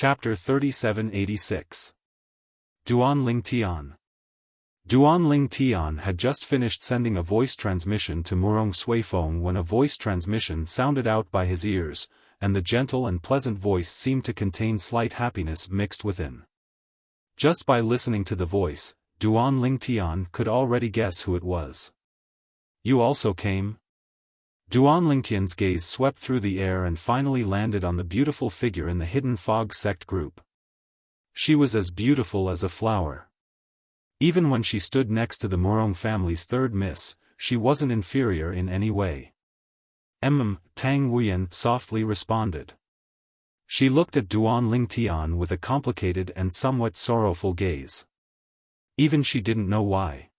Chapter 3786. Duan Ling Tian. Duan Ling Tian had just finished sending a voice transmission to Murong Suifeng when a voice transmission sounded out by his ears, and the gentle and pleasant voice seemed to contain slight happiness mixed within. Just by listening to the voice, Duan Ling Tian could already guess who it was. "You also came?" Duan Lingtian's gaze swept through the air and finally landed on the beautiful figure in the hidden fog sect group. She was as beautiful as a flower. Even when she stood next to the Murong family's third miss, she wasn't inferior in any way. Tang Wuyan softly responded. She looked at Duan Lingtian with a complicated and somewhat sorrowful gaze. Even she didn't know why.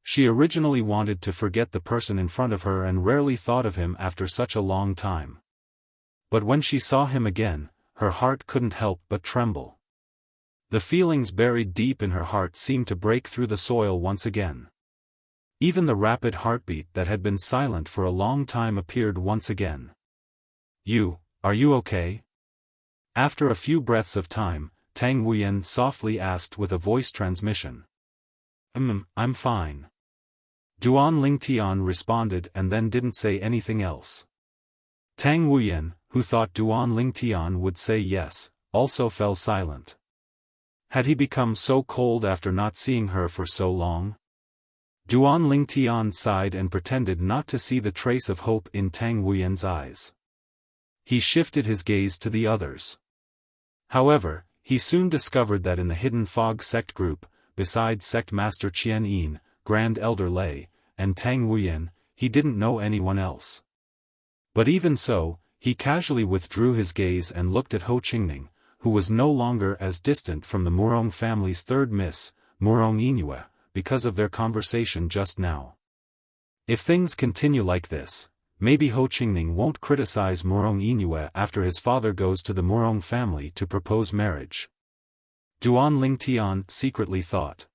She originally wanted to forget the person in front of her and rarely thought of him after such a long time. But when she saw him again, her heart couldn't help but tremble. The feelings buried deep in her heart seemed to break through the soil once again. Even the rapid heartbeat that had been silent for a long time appeared once again. Are you okay?" After a few breaths of time, Tang Wuyan softly asked with a voice transmission. I'm fine." Duan Lingtian responded and then didn't say anything else. Tang Wuyan, who thought Duan Lingtian would say yes, also fell silent. Had he become so cold after not seeing her for so long? Duan Lingtian sighed and pretended not to see the trace of hope in Tang Wuyan's eyes. He shifted his gaze to the others. However, he soon discovered that in the hidden fog sect group, besides Sect Master Qian Yin, Grand Elder Lei, and Tang Wuyan, he didn't know anyone else. But even so, he casually withdrew his gaze and looked at Ho Qingning, who was no longer as distant from the Murong family's third miss, Murong Yinue, because of their conversation just now. If things continue like this, maybe Ho Qingning won't criticize Murong Yinue after his father goes to the Murong family to propose marriage. Duan Lingtian secretly thought.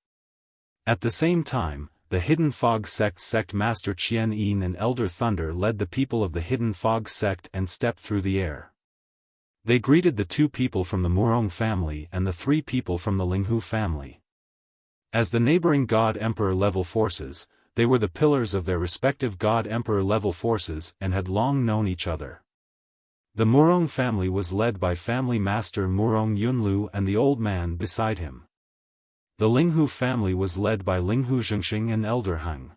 At the same time, the Hidden Fog Sect Master Qian Yin and Elder Thunder led the people of the Hidden Fog Sect and stepped through the air. They greeted the 2 people from the Murong family and the 3 people from the Linghu family. As the neighboring God-Emperor level forces, they were the pillars of their respective God-Emperor level forces and had long known each other. The Murong family was led by Family Master Murong Yunlu and the old man beside him. The Linghu family was led by Linghu Zhengxing and Elder Heng.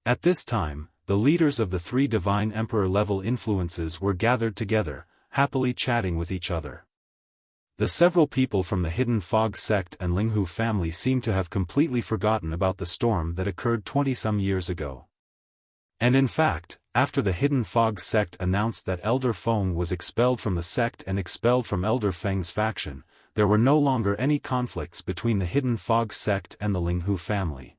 At this time, the leaders of the 3 divine emperor-level influences were gathered together, happily chatting with each other. The several people from the Hidden Fog sect and Linghu family seemed to have completely forgotten about the storm that occurred 20-some years ago. And in fact, after the Hidden Fog sect announced that Elder Feng was expelled from the sect and expelled from Elder Feng's faction, there were no longer any conflicts between the Hidden Fog sect and the Linghu family.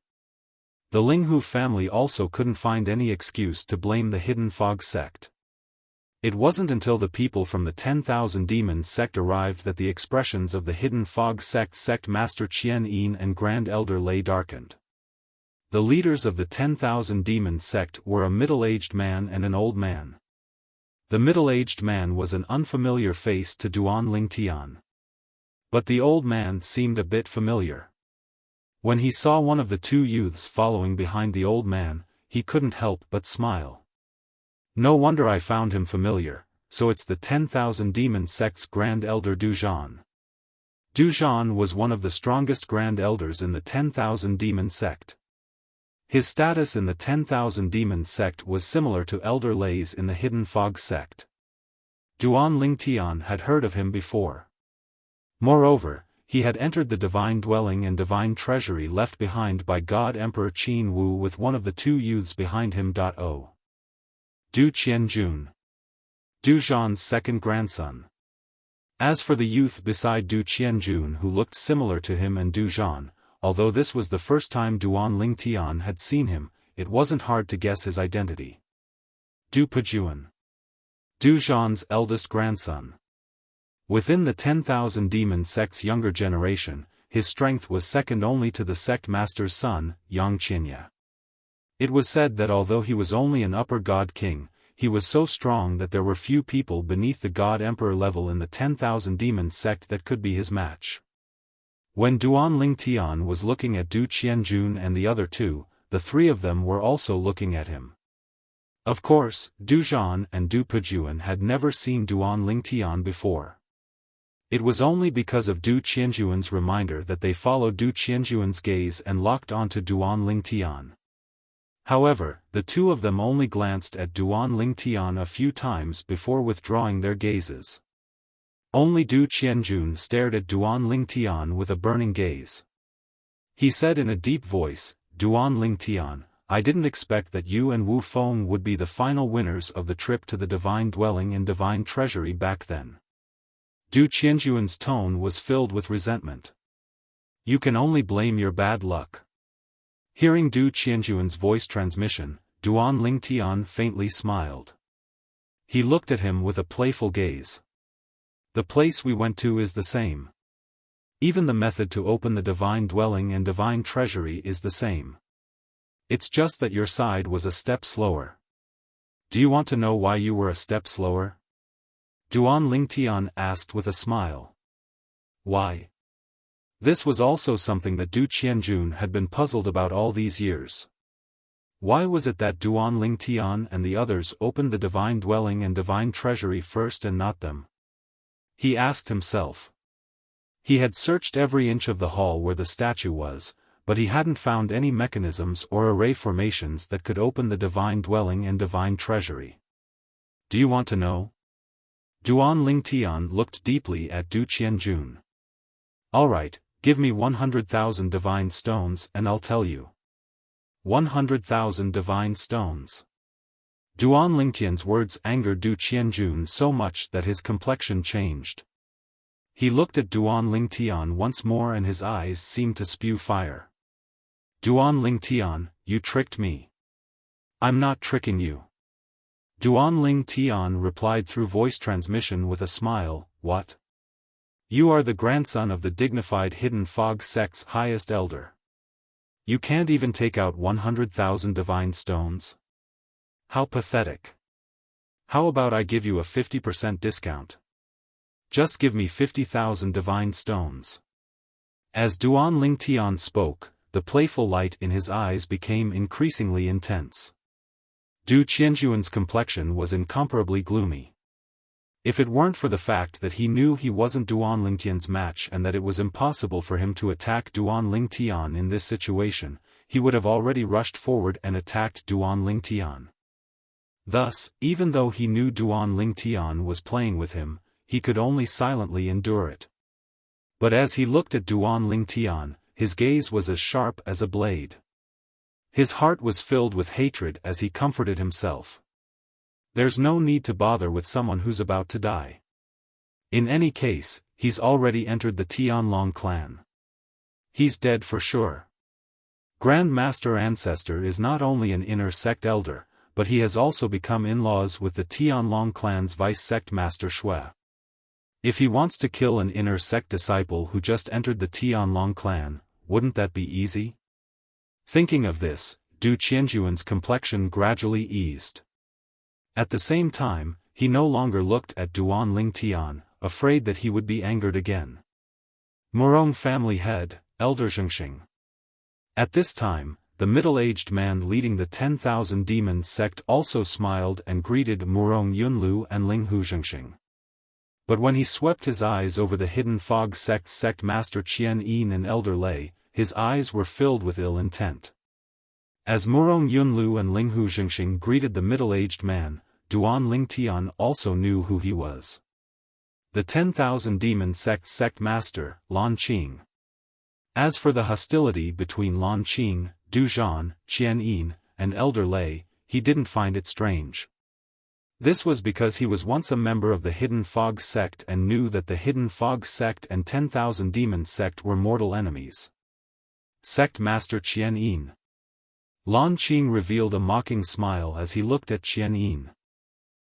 The Linghu family also couldn't find any excuse to blame the Hidden Fog sect. It wasn't until the people from the 10,000 Demons sect arrived that the expressions of the Hidden Fog sect Master Qian Yin and Grand Elder Lei darkened. The leaders of the 10,000 Demons sect were a middle-aged man and an old man. The middle-aged man was an unfamiliar face to Duan Lingtian. But the old man seemed a bit familiar. When he saw one of the 2 youths following behind the old man, he couldn't help but smile. "No wonder I found him familiar, so it's the 10,000 Demon sect's Grand Elder Duzhan." Duzhan was one of the strongest Grand Elders in the 10,000 Demon sect. His status in the 10,000 Demon sect was similar to Elder Lei's in the Hidden Fog sect. Duan Lingtian had heard of him before. Moreover, he had entered the divine dwelling and divine treasury left behind by God Emperor Qin Wu with one of the 2 youths behind him. Du Qianjun, Duzhan's second grandson. As for the youth beside Du Qianjun who looked similar to him and Duzhan, although this was the first time Duan Lingtian had seen him, it wasn't hard to guess his identity. Du Pejuan, Duzhan's eldest grandson. Within the 10,000 Demon sect's younger generation, his strength was second only to the sect master's son, Yang Qinya. It was said that although he was only an upper god king, he was so strong that there were few people beneath the God Emperor level in the 10,000 demon sect that could be his match. When Duan Lingtian was looking at Du Qianjun and the other two, the three of them were also looking at him. Of course, Du Zhan and Du Pejuan had never seen Duan Lingtian before. It was only because of Du Qianjuan's reminder that they followed Du Qianjuan's gaze and locked onto Duan Lingtian. However, the two of them only glanced at Duan Lingtian a few times before withdrawing their gazes. Only Du Qianjun stared at Duan Lingtian with a burning gaze. He said in a deep voice, "Duan Lingtian, I didn't expect that you and Wu Feng would be the final winners of the trip to the Divine Dwelling and Divine Treasury back then." Du Qianjuan's tone was filled with resentment. "You can only blame your bad luck." Hearing Du Qianjuan's voice transmission, Duan Lingtian faintly smiled. He looked at him with a playful gaze. "The place we went to is the same. Even the method to open the Divine Dwelling and Divine Treasury is the same. It's just that your side was a step slower." "Do you want to know why you were a step slower?" Duan Lingtian asked with a smile. "Why?" This was also something that Du Qianjun had been puzzled about all these years. Why was it that Duan Lingtian and the others opened the Divine Dwelling and Divine Treasury first and not them? He asked himself. He had searched every inch of the hall where the statue was, but he hadn't found any mechanisms or array formations that could open the Divine Dwelling and Divine Treasury. "Do you want to know?" Duan Lingtian looked deeply at Du Qianjun. "Alright, give me 100,000 divine stones and I'll tell you." 100,000 divine stones. Duan Lingtian's words angered Du Qianjun so much that his complexion changed. He looked at Duan Lingtian once more and his eyes seemed to spew fire. "Duan Lingtian, you tricked me." "I'm not tricking you." Duan Lingtian replied through voice transmission with a smile, "What? You are the grandson of the dignified Hidden Fog sect's highest elder. You can't even take out 100,000 divine stones? How pathetic. How about I give you a 50% discount? Just give me 50,000 divine stones." As Duan Lingtian spoke, the playful light in his eyes became increasingly intense. Du Qianjuan's complexion was incomparably gloomy. If it weren't for the fact that he knew he wasn't Duan Lingtian's match and that it was impossible for him to attack Duan Lingtian in this situation, he would have already rushed forward and attacked Duan Lingtian. Thus, even though he knew Duan Lingtian was playing with him, he could only silently endure it. But as he looked at Duan Lingtian, his gaze was as sharp as a blade. His heart was filled with hatred as he comforted himself. There's no need to bother with someone who's about to die. In any case, he's already entered the Tianlong clan. He's dead for sure. Grand Master Ancestor is not only an inner sect elder, but he has also become in-laws with the Tianlong clan's vice sect master Shui. If he wants to kill an inner sect disciple who just entered the Tianlong clan, wouldn't that be easy? Thinking of this, Du Qianjuan's complexion gradually eased. At the same time, he no longer looked at Duan Lingtian, afraid that he would be angered again. Murong family head, Elder Zhengxing. At this time, the middle-aged man leading the 10,000 demons sect also smiled and greeted Murong Yunlu and Linghu Zhengxing. But when he swept his eyes over the Hidden Fog sect master Qian Yin and Elder Lei, his eyes were filled with ill intent. As Murong Yunlu and Linghu Zhengxing greeted the middle-aged man, Duan Lingtian also knew who he was. The 10,000 demon sect master, Lan Qing. As for the hostility between Lan Qing, Du Zhan, Qian Yin, and Elder Lei, he didn't find it strange. This was because he was once a member of the Hidden Fog sect and knew that the Hidden Fog sect and 10,000 demon sect were mortal enemies. Sect Master Qian Yin. Lan Qing revealed a mocking smile as he looked at Qian Yin.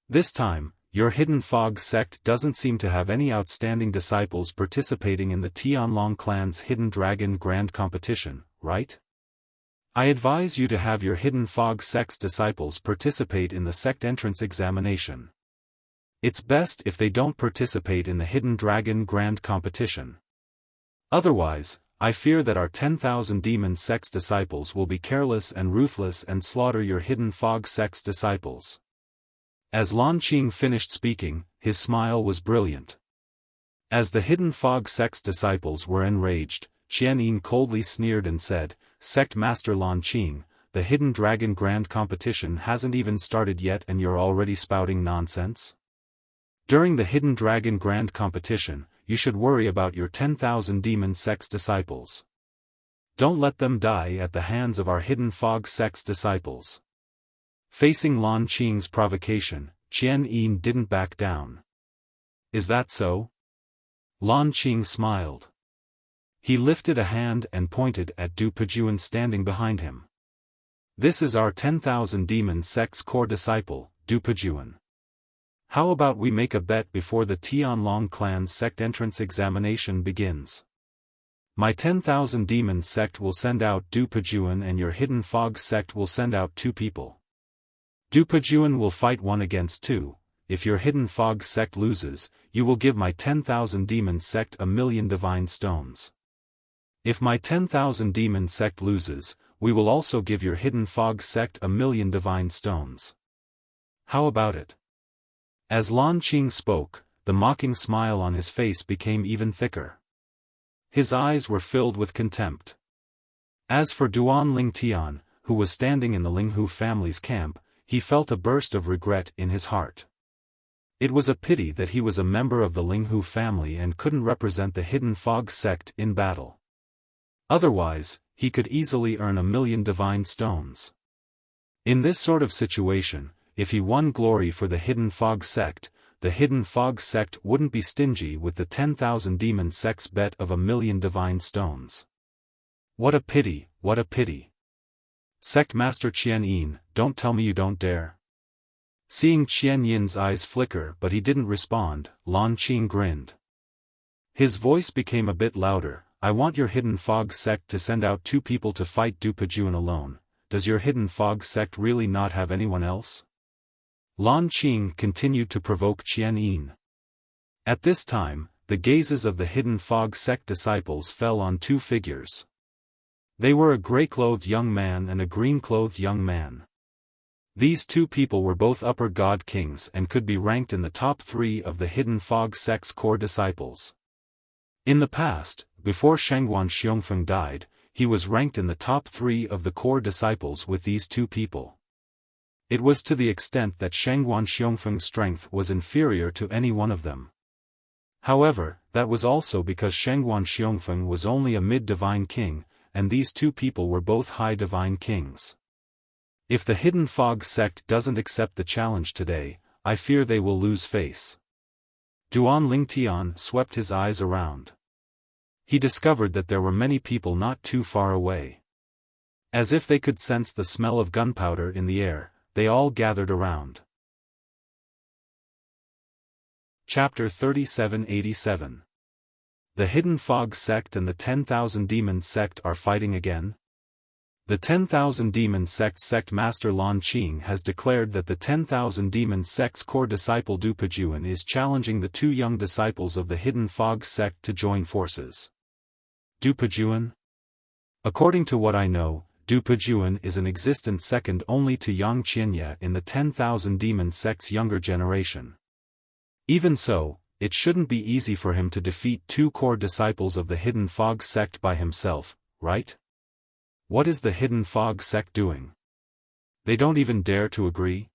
This time, your Hidden Fog sect doesn't seem to have any outstanding disciples participating in the Tianlong clan's Hidden Dragon Grand Competition, right? I advise you to have your Hidden Fog sect's disciples participate in the sect entrance examination. It's best if they don't participate in the Hidden Dragon Grand Competition. Otherwise, I fear that our 10,000 demon sect's disciples will be careless and ruthless and slaughter your Hidden Fog sect's disciples. As Lan Qing finished speaking, his smile was brilliant. As the Hidden Fog sect's disciples were enraged, Qian Yin coldly sneered and said, "Sect Master Lan Qing, the Hidden Dragon Grand Competition hasn't even started yet and you're already spouting nonsense? During the Hidden Dragon Grand Competition, you should worry about your 10,000 demon sect's disciples. Don't let them die at the hands of our Hidden Fog sect's disciples." Facing Lan Qing's provocation, Qian Yin didn't back down. "Is that so?" Lan Qing smiled. He lifted a hand and pointed at Du Pejuan standing behind him. "This is our 10,000 demon sect's core disciple, Du Pejuan. How about we make a bet before the Tianlong clan's sect entrance examination begins? My 10,000 demon sect will send out Du Pejuan and your Hidden Fog sect will send out 2 people. Du Pejuan will fight 1 against 2. If your Hidden Fog sect loses, you will give my 10,000 demon sect 1,000,000 divine stones. If my 10,000 demon sect loses, we will also give your Hidden Fog sect 1,000,000 divine stones. How about it?" As Lan Qing spoke, the mocking smile on his face became even thicker. His eyes were filled with contempt. As for Duan Ling Tian, who was standing in the Linghu family's camp, he felt a burst of regret in his heart. It was a pity that he was a member of the Linghu family and couldn't represent the Hidden Fog sect in battle. Otherwise, he could easily earn 1,000,000 divine stones. In this sort of situation, if he won glory for the Hidden Fog sect, the Hidden Fog sect wouldn't be stingy with the 10,000 demon sect's bet of 1,000,000 divine stones. What a pity, what a pity. Sect Master Qian Yin, don't tell me you don't dare. Seeing Qian Yin's eyes flicker but he didn't respond, Lan Qing grinned. His voice became a bit louder. "I want your Hidden Fog sect to send out 2 people to fight Du Pejuan alone. Does your Hidden Fog sect really not have anyone else?" Lan Qing continued to provoke Qian Yin. At this time, the gazes of the Hidden Fog sect disciples fell on 2 figures. They were a gray-clothed young man and a green-clothed young man. These 2 people were both upper god kings and could be ranked in the top 3 of the Hidden Fog sect's core disciples. In the past, before Shangguan Xiongfeng died, he was ranked in the top 3 of the core disciples with these 2 people. It was to the extent that Shangguan Xiongfeng's strength was inferior to any one of them. However, that was also because Shangguan Xiongfeng was only a mid-divine king, and these 2 people were both high divine kings. If the Hidden Fog sect doesn't accept the challenge today, I fear they will lose face. Duan Ling Tian swept his eyes around. He discovered that there were many people not too far away. As if they could sense the smell of gunpowder in the air, they all gathered around. Chapter 3787. The Hidden Fog sect and the 10,000 demon sect are fighting again? The 10,000 demon sect master Lan Qing has declared that the 10,000 demon sect's core disciple Du Pejuan is challenging the 2 young disciples of the Hidden Fog sect to join forces. Du Pejuan? According to what I know, Du Pejuan is an existence second only to Yang Qianye in the 10,000 demon sect's younger generation. Even so, it shouldn't be easy for him to defeat 2 core disciples of the Hidden Fog sect by himself, right? What is the Hidden Fog sect doing? They don't even dare to agree?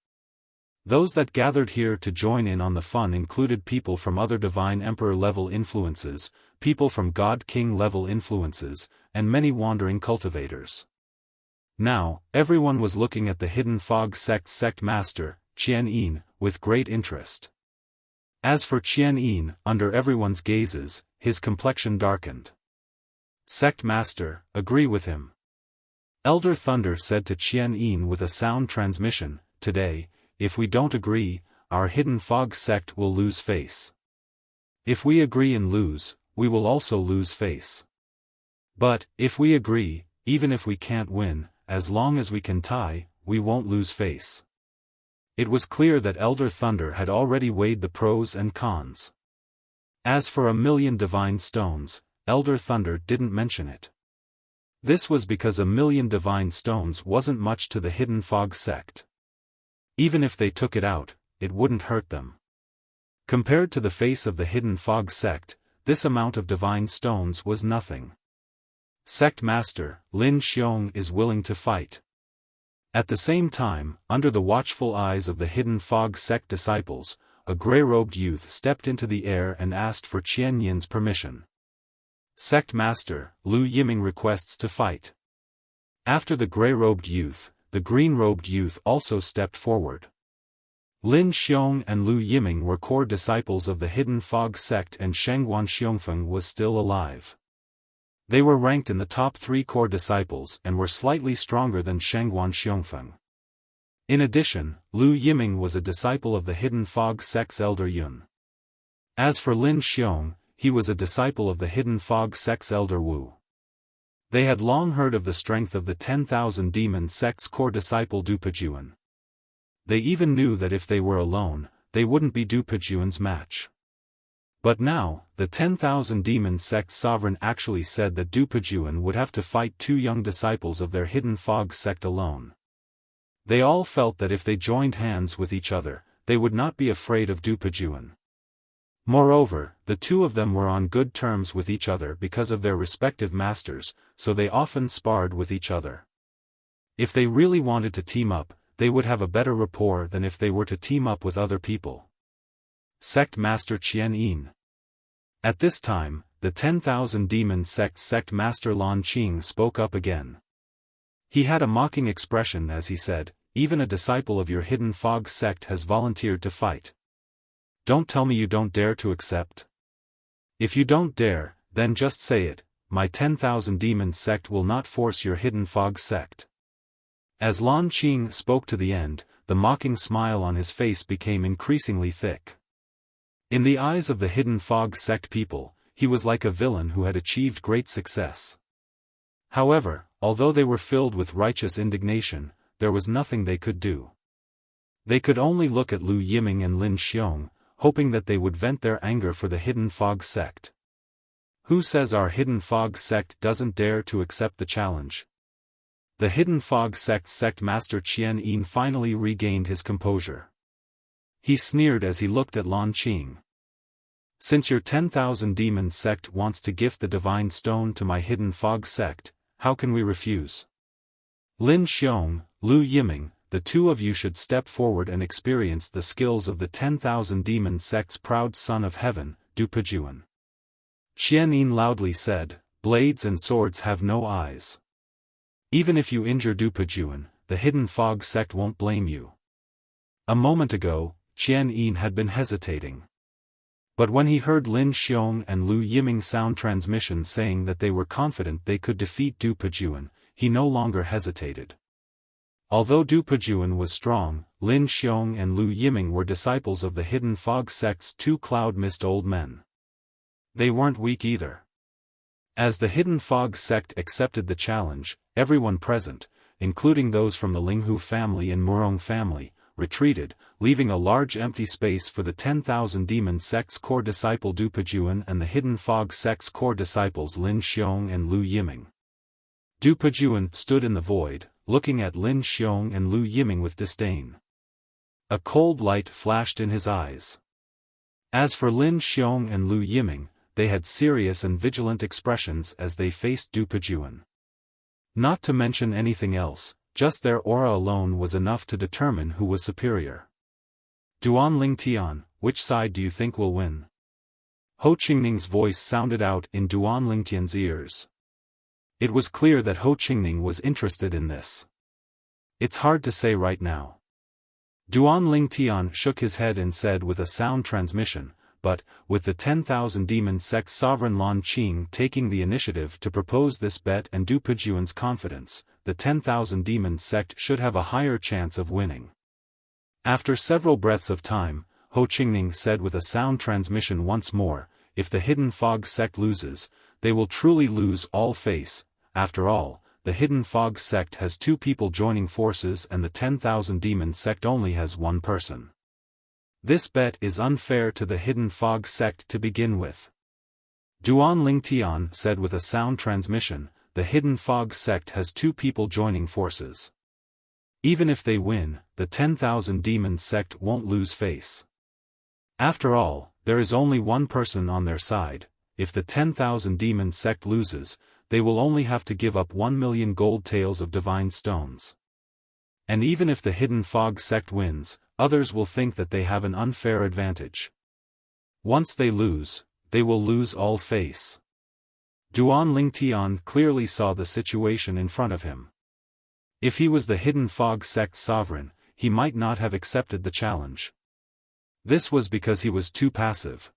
Those that gathered here to join in on the fun included people from other Divine Emperor level influences, people from God King level influences, and many wandering cultivators. Now, everyone was looking at the Hidden Fog sect master, Qian Yin, with great interest. As for Qian Yin, under everyone's gazes, his complexion darkened. Sect master, agree with him. Elder Thunder said to Qian Yin with a sound transmission, "Today, if we don't agree, our Hidden Fog sect will lose face. If we agree and lose, we will also lose face. But, if we agree, even if we can't win, as long as we can tie, we won't lose face. It was clear that Elder Thunder had already weighed the pros and cons. As for 1,000,000 divine stones, Elder Thunder didn't mention it. This was because 1,000,000 divine stones wasn't much to the Hidden Fog sect. Even if they took it out, it wouldn't hurt them. Compared to the face of the Hidden Fog sect, this amount of divine stones was nothing. Sect Master, Lin Xiong is willing to fight. At the same time, under the watchful eyes of the Hidden Fog sect disciples, a gray-robed youth stepped into the air and asked for Qian Yin's permission. Sect Master, Lu Yiming requests to fight. After the gray-robed youth, the green-robed youth also stepped forward. Lin Xiong and Lu Yiming were core disciples of the Hidden Fog sect, and Shengguan Xiongfeng was still alive. They were ranked in the top 3 core disciples and were slightly stronger than Shengguan Xiongfeng. In addition, Lu Yiming was a disciple of the Hidden Fog sect's Elder Yun. As for Lin Xiong, he was a disciple of the Hidden Fog sect's Elder Wu. They had long heard of the strength of the 10,000 Demon sect's core disciple Dupajuan. They even knew that if they were alone, they wouldn't be Dupajuan's match. But now, the 10,000 Demon sect sovereign actually said that Dupajuan would have to fight 2 young disciples of their Hidden Fog sect alone. They all felt that if they joined hands with each other, they would not be afraid of Dupajuan. Moreover, the 2 of them were on good terms with each other because of their respective masters, so they often sparred with each other. If they really wanted to team up, they would have a better rapport than if they were to team up with other people. Sect Master Qian Yin. At this time, the 10,000 Demon sect Master Lan Qing spoke up again. He had a mocking expression as he said, "Even a disciple of your Hidden Fog sect has volunteered to fight. Don't tell me you don't dare to accept. If you don't dare, then just say it, my 10,000 Demon sect will not force your Hidden Fog sect." As Lan Qing spoke to the end, the mocking smile on his face became increasingly thick. In the eyes of the Hidden Fog sect people, he was like a villain who had achieved great success. However, although they were filled with righteous indignation, there was nothing they could do. They could only look at Lu Yiming and Lin Xiong, hoping that they would vent their anger for the Hidden Fog sect. Who says our Hidden Fog sect doesn't dare to accept the challenge? The Hidden Fog sect Master Qian Yin finally regained his composure. He sneered as he looked at Lan Qing. "Since your 10,000 Demon sect wants to gift the Divine Stone to my Hidden Fog sect, how can we refuse? Lin Xiong, Lu Yiming, the 2 of you should step forward and experience the skills of the 10,000 Demon sect's proud son of heaven, Dupajuan." Qian Yin loudly said, "Blades and swords have no eyes. Even if you injure Dupajuan, the Hidden Fog sect won't blame you." A moment ago, Qian Yin had been hesitating. But when he heard Lin Xiong and Lu Yiming sound transmission saying that they were confident they could defeat Dupajuan, he no longer hesitated. Although Dupajuan was strong, Lin Xiong and Lu Yiming were disciples of the Hidden Fog sect's 2 cloud mist old men. They weren't weak either. As the Hidden Fog sect accepted the challenge, everyone present, including those from the Linghu family and Murong family, retreated, leaving a large empty space for the 10,000 Demon sect's core disciple Dupajuan and the Hidden Fog sect's core disciples Lin Xiong and Lu Yiming. Dupajuan stood in the void, looking at Lin Xiong and Lu Yiming with disdain. A cold light flashed in his eyes. As for Lin Xiong and Lu Yiming, they had serious and vigilant expressions as they faced Dupajuan. Not to mention anything else, just their aura alone was enough to determine who was superior. "Duan Lingtian, which side do you think will win?" Ho Qingning's voice sounded out in Duan Lingtian's ears. It was clear that Ho Qingning was interested in this. "It's hard to say right now." Duan Lingtian shook his head and said with a sound transmission, but, with the 10,000 Demon sect sovereign Lan Qing taking the initiative to propose this bet and Dupajuan's confidence, the 10,000 Demon sect should have a higher chance of winning. After several breaths of time, Ho Qingning said with a sound transmission once more, "If the Hidden Fog sect loses, they will truly lose all face. After all, the Hidden Fog sect has 2 people joining forces and the 10,000 Demon sect only has 1 person. This bet is unfair to the Hidden Fog sect to begin with. Duan Lingtian said with a sound transmission, the Hidden Fog sect has 2 people joining forces. Even if they win, the 10,000 Demon sect won't lose face. After all, there is only 1 person on their side. If the 10,000 Demon sect loses, they will only have to give up 1 million gold taels of divine stones. And even if the Hidden Fog sect wins, others will think that they have an unfair advantage. Once they lose, they will lose all face. Duan Lingtian clearly saw the situation in front of him. If he was the Hidden Fog sect's sovereign, he might not have accepted the challenge. This was because he was too passive.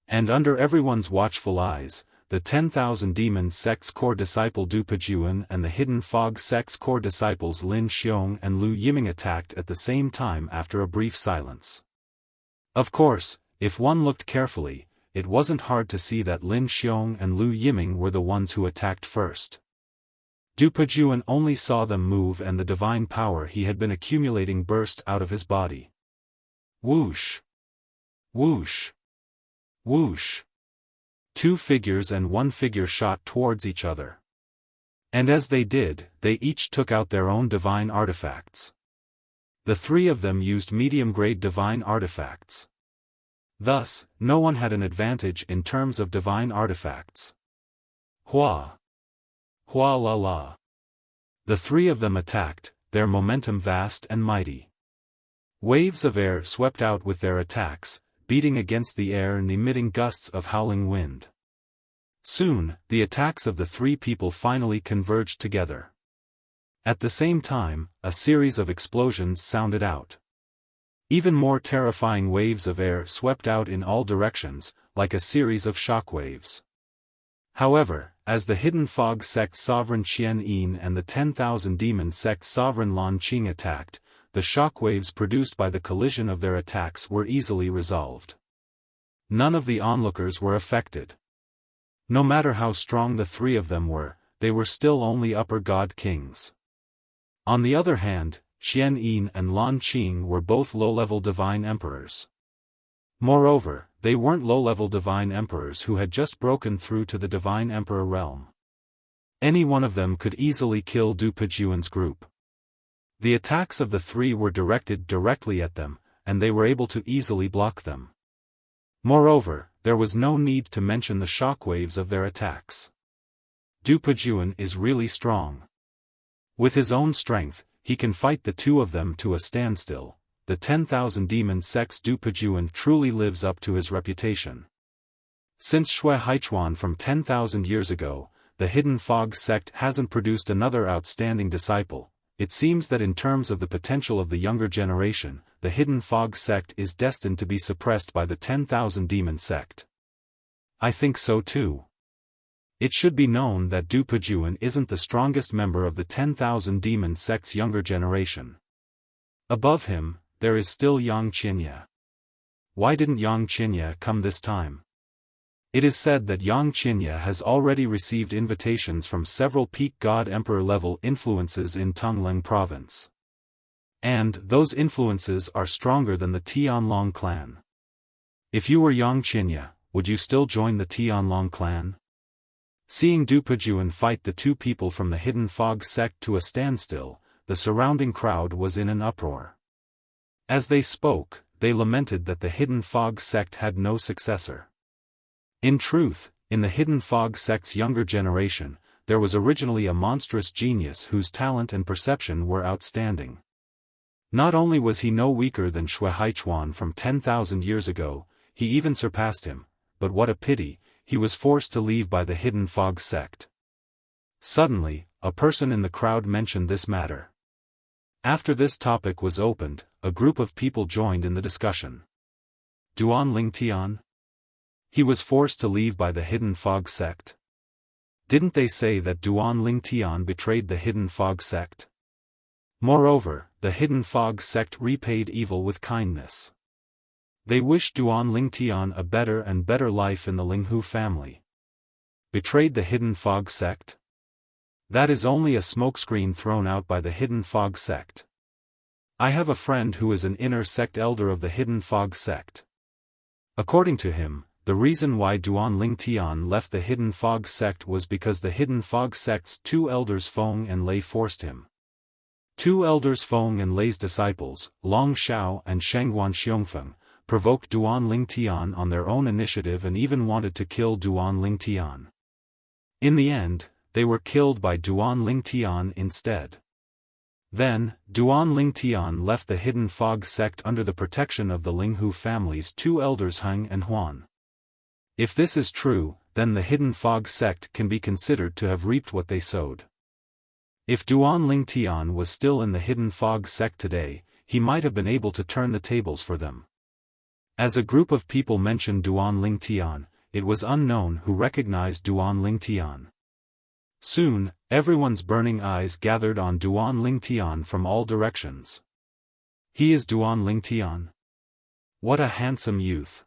And under everyone's watchful eyes, the 10,000 Demon sect's core disciple Du Pejuan and the Hidden Fog sect's core disciples Lin Xiong and Lu Yiming attacked at the same time after a brief silence. Of course, if one looked carefully, it wasn't hard to see that Lin Xiong and Lu Yiming were the ones who attacked first. Du Pejuan only saw them move and the divine power he had been accumulating burst out of his body. Whoosh! Whoosh! Whoosh! 2 figures and 1 figure shot towards each other. And as they did, they each took out their own divine artifacts. The 3 of them used medium-grade divine artifacts. Thus, no one had an advantage in terms of divine artifacts. Hua! Hua la la! The 3 of them attacked, their momentum vast and mighty. Waves of air swept out with their attacks, beating against the air and emitting gusts of howling wind. Soon, the attacks of the 3 people finally converged together. At the same time, a series of explosions sounded out. Even more terrifying waves of air swept out in all directions, like a series of shockwaves. However, as the Hidden Fog sect's sovereign Qian Yin and the 10,000 Demon sect's sovereign Lan Qing attacked, the shockwaves produced by the collision of their attacks were easily resolved. None of the onlookers were affected. No matter how strong the 3 of them were, they were still only upper god kings. On the other hand, Qian Yin and Lan Qing were both low-level divine emperors. Moreover, they weren't low-level divine emperors who had just broken through to the divine emperor realm. Any one of them could easily kill Du Pejuan's group. The attacks of the 3 were directed directly at them, and they were able to easily block them. Moreover, there was no need to mention the shockwaves of their attacks. Du Pejuan is really strong. With his own strength, he can fight the 2 of them to a standstill. The 10,000 Demon sect's Du Pejuan truly lives up to his reputation. Since Shui Haichuan from 10,000 years ago, the Hidden Fog sect hasn't produced another outstanding disciple. It seems that in terms of the potential of the younger generation, the Hidden Fog sect is destined to be suppressed by the 10,000 Demon sect. I think so too. It should be known that Du Pejuan isn't the strongest member of the 10,000 Demon sect's younger generation. Above him, there is still Yang Qinya. Why didn't Yang Qinya come this time? It is said that Yang Qinya has already received invitations from several peak god emperor level influences in Tongling province. And those influences are stronger than the Tianlong clan. If you were Yang Qinya, would you still join the Tianlong clan? Seeing Du Pejuan fight the 2 people from the Hidden Fog sect to a standstill, the surrounding crowd was in an uproar. As they spoke, they lamented that the Hidden Fog sect had no successor. In truth, in the Hidden Fog sect's younger generation, there was originally a monstrous genius whose talent and perception were outstanding. Not only was he no weaker than Shui Haichuan from 10,000 years ago, he even surpassed him, but what a pity, he was forced to leave by the Hidden Fog sect. Suddenly, a person in the crowd mentioned this matter. After this topic was opened, a group of people joined in the discussion. Duan Lingtian? He was forced to leave by the Hidden Fog sect. Didn't they say that Duan Lingtian betrayed the Hidden Fog sect? Moreover, the Hidden Fog sect repaid evil with kindness. They wished Duan Lingtian a better and better life in the Linghu family. Betrayed the Hidden Fog sect? That is only a smokescreen thrown out by the Hidden Fog sect. I have a friend who is an inner sect elder of the Hidden Fog sect. According to him, the reason why Duan Lingtian left the Hidden Fog sect was because the Hidden Fog sect's two elders Feng and Lei forced him. Two elders Feng and Lei's disciples, Long Xiao and Shengguan Xiongfeng, provoked Duan Lingtian on their own initiative and even wanted to kill Duan Lingtian. In the end, they were killed by Duan Lingtian instead. Then, Duan Lingtian left the Hidden Fog sect under the protection of the Linghu family's two elders Heng and Huan. If this is true, then the Hidden Fog sect can be considered to have reaped what they sowed. If Duan Lingtian was still in the Hidden Fog sect today, he might have been able to turn the tables for them. As a group of people mentioned Duan Lingtian, it was unknown who recognized Duan Lingtian. Soon, everyone's burning eyes gathered on Duan Lingtian from all directions. He is Duan Lingtian? What a handsome youth.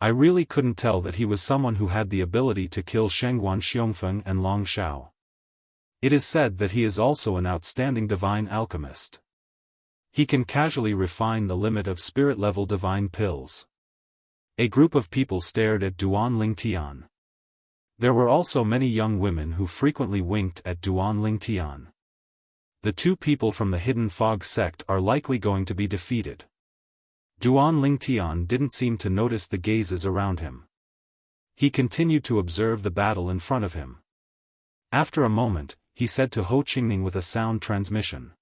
I really couldn't tell that he was someone who had the ability to kill Shengguan Xiongfeng and Long Xiao. It is said that he is also an outstanding divine alchemist. He can casually refine the limit of spirit-level divine pills. A group of people stared at Duan Lingtian. There were also many young women who frequently winked at Duan Lingtian. The two people from the Hidden Fog sect are likely going to be defeated. Duan Lingtian didn't seem to notice the gazes around him. He continued to observe the battle in front of him. After a moment, he said to Ho Qingning with a sound transmission.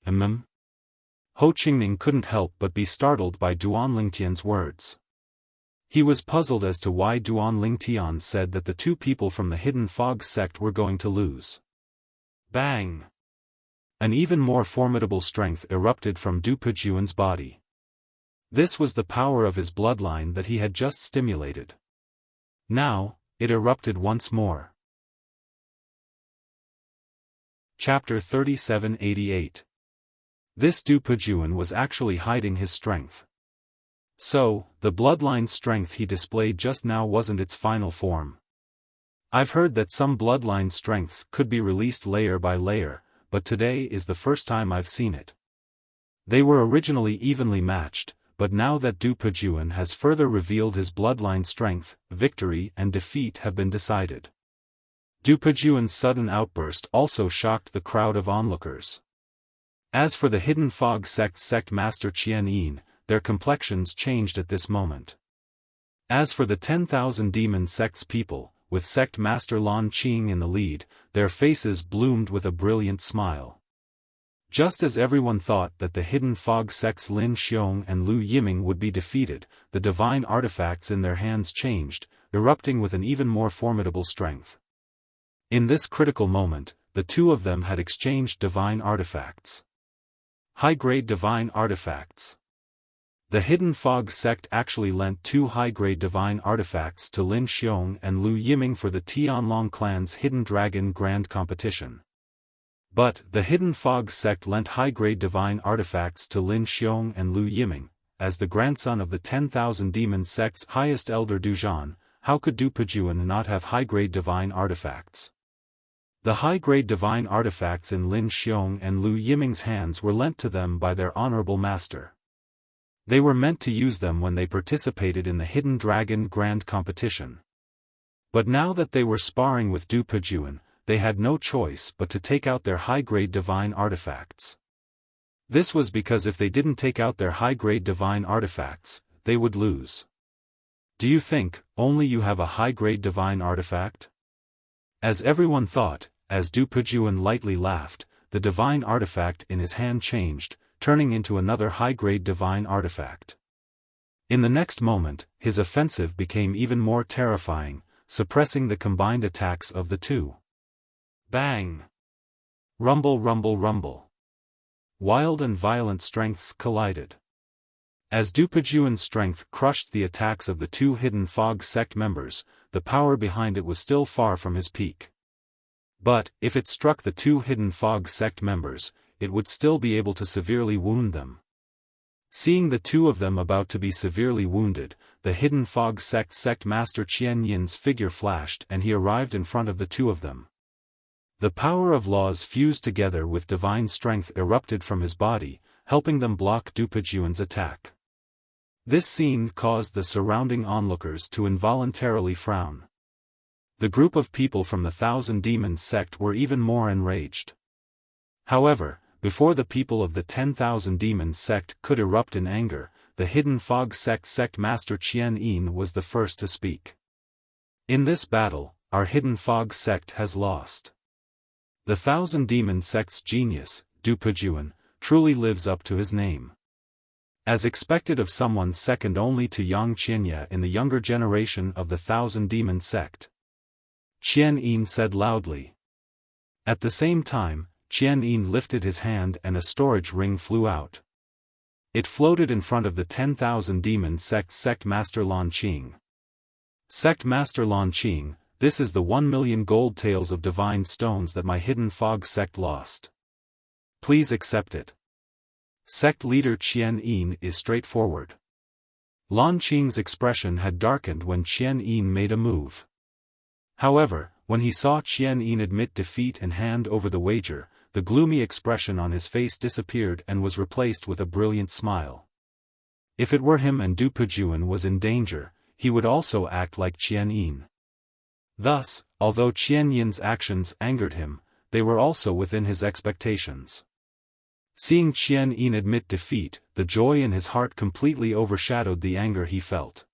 Ho Qingning couldn't help but be startled by Duan Lingtian's words. He was puzzled as to why Duan Lingtian said that the two people from the Hidden Fog sect were going to lose. Bang! An even more formidable strength erupted from Du Pejuan's body. This was the power of his bloodline that he had just stimulated. Now, it erupted once more. Chapter 3788. This Du Pejuan was actually hiding his strength. So, the bloodline strength he displayed just now wasn't its final form. I've heard that some bloodline strengths could be released layer by layer, but today is the first time I've seen it. They were originally evenly matched, but now that Du Pejuan has further revealed his bloodline strength, victory and defeat have been decided. Du Pejuan's sudden outburst also shocked the crowd of onlookers. As for the Hidden Fog sect master Qian Yin, their complexions changed at this moment. As for the 10,000 demon sect's people, with sect master Lan Qing in the lead, their faces bloomed with a brilliant smile. Just as everyone thought that the Hidden Fog sect's Lin Xiong and Lu Yiming would be defeated, the divine artifacts in their hands changed, erupting with an even more formidable strength. In this critical moment, the two of them had exchanged divine artifacts. High-grade divine artifacts. The Hidden Fog sect actually lent two high-grade divine artifacts to Lin Xiong and Lu Yiming for the Tianlong clan's Hidden Dragon Grand Competition. But, the Hidden Fog sect lent high-grade divine artifacts to Lin Xiong and Lu Yiming, as the grandson of the 10,000 demon sect's highest elder Duzhan. How could Du Pejuan not have high-grade divine artifacts? The high-grade divine artifacts in Lin Xiong and Lu Yiming's hands were lent to them by their honorable master. They were meant to use them when they participated in the Hidden Dragon Grand Competition. But now that they were sparring with Du Pejuan, they had no choice but to take out their high-grade divine artifacts. This was because if they didn't take out their high-grade divine artifacts, they would lose. Do you think only you have a high-grade divine artifact? As everyone thought, as Du Pejuan lightly laughed, the divine artifact in his hand changed, turning into another high-grade divine artifact. In the next moment, his offensive became even more terrifying, suppressing the combined attacks of the two. Bang! Rumble, rumble, rumble. Wild and violent strengths collided. As Du Pejuan's strength crushed the attacks of the two Hidden Fog sect members, the power behind it was still far from his peak. But, if it struck the two Hidden Fog sect members, it would still be able to severely wound them. Seeing the two of them about to be severely wounded, the Hidden Fog sect master Qian Yin's figure flashed and he arrived in front of the two of them. The power of laws fused together with divine strength erupted from his body, helping them block Dupajuan's attack. This scene caused the surrounding onlookers to involuntarily frown. The group of people from the Thousand Demons sect were even more enraged. However, before the people of the 10,000 Demons sect could erupt in anger, the Hidden Fog sect master Qian Yin was the first to speak. In this battle, our Hidden Fog sect has lost. The Thousand Demons sect's genius, Dupajuan, truly lives up to his name. As expected of someone second only to Yang Qianya in the younger generation of the Thousand Demons sect, Qian Yin said loudly. At the same time, Qian Yin lifted his hand and a storage ring flew out. It floated in front of the 10,000 Demons sect master Lan Qing. Sect master Lan Qing, this is the 1,000,000 gold taels of divine stones that my Hidden Fog sect lost. Please accept it. Sect leader Qian Yin is straightforward. Lan Qing's expression had darkened when Qian Yin made a move. However, when he saw Qian Yin admit defeat and hand over the wager, the gloomy expression on his face disappeared and was replaced with a brilliant smile. If it were him and Dupajuan was in danger, he would also act like Qian Yin. Thus, although Qian Yin's actions angered him, they were also within his expectations. Seeing Qian Yin admit defeat, the joy in his heart completely overshadowed the anger he felt.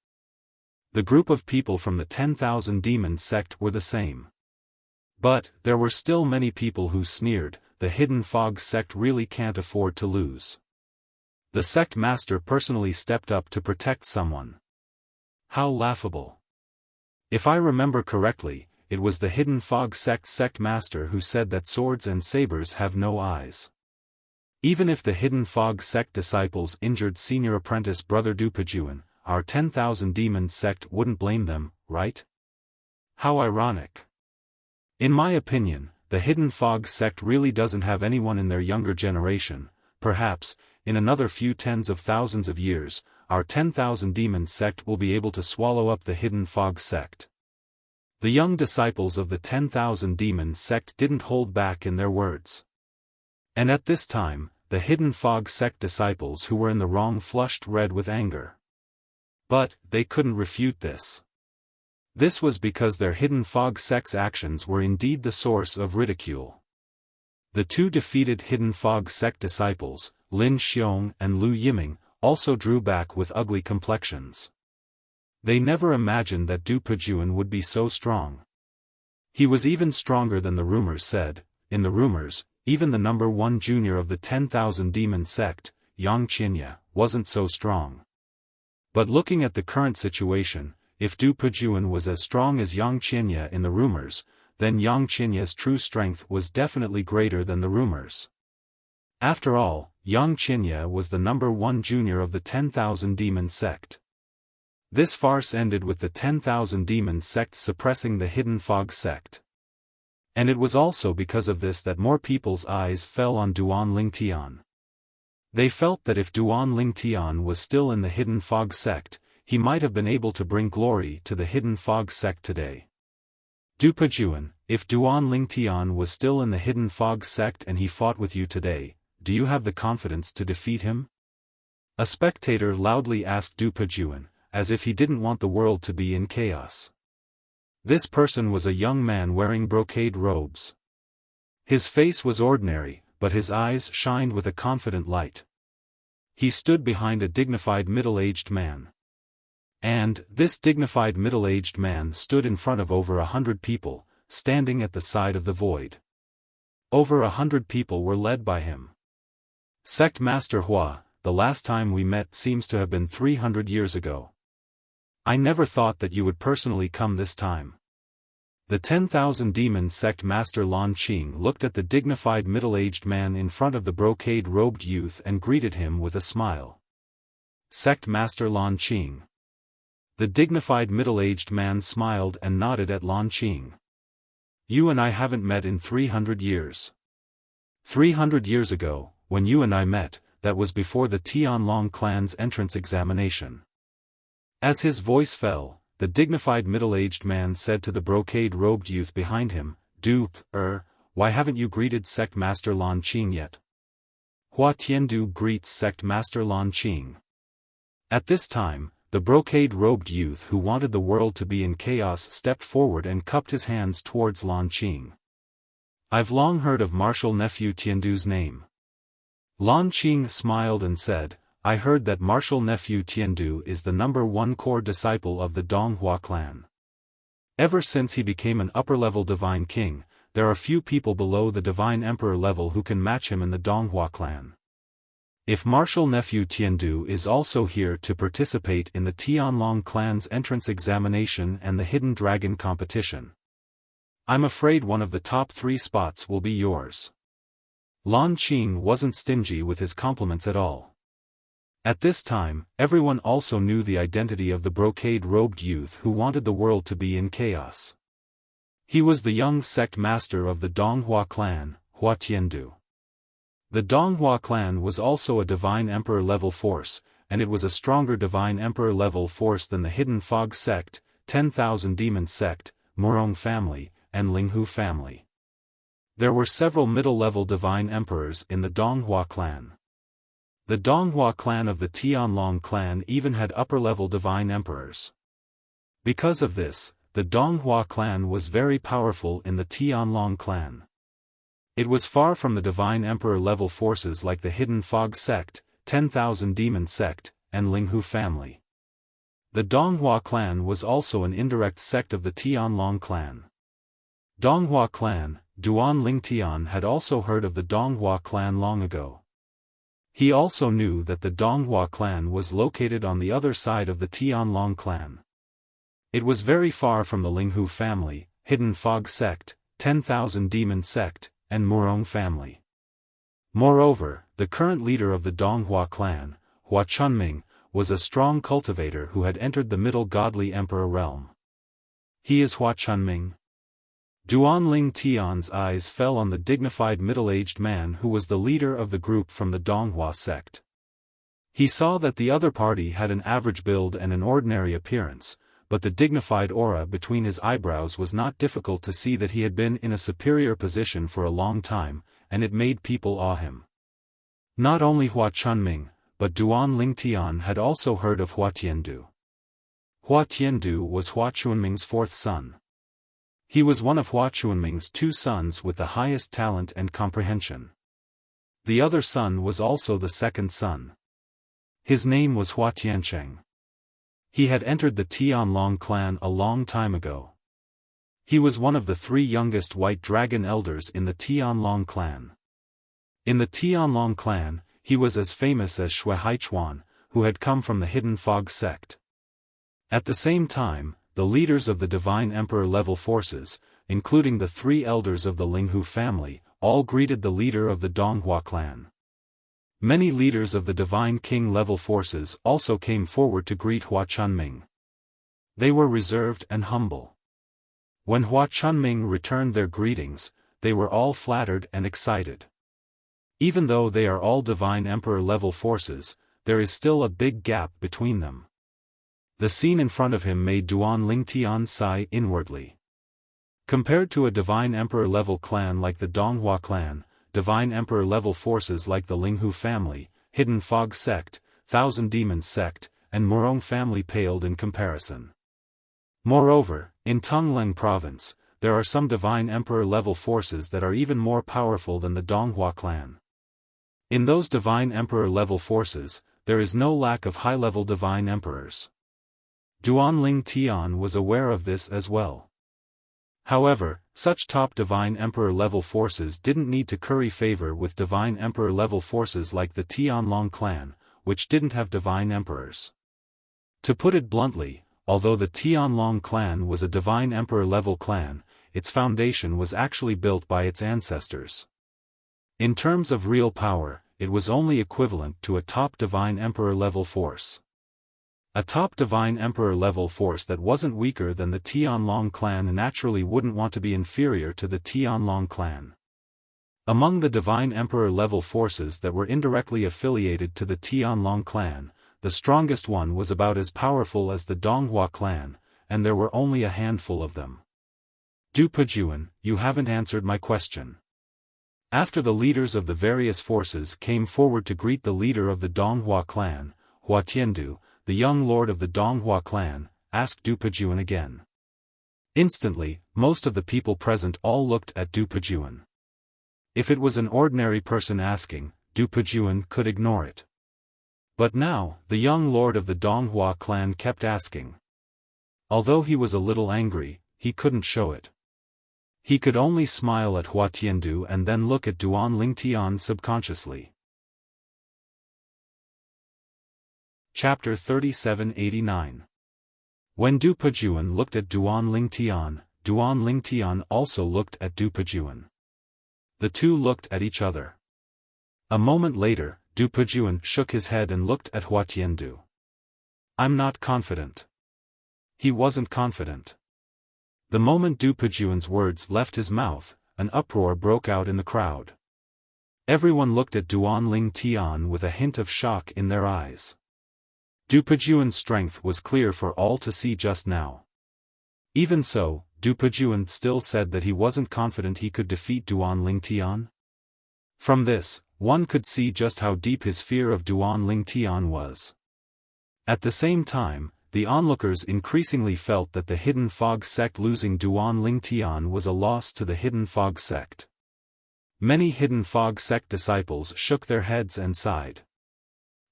The group of people from the 10,000 Demons sect were the same. But, there were still many people who sneered, the Hidden Fog sect really can't afford to lose. The sect master personally stepped up to protect someone. How laughable. If I remember correctly, it was the Hidden Fog sect master who said that swords and sabers have no eyes. Even if the Hidden Fog sect disciples injured senior apprentice brother Dupajuan, our 10,000 Demons sect wouldn't blame them, right? How ironic. In my opinion, the Hidden Fog sect really doesn't have anyone in their younger generation. Perhaps, in another few tens of thousands of years, our 10,000 Demons sect will be able to swallow up the Hidden Fog sect. The young disciples of the 10,000 Demons sect didn't hold back in their words. And at this time, the Hidden Fog sect disciples who were in the wrong flushed red with anger. But, they couldn't refute this. This was because their Hidden Fog sect's actions were indeed the source of ridicule. The two defeated Hidden Fog sect disciples, Lin Xiong and Lu Yiming, also drew back with ugly complexions. They never imagined that Dupajuan would be so strong. He was even stronger than the rumors said. In the rumors, even the number 1 junior of the 10,000 Demons sect, Yang Qianya, wasn't so strong. But looking at the current situation, if Dupajuan was as strong as Yang Qianya in the rumors, then Yang Qianya's true strength was definitely greater than the rumors. After all, Yang Qianya was the number 1 junior of the 10,000 Demons sect. This farce ended with the 10,000 Demons sect suppressing the Hidden Fog sect. And it was also because of this that more people's eyes fell on Duan Lingtian. They felt that if Duan Lingtian was still in the Hidden Fog sect, he might have been able to bring glory to the Hidden Fog sect today. Dupajuan, if Duan Lingtian was still in the Hidden Fog sect and he fought with you today, do you have the confidence to defeat him? A spectator loudly asked Dupajuan, as if he didn't want the world to be in chaos. This person was a young man wearing brocade robes. His face was ordinary, but his eyes shined with a confident light. He stood behind a dignified middle-aged man. And, this dignified middle-aged man stood in front of over 100 people, standing at the side of the void. Over 100 people were led by him. Sect Master Hua, the last time we met seems to have been 300 years ago. I never thought that you would personally come this time. The 10,000 Demons sect master Lan Qing looked at the dignified middle-aged man in front of the brocade-robed youth and greeted him with a smile. Sect master Lan Qing. The dignified middle-aged man smiled and nodded at Lan Qing. You and I haven't met in 300 years. 300 years ago, when you and I met, that was before the Tianlong clan's entrance examination. As his voice fell, the dignified middle-aged man said to the brocade-robed youth behind him, why haven't you greeted Sect Master Lan Qing yet? Hua Tiandu greets Sect Master Lan Qing. At this time, the brocade-robed youth who wanted the world to be in chaos stepped forward and cupped his hands towards Lan Qing. I've long heard of Martial Nephew Tiandu's name. Lan Qing smiled and said, I heard that Martial Nephew Tiandu is the #1 core disciple of the Donghua clan. Ever since he became an upper-level divine king, there are few people below the divine emperor level who can match him in the Donghua clan. If Martial Nephew Tiandu is also here to participate in the Tianlong clan's entrance examination and the Hidden Dragon competition, I'm afraid one of the top 3 spots will be yours. Lan Qing wasn't stingy with his compliments at all. At this time, everyone also knew the identity of the brocade-robed youth who wanted the world to be in chaos. He was the young sect master of the Donghua clan, Hua Tiandu. The Donghua clan was also a divine emperor level force, and it was a stronger divine emperor level force than the Hidden Fog sect, 10,000 Demon sect, Murong family, and Linghu family. There were several middle-level divine emperors in the Donghua clan. The Donghua clan of the Tianlong clan even had upper-level divine emperors. Because of this, the Donghua clan was very powerful in the Tianlong clan. It was far from the divine emperor level forces like the Hidden Fog sect, 10,000 Demon sect, and Linghu family. The Donghua clan was also an indirect sect of the Tianlong clan. Donghua clan, Duan Lingtian had also heard of the Donghua clan long ago. He also knew that the Donghua clan was located on the other side of the Tianlong clan. It was very far from the Linghu family, Hidden Fog sect, 10,000 Demon sect, and Murong family. Moreover, the current leader of the Donghua clan, Hua Chunming, was a strong cultivator who had entered the Middle Godly Emperor realm. He is Hua Chunming. Duan Ling Tian's eyes fell on the dignified middle-aged man who was the leader of the group from the Donghua sect. He saw that the other party had an average build and an ordinary appearance, but the dignified aura between his eyebrows was not difficult to see that he had been in a superior position for a long time, and it made people awe him. Not only Hua Chunming, but Duan Lingtian had also heard of Hua Tiandu. Hua Tiandu was Hua Chunming's 4th son. He was one of Hua Chunming's 2 sons with the highest talent and comprehension. The other son was also the 2nd son. His name was Hua Tiancheng. He had entered the Tianlong clan a long time ago. He was one of the 3 youngest white dragon elders in the Tianlong clan. In the Tianlong clan, he was as famous as Shui Haichuan, who had come from the Hidden Fog sect. At the same time, the leaders of the Divine Emperor level forces, including the 3 elders of the Linghu family, all greeted the leader of the Donghua clan. Many leaders of the Divine King level forces also came forward to greet Hua Chunming. They were reserved and humble. When Hua Chunming returned their greetings, they were all flattered and excited. Even though they are all Divine Emperor level forces, there is still a big gap between them. The scene in front of him made Duan Lingtian sigh inwardly. Compared to a Divine Emperor level clan like the Donghua clan, Divine Emperor level forces like the Linghu family, Hidden Fog sect, 1000 Demon sect, and Murong family paled in comparison. Moreover, in Tongleng province, there are some Divine Emperor level forces that are even more powerful than the Donghua clan. In those Divine Emperor level forces, there is no lack of high-level Divine Emperors. Duan Lingtian was aware of this as well. However, such top Divine Emperor level forces didn't need to curry favor with Divine Emperor level forces like the Tianlong clan, which didn't have Divine Emperors. To put it bluntly, although the Tianlong clan was a Divine Emperor level clan, its foundation was actually built by its ancestors. In terms of real power, it was only equivalent to a top Divine Emperor level force. A top Divine Emperor level force that wasn't weaker than the Tianlong clan naturally wouldn't want to be inferior to the Tianlong clan. Among the Divine Emperor level forces that were indirectly affiliated to the Tianlong clan, the strongest one was about as powerful as the Donghua clan, and there were only a handful of them. Du Pejuan, you haven't answered my question. After the leaders of the various forces came forward to greet the leader of the Donghua clan, Hua Tiandu, the young lord of the Donghua clan, asked Du Pejuan again. Instantly, most of the people present all looked at Du Pejuan. If it was an ordinary person asking, Du Pejuan could ignore it. But now, the young lord of the Donghua clan kept asking. Although he was a little angry, he couldn't show it. He could only smile at Hua Tiandu and then look at Duan Lingtian subconsciously. Chapter 3789. When Du Pejuan looked at Duan Lingtian also looked at Du Pejuan. The two looked at each other. A moment later, Du Pejuan shook his head and looked at Hua Tiandu. "I'm not confident." He wasn't confident. The moment Du Pejuan's words left his mouth, an uproar broke out in the crowd. Everyone looked at Duan Lingtian with a hint of shock in their eyes. Du Pejuan's strength was clear for all to see just now. Even so, Du Pejuan still said that he wasn't confident he could defeat Duan Lingtian. From this, one could see just how deep his fear of Duan Lingtian was. At the same time, the onlookers increasingly felt that the Hidden Fog sect losing Duan Lingtian was a loss to the Hidden Fog sect. Many Hidden Fog sect disciples shook their heads and sighed.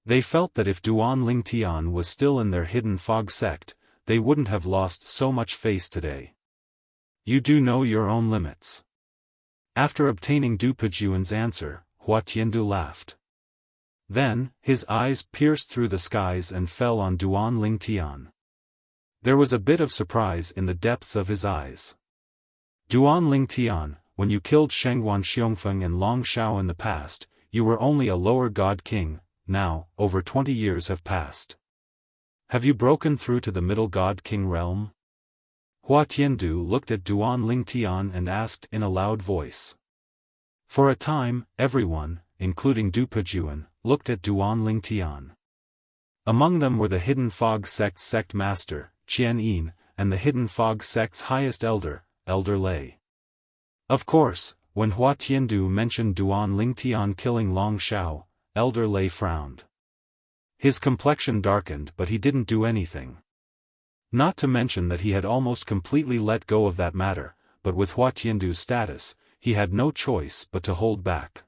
They felt that if Duan Lingtian was still in their Hidden Fog sect, they wouldn't have lost so much face today. You do know your own limits. After obtaining Du Pejuan's answer, Hua Tiandu laughed. Then, his eyes pierced through the skies and fell on Duan Lingtian. There was a bit of surprise in the depths of his eyes. Duan Lingtian, when you killed Shengguan Xiongfeng and Long Shao in the past, you were only a lower god king. Now, over 20 years have passed. Have you broken through to the middle god king realm? Hua Tiandu looked at Duan Lingtian and asked in a loud voice. For a time, everyone, including Du Pejuan, looked at Duan Lingtian. Among them were the Hidden Fog sect's sect master, Qian Yin, and the Hidden Fog sect's highest elder, Elder Lei. Of course, when Hua Tiandu mentioned Duan Lingtian killing Long Shao, Elder Lei frowned. His complexion darkened, but he didn't do anything. Not to mention that he had almost completely let go of that matter, but with Hua Tiandu's status, he had no choice but to hold back.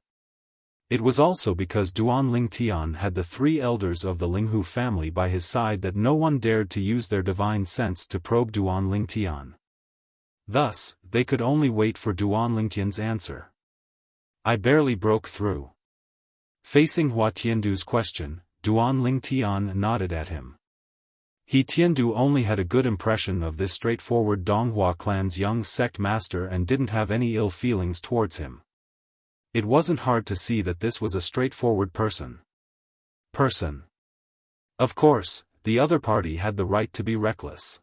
It was also because Duan Lingtian had the three elders of the Linghu family by his side that no one dared to use their divine sense to probe Duan Lingtian. Thus, they could only wait for Duan Lingtian's answer. I barely broke through. Facing Hua Tiandu's question, Duan Lingtian nodded at him. He Tiandu only had a good impression of this straightforward Donghua clan's young sect master and didn't have any ill feelings towards him. It wasn't hard to see that this was a straightforward person. Of course, the other party had the right to be reckless.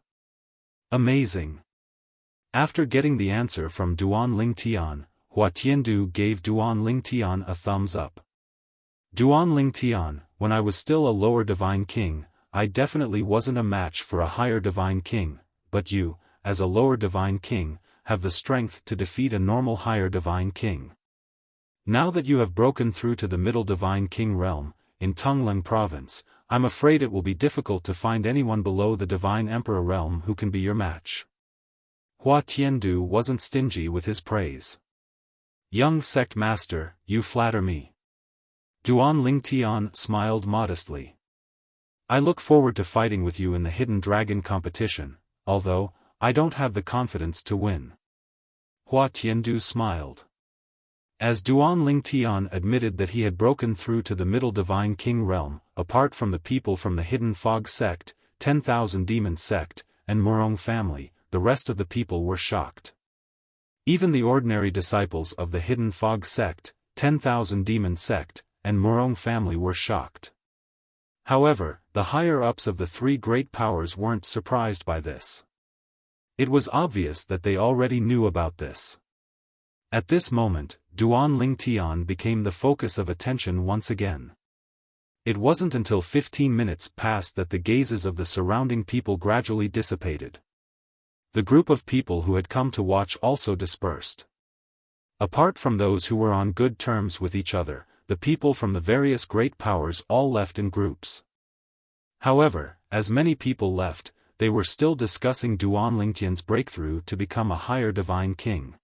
Amazing. After getting the answer from Duan Lingtian, Hua Tiandu gave Duan Lingtian a thumbs up. Duan Lingtian, when I was still a lower divine king, I definitely wasn't a match for a higher divine king, but you, as a lower divine king, have the strength to defeat a normal higher divine king. Now that you have broken through to the middle divine king realm, in Tongling province, I'm afraid it will be difficult to find anyone below the divine emperor realm who can be your match. Hua Tiandu wasn't stingy with his praise. Young sect master, you flatter me. Duan Lingtian smiled modestly. I look forward to fighting with you in the Hidden Dragon competition, although, I don't have the confidence to win. Hua Tiandu smiled. As Duan Lingtian admitted that he had broken through to the middle divine king realm, apart from the people from the Hidden Fog sect, 10,000 Demon sect, and Murong family, the rest of the people were shocked. Even the ordinary disciples of the Hidden Fog sect, 10,000 Demon sect, and Murong family were shocked. However, the higher-ups of the three great powers weren't surprised by this. It was obvious that they already knew about this. At this moment, Duan Lingtian became the focus of attention once again. It wasn't until 15 minutes passed that the gazes of the surrounding people gradually dissipated. The group of people who had come to watch also dispersed. Apart from those who were on good terms with each other, the people from the various great powers all left in groups. However, as many people left, they were still discussing Duan Lingtian's breakthrough to become a higher divine king.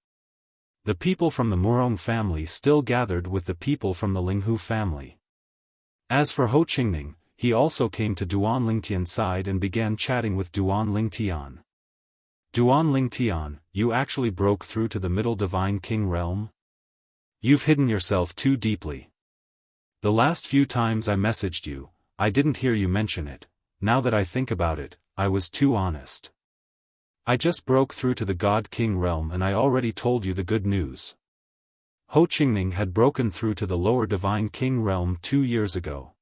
The people from the Murong family still gathered with the people from the Linghu family. As for Ho Qingning, he also came to Duan Lingtian's side and began chatting with Duan Lingtian. Duan Lingtian, you actually broke through to the middle divine king realm? You've hidden yourself too deeply. The last few times I messaged you, I didn't hear you mention it. Now that I think about it, I was too honest. I just broke through to the God King realm and I already told you the good news. Ho Qingning had broken through to the lower divine king realm 2 years ago.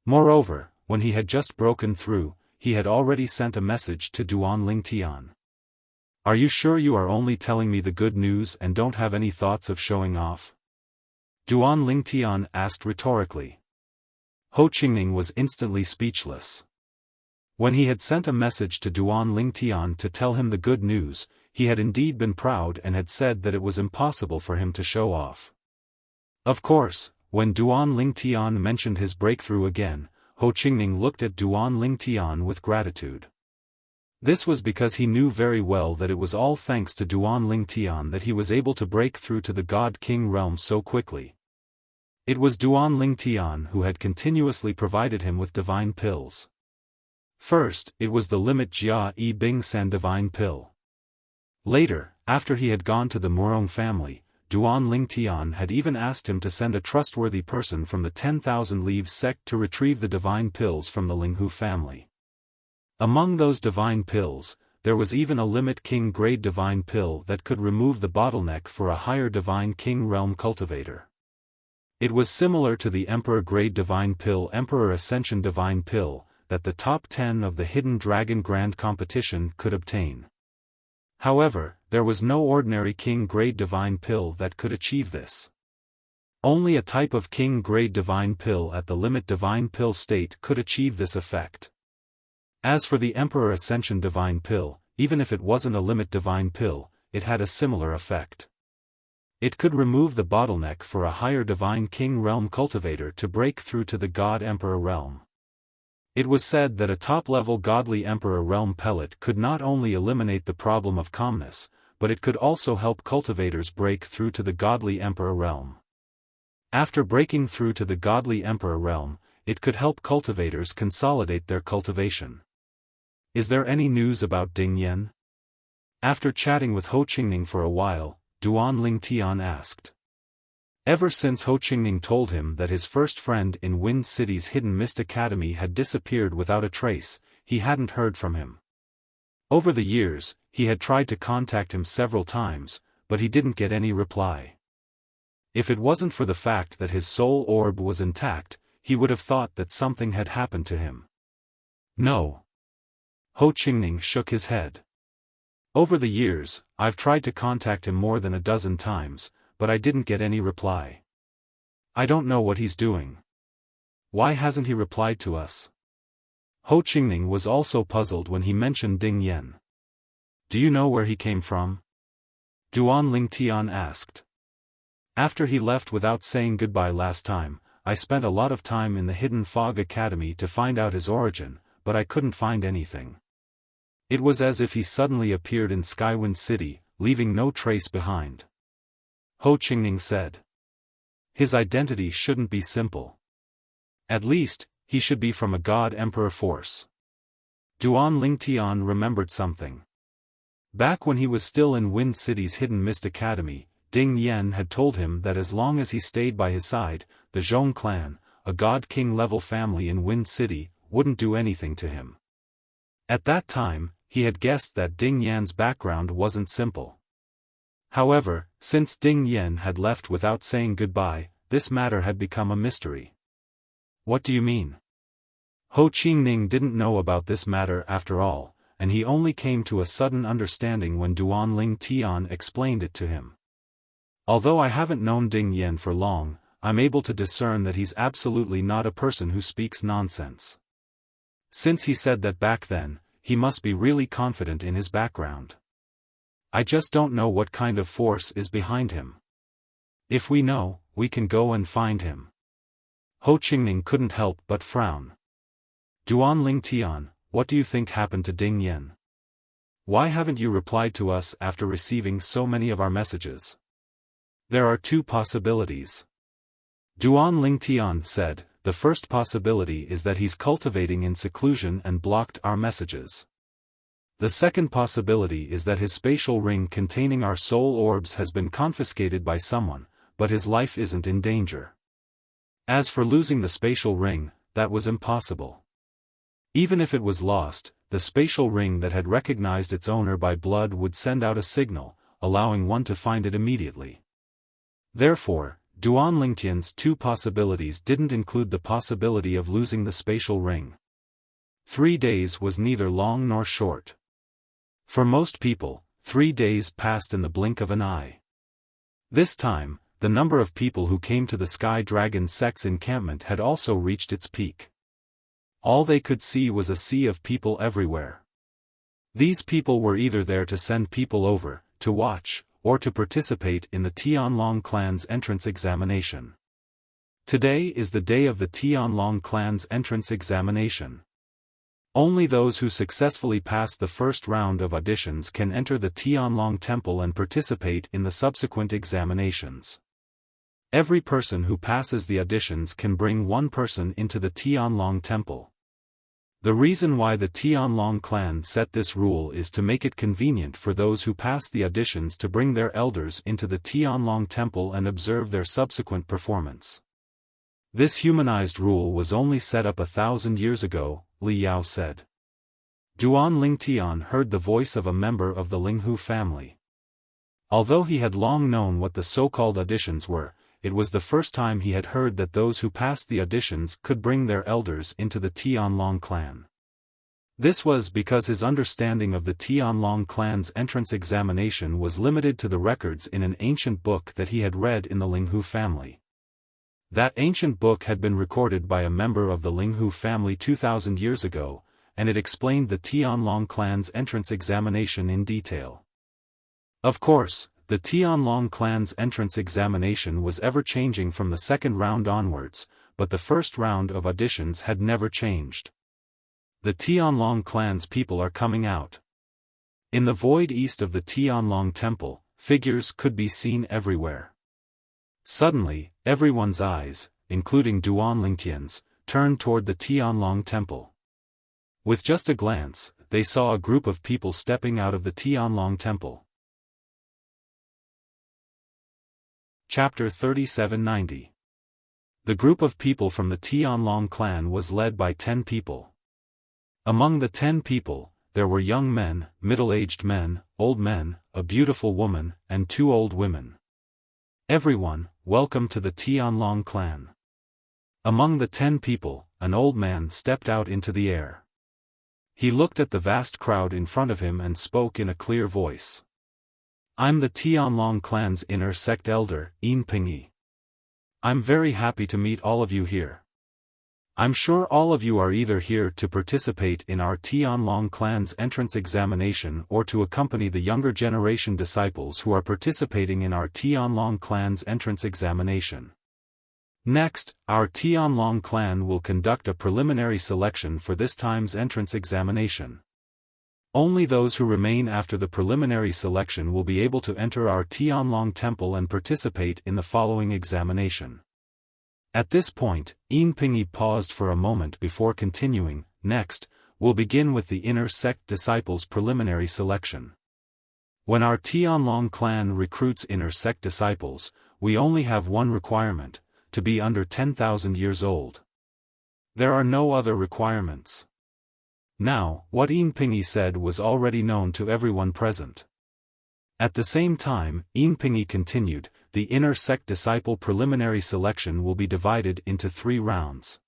Moreover, when he had just broken through, he had already sent a message to Duan Lingtian. Are you sure you are only telling me the good news and don't have any thoughts of showing off? Duan Lingtian asked rhetorically. Ho Qingning was instantly speechless. When he had sent a message to Duan Lingtian to tell him the good news, he had indeed been proud and had said that it was impossible for him to show off. Of course, when Duan Lingtian mentioned his breakthrough again, Ho Qingning looked at Duan Lingtian with gratitude. This was because he knew very well that it was all thanks to Duan Lingtian that he was able to break through to the God King realm so quickly. It was Duan Lingtian who had continuously provided him with divine pills. First, it was the limit Jia Yi Bing San divine pill. Later, after he had gone to the Murong family, Duan Lingtian had even asked him to send a trustworthy person from the 10,000 Leaves sect to retrieve the divine pills from the Linghu family. Among those divine pills, there was even a limit king grade divine pill that could remove the bottleneck for a higher divine king realm cultivator. It was similar to the emperor grade divine pill, emperor ascension divine pill, that the top 10 of the Hidden Dragon Grand Competition could obtain. However, there was no ordinary king grade divine pill that could achieve this. Only a type of king grade divine pill at the limit divine pill state could achieve this effect. As for the Emperor Ascension Divine Pill, even if it wasn't a limit divine pill, it had a similar effect. It could remove the bottleneck for a higher divine king realm cultivator to break through to the God Emperor realm. It was said that a top-level godly Emperor realm pellet could not only eliminate the problem of calmness, but it could also help cultivators break through to the godly Emperor realm. After breaking through to the godly Emperor realm, it could help cultivators consolidate their cultivation. Is there any news about Ding Yan? After chatting with Ho Qingning for a while, Duan Lingtian asked. Ever since Ho Qingning told him that his first friend in Wind City's Hidden Mist Academy had disappeared without a trace, he hadn't heard from him. Over the years, he had tried to contact him several times, but he didn't get any reply. If it wasn't for the fact that his soul orb was intact, he would have thought that something had happened to him. No. Ho Qingning shook his head. Over the years, I've tried to contact him more than a dozen times, but I didn't get any reply. I don't know what he's doing. Why hasn't he replied to us? Ho Qingning was also puzzled when he mentioned Ding Yan. Do you know where he came from? Duan Lingtian asked. After he left without saying goodbye last time, I spent a lot of time in the Hidden Fog Academy to find out his origin, but I couldn't find anything. It was as if he suddenly appeared in Skywind City, leaving no trace behind. Ho Qingning said. His identity shouldn't be simple. At least, he should be from a God Emperor force. Duan Lingtian remembered something. Back when he was still in Wind City's Hidden Mist Academy, Ding Yan had told him that as long as he stayed by his side, the Zhong clan, a God King level family in Wind City, wouldn't do anything to him. At that time, he had guessed that Ding Yan's background wasn't simple. However, since Ding Yan had left without saying goodbye, this matter had become a mystery. What do you mean? Ho Qingning didn't know about this matter after all, and he only came to a sudden understanding when Duan Lingtian explained it to him. Although I haven't known Ding Yan for long, I'm able to discern that he's absolutely not a person who speaks nonsense. Since he said that back then, he must be really confident in his background. I just don't know what kind of force is behind him. If we know, we can go and find him. Ho Qingning couldn't help but frown. Duan Ling Tian, what do you think happened to Ding Yen? Why haven't you replied to us after receiving so many of our messages? There are two possibilities. Duan Ling Tian said, the first possibility is that he's cultivating in seclusion and blocked our messages. The second possibility is that his spatial ring containing our soul orbs has been confiscated by someone, but his life isn't in danger. As for losing the spatial ring, that was impossible. Even if it was lost, the spatial ring that had recognized its owner by blood would send out a signal, allowing one to find it immediately. Therefore, Duan Lingtian's two possibilities didn't include the possibility of losing the spatial ring. 3 days was neither long nor short. For most people, 3 days passed in the blink of an eye. This time, the number of people who came to the Sky Dragon sect's encampment had also reached its peak. All they could see was a sea of people everywhere. These people were either there to send people over, to watch, or to participate in the Tianlong clan's entrance examination. Today is the day of the Tianlong clan's entrance examination. Only those who successfully pass the first round of auditions can enter the Tianlong temple and participate in the subsequent examinations. Every person who passes the auditions can bring one person into the Tianlong temple. The reason why the Tianlong clan set this rule is to make it convenient for those who pass the auditions to bring their elders into the Tianlong temple and observe their subsequent performance. This humanized rule was only set up 1,000 years ago, Li Yao said. Duan Ling Tian heard the voice of a member of the Linghu family. Although he had long known what the so-called auditions were, it was the first time he had heard that those who passed the auditions could bring their elders into the Tianlong clan. This was because his understanding of the Tianlong clan's entrance examination was limited to the records in an ancient book that he had read in the Linghu family. That ancient book had been recorded by a member of the Linghu family 2,000 years ago, and it explained the Tianlong clan's entrance examination in detail. Of course, the Tianlong clan's entrance examination was ever-changing from the second round onwards, but the first round of auditions had never changed. The Tianlong clan's people are coming out. In the void east of the Tianlong temple, figures could be seen everywhere. Suddenly, everyone's eyes, including Duan Lingtian's, turned toward the Tianlong temple. With just a glance, they saw a group of people stepping out of the Tianlong temple. Chapter 3790. The group of people from the Tianlong clan was led by 10 people. Among the 10 people, there were young men, middle-aged men, old men, a beautiful woman, and 2 old women. Everyone, welcome to the Tianlong clan. Among the 10 people, an old man stepped out into the air. He looked at the vast crowd in front of him and spoke in a clear voice. I'm the Tianlong clan's inner sect elder, Yin Pingyi. I'm very happy to meet all of you here. I'm sure all of you are either here to participate in our Tianlong clan's entrance examination or to accompany the younger generation disciples who are participating in our Tianlong clan's entrance examination. Next, our Tianlong clan will conduct a preliminary selection for this time's entrance examination. Only those who remain after the preliminary selection will be able to enter our Tianlong temple and participate in the following examination. At this point, Yin Pingyi paused for a moment before continuing. Next, we'll begin with the inner sect disciples' preliminary selection. When our Tianlong clan recruits inner sect disciples, we only have one requirement: to be under 10,000 years old. There are no other requirements. Now, what Yin Pingyi said was already known to everyone present. At the same time, Yin Pingyi continued, the inner sect disciple preliminary selection will be divided into 3 rounds.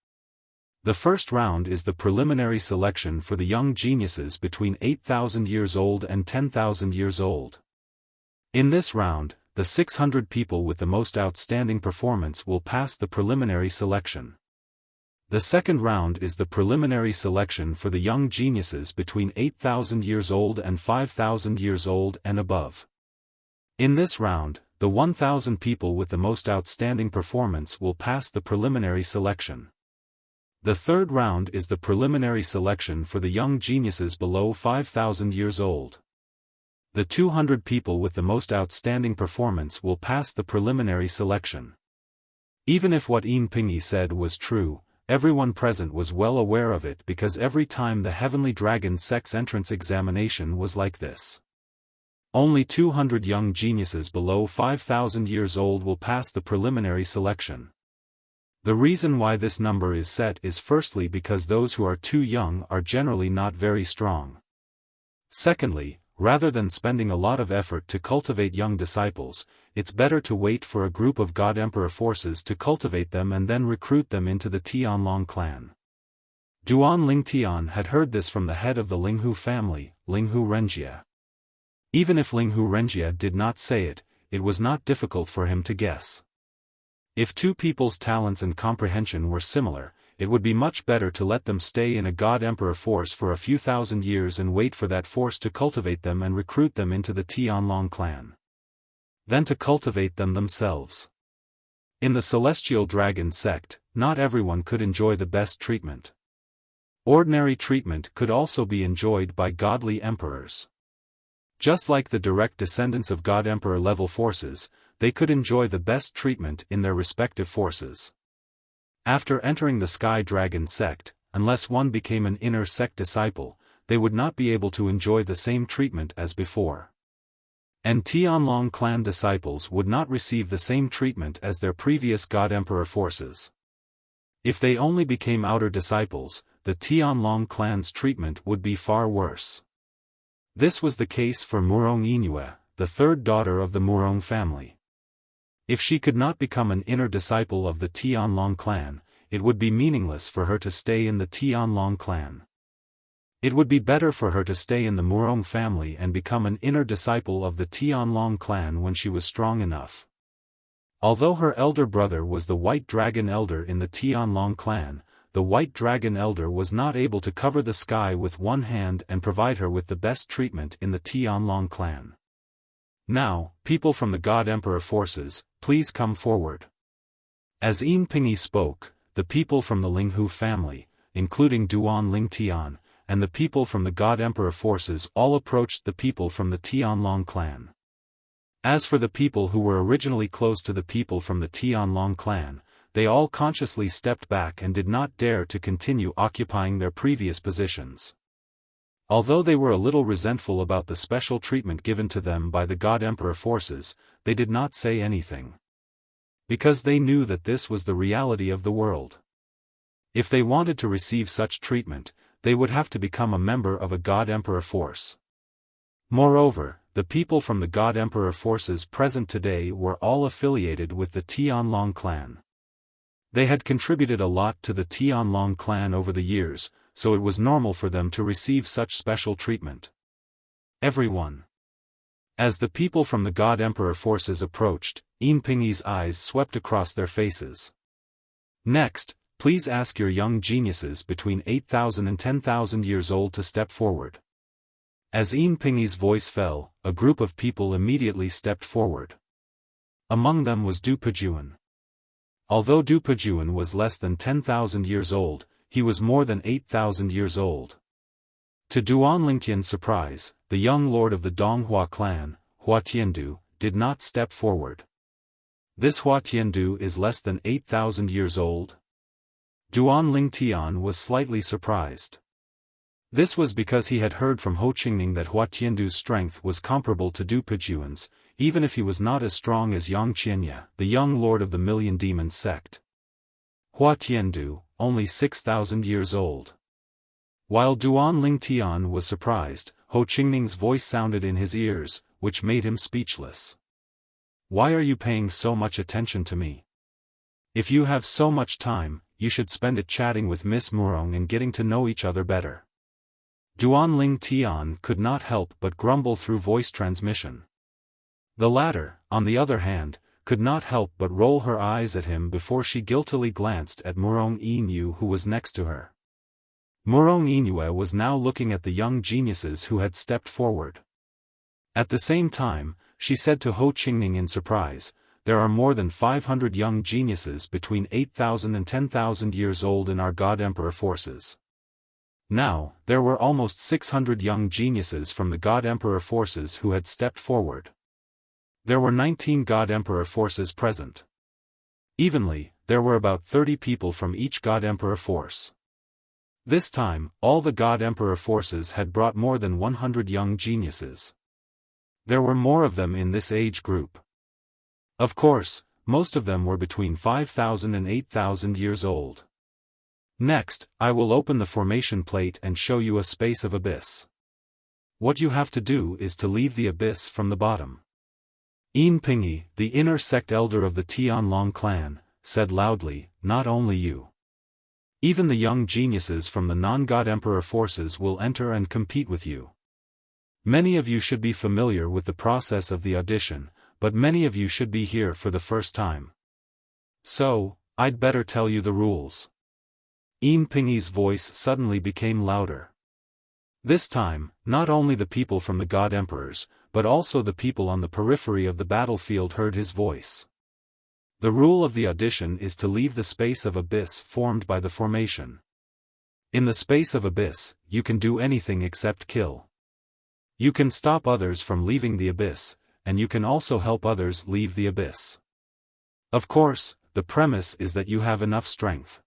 The first round is the preliminary selection for the young geniuses between 8,000 years old and 10,000 years old. In this round, the 600 people with the most outstanding performance will pass the preliminary selection. The second round is the preliminary selection for the young geniuses between 8,000 years old and 5,000 years old and above. In this round, the 1,000 people with the most outstanding performance will pass the preliminary selection. The third round is the preliminary selection for the young geniuses below 5,000 years old. The 200 people with the most outstanding performance will pass the preliminary selection. Even if what Yin Pingyi said was true, everyone present was well aware of it because every time the Heavenly Dragon Sect's entrance examination was like this. Only 200 young geniuses below 5,000 years old will pass the preliminary selection. The reason why this number is set is firstly because those who are too young are generally not very strong. Secondly, rather than spending a lot of effort to cultivate young disciples, it's better to wait for a group of God Emperor forces to cultivate them and then recruit them into the Tianlong clan. Duan Lingtian had heard this from the head of the Linghu family, Linghu Renjia. Even if Linghu Renjia did not say it, it was not difficult for him to guess. If two people's talents and comprehension were similar, it would be much better to let them stay in a God Emperor force for a few thousand years and wait for that force to cultivate them and recruit them into the Tianlong clan. Then to cultivate them themselves. In the Celestial Dragon sect, not everyone could enjoy the best treatment. Ordinary treatment could also be enjoyed by godly emperors. Just like the direct descendants of God Emperor level forces, they could enjoy the best treatment in their respective forces. After entering the Sky Dragon sect, unless one became an inner sect disciple, they would not be able to enjoy the same treatment as before. And Tianlong clan disciples would not receive the same treatment as their previous God Emperor forces. If they only became outer disciples, the Tianlong clan's treatment would be far worse. This was the case for Murong Yinue, the third daughter of the Murong family. If she could not become an inner disciple of the Tianlong clan, it would be meaningless for her to stay in the Tianlong clan. It would be better for her to stay in the Murong family and become an inner disciple of the Tianlong clan when she was strong enough. Although her elder brother was the White Dragon Elder in the Tianlong clan, the White Dragon Elder was not able to cover the sky with one hand and provide her with the best treatment in the Tianlong clan. Now, people from the God Emperor forces, please come forward. As Yin Pingyi spoke, the people from the Linghu family, including Duan Lingtian, and the people from the God Emperor forces all approached the people from the Tianlong clan. As for the people who were originally close to the people from the Tianlong clan, they all consciously stepped back and did not dare to continue occupying their previous positions. Although they were a little resentful about the special treatment given to them by the God Emperor forces, they did not say anything. Because they knew that this was the reality of the world. If they wanted to receive such treatment, they would have to become a member of a God Emperor force. Moreover, the people from the God Emperor forces present today were all affiliated with the Tianlong clan. They had contributed a lot to the Tianlong clan over the years, so it was normal for them to receive such special treatment. Everyone. As the people from the God Emperor forces approached, Yin Pingyi's eyes swept across their faces. Next, please ask your young geniuses between 8,000 and 10,000 years old to step forward. As Yin Pingyi's voice fell, a group of people immediately stepped forward. Among them was Du Pejuan. Although Du Pejuan was less than 10,000 years old, he was more than 8,000 years old. To Duan Lingtian's surprise, the young lord of the Donghua clan, Hua Tiandu, did not step forward. This Hua Tiandu is less than 8,000 years old? Duan Lingtian was slightly surprised. This was because he had heard from Ho Qingning that Hua Tiandu's strength was comparable to Du Pejuan's, even if he was not as strong as Yang Qianye, the young lord of the Million Demons sect. Hua Tiandu, only 6,000 years old. While Duan Lingtian was surprised, Ho Qingning's voice sounded in his ears, which made him speechless. Why are you paying so much attention to me? If you have so much time, you should spend it chatting with Miss Murong and getting to know each other better. Duan Lingtian could not help but grumble through voice transmission. The latter, on the other hand, could not help but roll her eyes at him before she guiltily glanced at Murong Yinue who was next to her. Murong Yinue was now looking at the young geniuses who had stepped forward. At the same time, she said to Ho Qingning in surprise, there are more than 500 young geniuses between 8,000 and 10,000 years old in our God Emperor forces. Now, there were almost 600 young geniuses from the God Emperor forces who had stepped forward. There were 19 God Emperor forces present. Evenly, there were about 30 people from each God Emperor force. This time, all the God Emperor forces had brought more than 100 young geniuses. There were more of them in this age group. Of course, most of them were between 5,000 and 8,000 years old. Next, I will open the formation plate and show you a space of abyss. What you have to do is to leave the abyss from the bottom. Yin Pingyi, the inner sect elder of the Tianlong clan, said loudly, not only you. Even the young geniuses from the non-God Emperor forces will enter and compete with you. Many of you should be familiar with the process of the audition, but many of you should be here for the first time. So, I'd better tell you the rules. Yin Pingyi's voice suddenly became louder. This time, not only the people from the God Emperors, but also the people on the periphery of the battlefield heard his voice. The rule of the audition is to leave the space of abyss formed by the formation. In the space of abyss, you can do anything except kill. You can stop others from leaving the abyss, and you can also help others leave the abyss. Of course, the premise is that you have enough strength.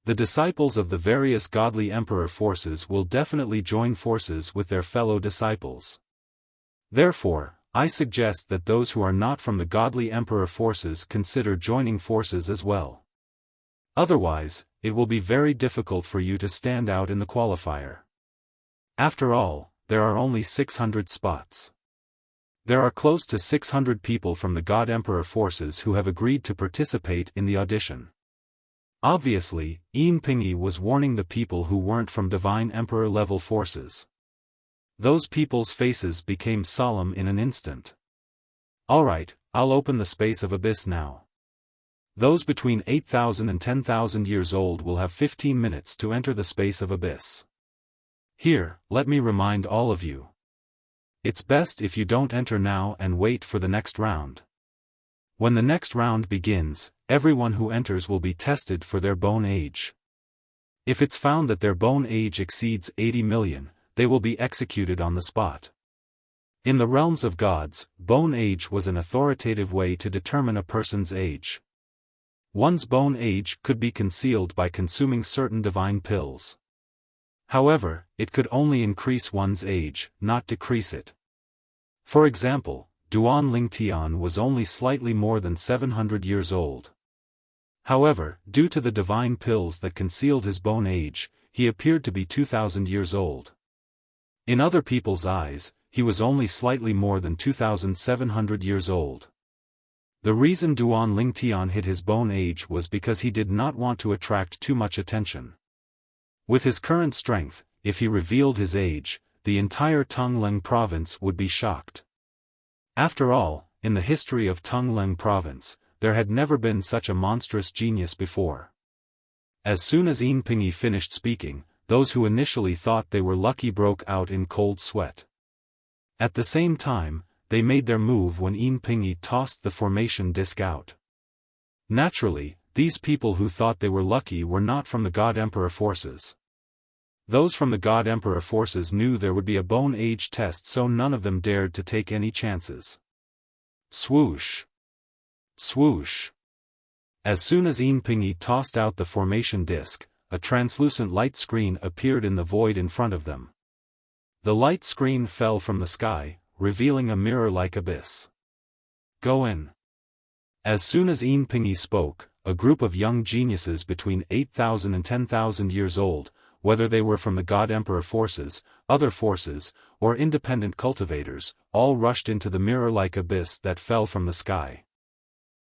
The disciples of the various godly emperor forces will definitely join forces with their fellow disciples. Therefore, I suggest that those who are not from the godly emperor forces consider joining forces as well. Otherwise, it will be very difficult for you to stand out in the qualifier. After all, there are only 600 spots. There are close to 600 people from the God Emperor forces who have agreed to participate in the audition. Obviously, Yin Pingyi was warning the people who weren't from Divine Emperor level forces. Those people's faces became solemn in an instant. Alright, I'll open the space of abyss now. Those between 8,000 and 10,000 years old will have 15 minutes to enter the space of abyss. Here, let me remind all of you. It's best if you don't enter now and wait for the next round. When the next round begins, everyone who enters will be tested for their bone age. If it's found that their bone age exceeds 80 million, they will be executed on the spot. In the realms of gods, bone age was an authoritative way to determine a person's age. One's bone age could be concealed by consuming certain divine pills. However, it could only increase one's age, not decrease it. For example, Duan Lingtian was only slightly more than 700 years old. However, due to the divine pills that concealed his bone age, he appeared to be 2,000 years old. In other people's eyes, he was only slightly more than 2,700 years old. The reason Duan Lingtian hid his bone age was because he did not want to attract too much attention. With his current strength, if he revealed his age, the entire Tongleng province would be shocked. After all, in the history of Tongleng province, there had never been such a monstrous genius before. As soon as Yin Pingyi finished speaking, those who initially thought they were lucky broke out in cold sweat. At the same time, they made their move when Yin Pingyi tossed the formation disc out. Naturally, these people who thought they were lucky were not from the God Emperor forces. Those from the God Emperor forces knew there would be a bone age test, so none of them dared to take any chances. Swoosh! Swoosh! As soon as Yin Pingyi tossed out the formation disc, a translucent light screen appeared in the void in front of them. The light screen fell from the sky, revealing a mirror-like abyss. Go in. As soon as Yin Pingyi spoke, a group of young geniuses between 8,000 and 10,000 years old, whether they were from the God Emperor forces, other forces, or independent cultivators, all rushed into the mirror-like abyss that fell from the sky.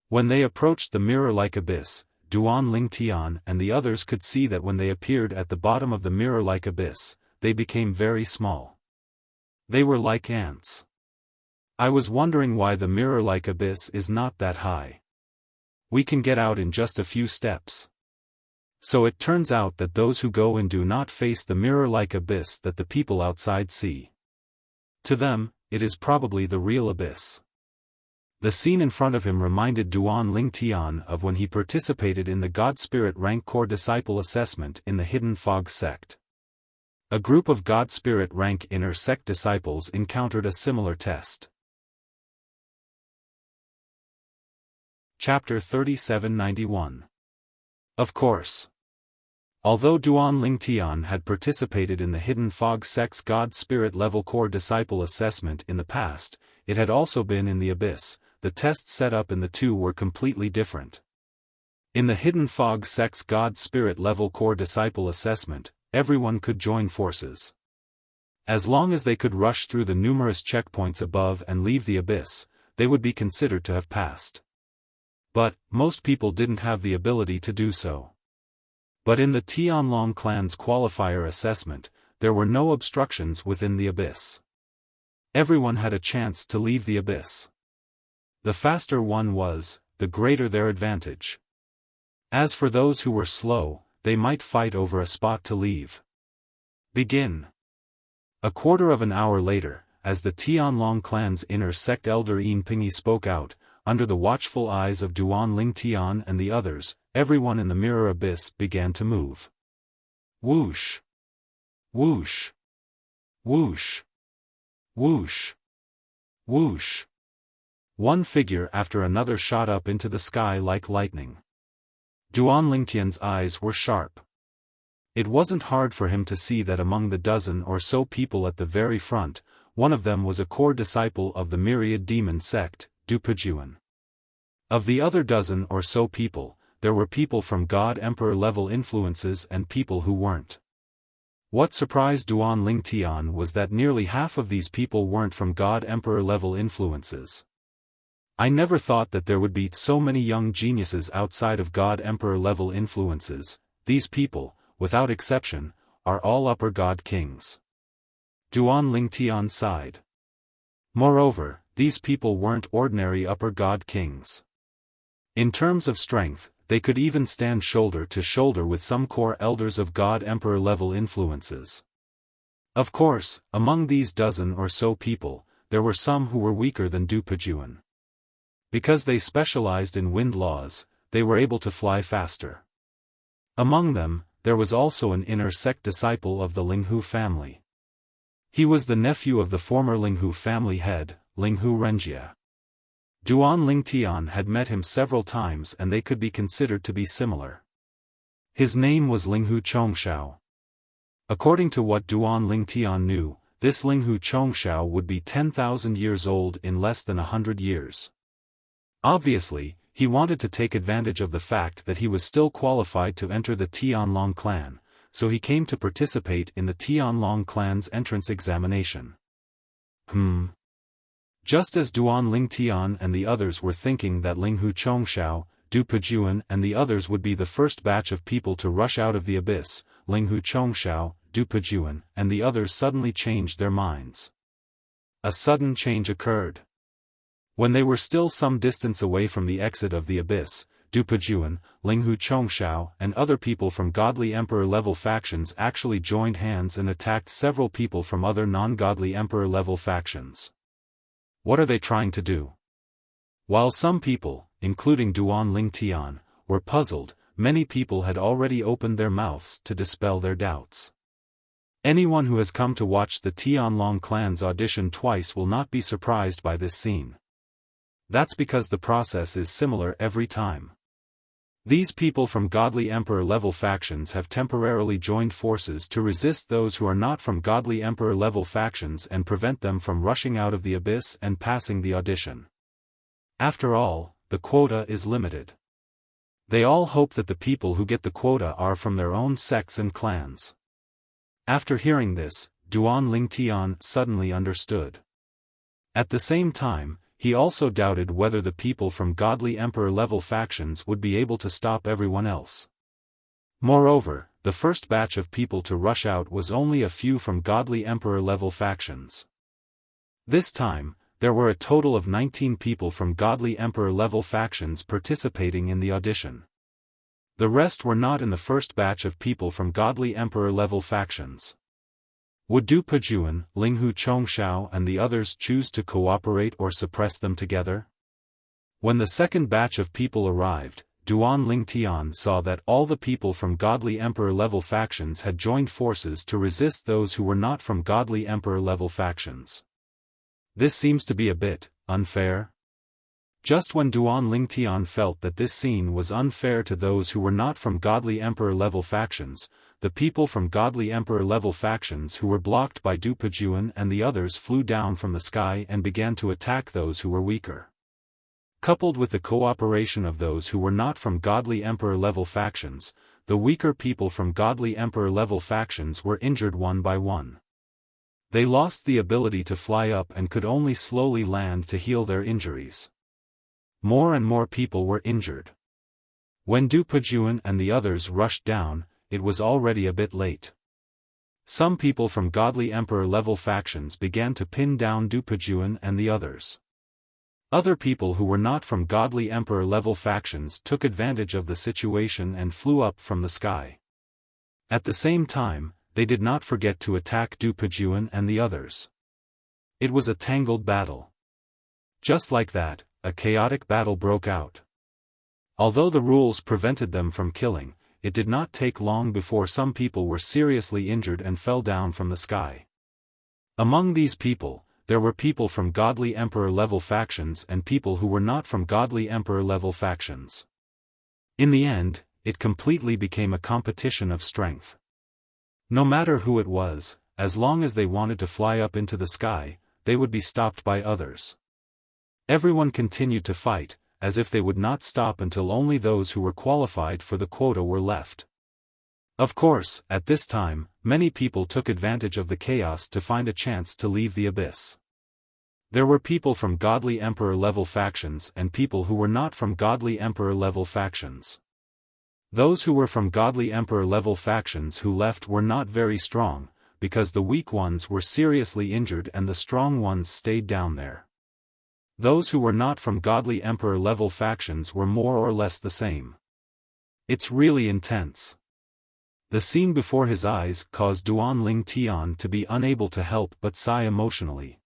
When they approached the mirror-like abyss, Duan Lingtian and the others could see that when they appeared at the bottom of the mirror-like abyss, they became very small. They were like ants. I was wondering why the mirror-like abyss is not that high. We can get out in just a few steps. So it turns out that those who go in do not face the mirror-like abyss that the people outside see. To them, it is probably the real abyss. The scene in front of him reminded Duan Lingtian of when he participated in the God Spirit Rank Core Disciple Assessment in the Hidden Fog sect. A group of God Spirit Rank Inner Sect disciples encountered a similar test. Chapter 3791. Of course. Although Duan Lingtian had participated in the Hidden Fog sect's God Spirit Level Core Disciple Assessment in the past, it had also been in the Abyss. The tests set up in the two were completely different. In the Hidden Fog sect's God Spirit Level Core Disciple Assessment, everyone could join forces. As long as they could rush through the numerous checkpoints above and leave the Abyss, they would be considered to have passed. But, most people didn't have the ability to do so. But in the Tianlong clan's qualifier assessment, there were no obstructions within the Abyss. Everyone had a chance to leave the Abyss. The faster one was, the greater their advantage. As for those who were slow, they might fight over a spot to leave. Begin. A quarter of an hour later, as the Tianlong clan's inner sect elder Yin Pingyi spoke out, under the watchful eyes of Duan Lingtian and the others, everyone in the mirror abyss began to move. Whoosh! Whoosh! Whoosh! Whoosh! Whoosh! One figure after another shot up into the sky like lightning. Duan Lingtian's eyes were sharp. It wasn't hard for him to see that among the dozen or so people at the very front, one of them was a core disciple of the myriad demon sect, Dupajuan. Of the other dozen or so people, there were people from God Emperor level influences and people who weren't. What surprised Duan Lingtian was that nearly half of these people weren't from God Emperor level influences. I never thought that there would be so many young geniuses outside of God Emperor level influences. These people, without exception, are all upper God kings. Duan Lingtian sighed. Moreover, these people weren't ordinary upper God kings. In terms of strength, they could even stand shoulder to shoulder with some core elders of God Emperor level influences. Of course, among these dozen or so people, there were some who were weaker than Dupajuan. Because they specialized in wind laws, they were able to fly faster. Among them, there was also an inner sect disciple of the Linghu family. He was the nephew of the former Linghu family head, Linghu Renjia. Duan Lingtian had met him several times and they could be considered to be similar. His name was Linghu Chongshao. According to what Duan Lingtian knew, this Linghu Chongshao would be 10,000 years old in less than 100 years. Obviously, he wanted to take advantage of the fact that he was still qualified to enter the Tianlong clan, so he came to participate in the Tianlong clan's entrance examination. Just as Duan Lingtian and the others were thinking that Linghu Chongshao, Dupajuan and the others would be the first batch of people to rush out of the abyss, Linghu Chongshao, Dupajuan and the others suddenly changed their minds. A sudden change occurred. When they were still some distance away from the exit of the abyss, Dupajuan, Linghu Chongshao and other people from godly emperor-level factions actually joined hands and attacked several people from other non-godly emperor-level factions. What are they trying to do? While some people, including Duan Lingtian, were puzzled, many people had already opened their mouths to dispel their doubts. Anyone who has come to watch the Tianlong clan's audition twice will not be surprised by this scene. That's because the process is similar every time. These people from godly emperor-level factions have temporarily joined forces to resist those who are not from godly emperor-level factions and prevent them from rushing out of the abyss and passing the audition. After all, the quota is limited. They all hope that the people who get the quota are from their own sects and clans. After hearing this, Duan Lingtian suddenly understood. At the same time, he also doubted whether the people from godly emperor-level factions would be able to stop everyone else. Moreover, the first batch of people to rush out was only a few from godly emperor-level factions. This time, there were a total of 19 people from godly emperor-level factions participating in the audition. The rest were not in the first batch of people from godly emperor-level factions. Would Du Pejuan, Linghu Chongxiao and the others choose to cooperate or suppress them together? When the second batch of people arrived, Duan Lingtian saw that all the people from godly emperor-level factions had joined forces to resist those who were not from godly emperor-level factions. This seems to be a bit unfair. Just when Duan Lingtian felt that this scene was unfair to those who were not from godly emperor-level factions, the people from godly emperor-level factions who were blocked by Du Pejuan and the others flew down from the sky and began to attack those who were weaker. Coupled with the cooperation of those who were not from godly emperor-level factions, the weaker people from godly emperor-level factions were injured one by one. They lost the ability to fly up and could only slowly land to heal their injuries. More and more people were injured. When Du Pejuan and the others rushed down, it was already a bit late. Some people from godly emperor-level factions began to pin down Du Pejuan and the others. Other people who were not from godly emperor-level factions took advantage of the situation and flew up from the sky. At the same time, they did not forget to attack Du Pejuan and the others. It was a tangled battle. Just like that, a chaotic battle broke out. Although the rules prevented them from killing, it did not take long before some people were seriously injured and fell down from the sky. Among these people, there were people from godly emperor-level factions and people who were not from godly emperor-level factions. In the end, it completely became a competition of strength. No matter who it was, as long as they wanted to fly up into the sky, they would be stopped by others. Everyone continued to fight, as if they would not stop until only those who were qualified for the quota were left. Of course, at this time, many people took advantage of the chaos to find a chance to leave the abyss. There were people from godly emperor-level factions and people who were not from godly emperor-level factions. Those who were from godly emperor-level factions who left were not very strong, because the weak ones were seriously injured and the strong ones stayed down there. Those who were not from godly emperor-level factions were more or less the same. It's really intense. The scene before his eyes caused Duan Lingtian to be unable to help but sigh emotionally.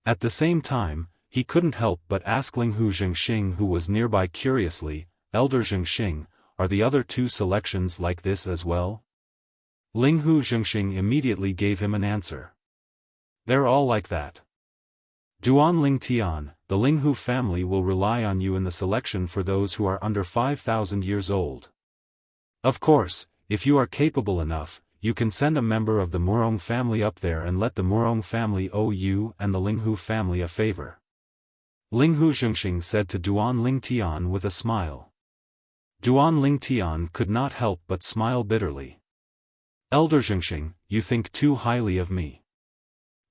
At the same time, he couldn't help but ask Linghu Zhengxing, who was nearby, curiously, "Elder Zhengxing, are the other two selections like this as well?" Linghu Zhengxing immediately gave him an answer. "They're all like that. Duan Lingtian, the Linghu family will rely on you in the selection for those who are under 5,000 years old. Of course, if you are capable enough, you can send a member of the Murong family up there and let the Murong family owe you and the Linghu family a favor." Linghu Zhengxing said to Duan Lingtian with a smile. Duan Lingtian could not help but smile bitterly. "Elder Zhengxing, you think too highly of me.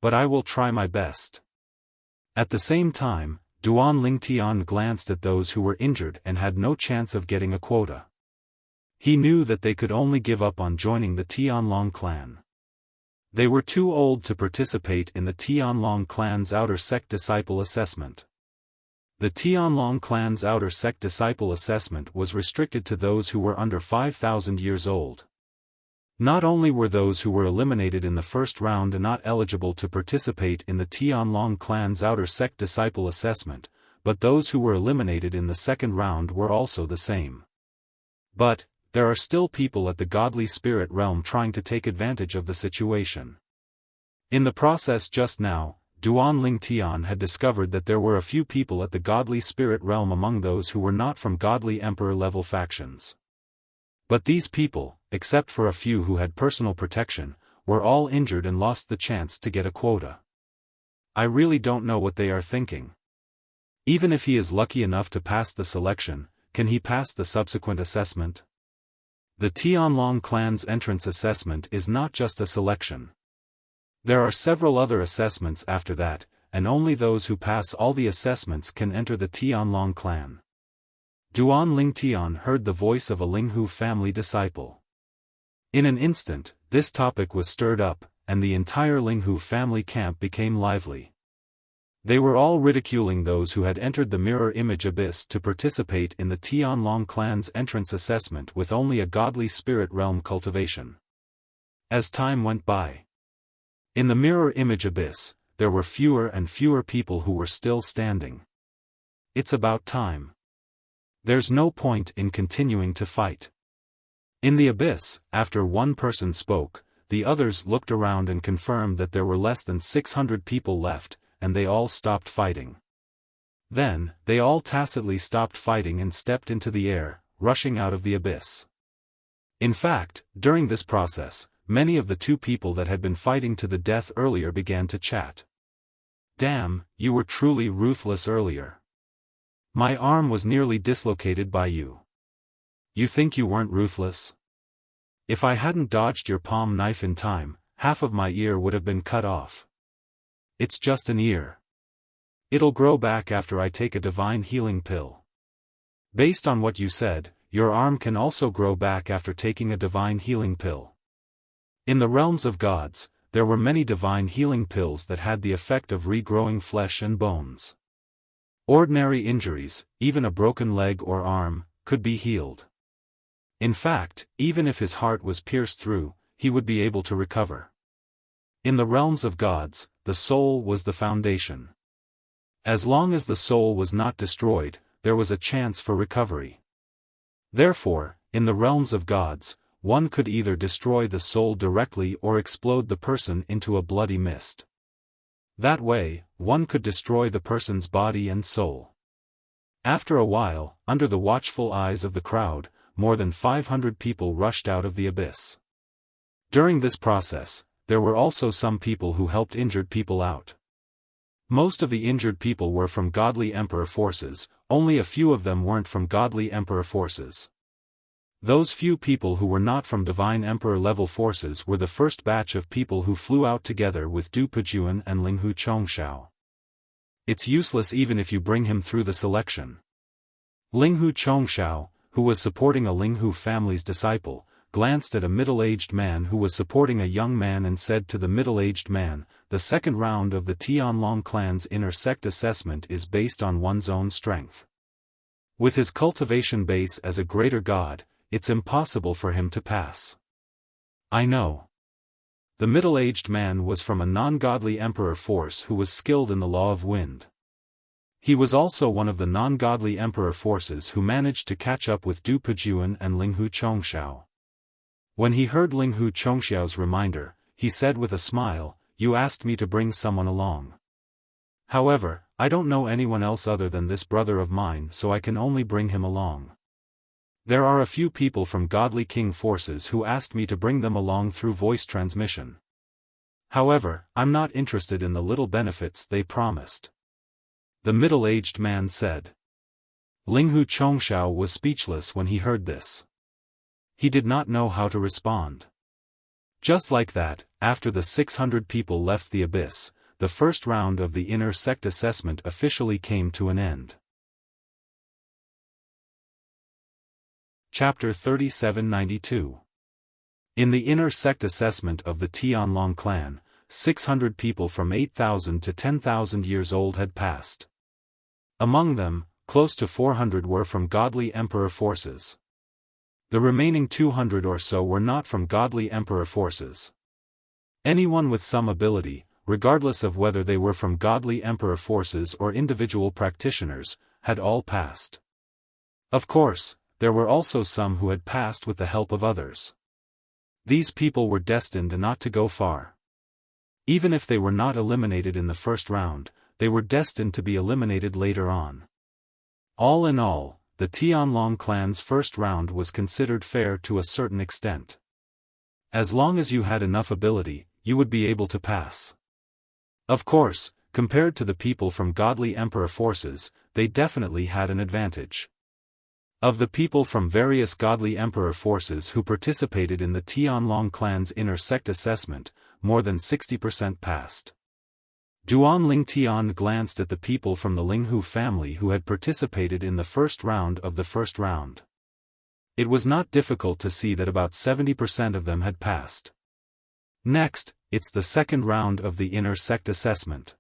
But I will try my best." At the same time, Duan Lingtian glanced at those who were injured and had no chance of getting a quota. He knew that they could only give up on joining the Tianlong clan. They were too old to participate in the Tianlong clan's outer sect disciple assessment. The Tianlong clan's outer sect disciple assessment was restricted to those who were under 5,000 years old. Not only were those who were eliminated in the first round not eligible to participate in the Tianlong clan's outer sect disciple assessment, but those who were eliminated in the second round were also the same. But, there are still people at the godly spirit realm trying to take advantage of the situation. In the process just now, Duan Lingtian had discovered that there were a few people at the godly spirit realm among those who were not from godly emperor-level factions. But these people, except for a few who had personal protection, were all injured and lost the chance to get a quota. I really don't know what they are thinking. Even if he is lucky enough to pass the selection, can he pass the subsequent assessment? The Tianlong clan's entrance assessment is not just a selection. There are several other assessments after that, and only those who pass all the assessments can enter the Tianlong clan. Duan Lingtian heard the voice of a Linghu family disciple. In an instant, this topic was stirred up, and the entire Linghu family camp became lively. They were all ridiculing those who had entered the mirror image abyss to participate in the Tianlong clan's entrance assessment with only a godly spirit realm cultivation. As time went by, In the mirror image abyss, there were fewer and fewer people who were still standing. It's about time. There's no point in continuing to fight. In the abyss, after one person spoke, the others looked around and confirmed that there were less than 600 people left, and they all stopped fighting. Then, they all tacitly stopped fighting and stepped into the air, rushing out of the abyss. In fact, during this process, many of the two people that had been fighting to the death earlier began to chat. Damn, you were truly ruthless earlier. My arm was nearly dislocated by you. You think you weren't ruthless? If I hadn't dodged your palm knife in time, half of my ear would have been cut off. It's just an ear. It'll grow back after I take a divine healing pill. Based on what you said, your arm can also grow back after taking a divine healing pill. In the realms of gods, there were many divine healing pills that had the effect of regrowing flesh and bones. Ordinary injuries, even a broken leg or arm, could be healed. In fact, even if his heart was pierced through, he would be able to recover. In the realms of gods, the soul was the foundation. As long as the soul was not destroyed, there was a chance for recovery. Therefore, in the realms of gods, one could either destroy the soul directly or explode the person into a bloody mist. That way, one could destroy the person's body and soul. After a while, under the watchful eyes of the crowd, more than 500 people rushed out of the abyss. During this process, there were also some people who helped injured people out. Most of the injured people were from godly emperor forces, only a few of them weren't from godly emperor forces. Those few people who were not from divine emperor level forces were the first batch of people who flew out together with Du Pejuan and Linghu Chongxiao. It's useless even if you bring him through the selection. Linghu Chongxiao, who was supporting a Linghu family's disciple, glanced at a middle-aged man who was supporting a young man and said to the middle-aged man, "The second round of the Tianlong clan's inner sect assessment is based on one's own strength. With his cultivation base as a greater god, it's impossible for him to pass." I know. The middle-aged man was from a non-godly emperor force who was skilled in the law of wind. He was also one of the non-godly emperor forces who managed to catch up with Du Pejuan and Linghu Chongxiao. When he heard Linghu Chongxiao's reminder, he said with a smile, "You asked me to bring someone along. However, I don't know anyone else other than this brother of mine, so I can only bring him along. There are a few people from godly king forces who asked me to bring them along through voice transmission. However, I'm not interested in the little benefits they promised." The middle-aged man said. Linghu Chongxiao was speechless when he heard this. He did not know how to respond. Just like that, after the 600 people left the abyss, the first round of the inner sect assessment officially came to an end. Chapter 3792. In the inner sect assessment of the Tianlong clan, 600 people from 8,000 to 10,000 years old had passed. Among them, close to 400 were from godly emperor forces. The remaining 200 or so were not from godly emperor forces. Anyone with some ability, regardless of whether they were from godly emperor forces or individual practitioners, had all passed. Of course, there were also some who had passed with the help of others. These people were destined not to go far. Even if they were not eliminated in the first round, they were destined to be eliminated later on. All in all, the Tianlong clan's first round was considered fair to a certain extent. As long as you had enough ability, you would be able to pass. Of course, compared to the people from godly emperor forces, they definitely had an advantage. Of the people from various godly emperor forces who participated in the Tianlong clan's inner sect assessment, more than 60% passed. Duan Lingtian glanced at the people from the Linghu family who had participated in the first round of the first round. It was not difficult to see that about 70% of them had passed. Next, it's the second round of the inner sect assessment.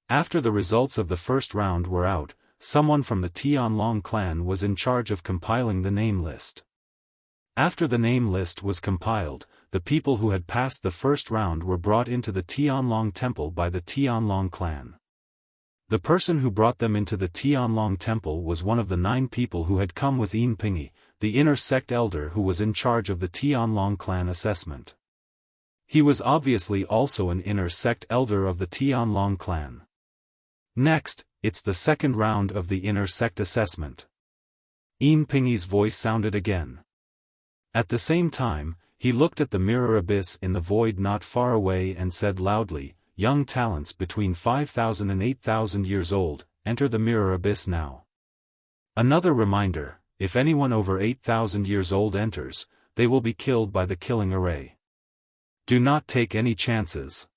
After the results of the first round were out, someone from the Tianlong clan was in charge of compiling the name list. After the name list was compiled, the people who had passed the first round were brought into the Tianlong Temple by the Tianlong clan. The person who brought them into the Tianlong Temple was one of the 9 people who had come with Yin Pingi, the inner sect elder who was in charge of the Tianlong clan assessment. He was obviously also an inner sect elder of the Tianlong clan. Next, it's the second round of the inner sect assessment. Yin Pingi's voice sounded again. At the same time, he looked at the mirror abyss in the void not far away and said loudly, "Young talents between 5,000 and 8,000 years old, enter the mirror abyss now." Another reminder, if anyone over 8,000 years old enters, they will be killed by the killing array. Do not take any chances.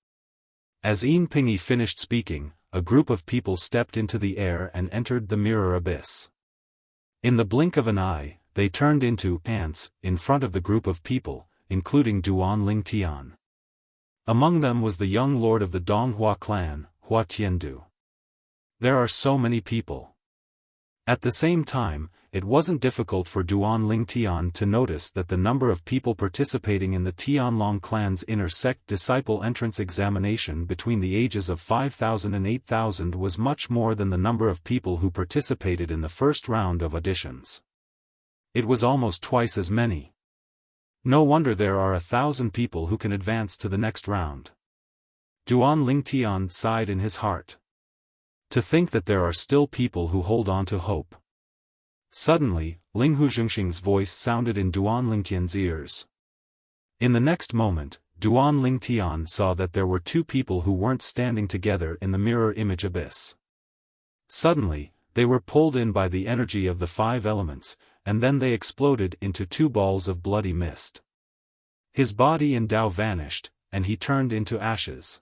As Yin Pingi finished speaking, a group of people stepped into the air and entered the mirror abyss. In the blink of an eye, they turned into ants in front of the group of people, including Duan Lingtian. Among them was the young lord of the Donghua clan, Hua Tiandu. There are so many people. At the same time, it wasn't difficult for Duan Lingtian to notice that the number of people participating in the Tianlong clan's inner sect disciple entrance examination between the ages of 5,000 and 8,000 was much more than the number of people who participated in the first round of auditions. It was almost twice as many. No wonder there are 1,000 people who can advance to the next round. Duan Lingtian sighed in his heart. To think that there are still people who hold on to hope. Suddenly, Ling Huzhengxing's voice sounded in Duan Lingtian's ears. In the next moment, Duan Lingtian saw that there were 2 people who weren't standing together in the mirror image abyss. Suddenly, they were pulled in by the energy of the 5 elements, and then they exploded into 2 balls of bloody mist. His body and Dao vanished, and he turned into ashes.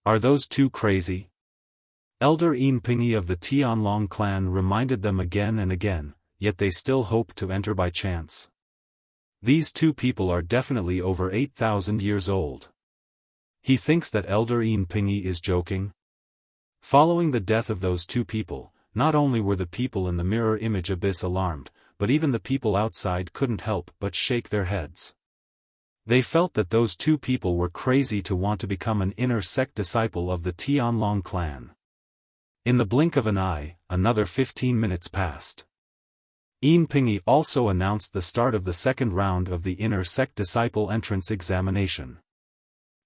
Are those 2 crazy? Elder Yin Pingi of the Tianlong clan reminded them again and again, yet they still hoped to enter by chance. These 2 people are definitely over 8,000 years old. He thinks that Elder Yin Pingi is joking. Following the death of those 2 people, not only were the people in the mirror image abyss alarmed, but even the people outside couldn't help but shake their heads. They felt that those 2 people were crazy to want to become an inner sect disciple of the Tianlong clan. In the blink of an eye, another 15 minutes passed. Yin Pingi also announced the start of the second round of the inner sect disciple entrance examination.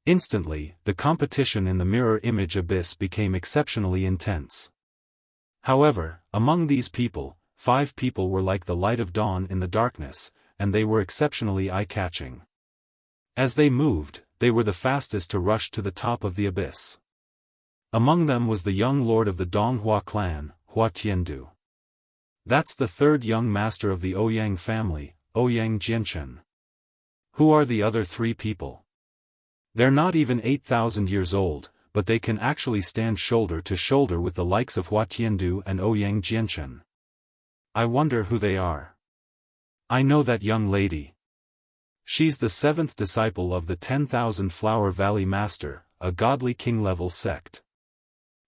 Instantly, the competition in the mirror image abyss became exceptionally intense. However, among these people, 5 people were like the light of dawn in the darkness, and they were exceptionally eye-catching. As they moved, they were the fastest to rush to the top of the abyss. Among them was the young lord of the Donghua clan, Hua Tiandu. That's the 3rd young master of the Ouyang family, Ouyang Jianchen. Who are the other 3 people? They're not even 8,000 years old, but they can actually stand shoulder to shoulder with the likes of Hua Tiandu and Ouyang Jianchen. I wonder who they are. I know that young lady. She's the 7th disciple of the 10,000 Flower Valley Master, a godly king-level sect.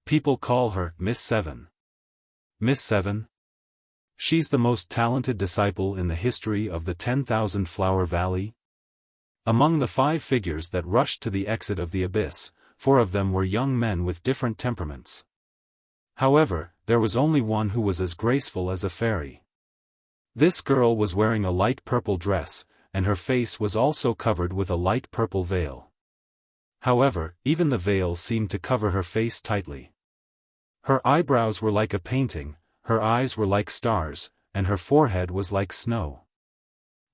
People call her Miss 7. Miss 7? She's the most talented disciple in the history of the 10,000 Flower Valley? Among the 5 figures that rushed to the exit of the abyss, 4 of them were young men with different temperaments. However, there was only one who was as graceful as a fairy. This girl was wearing a light purple dress, and her face was also covered with a light purple veil. However, even the veil seemed to cover her face tightly. Her eyebrows were like a painting, her eyes were like stars, and her forehead was like snow.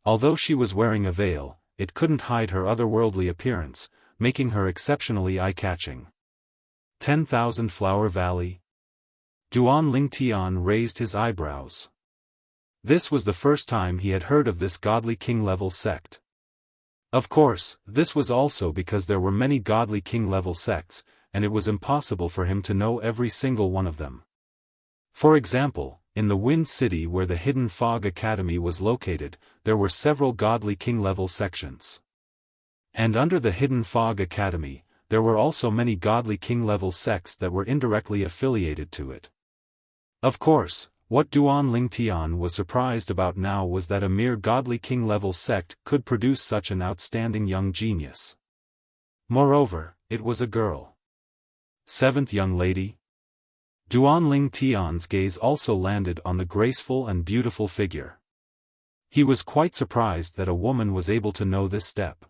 Although she was wearing a veil, it couldn't hide her otherworldly appearance, making her exceptionally eye-catching. 10,000 Flower Valley? Duan Lingtian raised his eyebrows. This was the first time he had heard of this godly king-level sect. Of course, this was also because there were many godly king-level sects, and it was impossible for him to know every single one of them. For example, in the Wind City where the Hidden Fog Academy was located, there were several godly king-level sections. And under the Hidden Fog Academy, there were also many godly king-level sects that were indirectly affiliated to it. Of course, What Duan Lingtian was surprised about now was that a mere godly king-level sect could produce such an outstanding young genius. Moreover, it was a girl. Seventh young lady? Duan Lingtian's gaze also landed on the graceful and beautiful figure. He was quite surprised that a woman was able to know this step.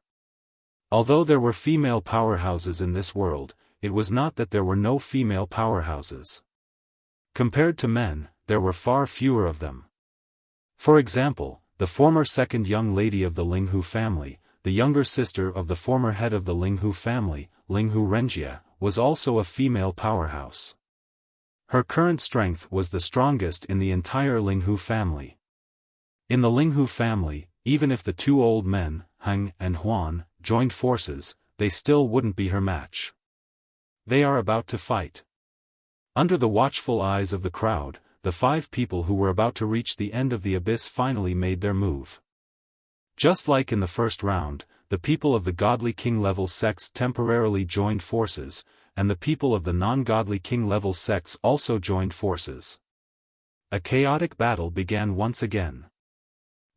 Although there were female powerhouses in this world, it was not that there were no female powerhouses. Compared to men, there were far fewer of them. For example, the former second young lady of the Linghu family, the younger sister of the former head of the Linghu family, Linghu Renjia, was also a female powerhouse. Her current strength was the strongest in the entire Linghu family. In the Linghu family, even if the two old men, Heng and Huan, joined forces, they still wouldn't be her match. They are about to fight. Under the watchful eyes of the crowd, the 5 people who were about to reach the end of the abyss finally made their move. Just like in the first round, the people of the godly king-level sects temporarily joined forces, and the people of the non-godly king-level sects also joined forces. A chaotic battle began once again.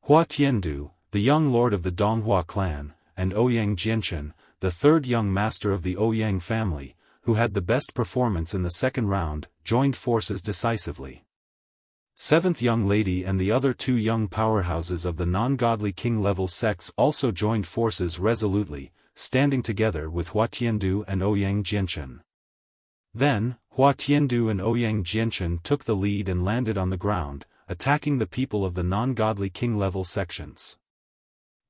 Hua Tiandu, the young lord of the Donghua clan, and Ouyang Jianchen, the third young master of the Ouyang family, who had the best performance in the second round, joined forces decisively. Seventh young lady and the other 2 young powerhouses of the non-godly king-level sects also joined forces resolutely, standing together with Hua Tiandu and Ouyang Jianchen. Then, Hua Tiandu and Ouyang Jianchen took the lead and landed on the ground, attacking the people of the non-godly king-level sections.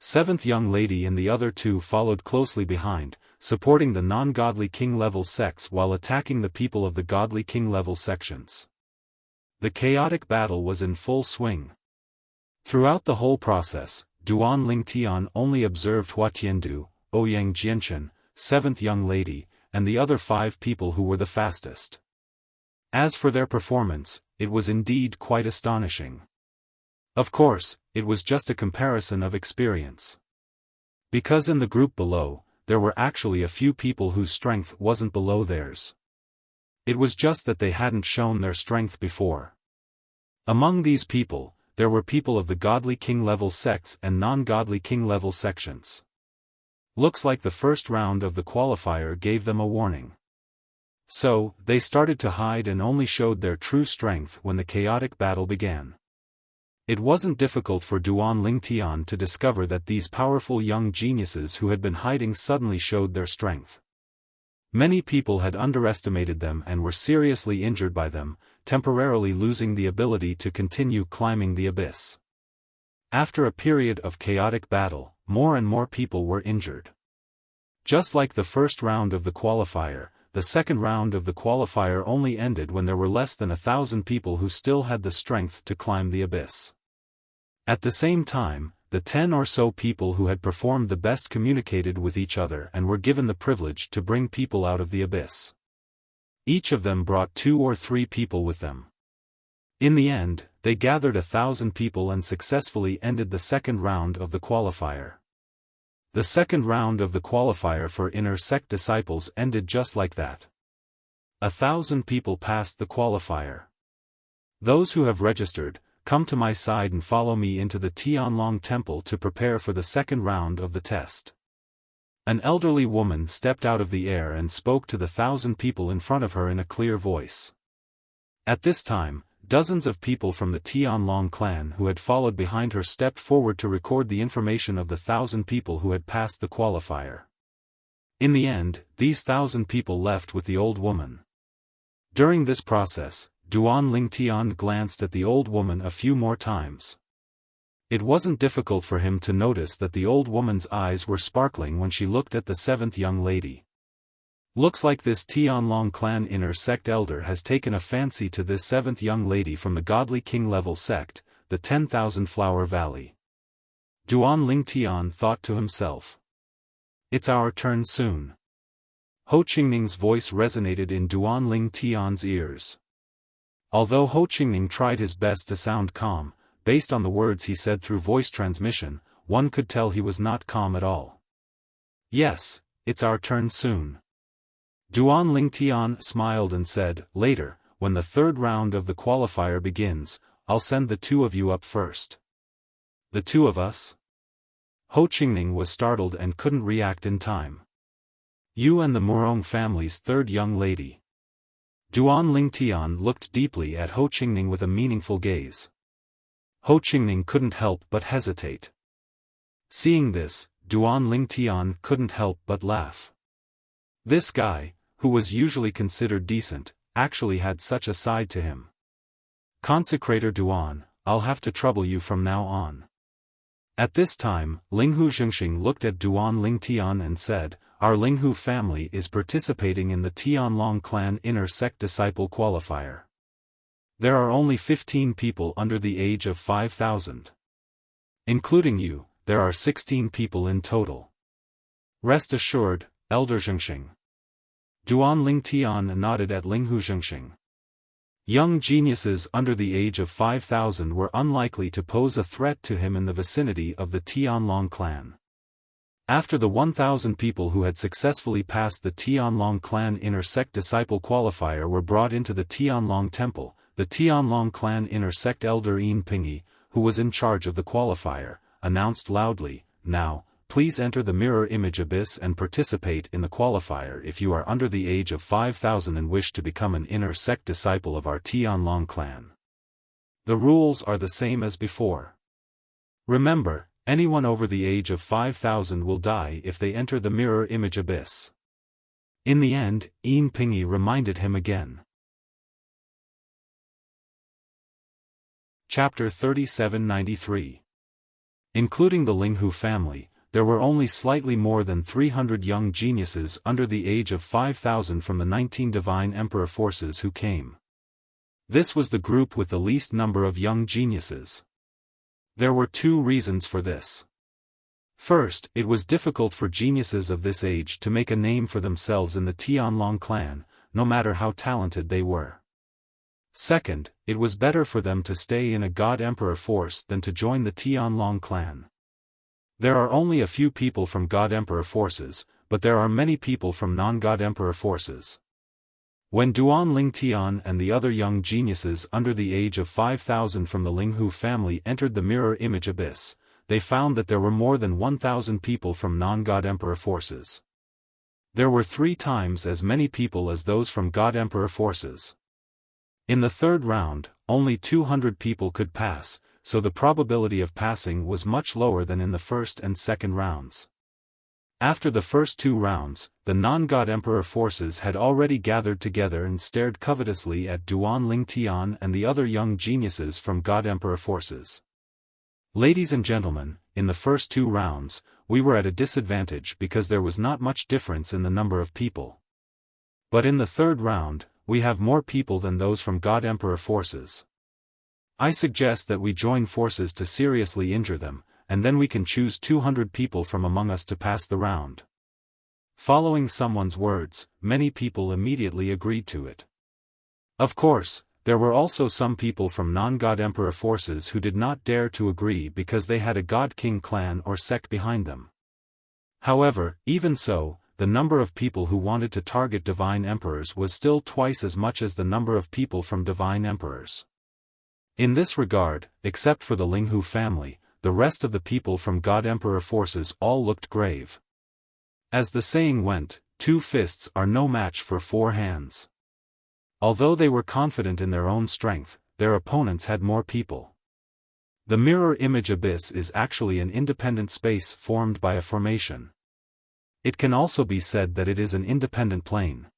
Seventh young lady and the other 2 followed closely behind, supporting the non-godly king-level sects while attacking the people of the godly king-level sections. The chaotic battle was in full swing. Throughout the whole process, Duan Lingtian only observed Hua Tiandu, Ouyang Jianchen, seventh young lady, and the other 5 people who were the fastest. As for their performance, it was indeed quite astonishing. Of course, it was just a comparison of experience. Because in the group below, there were actually a few people whose strength wasn't below theirs. It was just that they hadn't shown their strength before. Among these people, there were people of the godly king-level sects and non-godly king-level sections. Looks like the first round of the qualifier gave them a warning. So, they started to hide and only showed their true strength when the chaotic battle began. It wasn't difficult for Duan Lingtian to discover that these powerful young geniuses who had been hiding suddenly showed their strength. Many people had underestimated them and were seriously injured by them, temporarily losing the ability to continue climbing the abyss. After a period of chaotic battle, more and more people were injured. Just like the first round of the qualifier, the second round of the qualifier only ended when there were less than 1,000 people who still had the strength to climb the abyss. At the same time, the 10 or so people who had performed the best communicated with each other and were given the privilege to bring people out of the abyss. Each of them brought 2 or 3 people with them. In the end, they gathered 1,000 people and successfully ended the second round of the qualifier. The second round of the qualifier for inner sect disciples ended just like that. 1,000 people passed the qualifier. Those who have registered, come to my side and follow me into the Tianlong temple to prepare for the second round of the test. An elderly woman stepped out of the air and spoke to the 1,000 people in front of her in a clear voice. At this time, dozens of people from the Tianlong clan who had followed behind her stepped forward to record the information of the 1,000 people who had passed the qualifier. In the end, these 1,000 people left with the old woman. During this process, Duan Lingtian glanced at the old woman a few more times. It wasn't difficult for him to notice that the old woman's eyes were sparkling when she looked at the 7th young lady. Looks like this Tianlong clan inner sect elder has taken a fancy to this 7th young lady from the godly king-level sect, the 10,000 Flower Valley. Duan Lingtian thought to himself. It's our turn soon. Ho Qingning's voice resonated in Duan Lingtian's ears. Although Ho Qingning tried his best to sound calm, based on the words he said through voice transmission, one could tell he was not calm at all. Yes, it's our turn soon. Duan Lingtian smiled and said, later, when the third round of the qualifier begins, I'll send the two of you up first. The two of us? Ho Qingning was startled and couldn't react in time. You and the Murong family's third young lady. Duan Lingtian looked deeply at Ho Qingning with a meaningful gaze. Ho Qingning couldn't help but hesitate. Seeing this, Duan Lingtian couldn't help but laugh. This guy, who was usually considered decent, actually had such a side to him. Consecrator Duan, I'll have to trouble you from now on. At this time, Linghu Zhengxing looked at Duan Lingtian and said, our Linghu family is participating in the Tianlong clan inner sect disciple qualifier. There are only 15 people under the age of 5,000. Including you, there are 16 people in total. Rest assured, Elder Zhengxing. Duan Lingtian nodded at Linghu Zhengxing. Young geniuses under the age of 5,000 were unlikely to pose a threat to him in the vicinity of the Tianlong clan. After the 1,000 people who had successfully passed the Tianlong clan inner sect disciple qualifier were brought into the Tianlong temple, the Tianlong clan inner sect elder Yin Pingyi, who was in charge of the qualifier, announced loudly, now, please enter the mirror image abyss and participate in the qualifier if you are under the age of 5,000 and wish to become an inner sect disciple of our Tianlong clan. The rules are the same as before. Remember, anyone over the age of 5,000 will die if they enter the mirror image abyss. In the end, Yin Pingyi reminded him again. Chapter 3793. Including the Linghu family, there were only slightly more than 300 young geniuses under the age of 5,000 from the 19 Divine Emperor forces who came. This was the group with the least number of young geniuses. There were two reasons for this. First, it was difficult for geniuses of this age to make a name for themselves in the Tianlong clan, no matter how talented they were. Second, it was better for them to stay in a God Emperor force than to join the Tianlong clan. There are only a few people from God Emperor forces, but there are many people from non-God Emperor forces. When Duan Lingtian and the other young geniuses under the age of 5,000 from the Linghu family entered the mirror image abyss, they found that there were more than 1,000 people from non-God Emperor forces. There were 3 times as many people as those from God Emperor forces. In the third round, only 200 people could pass, so the probability of passing was much lower than in the first and second rounds. After the first 2 rounds, the non-God Emperor forces had already gathered together and stared covetously at Duan Lingtian and the other young geniuses from God Emperor forces. Ladies and gentlemen, in the first 2 rounds, we were at a disadvantage because there was not much difference in the number of people. But in the third round, we have more people than those from God Emperor forces. I suggest that we join forces to seriously injure them, and then we can choose 200 people from among us to pass the round. Following someone's words, many people immediately agreed to it. Of course, there were also some people from non-God Emperor forces who did not dare to agree because they had a God King clan or sect behind them. However, even so, the number of people who wanted to target Divine Emperors was still twice as much as the number of people from Divine Emperors. In this regard, except for the Linghu family, the rest of the people from God Emperor forces all looked grave. As the saying went, 2 fists are no match for 4 hands. Although they were confident in their own strength, their opponents had more people. The mirror image abyss is actually an independent space formed by a formation. It can also be said that it is an independent plane.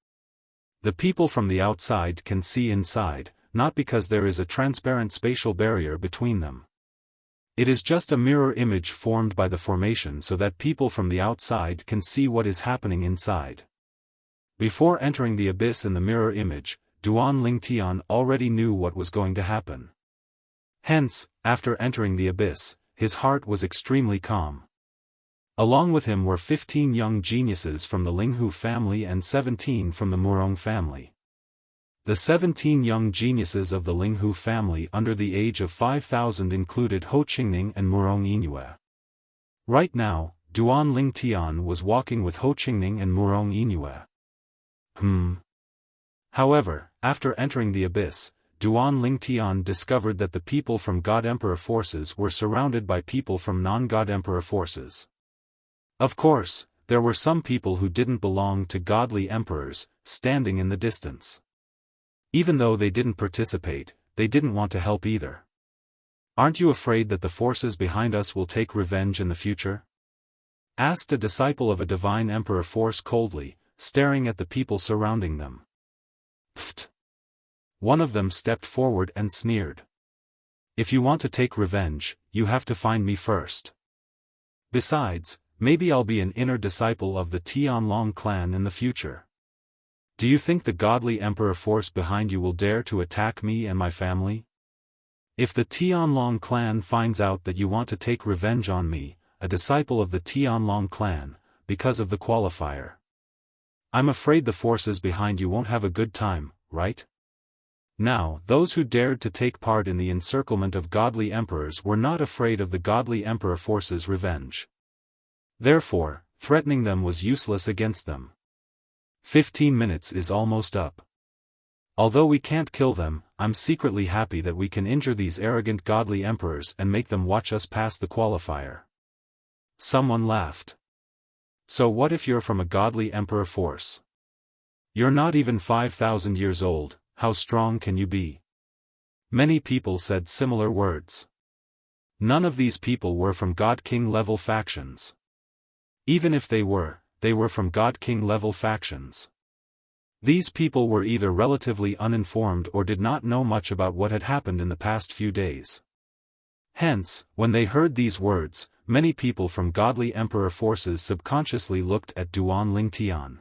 The people from the outside can see inside, not because there is a transparent spatial barrier between them. It is just a mirror image formed by the formation so that people from the outside can see what is happening inside. Before entering the abyss in the mirror image, Duan Lingtian already knew what was going to happen. Hence, after entering the abyss, his heart was extremely calm. Along with him were 15 young geniuses from the Linghu family and 17 from the Murong family. The 17 young geniuses of the Linghu family under the age of 5,000 included Ho Qingning and Murong Yingyue. Right now, Duan Lingtian was walking with Ho Qingning and Murong Yingyue. However, after entering the abyss, Duan Lingtian discovered that the people from God Emperor forces were surrounded by people from non-God Emperor forces. Of course, there were some people who didn't belong to godly emperors, standing in the distance. Even though they didn't participate, they didn't want to help either. "Aren't you afraid that the forces behind us will take revenge in the future?" asked a disciple of a divine emperor force coldly, staring at the people surrounding them. "Pfft!" One of them stepped forward and sneered. "If you want to take revenge, you have to find me first. Besides, maybe I'll be an inner disciple of the Tianlong clan in the future. Do you think the godly emperor force behind you will dare to attack me and my family? If the Tianlong clan finds out that you want to take revenge on me, a disciple of the Tianlong clan, because of the qualifier, I'm afraid the forces behind you won't have a good time, right?" Now, those who dared to take part in the encirclement of godly emperors were not afraid of the godly emperor force's revenge. Therefore, threatening them was useless against them. 15 minutes is almost up. Although we can't kill them, I'm secretly happy that we can injure these arrogant godly emperors and make them watch us pass the qualifier. Someone laughed. "So what if you're from a godly emperor force? You're not even 5,000 years old, how strong can you be?" Many people said similar words. None of these people were from God King level factions. Even if they were from God King level factions. These people were either relatively uninformed or did not know much about what had happened in the past few days. Hence, when they heard these words, many people from godly emperor forces subconsciously looked at Duan Lingtian.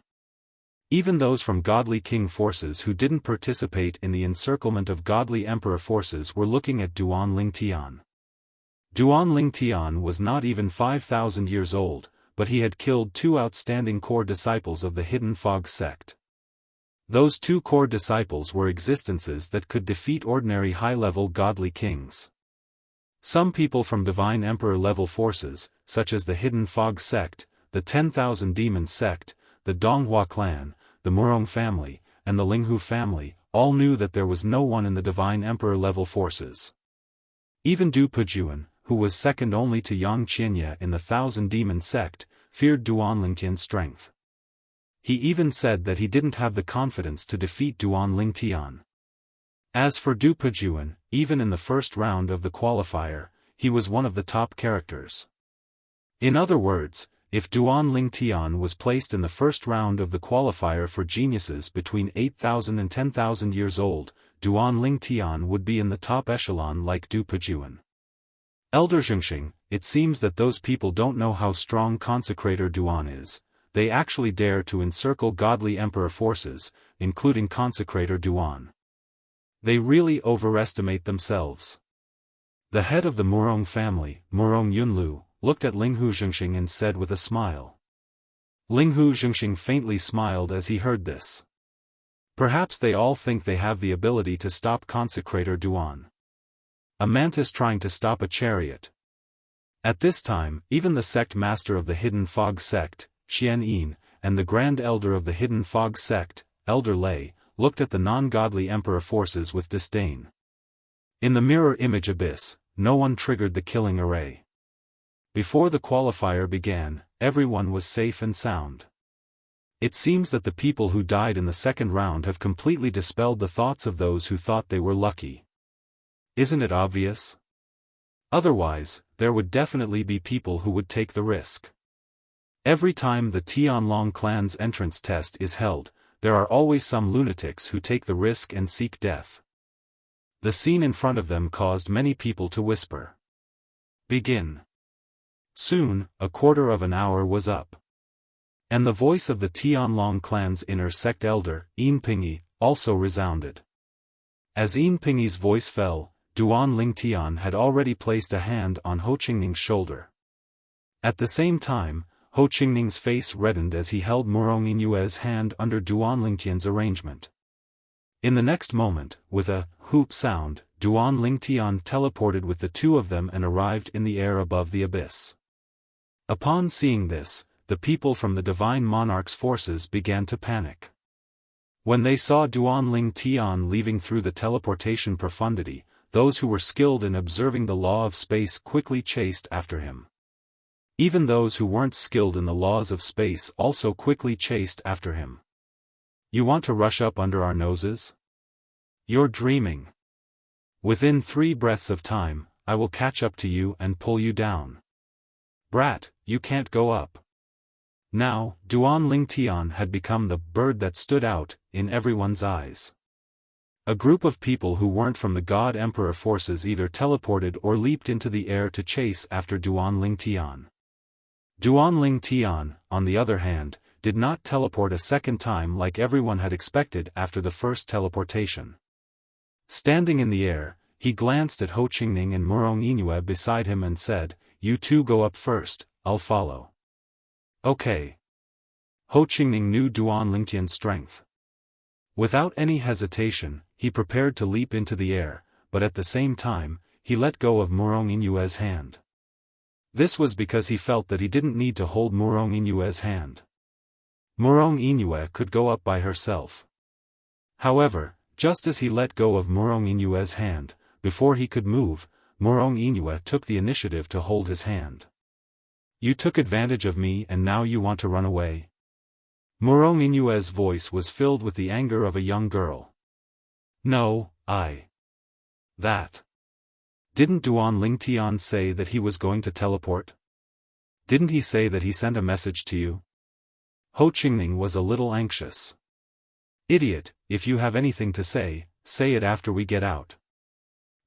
Even those from godly king forces who didn't participate in the encirclement of godly emperor forces were looking at Duan Lingtian. Duan Lingtian was not even 5,000 years old, but he had killed 2 outstanding core disciples of the Hidden Fog sect. Those 2 core disciples were existences that could defeat ordinary high-level godly kings. Some people from divine emperor-level forces, such as the Hidden Fog sect, the 10,000 Demons sect, the Donghua clan, the Murong family, and the Linghu family, all knew that there was no one in the divine emperor-level forces. Even Du Pejuan, who was second only to Yang Qianye in the 1000 Demon sect, feared Duan Lingtian's strength. He even said that he didn't have the confidence to defeat Duan Lingtian. As for Du Pejuan, even in the first round of the qualifier, he was one of the top characters. In other words, if Duan Lingtian was placed in the first round of the qualifier for geniuses between 8,000 and 10,000 years old, Duan Lingtian would be in the top echelon like Du Pejuan. Elder Zhengxing, it seems that those people don't know how strong Consecrator Duan is. They actually dare to encircle godly emperor forces, including Consecrator Duan. They really overestimate themselves. The head of the Murong family, Murong Yunlu, looked at Linghu Zhengxing and said with a smile. Linghu Zhengxing faintly smiled as he heard this. Perhaps they all think they have the ability to stop Consecrator Duan. A mantis trying to stop a chariot. At this time, even the sect master of the Hidden Fog sect, Xian Yin, and the Grand Elder of the Hidden Fog sect, Elder Lei, looked at the non-godly emperor forces with disdain. In the mirror image abyss, no one triggered the killing array. Before the qualifier began, everyone was safe and sound. It seems that the people who died in the second round have completely dispelled the thoughts of those who thought they were lucky. Isn't it obvious? Otherwise, there would definitely be people who would take the risk. Every time the Tianlong clan's entrance test is held, there are always some lunatics who take the risk and seek death. The scene in front of them caused many people to whisper. Begin. Soon, a quarter of an hour was up. And the voice of the Tianlong clan's inner sect elder, Yin Pingyi, also resounded. As Yin Pingyi's voice fell, Duan Lingtian had already placed a hand on Ho Qingning's shoulder. At the same time, Ho Qingning's face reddened as he held Murong Yinyue's hand under Duan Lingtian's arrangement. In the next moment, with a whoop sound, Duan Lingtian teleported with the 2 of them and arrived in the air above the abyss. Upon seeing this, the people from the Divine Monarch's forces began to panic. When they saw Duan Tian leaving through the teleportation profundity, those who were skilled in observing the law of space quickly chased after him. Even those who weren't skilled in the laws of space also quickly chased after him. You want to rush up under our noses? You're dreaming. Within 3 breaths of time, I will catch up to you and pull you down. Brat, you can't go up. Now, Duan Tian had become the bird that stood out in everyone's eyes. A group of people who weren't from the God Emperor forces either teleported or leaped into the air to chase after Duan Tian. Duan Tian, on the other hand, did not teleport a second time like everyone had expected after the first teleportation. Standing in the air, he glanced at Ho Qingning and Murong Yingyue beside him and said, "You two go up first, I'll follow." Okay. Ho Qingning knew Duan Tian's strength. Without any hesitation, he prepared to leap into the air, but at the same time, he let go of Murong Yingyue's hand. This was because he felt that he didn't need to hold Murong Yingyue's hand. Murong Yingyue could go up by herself. However, just as he let go of Murong Yingyue's hand, before he could move, Murong Yingyue took the initiative to hold his hand. "You took advantage of me and now you want to run away?" Murong Yingyue's voice was filled with the anger of a young girl. "No, That. Didn't Duan Tian say that he was going to teleport? Didn't he say that he sent a message to you?" Ho Qingning was a little anxious. "Idiot, if you have anything to say, say it after we get out."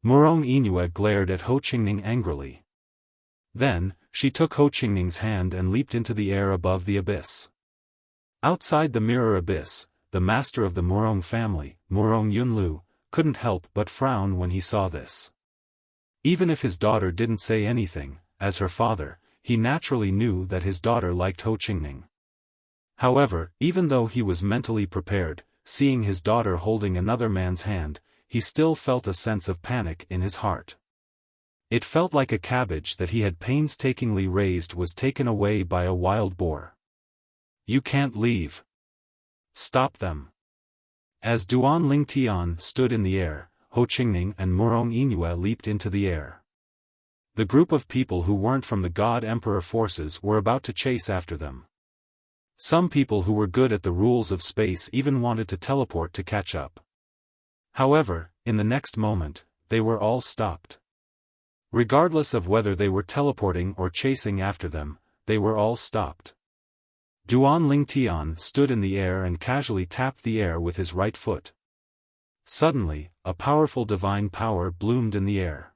Murong Yingyue glared at Ho Qingning angrily. Then, she took Ho Qingning's hand and leaped into the air above the abyss. Outside the mirror abyss, the master of the Murong family, Murong Yunlu, couldn't help but frown when he saw this. Even if his daughter didn't say anything, as her father, he naturally knew that his daughter liked Ho Qingning. However, even though he was mentally prepared, seeing his daughter holding another man's hand, he still felt a sense of panic in his heart. It felt like a cabbage that he had painstakingly raised was taken away by a wild boar. "You can't leave. Stop them." As Duan Tian stood in the air, Ho Qingning and Murong Yingyue leaped into the air. The group of people who weren't from the God Emperor forces were about to chase after them. Some people who were good at the rules of space even wanted to teleport to catch up. However, in the next moment, they were all stopped. Regardless of whether they were teleporting or chasing after them, they were all stopped. Duan Tian stood in the air and casually tapped the air with his right foot. Suddenly, a powerful divine power bloomed in the air.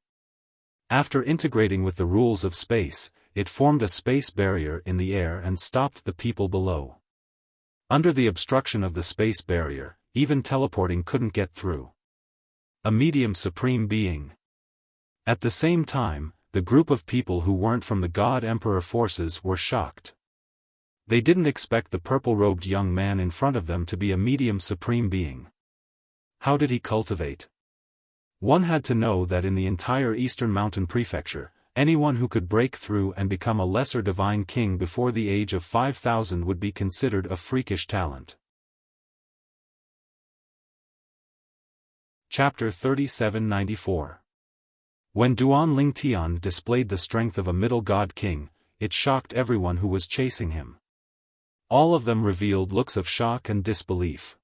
After integrating with the rules of space, it formed a space barrier in the air and stopped the people below. Under the obstruction of the space barrier, even teleporting couldn't get through. A medium supreme being. At the same time, the group of people who weren't from the God Emperor forces were shocked. They didn't expect the purple-robed young man in front of them to be a medium supreme being. How did he cultivate? One had to know that in the entire Eastern Mountain Prefecture, anyone who could break through and become a lesser divine king before the age of 5,000 would be considered a freakish talent. Chapter 3794. When Duan Tian displayed the strength of a middle god king, it shocked everyone who was chasing him. All of them revealed looks of shock and disbelief.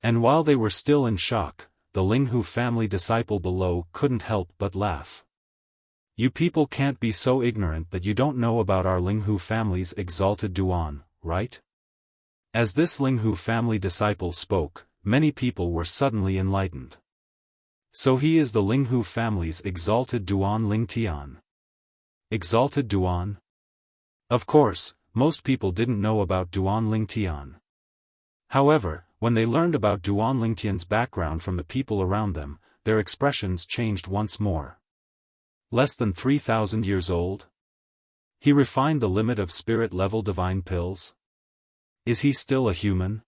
And while they were still in shock, the Linghu family disciple below couldn't help but laugh. "You people can't be so ignorant that you don't know about our Linghu family's exalted Duan, right?" As this Linghu family disciple spoke, many people were suddenly enlightened. So he is the Linghu family's exalted Duan Tian. Exalted Duan? Of course, most people didn't know about Duan Tian. However, when they learned about Duan Tian's background from the people around them, their expressions changed once more. Less than 3,000 years old? He refined the limit of spirit-level divine pills? Is he still a human?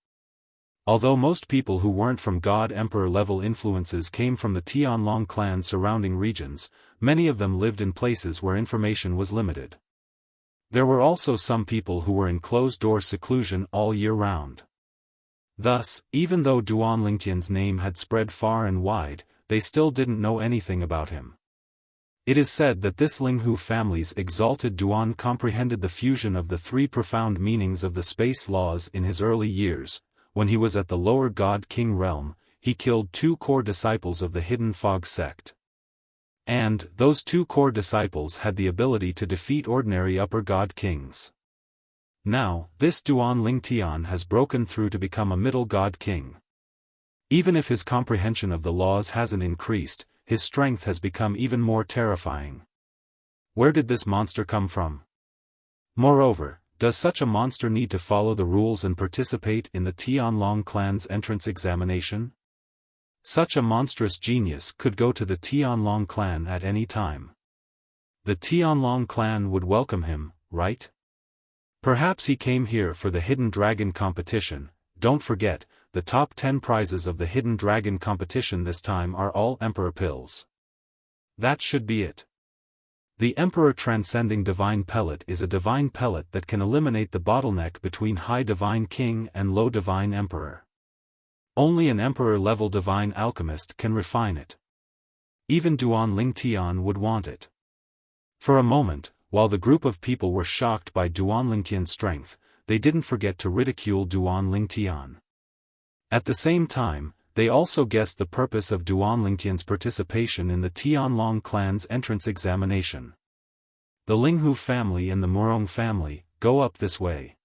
Although most people who weren't from God Emperor level influences came from the Tianlong clan surrounding regions, many of them lived in places where information was limited. There were also some people who were in closed-door seclusion all year round. Thus, even though Duan Lingtian's name had spread far and wide, they still didn't know anything about him. It is said that this Linghu family's exalted Duan comprehended the fusion of the three profound meanings of the space laws in his early years. When he was at the lower God King realm, he killed 2 core disciples of the Hidden Fog sect. And, those 2 core disciples had the ability to defeat ordinary upper God Kings. Now, this Duan Lingtian has broken through to become a middle God King. Even if his comprehension of the laws hasn't increased, his strength has become even more terrifying. Where did this monster come from? Moreover, does such a monster need to follow the rules and participate in the Tianlong clan's entrance examination? Such a monstrous genius could go to the Tianlong clan at any time. The Tianlong clan would welcome him, right? Perhaps he came here for the Hidden Dragon competition. Don't forget, the top 10 prizes of the Hidden Dragon competition this time are all Emperor pills. That should be it. The Emperor Transcending Divine Pellet is a divine pellet that can eliminate the bottleneck between High Divine King and Low Divine Emperor. Only an Emperor-level Divine Alchemist can refine it. Even Duan Lingtian would want it. For a moment, while the group of people were shocked by Duan Lingtian's strength, they didn't forget to ridicule Duan Lingtian. At the same time, they also guessed the purpose of Duan Lingtian's participation in the Tianlong clan's entrance examination. The Linghu family and the Murong family go up this way.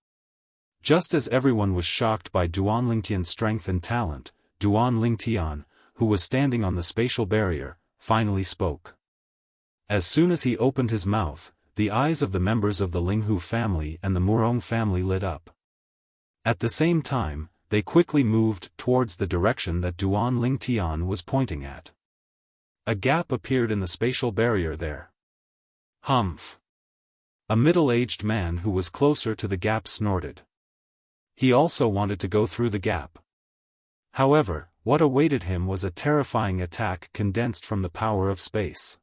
Just as everyone was shocked by Duan Lingtian's strength and talent, Duan Lingtian, who was standing on the spatial barrier, finally spoke. As soon as he opened his mouth, the eyes of the members of the Linghu family and the Murong family lit up. At the same time, they quickly moved towards the direction that Duan Lingtian was pointing at. A gap appeared in the spatial barrier there. Humph! A middle-aged man who was closer to the gap snorted. He also wanted to go through the gap. However, what awaited him was a terrifying attack condensed from the power of space.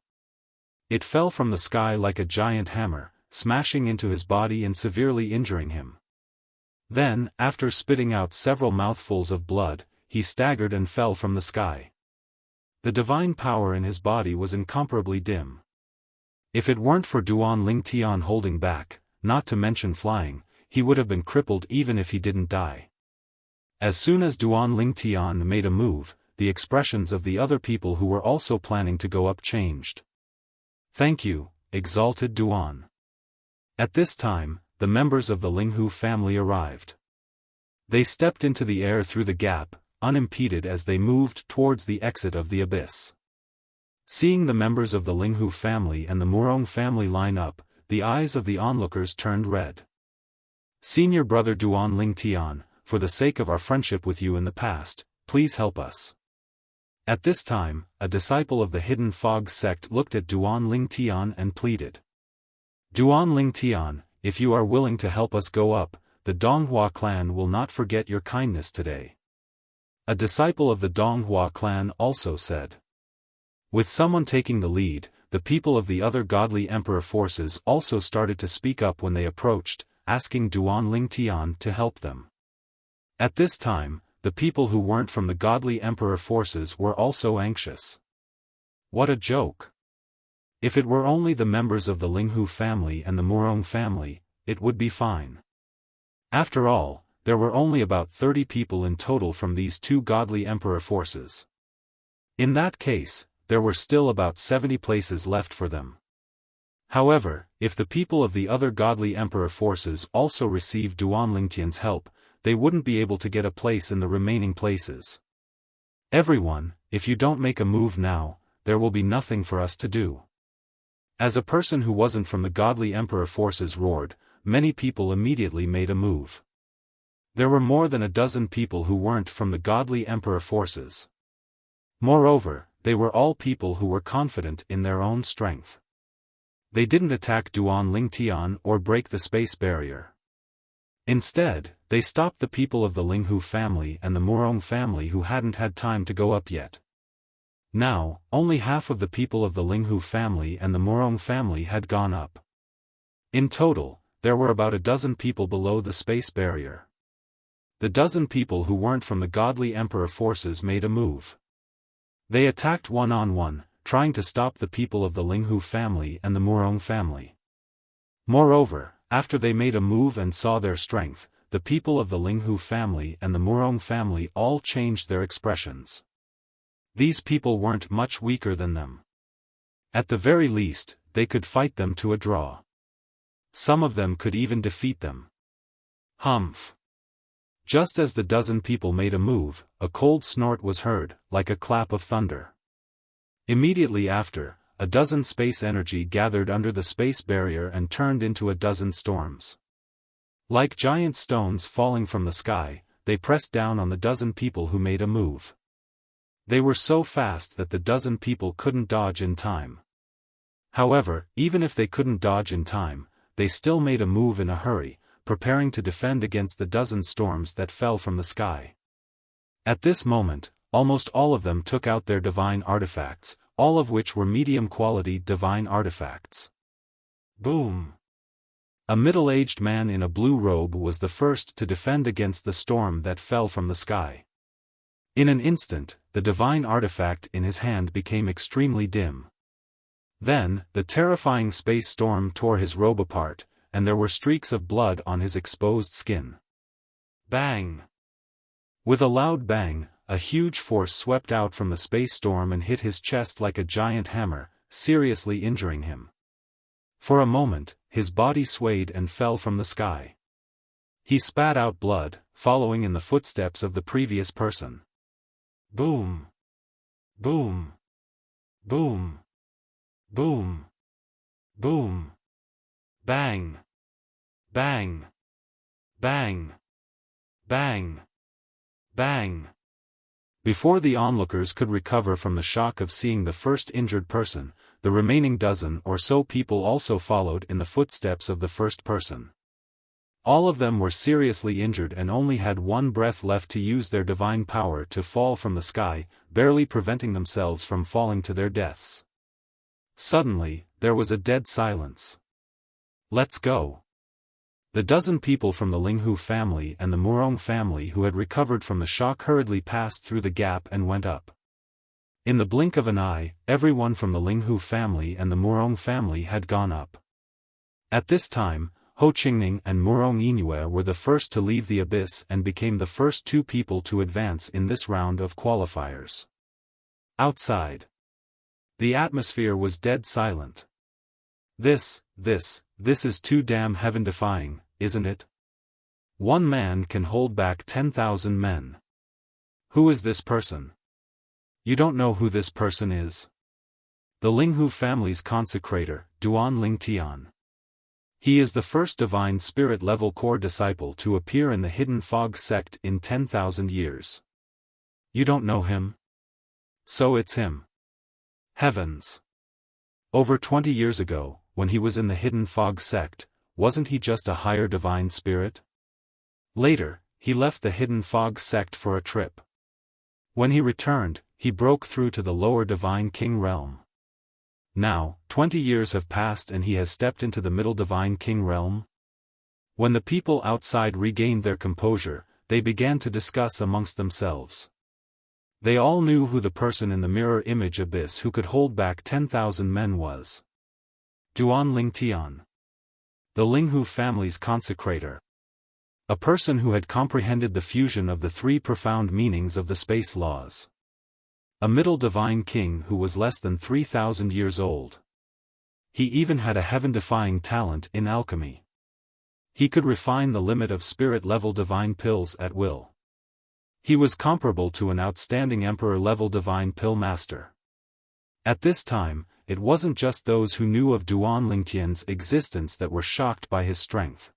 It fell from the sky like a giant hammer, smashing into his body and severely injuring him. Then, after spitting out several mouthfuls of blood, he staggered and fell from the sky. The divine power in his body was incomparably dim. If it weren't for Duan Lingtian holding back, not to mention flying, he would have been crippled even if he didn't die. As soon as Duan Lingtian made a move, the expressions of the other people who were also planning to go up changed. Thank you, exalted Duan. At this time, the members of the Linghu family arrived. They stepped into the air through the gap, unimpeded as they moved towards the exit of the abyss. Seeing the members of the Linghu family and the Murong family line up, the eyes of the onlookers turned red. Senior brother Duan Lingtian, for the sake of our friendship with you in the past, please help us. At this time, a disciple of the Hidden Fog sect looked at Duan Lingtian and pleaded. Duan Lingtian, if you are willing to help us go up, the Donghua clan will not forget your kindness today. A disciple of the Donghua clan also said. With someone taking the lead, the people of the other godly emperor forces also started to speak up when they approached, asking Duan Lingtian to help them. At this time, the people who weren't from the godly emperor forces were also anxious. What a joke! If it were only the members of the Linghu family and the Murong family, it would be fine. After all, there were only about 30 people in total from these 2 godly emperor forces. In that case, there were still about 70 places left for them. However, if the people of the other godly emperor forces also received Duan Lingtian's help, they wouldn't be able to get a place in the remaining places. Everyone, if you don't make a move now, there will be nothing for us to do. As a person who wasn't from the godly emperor forces roared, many people immediately made a move. There were more than a dozen people who weren't from the godly emperor forces. Moreover, they were all people who were confident in their own strength. They didn't attack Duan Lingtian or break the space barrier. Instead, they stopped the people of the Linghu family and the Murong family who hadn't had time to go up yet. Now, only half of the people of the Linghu family and the Murong family had gone up. In total, there were about a dozen people below the space barrier. the dozen people who weren't from the godly emperor forces made a move. They attacked one-on-one, trying to stop the people of the Linghu family and the Murong family. Moreover, after they made a move and saw their strength, the people of the Linghu family and the Murong family all changed their expressions. These people weren't much weaker than them. At the very least, they could fight them to a draw. Some of them could even defeat them. Humph! Just as the dozen people made a move, a cold snort was heard, like a clap of thunder. Immediately after, a dozen space energy gathered under the space barrier and turned into a dozen storms. Like giant stones falling from the sky, they pressed down on the dozen people who made a move. They were so fast that the dozen people couldn't dodge in time. However, even if they couldn't dodge in time, they still made a move in a hurry, preparing to defend against the dozen storms that fell from the sky. At this moment, almost all of them took out their divine artifacts, all of which were medium-quality divine artifacts. Boom! A middle-aged man in a blue robe was the first to defend against the storm that fell from the sky. In an instant, the divine artifact in his hand became extremely dim. Then, the terrifying space storm tore his robe apart, and there were streaks of blood on his exposed skin. Bang! With a loud bang, a huge force swept out from the space storm and hit his chest like a giant hammer, seriously injuring him. For a moment, his body swayed and fell from the sky. He spat out blood, following in the footsteps of the previous person. Boom! Boom! Boom! Boom! Boom! Bang! Bang! Bang! Bang! Bang! Before the onlookers could recover from the shock of seeing the first injured person, the remaining dozen or so people also followed in the footsteps of the first person. All of them were seriously injured and only had one breath left to use their divine power to fall from the sky, barely preventing themselves from falling to their deaths. Suddenly, there was a dead silence. Let's go! The dozen people from the Linghu family and the Murong family who had recovered from the shock hurriedly passed through the gap and went up. In the blink of an eye, everyone from the Linghu family and the Murong family had gone up. At this time, Ho Qingning and Murong Yinue were the first to leave the abyss and became the first two people to advance in this round of qualifiers. Outside, the atmosphere was dead silent. This is too damn heaven-defying, isn't it? One man can hold back 10,000 men. Who is this person? You don't know who this person is? The Linghu family's consecrator, Duan Lingtian. He is the first divine spirit-level core disciple to appear in the Hidden Fog sect in 10,000 years. You don't know him? So it's him. Heavens! Over 20 years ago, when he was in the Hidden Fog sect, wasn't he just a higher divine spirit? Later, he left the Hidden Fog sect for a trip. When he returned, he broke through to the lower Divine King realm. Now, 20 years have passed and he has stepped into the Middle Divine King realm. When the people outside regained their composure, they began to discuss amongst themselves. They all knew who the person in the mirror image abyss who could hold back 10,000 men was. Duan Lingtian. The Linghu family's consecrator. A person who had comprehended the fusion of the three profound meanings of the space laws. A middle divine king who was less than 3,000 years old. He even had a heaven-defying talent in alchemy. He could refine the limit of spirit-level divine pills at will. He was comparable to an outstanding emperor-level divine pill master. At this time, it wasn't just those who knew of Duan Lingtian's existence that were shocked by his strength.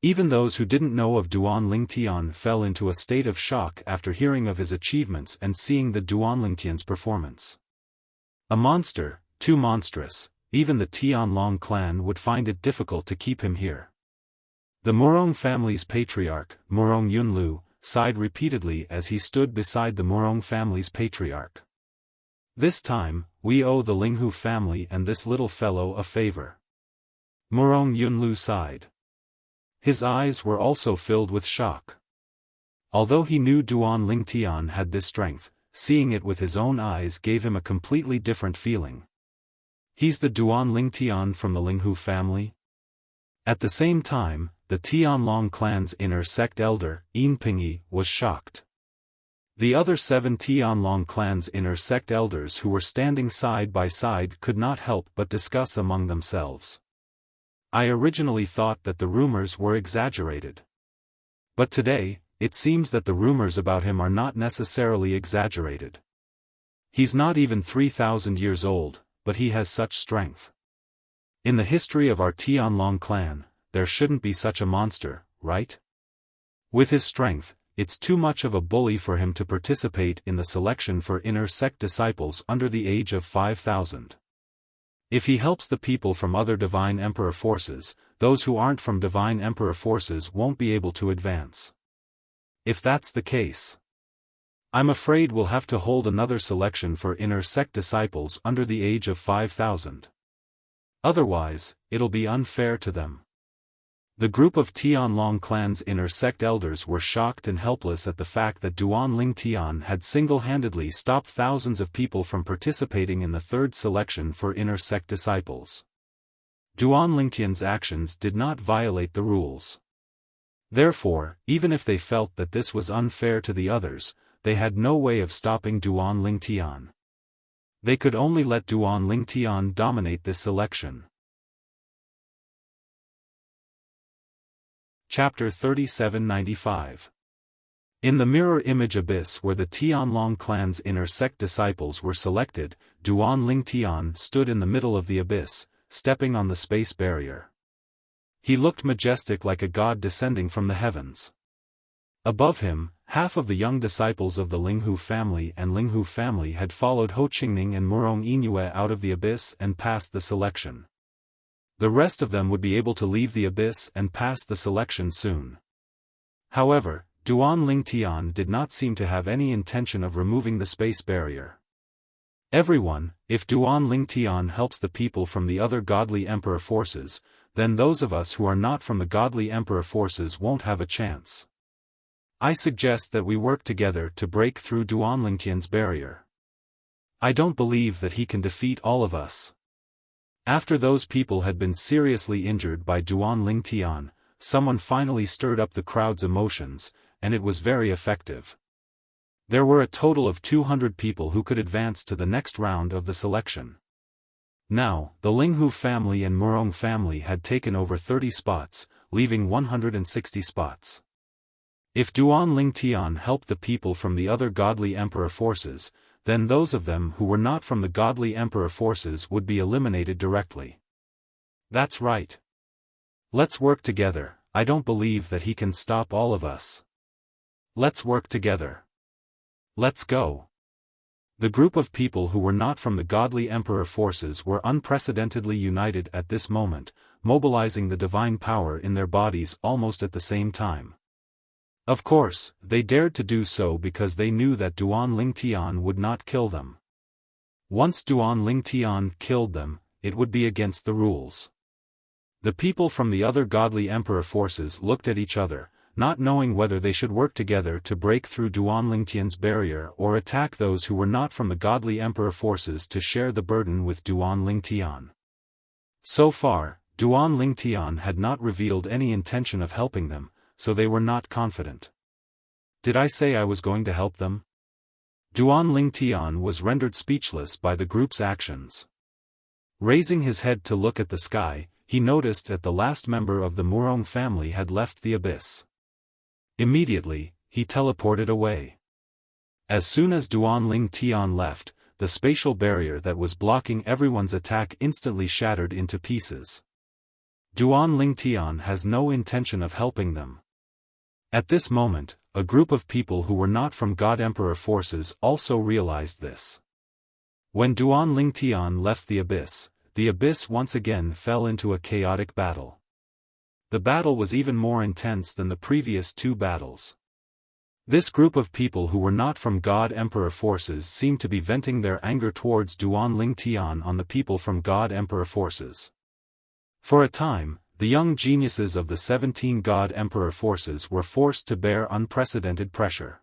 Even those who didn't know of Duan Lingtian fell into a state of shock after hearing of his achievements and seeing the Duan Lingtian's performance. A monster, too monstrous, even the Tianlong clan would find it difficult to keep him here. The Murong family's patriarch, Murong Yunlu, sighed repeatedly as he stood beside the Murong family's patriarch. This time, we owe the Linghu family and this little fellow a favor. Murong Yunlu sighed. His eyes were also filled with shock. Although he knew Duan Lingtian had this strength, seeing it with his own eyes gave him a completely different feeling. He's the Duan Lingtian from the Linghu family? At the same time, the Tianlong clan's inner sect elder, Yin Pingyi, was shocked. The other 7 Tianlong clan's inner sect elders who were standing side by side could not help but discuss among themselves. I originally thought that the rumors were exaggerated. But today, it seems that the rumors about him are not necessarily exaggerated. He's not even 3,000 years old, but he has such strength. In the history of our Tianlong clan, there shouldn't be such a monster, right? With his strength, it's too much of a bully for him to participate in the selection for inner sect disciples under the age of 5,000. If he helps the people from other Divine Emperor forces, those who aren't from Divine Emperor forces won't be able to advance. If that's the case, I'm afraid we'll have to hold another selection for inner sect disciples under the age of 5,000. Otherwise, it'll be unfair to them. The group of Tianlong clan's inner sect elders were shocked and helpless at the fact that Duan Lingtian had single-handedly stopped thousands of people from participating in the third selection for inner sect disciples. Duan Lingtian's actions did not violate the rules. Therefore, even if they felt that this was unfair to the others, they had no way of stopping Duan Lingtian. They could only let Duan Lingtian dominate this selection. Chapter 3795. In the mirror image abyss where the Tianlong clan's inner sect disciples were selected, Duan Lingtian stood in the middle of the abyss, stepping on the space barrier. He looked majestic like a god descending from the heavens. Above him, half of the young disciples of the Linghu family had followed Ho Qingning and Murong Yingyue out of the abyss and passed the selection. The rest of them would be able to leave the abyss and pass the selection soon. However, Duan Lingtian did not seem to have any intention of removing the space barrier. Everyone, if Duan Lingtian helps the people from the other godly emperor forces, then those of us who are not from the godly emperor forces won't have a chance. I suggest that we work together to break through Duan Lingtian's barrier. I don't believe that he can defeat all of us. After those people had been seriously injured by Duan Lingtian, someone finally stirred up the crowd's emotions, and it was very effective. There were a total of 200 people who could advance to the next round of the selection. Now, the Linghu family and Murong family had taken over 30 spots, leaving 160 spots. If Duan Lingtian helped the people from the other godly emperor forces, then those of them who were not from the godly emperor forces would be eliminated directly. That's right. Let's work together. I don't believe that he can stop all of us. Let's work together. Let's go. The group of people who were not from the godly emperor forces were unprecedentedly united at this moment, mobilizing the divine power in their bodies almost at the same time. Of course, they dared to do so because they knew that Duan Lingtian would not kill them. Once Duan Lingtian killed them, it would be against the rules. The people from the other godly emperor forces looked at each other, not knowing whether they should work together to break through Duan Lingtian's barrier or attack those who were not from the godly emperor forces to share the burden with Duan Lingtian. So far, Duan Lingtian had not revealed any intention of helping them, so they were not confident. Did I say I was going to help them? Duan Lingtian was rendered speechless by the group's actions. Raising his head to look at the sky, he noticed that the last member of the Murong family had left the abyss. Immediately, he teleported away. As soon as Duan Lingtian left, the spatial barrier that was blocking everyone's attack instantly shattered into pieces. Duan Lingtian has no intention of helping them. At this moment, a group of people who were not from God Emperor forces also realized this. When Duan Lingtian left the abyss once again fell into a chaotic battle. The battle was even more intense than the previous 2 battles. This group of people who were not from God Emperor forces seemed to be venting their anger towards Duan Lingtian on the people from God Emperor forces. For a time, the young geniuses of the 17 God Emperor forces were forced to bear unprecedented pressure.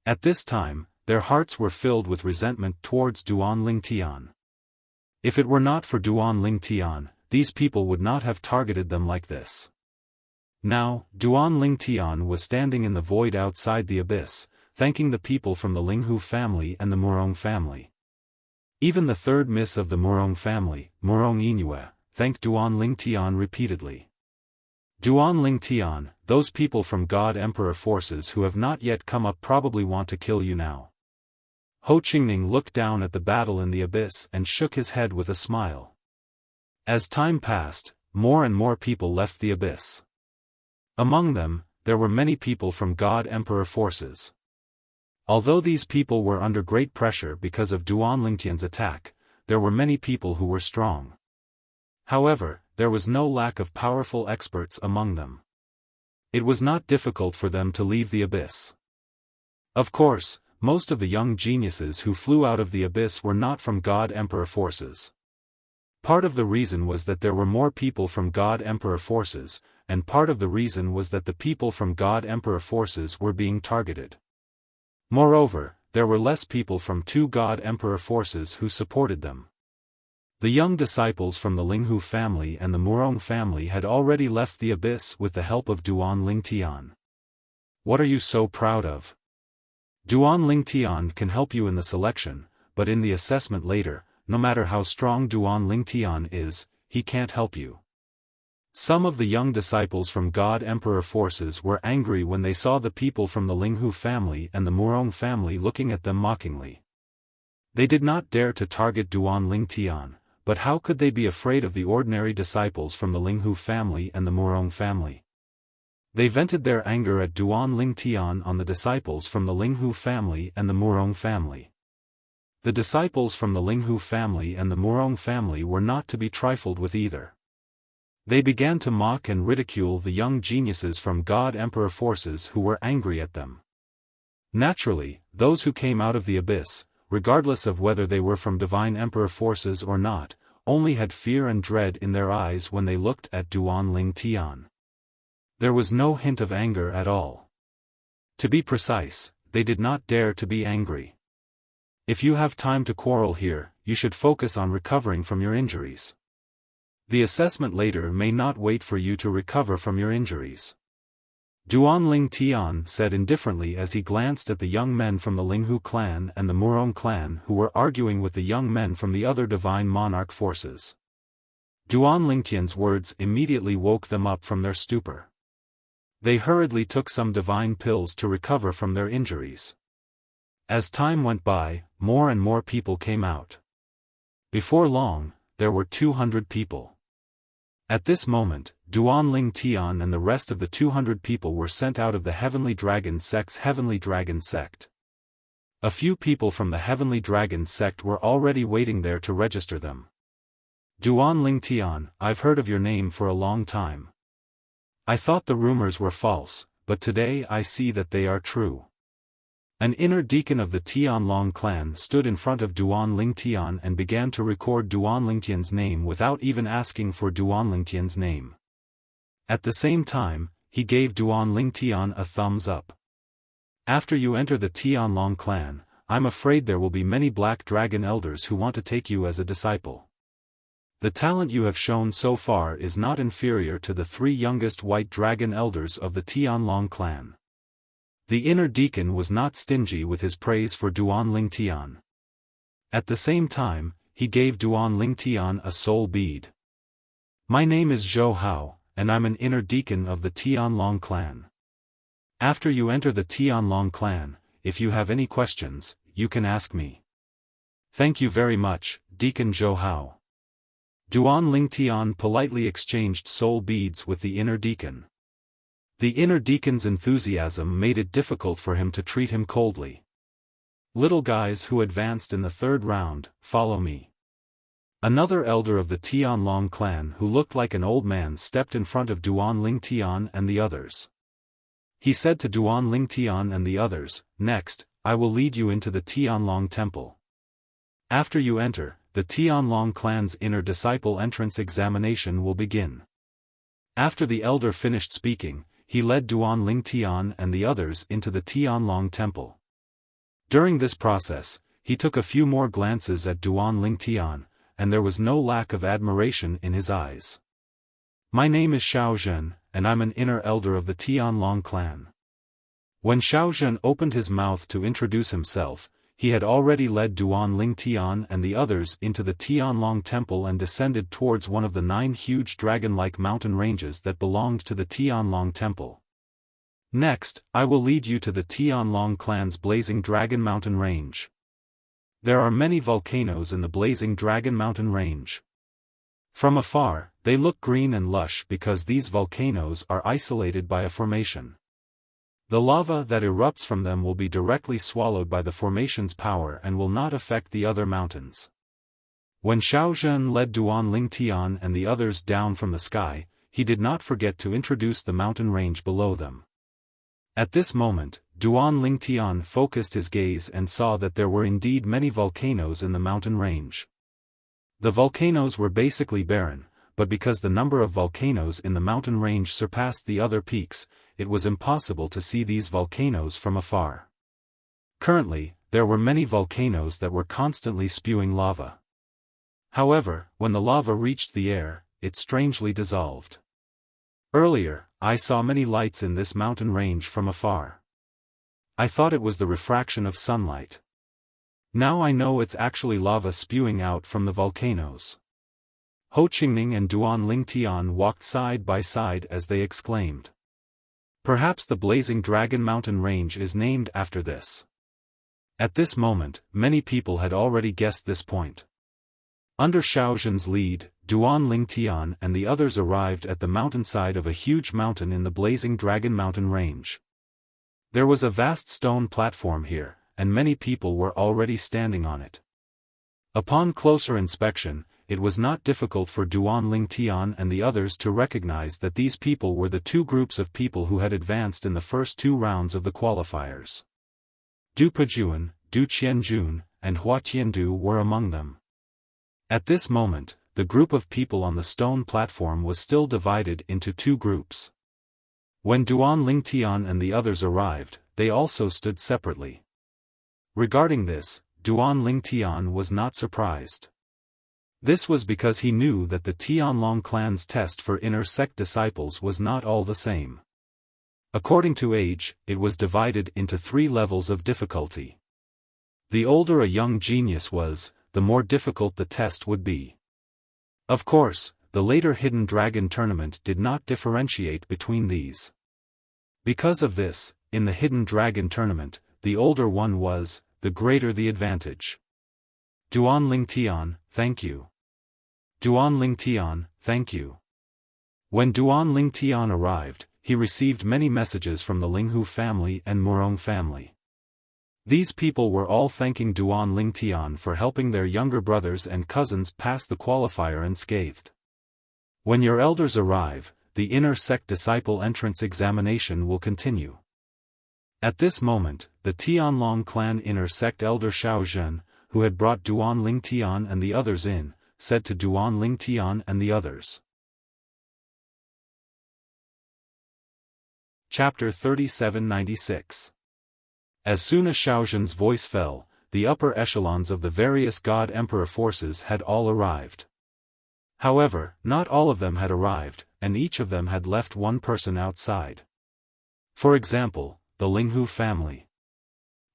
At this time, their hearts were filled with resentment towards Duan Lingtian. If it were not for Duan Lingtian, these people would not have targeted them like this. Now, Duan Lingtian was standing in the void outside the abyss, thanking the people from the Linghu family and the Murong family. Even the third miss of the Murong family, Murong Inue, thanked Duan Lingtian repeatedly. Duan Lingtian, those people from God Emperor forces who have not yet come up probably want to kill you now. Ho Qingning looked down at the battle in the abyss and shook his head with a smile. As time passed, more and more people left the abyss. Among them, there were many people from God Emperor forces. Although these people were under great pressure because of Duan Lingtian's attack, there were many people who were strong. However, there was no lack of powerful experts among them. It was not difficult for them to leave the abyss. Of course, most of the young geniuses who flew out of the abyss were not from God Emperor forces. Part of the reason was that there were more people from God Emperor forces, and part of the reason was that the people from God Emperor forces were being targeted. Moreover, there were less people from two God Emperor forces who supported them. The young disciples from the Linghu family and the Murong family had already left the abyss with the help of Duan Lingtian. What are you so proud of? Duan Lingtian can help you in the selection, but in the assessment later, no matter how strong Duan Lingtian is, he can't help you. Some of the young disciples from God Emperor forces were angry when they saw the people from the Linghu family and the Murong family looking at them mockingly. They did not dare to target Duan Lingtian, but how could they be afraid of the ordinary disciples from the Linghu family and the Murong family? They vented their anger at Duan Lingtian on the disciples from the Linghu family and the Murong family. The disciples from the Linghu family and the Murong family were not to be trifled with either. They began to mock and ridicule the young geniuses from God Emperor forces who were angry at them. Naturally, those who came out of the abyss, regardless of whether they were from Divine Emperor forces or not, only had fear and dread in their eyes when they looked at Duan Lingtian. There was no hint of anger at all. To be precise, they did not dare to be angry. If you have time to quarrel here, you should focus on recovering from your injuries. The assessment later may not wait for you to recover from your injuries. Duan Lingtian said indifferently as he glanced at the young men from the Linghu clan and the Murong clan who were arguing with the young men from the other divine monarch forces. Duan Lingtian's words immediately woke them up from their stupor. They hurriedly took some divine pills to recover from their injuries. As time went by, more and more people came out. Before long, there were 200 people. At this moment, Duan Lingtian and the rest of the 200 people were sent out of the Heavenly Dragon sect's Heavenly Dragon sect. A few people from the Heavenly Dragon sect were already waiting there to register them. Duan Lingtian, I've heard of your name for a long time. I thought the rumors were false, but today I see that they are true. An inner deacon of the Tianlong clan stood in front of Duan Lingtian and began to record Duan Lingtian's name without even asking for Duan Lingtian's name. At the same time, he gave Duan Lingtian a thumbs up. After you enter the Tianlong clan, I'm afraid there will be many Black Dragon elders who want to take you as a disciple. The talent you have shown so far is not inferior to the 3 youngest White Dragon elders of the Tianlong clan. The inner deacon was not stingy with his praise for Duan Lingtian. At the same time, he gave Duan Lingtian a soul bead. My name is Zhou Hao, and I'm an inner deacon of the Tianlong clan. After you enter the Tianlong clan, if you have any questions, you can ask me. Thank you very much, Deacon Zhou Hao. Duan Lingtian politely exchanged soul beads with the inner deacon. The inner deacon's enthusiasm made it difficult for him to treat him coldly. Little guys who advanced in the 3rd round, follow me. Another elder of the Tianlong clan who looked like an old man stepped in front of Duan Lingtian and the others. He said to Duan Lingtian and the others, next, I will lead you into the Tianlong temple. After you enter, the Tianlong clan's inner disciple entrance examination will begin. After the elder finished speaking, he led Duan Ling Tian and the others into the Tianlong temple. During this process, he took a few more glances at Duan Ling Tian, and there was no lack of admiration in his eyes. "My name is Xiao Zhen, and I'm an inner elder of the Tianlong clan." When Xiao Zhen opened his mouth to introduce himself, he had already led Duan Ling Tian and the others into the Tianlong temple and descended towards one of the 9 huge dragon-like mountain ranges that belonged to the Tianlong temple. "Next, I will lead you to the Tianlong clan's Blazing Dragon Mountain Range. There are many volcanoes in the Blazing Dragon Mountain Range. From afar, they look green and lush because these volcanoes are isolated by a formation. The lava that erupts from them will be directly swallowed by the formation's power and will not affect the other mountains." When Xiao Zhen led Duan Ling Tian and the others down from the sky, he did not forget to introduce the mountain range below them. At this moment, Duan Ling Tian focused his gaze and saw that there were indeed many volcanoes in the mountain range. The volcanoes were basically barren, but because the number of volcanoes in the mountain range surpassed the other peaks, it was impossible to see these volcanoes from afar. Currently, there were many volcanoes that were constantly spewing lava. However, when the lava reached the air, it strangely dissolved. "Earlier, I saw many lights in this mountain range from afar. I thought it was the refraction of sunlight. Now I know it's actually lava spewing out from the volcanoes." Ho Qingning and Duan Ling Tian walked side by side as they exclaimed, "Perhaps the Blazing Dragon Mountain Range is named after this." At this moment, many people had already guessed this point. Under Xiao Zhen's lead, Duan Ling Tian and the others arrived at the mountainside of a huge mountain in the Blazing Dragon Mountain Range. There was a vast stone platform here, and many people were already standing on it. Upon closer inspection, it was not difficult for Duan Ling Tian and the others to recognize that these people were the 2 groups of people who had advanced in the first 2 rounds of the qualifiers. Du Pejuan, Du Qianjun, and Hua Tiandu were among them. At this moment, the group of people on the stone platform was still divided into 2 groups. When Duan Ling Tian and the others arrived, they also stood separately. Regarding this, Duan Ling Tian was not surprised. This was because he knew that the Tianlong clan's test for inner sect disciples was not all the same. According to age, it was divided into 3 levels of difficulty. The older a young genius was, the more difficult the test would be. Of course, the later Hidden Dragon tournament did not differentiate between these. Because of this, in the Hidden Dragon tournament, the older one was, the greater the advantage. Duan Ling Tian, thank you. Duan Ling Tian, thank you. When Duan Ling Tian arrived, he received many messages from the Linghu family and Murong family. These people were all thanking Duan Ling Tian for helping their younger brothers and cousins pass the qualifier unscathed. When your elders arrive, the inner sect disciple entrance examination will continue. At this moment, the Tianlong clan inner sect elder Xiao Zhen, who had brought Duan Ling Tian and the others in, said to Duan Ling Tian and the others. Chapter 3796. As soon as Xiao Zhen's voice fell, the upper echelons of the various God-Emperor forces had all arrived. However, not all of them had arrived, and each of them had left one person outside. For example, the Linghu family.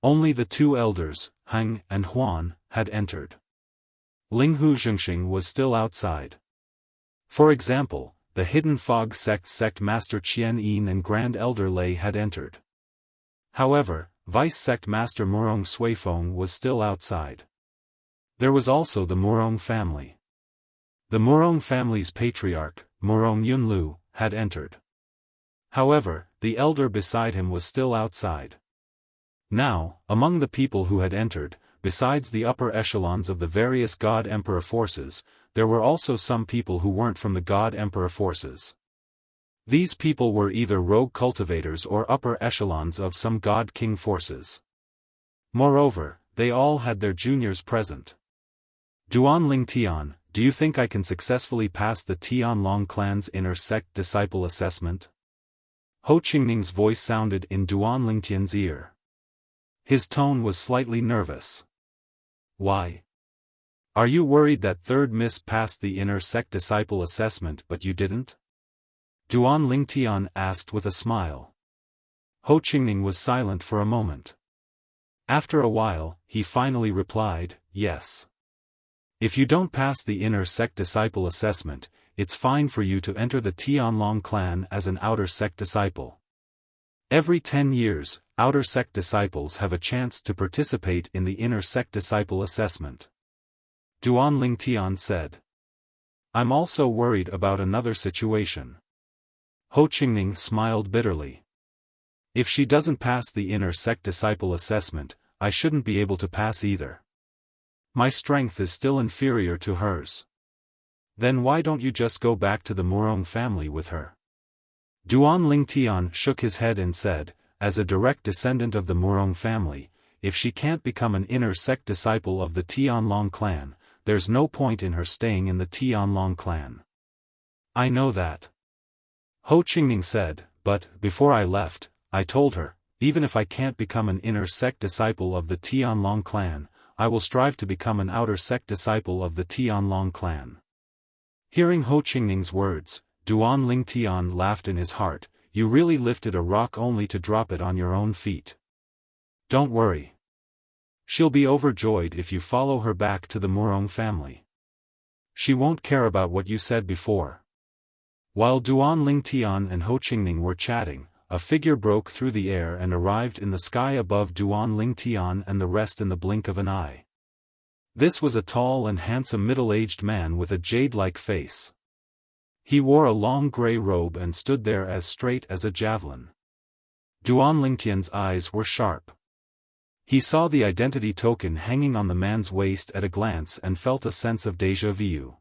Only the 2 elders, Heng and Huan, had entered. Linghu Zhengxing was still outside. For example, the Hidden Fog sect master Qian Yin and Grand Elder Lei had entered. However, Vice Sect Master Murong Suifeng was still outside. There was also the Murong family. The Murong family's patriarch, Murong Yunlu, had entered. However, the elder beside him was still outside. Now, among the people who had entered, besides the upper echelons of the various God-Emperor forces, there were also some people who weren't from the God-Emperor forces. These people were either rogue cultivators or upper echelons of some God-King forces. Moreover, they all had their juniors present. Duan Ling Tian, do you think I can successfully pass the Tianlong clan's inner sect disciple assessment? Ho Qingning's voice sounded in Duan Lingtian's ear. His tone was slightly nervous. Why? Are you worried that third miss passed the inner sect disciple assessment but you didn't? Duan Lingtian asked with a smile. Ho Qingning was silent for a moment. After a while, he finally replied, yes. If you don't pass the inner sect disciple assessment, it's fine for you to enter the Tianlong clan as an outer sect disciple. Every 10 years, outer sect disciples have a chance to participate in the inner sect disciple assessment. Duan Lingtian said. I'm also worried about another situation. Ho Qingning smiled bitterly. If she doesn't pass the inner sect disciple assessment, I shouldn't be able to pass either. My strength is still inferior to hers. Then why don't you just go back to the Murong family with her? Duan Lingtian shook his head and said, as a direct descendant of the Murong family, if she can't become an inner sect disciple of the Tianlong clan, there's no point in her staying in the Tianlong clan. I know that. Ho Qingning said, but, before I left, I told her, even if I can't become an inner sect disciple of the Tianlong clan, I will strive to become an outer sect disciple of the Tianlong clan. Hearing Ho Qingning's words, Duan Lingtian laughed in his heart. You really lifted a rock only to drop it on your own feet. Don't worry. She'll be overjoyed if you follow her back to the Murong family. She won't care about what you said before. While Duan Lingtian and Ho Qingning were chatting, a figure broke through the air and arrived in the sky above Duan Lingtian and the rest in the blink of an eye. This was a tall and handsome middle-aged man with a jade-like face. He wore a long grey robe and stood there as straight as a javelin. Duan Lingtian's eyes were sharp. He saw the identity token hanging on the man's waist at a glance and felt a sense of déjà vu.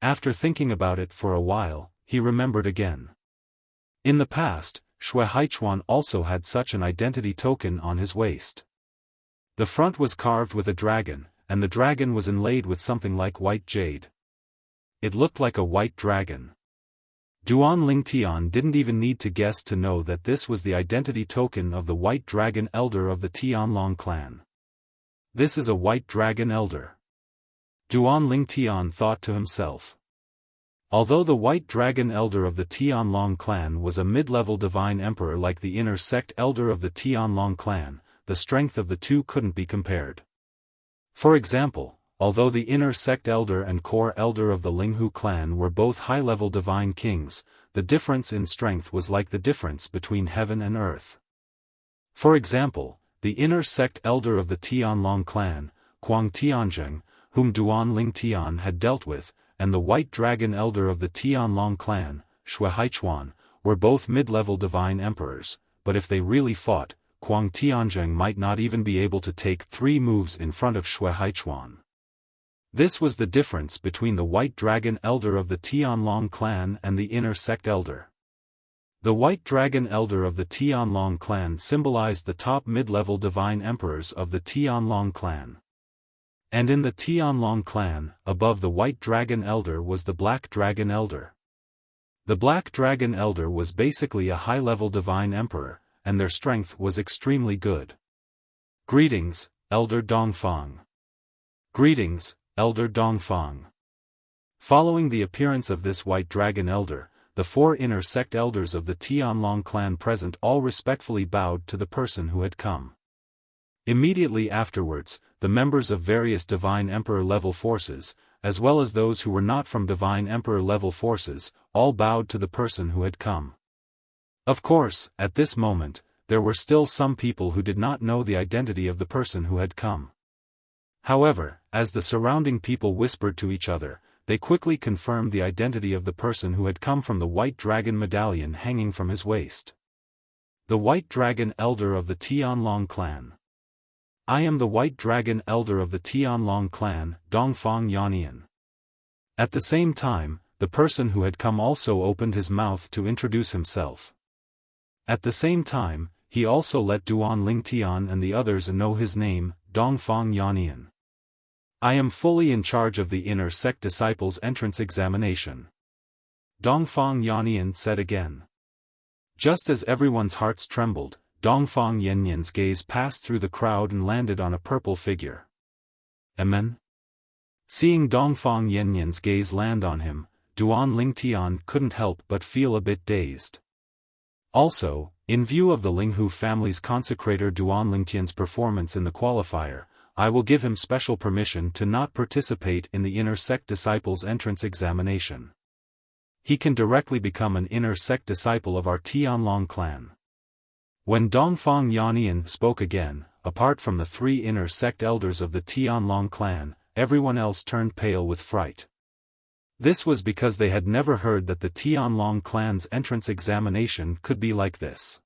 After thinking about it for a while, he remembered again. In the past, Shui Haichuan also had such an identity token on his waist. The front was carved with a dragon, and the dragon was inlaid with something like white jade. It looked like a white dragon. Duan Lingtian didn't even need to guess to know that this was the identity token of the White Dragon Elder of the Tianlong clan. This is a White Dragon Elder. Duan Lingtian thought to himself. Although the White Dragon Elder of the Tianlong clan was a mid-level divine emperor like the inner sect elder of the Tianlong clan, the strength of the two couldn't be compared. For example, although the inner sect elder and core elder of the Linghu clan were both high-level divine kings, the difference in strength was like the difference between heaven and earth. For example, the inner sect elder of the Tianlong clan, Kuang Tianzheng, whom Duan Lingtian had dealt with, and the White Dragon Elder of the Tianlong clan, Shui Haichuan, were both mid-level divine emperors, but if they really fought, Kuang Tianzheng might not even be able to take 3 moves in front of Shui Haichuan. This was the difference between the White Dragon Elder of the Tianlong clan and the Inner Sect Elder. The White Dragon Elder of the Tianlong clan symbolized the top mid-level divine emperors of the Tianlong clan. And in the Tianlong clan, above the White Dragon Elder was the Black Dragon Elder. The Black Dragon Elder was basically a high-level divine emperor, and their strength was extremely good. Greetings, Elder Dongfang. Greetings, Elder Dongfang. Following the appearance of this White Dragon Elder, the 4 inner sect elders of the Tianlong clan present all respectfully bowed to the person who had come. Immediately afterwards, the members of various Divine Emperor-level forces, as well as those who were not from Divine Emperor-level forces, all bowed to the person who had come. Of course, at this moment, there were still some people who did not know the identity of the person who had come. However, as the surrounding people whispered to each other, they quickly confirmed the identity of the person who had come from the White Dragon medallion hanging from his waist. The White Dragon Elder of the Tianlong clan. I am the White Dragon Elder of the Tianlong clan, Dongfang Yannian. At the same time, the person who had come also opened his mouth to introduce himself. At the same time, he also let Duan Lingtian and the others know his name, Dongfang Yannian. I am fully in charge of the inner sect disciples' entrance examination. Dongfang Yannian said again. Just as everyone's hearts trembled, Dongfang Yannian's gaze passed through the crowd and landed on a purple figure. Amen? Seeing Dongfang Yannian's gaze land on him, Duan Lingtian couldn't help but feel a bit dazed. Also, in view of the Linghu family's consecrator Duan Lingtian's performance in the qualifier, I will give him special permission to not participate in the inner sect disciples' entrance examination. He can directly become an inner sect disciple of our Tianlong clan. When Dongfang Yannian spoke again, apart from the 3 inner sect elders of the Tianlong clan, everyone else turned pale with fright. This was because they had never heard that the Tianlong clan's entrance examination could be like this.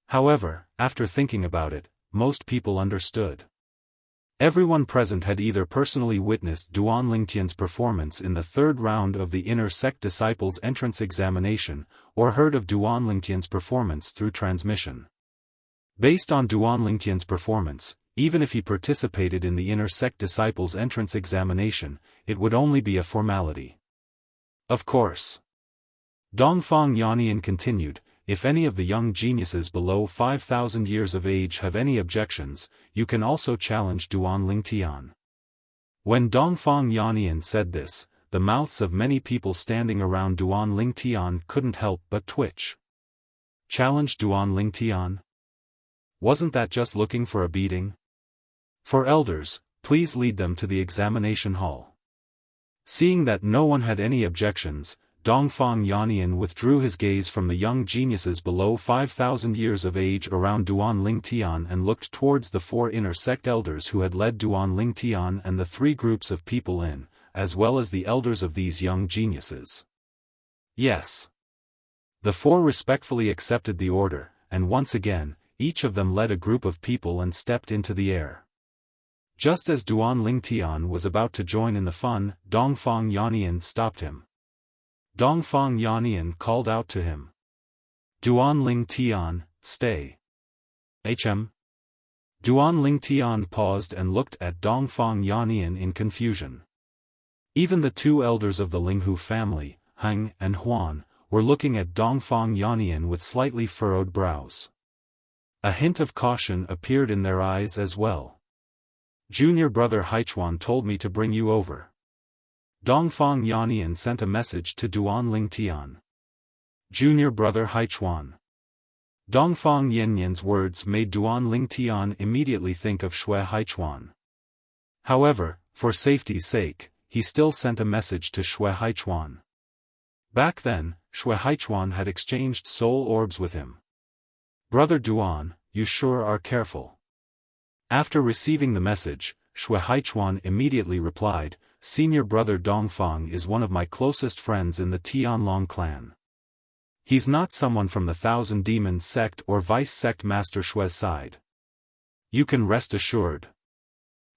However, after thinking about it, most people understood. Everyone present had either personally witnessed Duan Lingtian's performance in the 3rd round of the inner sect disciples' entrance examination, or heard of Duan Lingtian's performance through transmission. Based on Duan Lingtian's performance, even if he participated in the inner sect disciples' entrance examination, it would only be a formality. Of course. Dongfang Yannian continued, if any of the young geniuses below 5,000 years of age have any objections, you can also challenge Duan Lingtian. When Dongfang Yannian said this, the mouths of many people standing around Duan Lingtian couldn't help but twitch. Challenge Duan Lingtian? Wasn't that just looking for a beating? For elders, please lead them to the examination hall. Seeing that no one had any objections, Dongfang Yannian withdrew his gaze from the young geniuses below 5,000 years of age around Duan Lingtian and looked towards the 4 inner sect elders who had led Duan Lingtian and the 3 groups of people in, as well as the elders of these young geniuses. Yes. The 4 respectfully accepted the order, and once again, each of them led a group of people and stepped into the air. Just as Duan Lingtian was about to join in the fun, Dongfang Yannian stopped him. Dongfang Yannian called out to him. Duan Lingtian, stay. Duan Lingtian paused and looked at Dongfang Yannian in confusion. Even the 2 elders of the Linghu family, Heng and Huan, were looking at Dongfang Yannian with slightly furrowed brows. A hint of caution appeared in their eyes as well. Junior brother Haichuan told me to bring you over. Dongfang Yannian sent a message to Duan Lingtian. Junior brother Haichuan. Dongfang Yannian's words made Duan Lingtian immediately think of Shui Haichuan. However, for safety's sake, he still sent a message to Shui Haichuan. Back then, Shui Haichuan had exchanged soul orbs with him. Brother Duan, you sure are careful. After receiving the message, Shui Haichuan immediately replied, Senior brother Dongfang is one of my closest friends in the Tianlong clan. He's not someone from the Thousand Demons sect or Vice sect Master Shui's side. You can rest assured.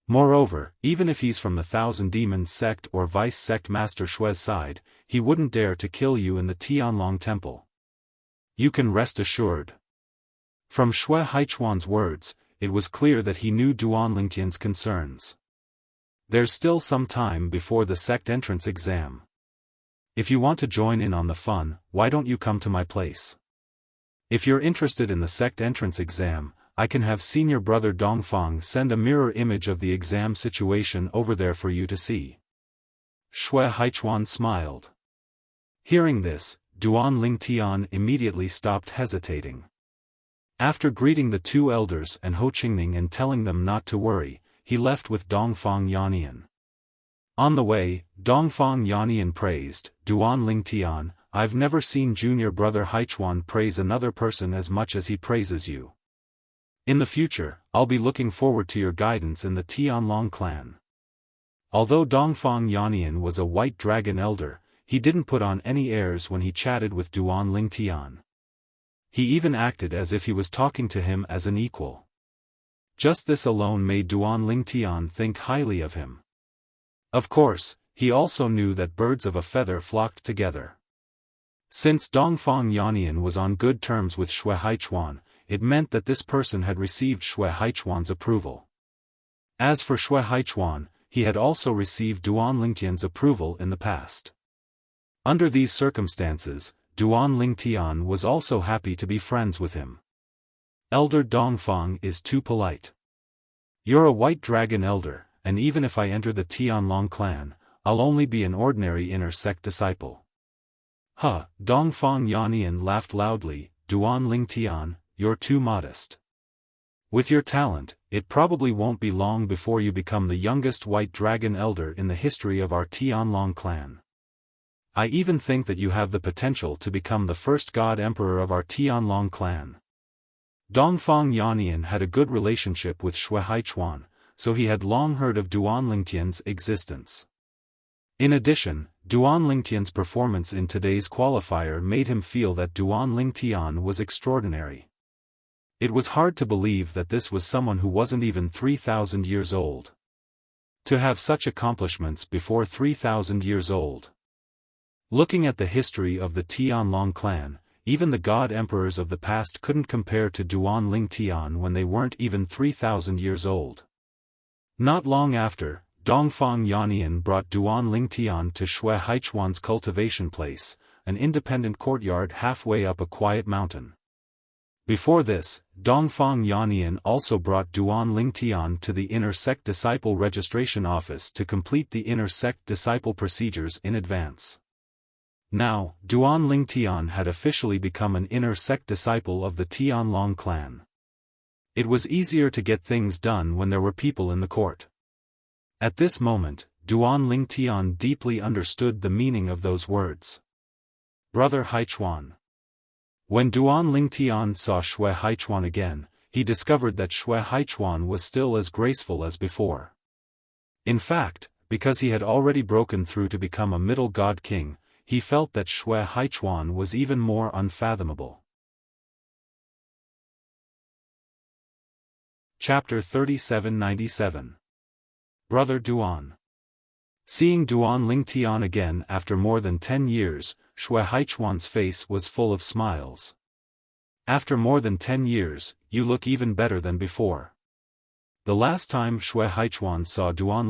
Moreover, even if he's from the Thousand Demons sect or Vice sect Master Shui's side, he wouldn't dare to kill you in the Tianlong temple. You can rest assured. From Shui Haichuan's words, it was clear that he knew Duan Lingtian's concerns. There's still some time before the sect entrance exam. If you want to join in on the fun, why don't you come to my place? If you're interested in the sect entrance exam, I can have senior brother Dongfang send a mirror image of the exam situation over there for you to see. Shui Haichuan smiled. Hearing this, Duan Lingtian immediately stopped hesitating. After greeting the 2 elders and Ho Qingning and telling them not to worry, he left with Dongfang Yannian. On the way, Dongfang Yannian praised, Duan Lingtian, I've never seen junior brother Haichuan praise another person as much as he praises you. In the future, I'll be looking forward to your guidance in the Tianlong clan. Although Dongfang Yannian was a white dragon elder, he didn't put on any airs when he chatted with Duan Lingtian. He even acted as if he was talking to him as an equal. Just this alone made Duan Lingtian think highly of him. Of course, he also knew that birds of a feather flocked together. Since Dongfang Yannian was on good terms with Shui Haichuan, it meant that this person had received Shui Haichuan's approval. As for Shui Haichuan, he had also received Duan Lingtian's approval in the past. Under these circumstances, Duan Lingtian was also happy to be friends with him. Elder Dongfang is too polite. You're a white dragon elder, and even if I enter the Tianlong clan, I'll only be an ordinary inner sect disciple. Huh, Dongfang Yannian laughed loudly. Duan Lingtian, you're too modest. With your talent, it probably won't be long before you become the youngest white dragon elder in the history of our Tianlong clan. I even think that you have the potential to become the first god emperor of our Tianlong clan. Dongfang Yannian had a good relationship with Shui Haichuan, so he had long heard of Duan Lingtian's existence. In addition, Duan Lingtian's performance in today's qualifier made him feel that Duan Lingtian was extraordinary. It was hard to believe that this was someone who wasn't even 3,000 years old. To have such accomplishments before 3,000 years old. Looking at the history of the Tianlong clan, even the god emperors of the past couldn't compare to Duan Lingtian when they weren't even 3,000 years old. Not long after, Dongfang Yannian brought Duan Lingtian to Shui Haichuan's cultivation place, an independent courtyard halfway up a quiet mountain. Before this, Dongfang Yannian also brought Duan Lingtian to the Inner Sect Disciple Registration Office to complete the Inner Sect Disciple procedures in advance. Now, Duan Lingtian had officially become an Inner Sect disciple of the Tianlong clan. It was easier to get things done when there were people in the court. At this moment, Duan Lingtian deeply understood the meaning of those words. Brother Haichuan. When Duan Lingtian saw Shui Haichuan again, he discovered that Shui Haichuan was still as graceful as before. In fact, because he had already broken through to become a middle god king, he felt that Shui Haichuan was even more unfathomable. Chapter 3797. Brother Duan. Seeing Duan Lingtian again after more than 10 years, Shui Haichuan's face was full of smiles. After more than 10 years, you look even better than before. The last time Shui Haichuan saw Duan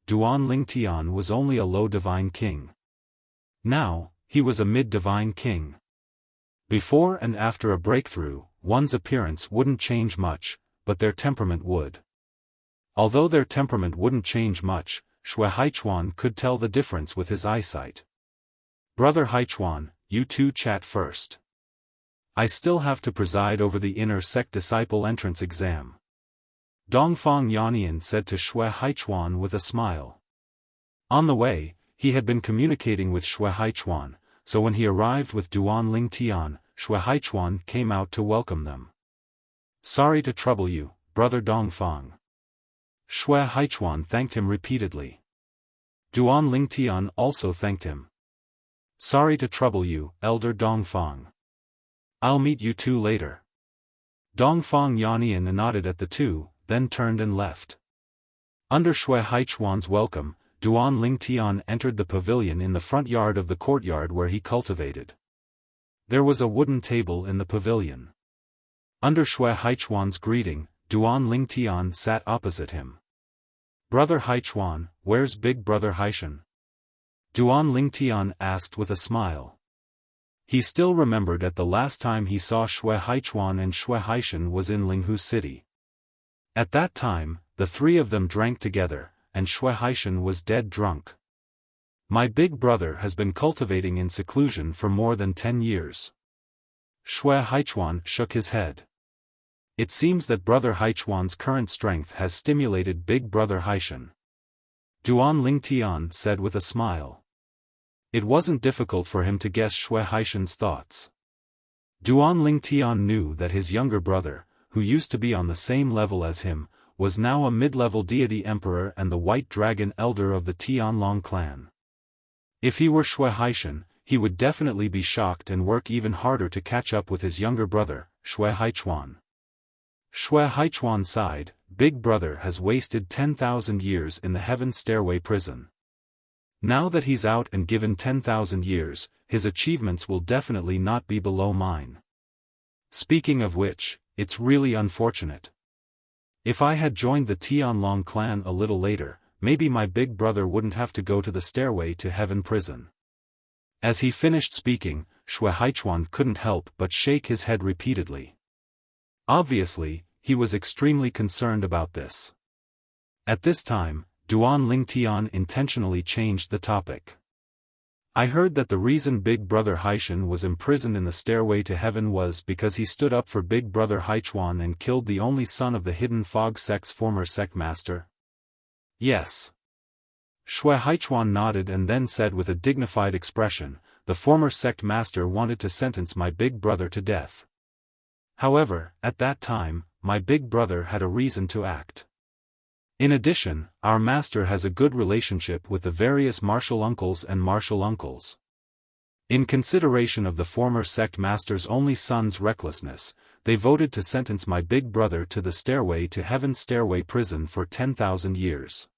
Lingtian was only a low divine king. Now, he was a mid-divine king. Before and after a breakthrough, one's appearance wouldn't change much, but their temperament would. Although their temperament wouldn't change much, Shui Haichuan could tell the difference with his eyesight. Brother Haichuan, you two chat first. I still have to preside over the Inner Sect Disciple entrance exam. Dongfang Yannian said to Shui Haichuan with a smile. On the way, he had been communicating with Shui Haichuan, so when he arrived with Duan Lingtian, Shui Haichuan came out to welcome them. Sorry to trouble you, Brother Dongfang. Shui Haichuan thanked him repeatedly. Duan Lingtian also thanked him. Sorry to trouble you, Elder Dongfang. I'll meet you two later. Dongfang Yannian nodded at the two, then turned and left. Under Shui Haichuan's welcome, Duan Lingtian entered the pavilion in the front yard of the courtyard where he cultivated. There was a wooden table in the pavilion. Under Shui Haichuan's greeting, Duan Lingtian sat opposite him. Brother Haichuan, where's big brother Haishan? Duan Lingtian asked with a smile. He still remembered at the last time he saw Shui Haichuan and Shui Haishan was in Linghu City. At that time, the three of them drank together, and Shui Haishan was dead drunk. My big brother has been cultivating in seclusion for more than 10 years. Shui Haichuan shook his head. It seems that Brother Haichuan's current strength has stimulated Big Brother Haishan. Duan Lingtian said with a smile. It wasn't difficult for him to guess Shui Haishan's thoughts. Duan Lingtian knew that his younger brother, who used to be on the same level as him, was now a mid-level deity emperor and the white dragon elder of the Tianlong clan. If he were Shui Haishan, he would definitely be shocked and work even harder to catch up with his younger brother, Shui Haichuan. Shui Haichuan sighed. Big brother has wasted 10,000 years in the Heaven Stairway prison. Now that he's out and given 10,000 years, his achievements will definitely not be below mine. Speaking of which, it's really unfortunate. If I had joined the Tianlong clan a little later, maybe my big brother wouldn't have to go to the stairway to heaven prison. As he finished speaking, Shui Haichuan couldn't help but shake his head repeatedly. Obviously, he was extremely concerned about this. At this time, Duan Lingtian intentionally changed the topic. I heard that the reason Big Brother Haishan was imprisoned in the stairway to heaven was because he stood up for Big Brother Haichuan and killed the only son of the Hidden Fog sect's former sect master. Yes. Shui Haichuan nodded and then said with a dignified expression, the former sect master wanted to sentence my big brother to death. However, at that time, my big brother had a reason to act. In addition, our master has a good relationship with the various martial uncles and martial uncles. In consideration of the former sect master's only son's recklessness, they voted to sentence my big brother to the stairway to heaven's stairway prison for 10,000 years.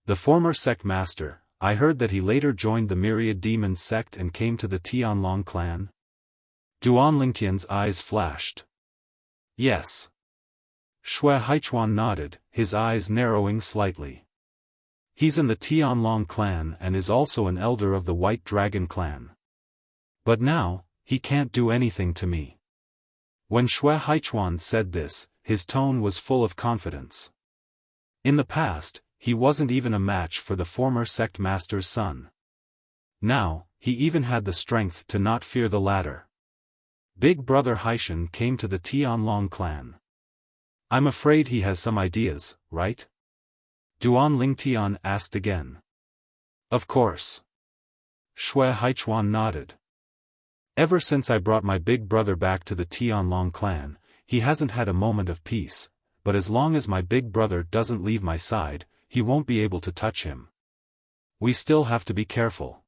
The former sect master, I heard that he later joined the Myriad Demons sect and came to the Tianlong clan. Duan Lingtian's eyes flashed. Yes. Shui Haichuan nodded, his eyes narrowing slightly. He's in the Tianlong clan and is also an elder of the White Dragon clan. But now, he can't do anything to me. When Shui Haichuan said this, his tone was full of confidence. In the past, he wasn't even a match for the former sect master's son. Now, he even had the strength to not fear the latter. Big Brother Haishan came to the Tianlong clan. I'm afraid he has some ideas, right? Duan Lingtian asked again. Of course. Shui Haichuan nodded. Ever since I brought my big brother back to the Tianlong clan, he hasn't had a moment of peace, but as long as my big brother doesn't leave my side, he won't be able to touch him. We still have to be careful.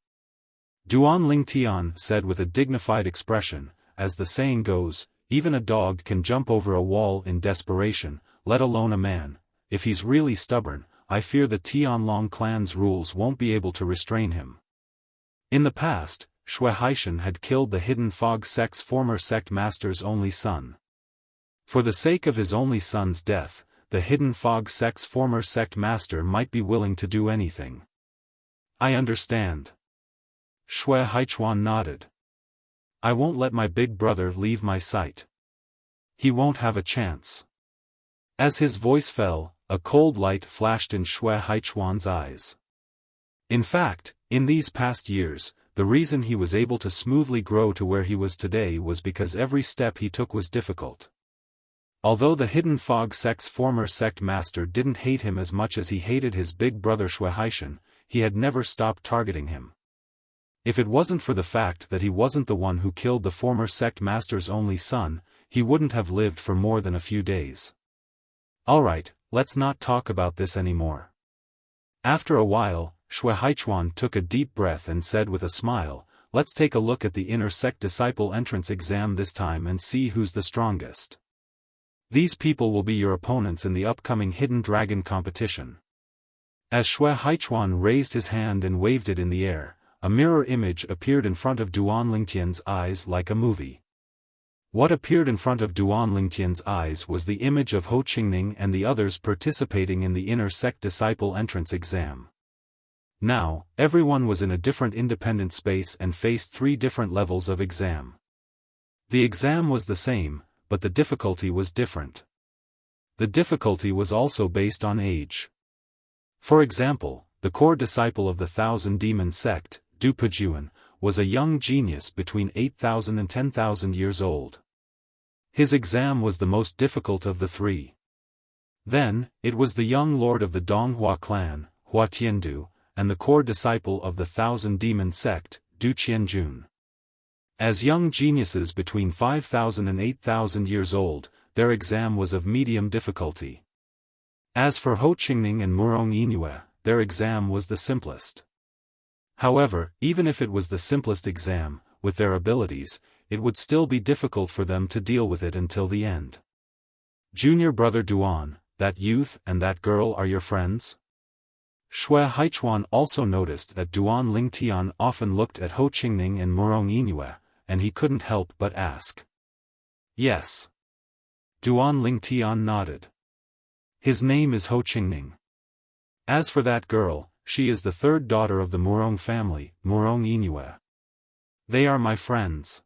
Duan Lingtian said with a dignified expression, as the saying goes, even a dog can jump over a wall in desperation, let alone a man. If he's really stubborn, I fear the Tianlong clan's rules won't be able to restrain him. In the past, Shui Haishan had killed the Hidden Fog sect's former sect master's only son. For the sake of his only son's death, the Hidden Fog sect's former sect master might be willing to do anything. I understand. Shui Haichuan nodded. I won't let my big brother leave my sight. He won't have a chance. As his voice fell, a cold light flashed in Shui Haichuan's eyes. In fact, in these past years, the reason he was able to smoothly grow to where he was today was because every step he took was difficult. Although the Hidden Fog sect's former sect master didn't hate him as much as he hated his big brother Shui Haishan, he had never stopped targeting him. If it wasn't for the fact that he wasn't the one who killed the former sect master's only son, he wouldn't have lived for more than a few days. Alright, let's not talk about this anymore. After a while, Shui Haichuan took a deep breath and said with a smile, let's take a look at the inner sect disciple entrance exam this time and see who's the strongest. These people will be your opponents in the upcoming Hidden Dragon competition. As Shui Haichuan raised his hand and waved it in the air, a mirror image appeared in front of Duan Lingtian's eyes like a movie. What appeared in front of Duan Lingtian's eyes was the image of Ho Qingning and the others participating in the inner sect disciple entrance exam. Now, everyone was in a different independent space and faced 3 different levels of exam. The exam was the same, but the difficulty was different. The difficulty was also based on age. For example, the core disciple of the Thousand Demon sect, Du Pejuan, was a young genius between 8,000 and 10,000 years old. His exam was the most difficult of the 3. Then, it was the young lord of the Donghua clan, Hua Tiandu, and the core disciple of the Thousand Demon sect, Du Qianjun. As young geniuses between 5,000 and 8,000 years old, their exam was of medium difficulty. As for Ho Qingning and Murong Yinue, their exam was the simplest. However, even if it was the simplest exam, with their abilities, it would still be difficult for them to deal with it until the end. Junior brother Duan, that youth and that girl are your friends? Shui Haichuan also noticed that Duan Lingtian often looked at Ho Qingning and Murong Yinue, and he couldn't help but ask. Yes. Duan Lingtian nodded. His name is Ho Qingning. As for that girl, she is the third daughter of the Murong family, Murong Inue. They are my friends.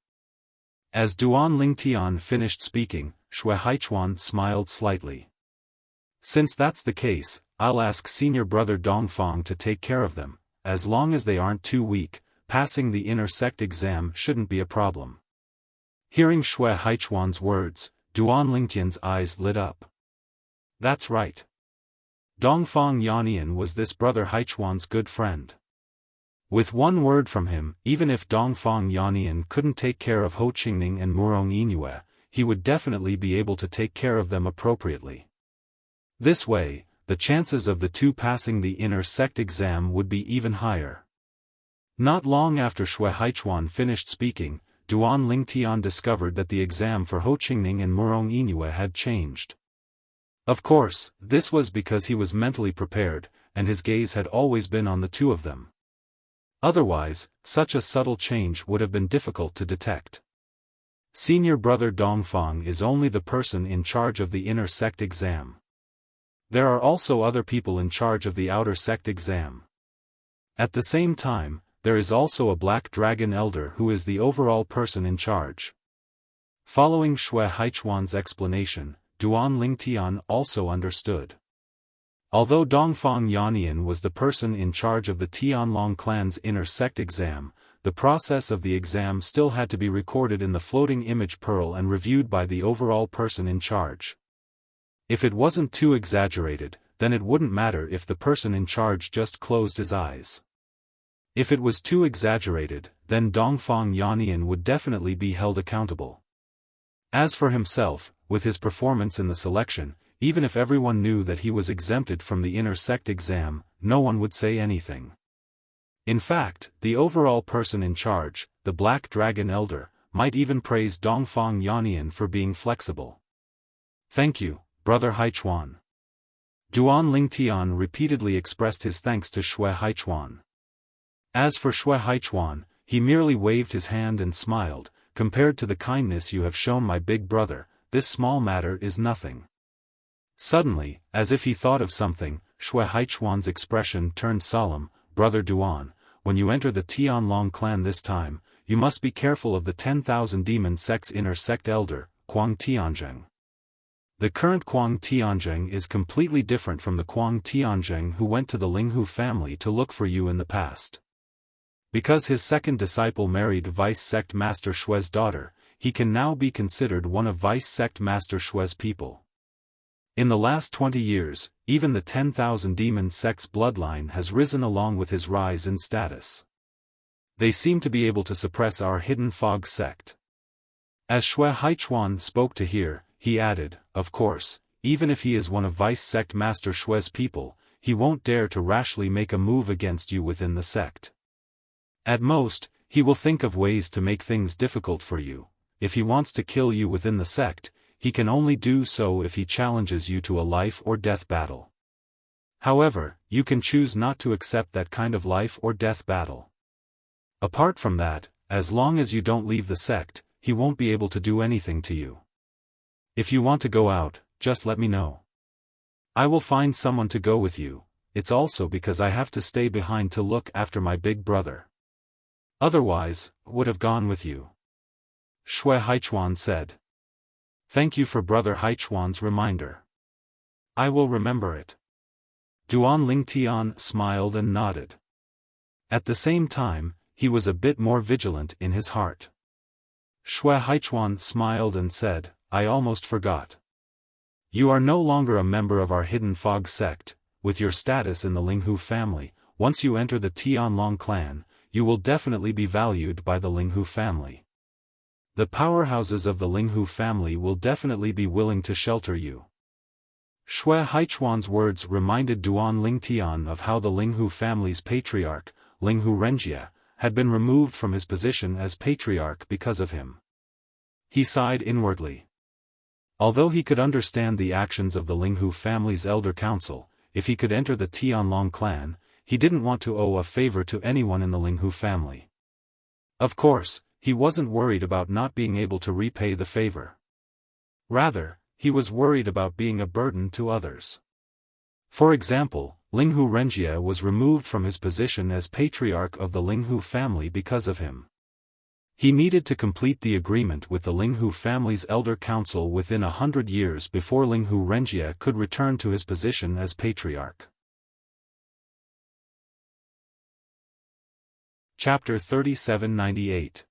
As Duan Lingtian finished speaking, Xue Haichuan smiled slightly. Since that's the case, I'll ask senior brother Dongfang to take care of them. As long as they aren't too weak, passing the inner sect exam shouldn't be a problem. Hearing Xue Haichuan's words, Duan Lingtian's eyes lit up. That's right. Dongfang Yannian was this brother Haichuan's good friend. With one word from him, even if Dongfang Yannian couldn't take care of Ho Qingning and Murong Inue, he would definitely be able to take care of them appropriately. This way, the chances of the two passing the inner sect exam would be even higher. Not long after Xue Haichuan finished speaking, Duan Lingtian discovered that the exam for Ho Qingning and Murong Inue had changed. Of course, this was because he was mentally prepared, and his gaze had always been on the two of them. Otherwise, such a subtle change would have been difficult to detect. Senior brother Dongfang is only the person in charge of the inner sect exam. There are also other people in charge of the outer sect exam. At the same time, there is also a black dragon elder who is the overall person in charge. Following Xue Haichuan's explanation, Duan Lingtian also understood. Although Dongfang Yannian was the person in charge of the Tianlong clan's inner sect exam, the process of the exam still had to be recorded in the floating image pearl and reviewed by the overall person in charge. If it wasn't too exaggerated, then it wouldn't matter if the person in charge just closed his eyes. If it was too exaggerated, then Dongfang Yannian would definitely be held accountable. As for himself, with his performance in the selection, even if everyone knew that he was exempted from the inner sect exam, no one would say anything. In fact, the overall person in charge, the Black Dragon Elder, might even praise Dongfang Yannian for being flexible. Thank you, Brother Haichuan. Duan Lingtian repeatedly expressed his thanks to Xue Haichuan. As for Xue Haichuan, he merely waved his hand and smiled. Compared to the kindness you have shown my big brother, this small matter is nothing. Suddenly, as if he thought of something, Xue Haichuan's expression turned solemn. Brother Duan, when you enter the Tianlong clan this time, you must be careful of the 10,000 demon sect's inner sect elder, Kuang Tianzheng. The current Kuang Tianzheng is completely different from the Kuang Tianzheng who went to the Linghu family to look for you in the past. Because his second disciple married Vice Sect Master Xue's daughter, he can now be considered one of Vice Sect Master Xue's people. In the last 20 years, even the 10,000 demon sect's bloodline has risen along with his rise in status. They seem to be able to suppress our hidden fog sect. As Xue Haichuan spoke to hear, he added, of course, even if he is one of Vice Sect Master Xue's people, he won't dare to rashly make a move against you within the sect. At most, he will think of ways to make things difficult for you. If he wants to kill you within the sect, he can only do so if he challenges you to a life or death battle. However, you can choose not to accept that kind of life or death battle. Apart from that, as long as you don't leave the sect, he won't be able to do anything to you. If you want to go out, just let me know. I will find someone to go with you. It's also because I have to stay behind to look after my big brother. Otherwise, would have gone with you. Xue Haichuan said. Thank you for Brother Haichuan's reminder. I will remember it. Duan Lingtian smiled and nodded. At the same time, he was a bit more vigilant in his heart. Xue Haichuan smiled and said, I almost forgot. You are no longer a member of our hidden fog sect. With your status in the Linghu family, once you enter the Tianlong clan, you will definitely be valued by the Linghu family. The powerhouses of the Linghu family will definitely be willing to shelter you. Xue Haichuan's words reminded Duan Lingtian of how the Linghu family's patriarch, Linghu Renjie, had been removed from his position as patriarch because of him. He sighed inwardly. Although he could understand the actions of the Linghu family's elder council, if he could enter the Tianlong clan, he didn't want to owe a favor to anyone in the Linghu family. Of course, he wasn't worried about not being able to repay the favor. Rather, he was worried about being a burden to others. For example, Linghu Renjie was removed from his position as patriarch of the Linghu family because of him. He needed to complete the agreement with the Linghu family's elder council within 100 years before Linghu Renjie could return to his position as patriarch. Chapter 3798.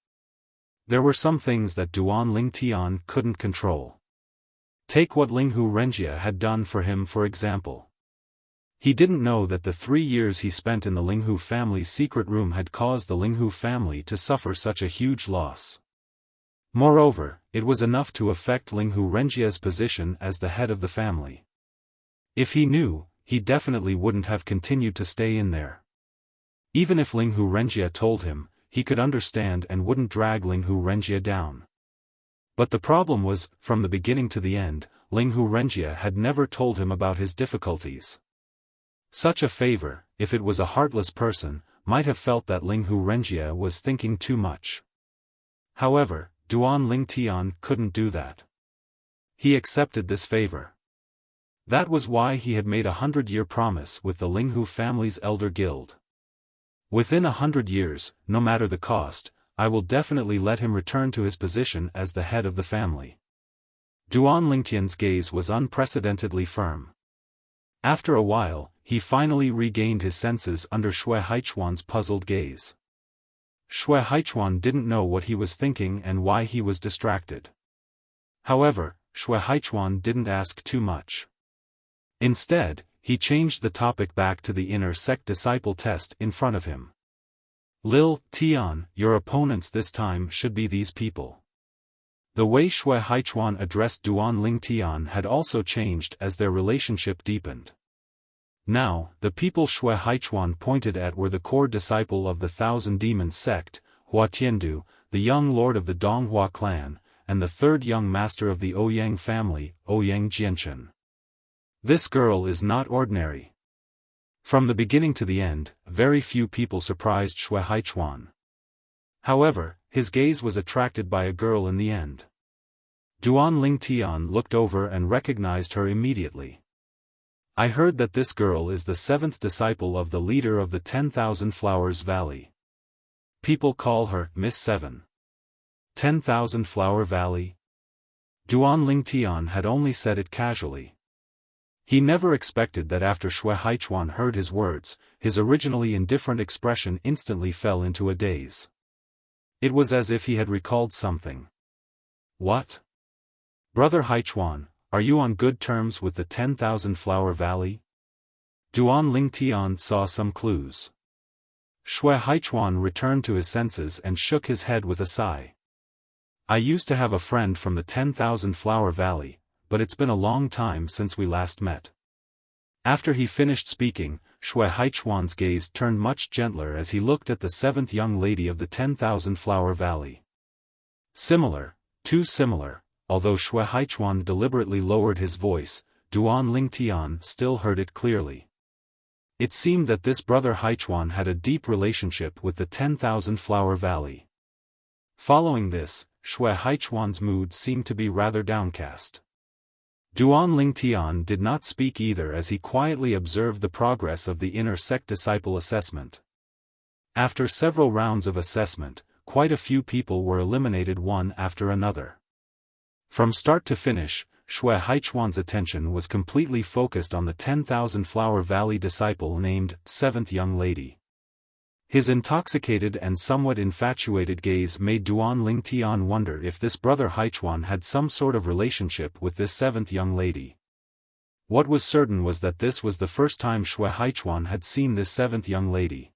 There were some things that Duan Lingtian couldn't control. Take what Linghu Renjie had done for him, for example. He didn't know that the 3 years he spent in the Linghu family's secret room had caused the Linghu family to suffer such a huge loss. Moreover, it was enough to affect Linghu Renjie's position as the head of the family. If he knew, he definitely wouldn't have continued to stay in there. Even if Linghu Renjie told him, he could understand and wouldn't drag Linghu Renjie down. But the problem was, from the beginning to the end, Linghu Renjie had never told him about his difficulties. Such a favor, if it was a heartless person, might have felt that Linghu Renjie was thinking too much. However, Duan Lingtian couldn't do that. He accepted this favor. That was why he had made a 100-year promise with the Linghu family's elder guild. Within 100 years, no matter the cost, I will definitely let him return to his position as the head of the family. Duan Lingtian's gaze was unprecedentedly firm. After a while, he finally regained his senses under Shui Haichuan's puzzled gaze. Shui Haichuan didn't know what he was thinking and why he was distracted. However, Shui Haichuan didn't ask too much. Instead, he changed the topic back to the inner sect disciple test in front of him. Lil Tian, your opponents this time should be these people. The way Shui Haichuan addressed Duan Lingtian had also changed as their relationship deepened. Now, the people Shui Haichuan pointed at were the core disciple of the Thousand Demons sect, Hua Tiandu, the young lord of the Donghua clan, and the third young master of the Ouyang family, Ouyang Jianchen. This girl is not ordinary. From the beginning to the end, very few people surprised Shui Haichuan. However, his gaze was attracted by a girl in the end. Duan Lingtian looked over and recognized her immediately. I heard that this girl is the 7th disciple of the leader of the 10,000 Flowers Valley. People call her Miss 7. 10,000 Flower Valley? Duan Lingtian had only said it casually. He never expected that after Shui Haichuan heard his words, his originally indifferent expression instantly fell into a daze. It was as if he had recalled something. What? Brother Haichuan, are you on good terms with the 10,000 Flower Valley? Duan Lingtian saw some clues. Shui Haichuan returned to his senses and shook his head with a sigh. I used to have a friend from the 10,000 Flower Valley, but it's been a long time since we last met. After he finished speaking, Shui Haichuan's gaze turned much gentler as he looked at the 7th young lady of the 10,000 Flower Valley. Similar, too similar. Although Shui Haichuan deliberately lowered his voice, Duan Lingtian still heard it clearly. It seemed that this brother Haichuan had a deep relationship with the 10,000 Flower Valley. Following this, Shui Haichuan's mood seemed to be rather downcast. Duan Lingtian did not speak either as he quietly observed the progress of the inner sect disciple assessment. After several rounds of assessment, quite a few people were eliminated one after another. From start to finish, Shui Haichuan's attention was completely focused on the 10,000 Flower Valley disciple named 7th Young Lady. His intoxicated and somewhat infatuated gaze made Duan Lingtian wonder if this brother Haichuan had some sort of relationship with this 7th Young Lady. What was certain was that this was the first time Shui Haichuan had seen this 7th Young Lady.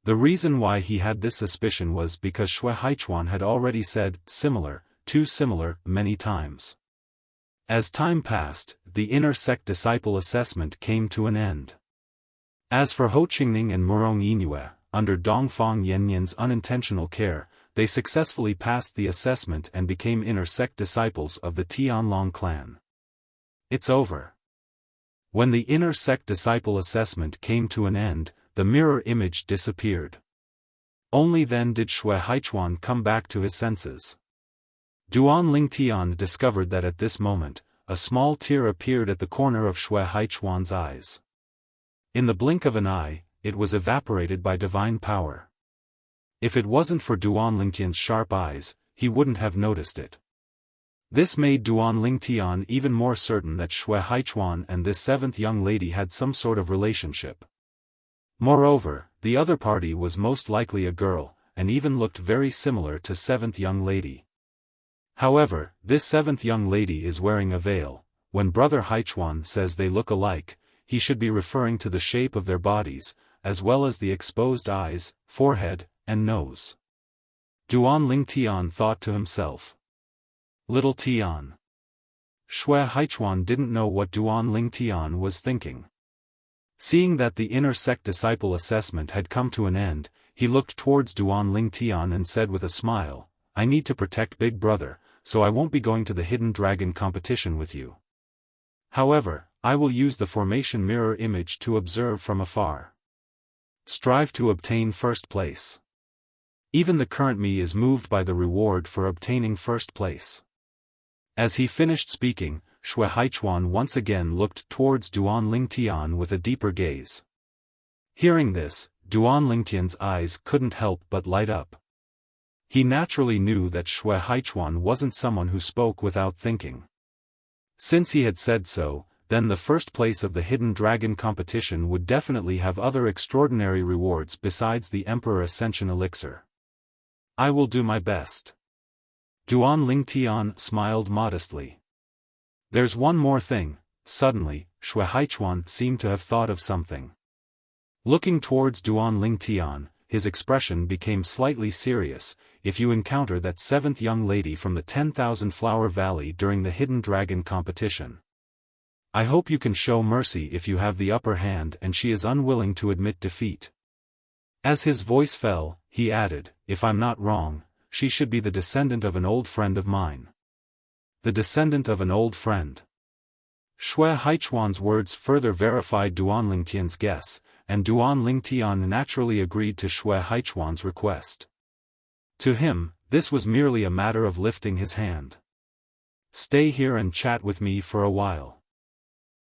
The reason why he had this suspicion was because Shui Haichuan had already said, similar, too similar, many times. As time passed, the inner sect disciple assessment came to an end. As for Ho Qingning and Murong Yinue, under Dongfang Yanyan's unintentional care, they successfully passed the assessment and became inner sect disciples of the Tianlong clan. It's over. When the inner sect disciple assessment came to an end, the mirror image disappeared. Only then did Shui Haichuan come back to his senses. Duan Lingtian discovered that at this moment, a small tear appeared at the corner of Shui Haichuan's eyes. In the blink of an eye, it was evaporated by divine power. If it wasn't for Duan Lingtian's sharp eyes, he wouldn't have noticed it. This made Duan Lingtian even more certain that Xue Haichuan and this seventh young lady had some sort of relationship. Moreover, the other party was most likely a girl, and even looked very similar to seventh young lady. However, this seventh young lady is wearing a veil. When Brother Haichuan says they look alike, he should be referring to the shape of their bodies, as well as the exposed eyes, forehead, and nose. Duan Lingtian thought to himself. Little Tian. Xue Haichuan didn't know what Duan Lingtian was thinking. Seeing that the inner sect disciple assessment had come to an end, he looked towards Duan Lingtian and said with a smile, "I need to protect Big Brother, so I won't be going to the Hidden Dragon competition with you. However, I will use the formation mirror image to observe from afar. Strive to obtain first place. Even the current me is moved by the reward for obtaining first place." As he finished speaking, Xue Haichuan once again looked towards Duan Lingtian with a deeper gaze. Hearing this, Duan Lingtian's eyes couldn't help but light up. He naturally knew that Xue Haichuan wasn't someone who spoke without thinking. Since he had said so, then the first place of the Hidden Dragon competition would definitely have other extraordinary rewards besides the Emperor Ascension Elixir. "I will do my best." Duan Lingtian smiled modestly. "There's one more thing." Suddenly, Xue Haichuan seemed to have thought of something. Looking towards Duan Lingtian, his expression became slightly serious. "If you encounter that seventh young lady from the 10,000 Flower Valley during the Hidden Dragon competition, I hope you can show mercy if you have the upper hand and she is unwilling to admit defeat." As his voice fell, he added, "If I'm not wrong, she should be the descendant of an old friend of mine." The descendant of an old friend. Xue Haichuan's words further verified Duan Lingtian's guess, and Duan Lingtian naturally agreed to Xue Haichuan's request. To him, this was merely a matter of lifting his hand. "Stay here and chat with me for a while.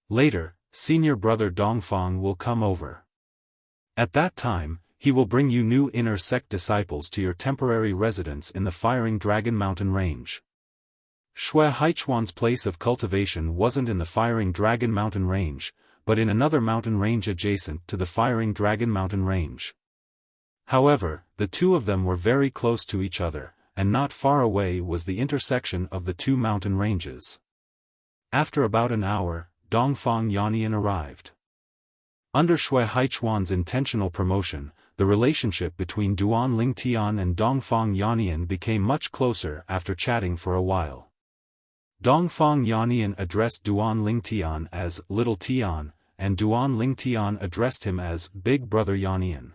Later, senior brother Dongfang will come over. At that time, he will bring you new inner sect disciples to your temporary residence in the Firing Dragon Mountain Range." Xue Haichuan's place of cultivation wasn't in the Firing Dragon Mountain Range, but in another mountain range adjacent to the Firing Dragon Mountain Range. However, the two of them were very close to each other, and not far away was the intersection of the two mountain ranges. After about an hour, Dongfang Yannian arrived. Under Xue Haichuan's intentional promotion, the relationship between Duan Lingtian and Dongfang Yannian became much closer after chatting for a while. Dongfang Yannian addressed Duan Lingtian as Little Tian, and Duan Lingtian addressed him as Big Brother Yannian.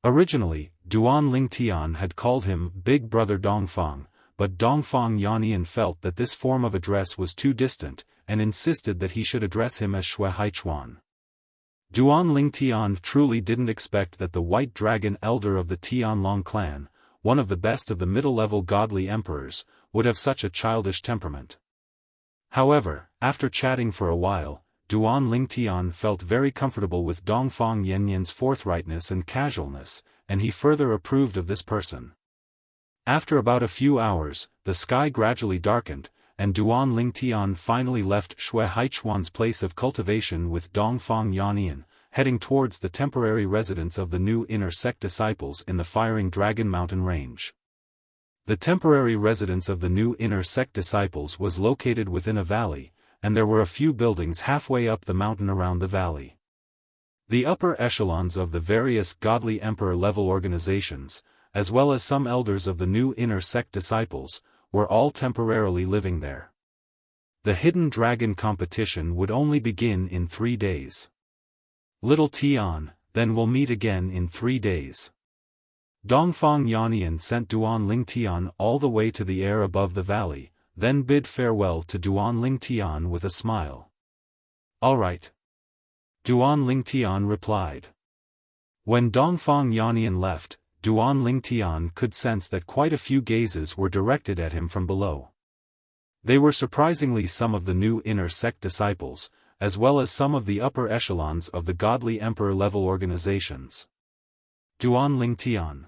Originally, Duan Lingtian had called him Big Brother Dongfang, but Dongfang Yannian felt that this form of address was too distant, and insisted that he should address him as Xue Haichuan. Duan Lingtian truly didn't expect that the White Dragon Elder of the Tianlong clan, one of the best of the middle-level godly emperors, would have such a childish temperament. However, after chatting for a while, Duan Lingtian felt very comfortable with Dongfang Yannian's forthrightness and casualness, and he further approved of this person. After about a few hours, the sky gradually darkened, and Duan Lingtian finally left Xue Haichuan's place of cultivation with Dongfang Yannian, heading towards the temporary residence of the new inner sect disciples in the Firing Dragon Mountain Range. The temporary residence of the new inner sect disciples was located within a valley, and there were a few buildings halfway up the mountain around the valley. The upper echelons of the various godly emperor-level organizations, as well as some elders of the new inner sect disciples, were all temporarily living there. The Hidden Dragon competition would only begin in 3 days. Little Tian, then we'll meet again in 3 days. Dongfang Yannian sent Duan Lingtian all the way to the air above the valley, then bid farewell to Duan Lingtian with a smile. "All right." Duan Lingtian replied. When Dongfang Yannian left, Duan Lingtian could sense that quite a few gazes were directed at him from below. They were surprisingly some of the new inner sect disciples, as well as some of the upper echelons of the godly emperor-level organizations. Duan Lingtian.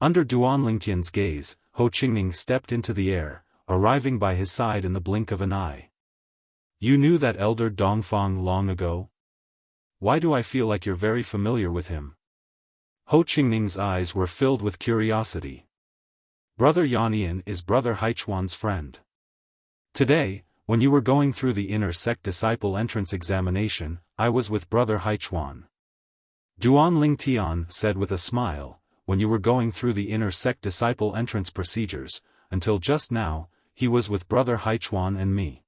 Under Duan Lingtian's gaze, Ho Qingning stepped into the air, arriving by his side in the blink of an eye. You knew that elder Dongfang long ago? Why do I feel like you're very familiar with him? Ho Qingning's eyes were filled with curiosity. Brother Yannian is Brother Haichuan's friend. Today, when you were going through the inner sect disciple entrance examination, I was with Brother Haichuan. Duan Lingtian said with a smile, when you were going through the inner sect disciple entrance procedures, until just now, he was with Brother Haichuan and me.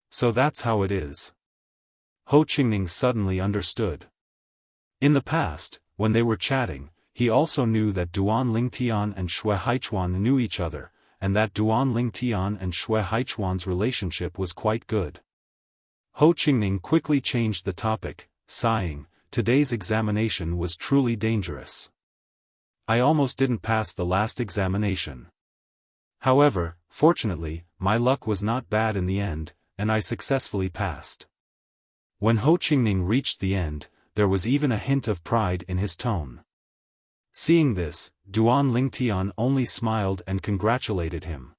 So that's how it is. Ho Qingning suddenly understood. In the past, when they were chatting, he also knew that Duan Lingtian and Shui Haichuan knew each other, and that Duan Lingtian and Shui Haichuan's relationship was quite good. Ho Qingning quickly changed the topic, sighing, today's examination was truly dangerous. I almost didn't pass the last examination. However, fortunately, my luck was not bad in the end, and I successfully passed. When Ho Qingning reached the end, there was even a hint of pride in his tone. Seeing this, Duan Lingtian only smiled and congratulated him.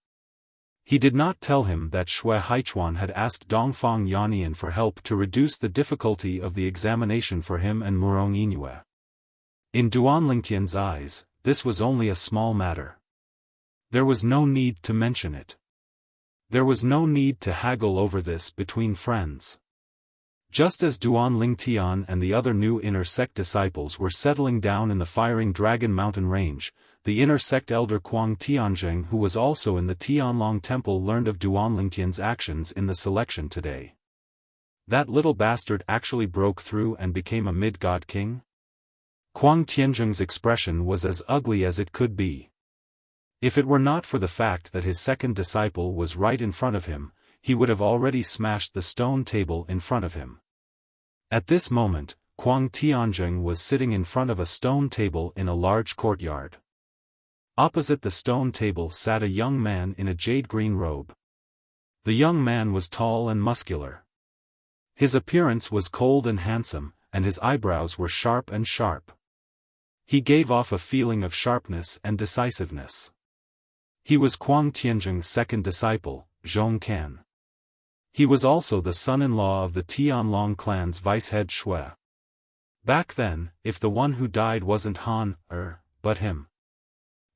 He did not tell him that Shui Haichuan had asked Dongfang Yannian for help to reduce the difficulty of the examination for him and Murong Yinue. In Duan Lingtian's eyes, this was only a small matter. There was no need to mention it. There was no need to haggle over this between friends. Just as Duan Lingtian and the other new inner sect disciples were settling down in the Firing Dragon Mountain Range, the inner sect elder Kuang Tianzheng, who was also in the Tianlong Temple, learned of Duan Lingtian's actions in the selection today. That little bastard actually broke through and became a mid-god king? Kuang Tianzheng's expression was as ugly as it could be. If it were not for the fact that his second disciple was right in front of him, he would have already smashed the stone table in front of him. At this moment, Kuang Tianzheng was sitting in front of a stone table in a large courtyard. Opposite the stone table sat a young man in a jade-green robe. The young man was tall and muscular. His appearance was cold and handsome, and his eyebrows were sharp and sharp. He gave off a feeling of sharpness and decisiveness. He was Kuang Tianzheng's second disciple, Zhong Can. He was also the son-in-law of the Tianlong clan's vice-head Shui. Back then, if the one who died wasn't Han, but him.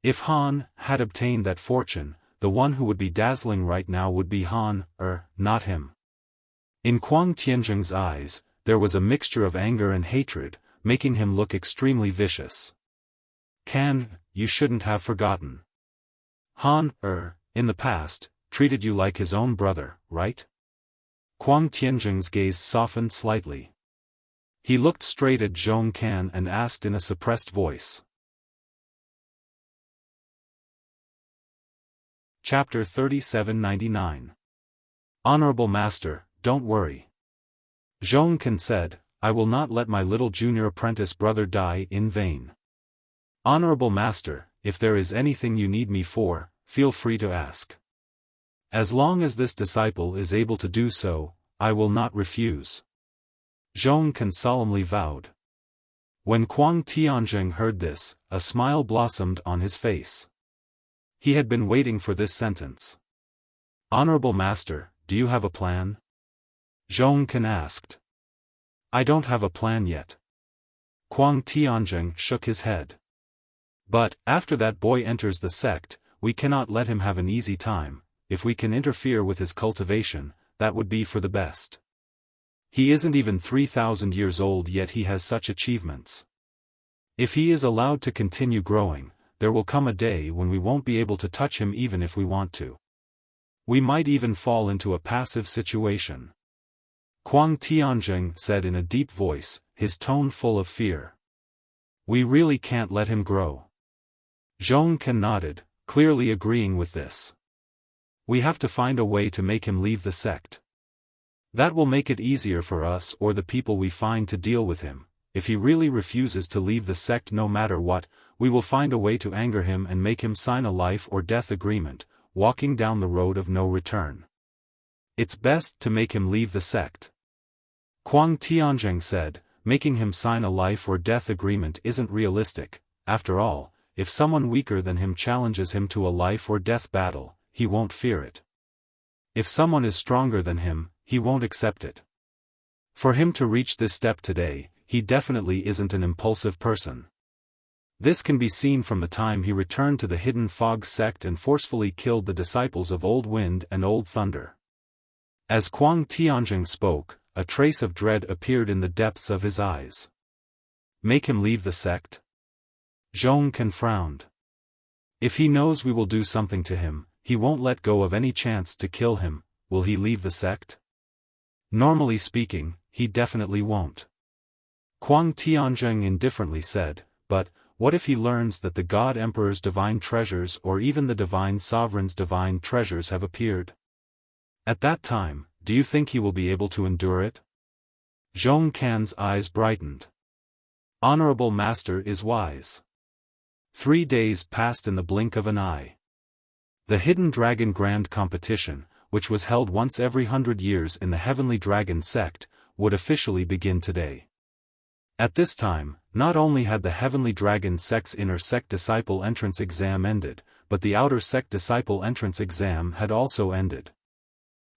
If Han had obtained that fortune, the one who would be dazzling right now would be Han, not him. In Kuang Tianzheng's eyes, there was a mixture of anger and hatred, making him look extremely vicious. Can, you shouldn't have forgotten. Han, in the past, treated you like his own brother, right? Kuang Tianzheng's gaze softened slightly. He looked straight at Zhong Can and asked in a suppressed voice. Chapter 3799. Honorable Master, don't worry. Zhong Can said, I will not let my little junior apprentice brother die in vain. Honorable Master, if there is anything you need me for, feel free to ask. As long as this disciple is able to do so, I will not refuse. Zhong Can solemnly vowed. When Kuang Tianzheng heard this, a smile blossomed on his face. He had been waiting for this sentence. Honorable Master, do you have a plan? Zhong Can asked. I don't have a plan yet. Kuang Tianzheng shook his head. But, after that boy enters the sect, we cannot let him have an easy time. If we can interfere with his cultivation, that would be for the best. He isn't even 3,000 years old yet he has such achievements. If he is allowed to continue growing, there will come a day when we won't be able to touch him even if we want to. We might even fall into a passive situation. Kuang Tianzheng said in a deep voice, his tone full of fear. We really can't let him grow. Zhong Can nodded, clearly agreeing with this. We have to find a way to make him leave the sect. That will make it easier for us or the people we find to deal with him. If he really refuses to leave the sect no matter what, we will find a way to anger him and make him sign a life or death agreement, walking down the road of no return. It's best to make him leave the sect. Huang Tianzheng said, making him sign a life or death agreement isn't realistic. After all, if someone weaker than him challenges him to a life or death battle, he won't fear it. If someone is stronger than him, he won't accept it. For him to reach this step today, he definitely isn't an impulsive person. This can be seen from the time he returned to the Hidden Fog sect and forcefully killed the disciples of Old Wind and Old Thunder. As Huang Tianzheng spoke, a trace of dread appeared in the depths of his eyes. Make him leave the sect? Zhong Can frowned. If he knows we will do something to him, he won't let go of any chance to kill him. Will he leave the sect? Normally speaking, he definitely won't. Huang Tianzheng indifferently said, but, what if he learns that the God Emperor's divine treasures or even the Divine Sovereign's divine treasures have appeared? At that time, do you think he will be able to endure it? Zhong Can's eyes brightened. Honorable Master is wise. 3 days passed in the blink of an eye. The Hidden Dragon Grand Competition, which was held once every 100 years in the Heavenly Dragon sect, would officially begin today. At this time, not only had the Heavenly Dragon sect's inner sect disciple entrance exam ended, but the outer sect disciple entrance exam had also ended.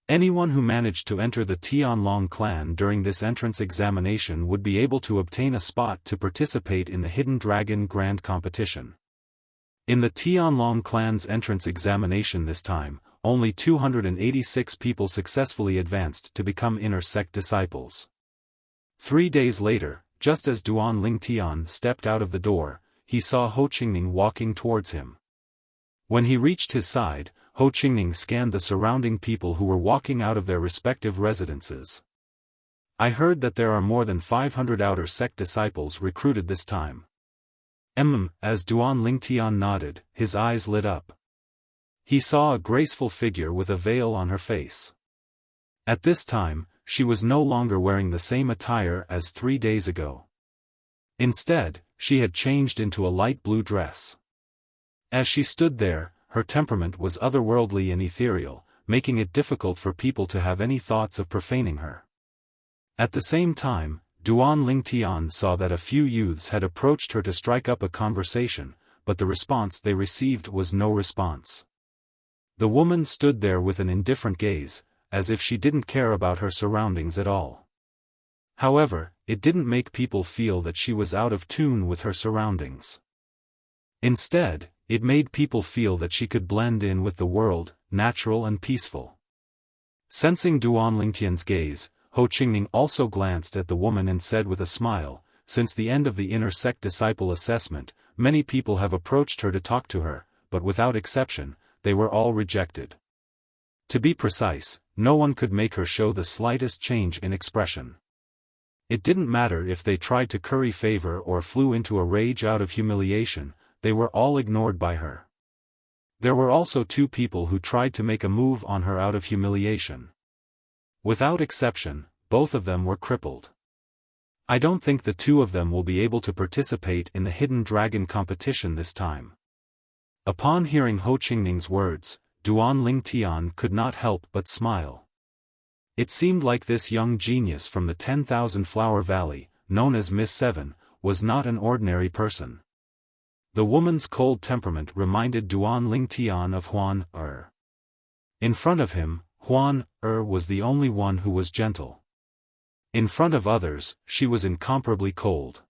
Anyone who managed to enter the Tianlong clan during this entrance examination would be able to obtain a spot to participate in the Hidden Dragon Grand Competition. In the Tianlong clan's entrance examination this time, only 286 people successfully advanced to become inner sect disciples. 3 days later, just as Duan Lingtian stepped out of the door, he saw Ho Qingning walking towards him. When he reached his side, Ho Qingning scanned the surrounding people who were walking out of their respective residences. I heard that there are more than 500 outer sect disciples recruited this time. As Duan Lingtian nodded, his eyes lit up. He saw a graceful figure with a veil on her face. At this time, she was no longer wearing the same attire as 3 days ago. Instead, she had changed into a light blue dress. As she stood there, her temperament was otherworldly and ethereal, making it difficult for people to have any thoughts of profaning her. At the same time, Duan Lingtian saw that a few youths had approached her to strike up a conversation, but the response they received was no response. The woman stood there with an indifferent gaze, as if she didn't care about her surroundings at all. However, it didn't make people feel that she was out of tune with her surroundings. Instead, it made people feel that she could blend in with the world, natural and peaceful. Sensing Duan Lingtian's gaze, Ho Qingning also glanced at the woman and said with a smile, since the end of the inner sect disciple assessment, many people have approached her to talk to her, but without exception, they were all rejected. To be precise, no one could make her show the slightest change in expression. It didn't matter if they tried to curry favor or flew into a rage out of humiliation, they were all ignored by her. There were also 2 people who tried to make a move on her out of humiliation. Without exception, both of them were crippled. I don't think the 2 of them will be able to participate in the Hidden Dragon competition this time. Upon hearing Ho Qingning's words, Duan Lingtian could not help but smile. It seemed like this young genius from the 10,000 Flower Valley, known as Miss Seven, was not an ordinary person. The woman's cold temperament reminded Duan Lingtian of Huan Er. In front of him, Huan Er was the only one who was gentle. In front of others, she was incomparably cold.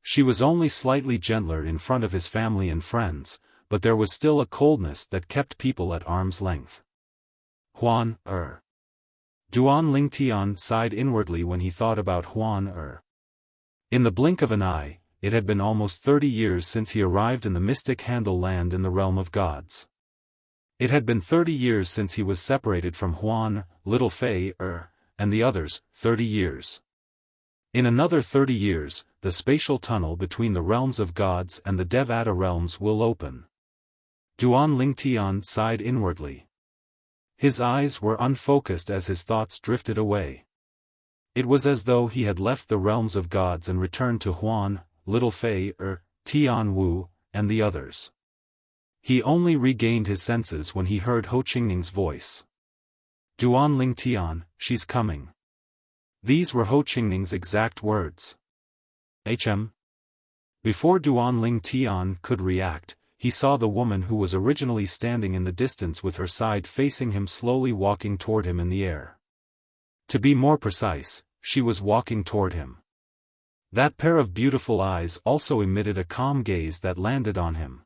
She was only slightly gentler in front of his family and friends, but there was still a coldness that kept people at arm's length. Huan Er. Duan Lingtian sighed inwardly when he thought about Huan Er. In the blink of an eye, it had been almost 30 years since he arrived in the mystic Handle land in the realm of gods. It had been 30 years since he was separated from Huan, Little Fei and the others, 30 years. In another 30 years, the spatial tunnel between the realms of gods and the Devata realms will open. Duan Lingtian sighed inwardly. His eyes were unfocused as his thoughts drifted away. It was as though he had left the realms of gods and returned to Huan, Little Fei Tian Wu, and the others. He only regained his senses when he heard Ho Qingning's voice. Duan Lingtian, she's coming. These were Ho Qingning's exact words. Before Duan Ling Tian could react, he saw the woman who was originally standing in the distance with her side facing him slowly walking toward him in the air. To be more precise, she was walking toward him. That pair of beautiful eyes also emitted a calm gaze that landed on him.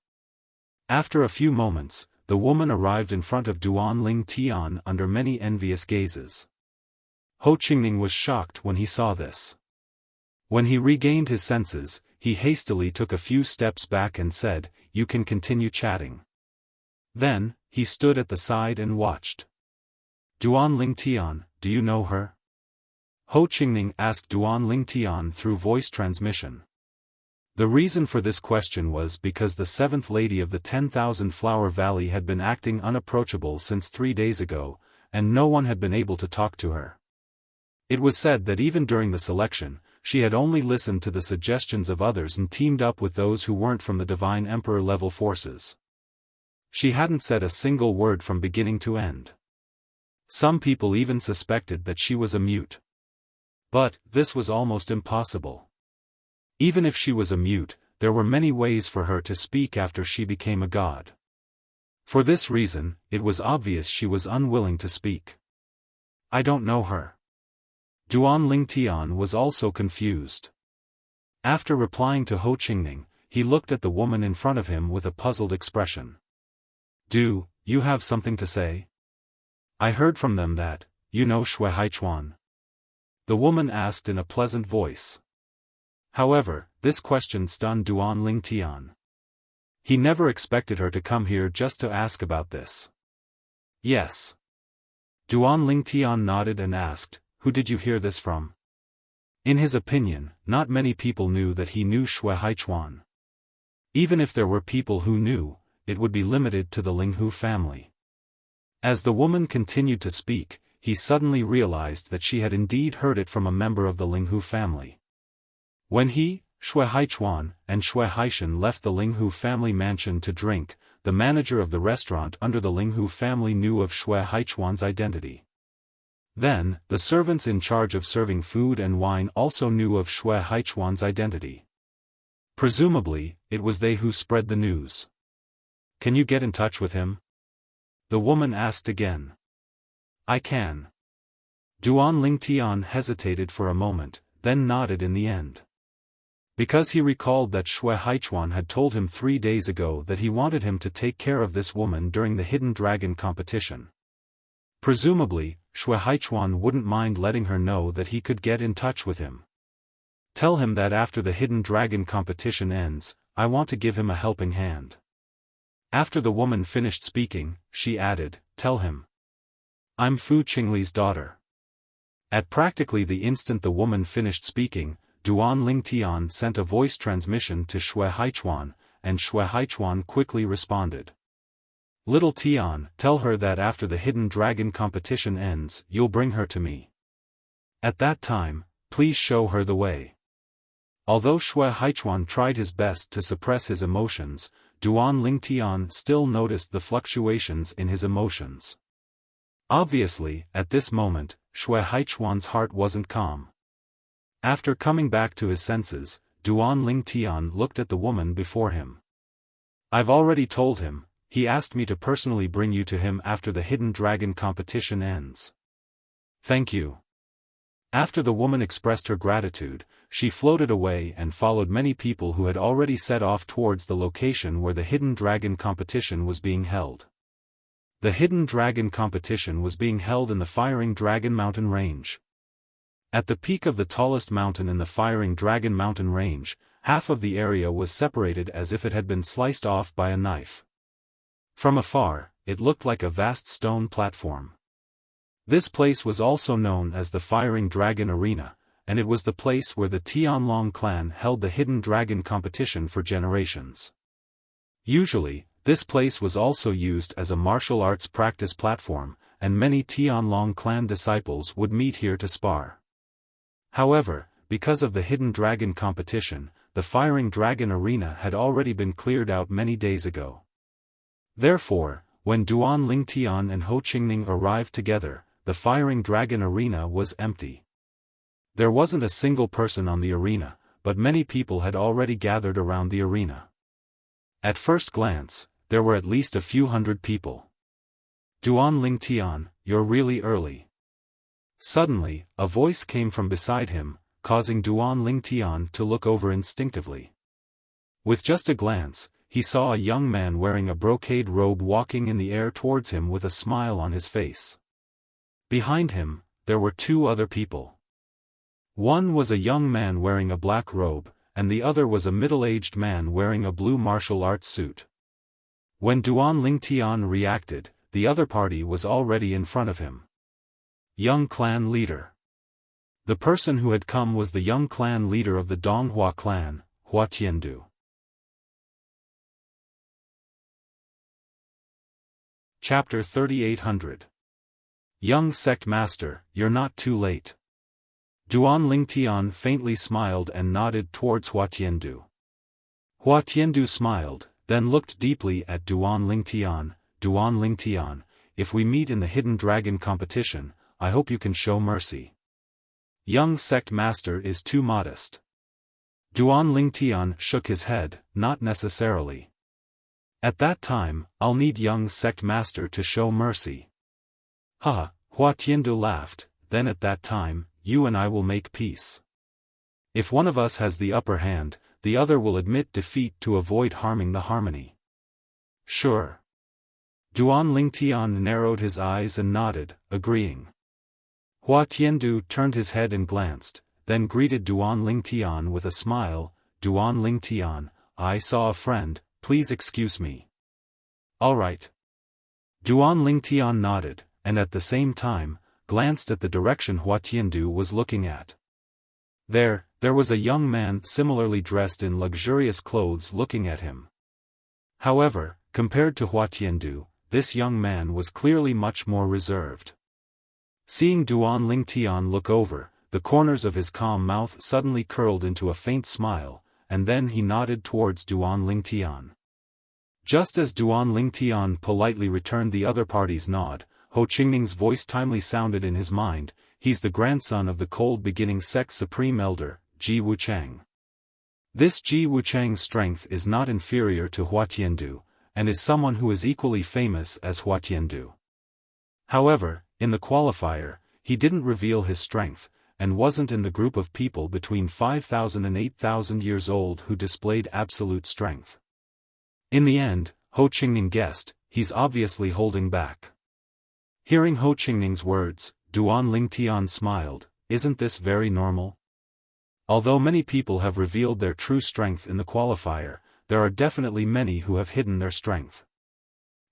After a few moments, the woman arrived in front of Duan Ling Tian under many envious gazes. Ho Qingning was shocked when he saw this. When he regained his senses, he hastily took a few steps back and said, "You can continue chatting." Then, he stood at the side and watched. "Duan Ling Tian, do you know her?" Ho Qingning asked Duan Ling Tian through voice transmission. The reason for this question was because the seventh lady of the 10,000 Flower Valley had been acting unapproachable since 3 days ago, and no one had been able to talk to her. It was said that even during the selection, she had only listened to the suggestions of others and teamed up with those who weren't from the Divine Emperor-level forces. She hadn't said a single word from beginning to end. Some people even suspected that she was a mute. But, this was almost impossible. Even if she was a mute, there were many ways for her to speak after she became a god. For this reason, it was obvious she was unwilling to speak. "I don't know her." Duan Ling Tian was also confused. After replying to Ho Qingning, he looked at the woman in front of him with a puzzled expression. "Do you have something to say? I heard from them that, you know Shui Haichuan?" The woman asked in a pleasant voice. However, this question stunned Duan Ling Tian. He never expected her to come here just to ask about this. "Yes." Duan Ling Tian nodded and asked, "Who did you hear this from?" In his opinion, not many people knew that he knew Shui Haichuan. Even if there were people who knew, it would be limited to the Linghu family. As the woman continued to speak, he suddenly realized that she had indeed heard it from a member of the Linghu family. When he, Shui Haichuan, and Shui Haishan left the Linghu family mansion to drink, the manager of the restaurant under the Linghu family knew of Shui Haichuan's identity. Then, the servants in charge of serving food and wine also knew of Shui Haichuan's identity. Presumably, it was they who spread the news. "Can you get in touch with him?" The woman asked again. "I can." Duan Ling Tian hesitated for a moment, then nodded in the end. Because he recalled that Shui Haichuan had told him 3 days ago that he wanted him to take care of this woman during the Hidden Dragon competition. Presumably, Shui Haichuan wouldn't mind letting her know that he could get in touch with him. "Tell him that after the Hidden Dragon competition ends, I want to give him a helping hand." After the woman finished speaking, she added, "Tell him I'm Fu Qingli's daughter." At practically the instant the woman finished speaking, Duan Ling Tian sent a voice transmission to Shui Haichuan, and Shui Haichuan quickly responded. "Little Tian, tell her that after the Hidden Dragon competition ends, you'll bring her to me. At that time, please show her the way." Although Shui Haichuan tried his best to suppress his emotions, Duan Ling Tian still noticed the fluctuations in his emotions. Obviously, at this moment, Shui Haichuan's heart wasn't calm. After coming back to his senses, Duan Ling Tian looked at the woman before him. "I've already told him. He asked me to personally bring you to him after the Hidden Dragon competition ends." "Thank you." After the woman expressed her gratitude, she floated away and followed many people who had already set off towards the location where the Hidden Dragon competition was being held. The Hidden Dragon competition was being held in the Firing Dragon Mountain Range. At the peak of the tallest mountain in the Firing Dragon Mountain Range, half of the area was separated as if it had been sliced off by a knife. From afar, it looked like a vast stone platform. This place was also known as the Firing Dragon Arena, and it was the place where the Tianlong clan held the Hidden Dragon competition for generations. Usually, this place was also used as a martial arts practice platform, and many Tianlong clan disciples would meet here to spar. However, because of the Hidden Dragon competition, the Firing Dragon Arena had already been cleared out many days ago. Therefore, when Duan Ling Tian and Ho Qingning arrived together, the Firing Dragon Arena was empty. There wasn't a single person on the arena, but many people had already gathered around the arena. At first glance, there were at least a few hundred people. Duan Lingtian, you're really early. Suddenly, a voice came from beside him, causing Duan Lingtian to look over instinctively. With just a glance, he saw a young man wearing a brocade robe walking in the air towards him with a smile on his face. Behind him, there were two other people. One was a young man wearing a black robe, and the other was a middle-aged man wearing a blue martial arts suit. When Duan Lingtian reacted, the other party was already in front of him. Young clan leader. The person who had come was the young clan leader of the Donghua clan, Hua Tiandu. Chapter 3800. Young sect master, you're not too late. Duan Lingtian faintly smiled and nodded towards Hua Tiandu. Hua Tiandu smiled, then looked deeply at Duan Lingtian. Duan Lingtian, if we meet in the Hidden Dragon competition, I hope you can show mercy. Young sect master is too modest. Duan Lingtian shook his head, not necessarily. At that time, I'll need young sect master to show mercy. Haha, Hua Tiandu laughed, then at that time, you and I will make peace. If one of us has the upper hand, the other will admit defeat to avoid harming the harmony. Sure. Duan Lingtian narrowed his eyes and nodded, agreeing. Hua Tiandu turned his head and glanced, then greeted Duan Lingtian with a smile. Duan Lingtian, I saw a friend, please excuse me. All right. Duan Lingtian nodded, and at the same time, glanced at the direction Hua Tiandu was looking at. There was a young man similarly dressed in luxurious clothes looking at him. However, compared to Hua Tiandu, this young man was clearly much more reserved. Seeing Duan Lingtian look over, the corners of his calm mouth suddenly curled into a faint smile, and then he nodded towards Duan Lingtian. Just as Duan Lingtian politely returned the other party's nod, Ho Qingning's voice timely sounded in his mind, he's the grandson of the Cold Beginning Sect's Supreme Elder, Ji Wuchang. This Ji Wuchang's strength is not inferior to Hua Tiandu, and is someone who is equally famous as Hua Tiandu. However, in the qualifier, he didn't reveal his strength, and wasn't in the group of people between 5,000 and 8,000 years old who displayed absolute strength. In the end, Ho Qingning guessed, he's obviously holding back. Hearing Ho Qingning's words, Duan Lingtian smiled, isn't this very normal? Although many people have revealed their true strength in the qualifier, there are definitely many who have hidden their strength.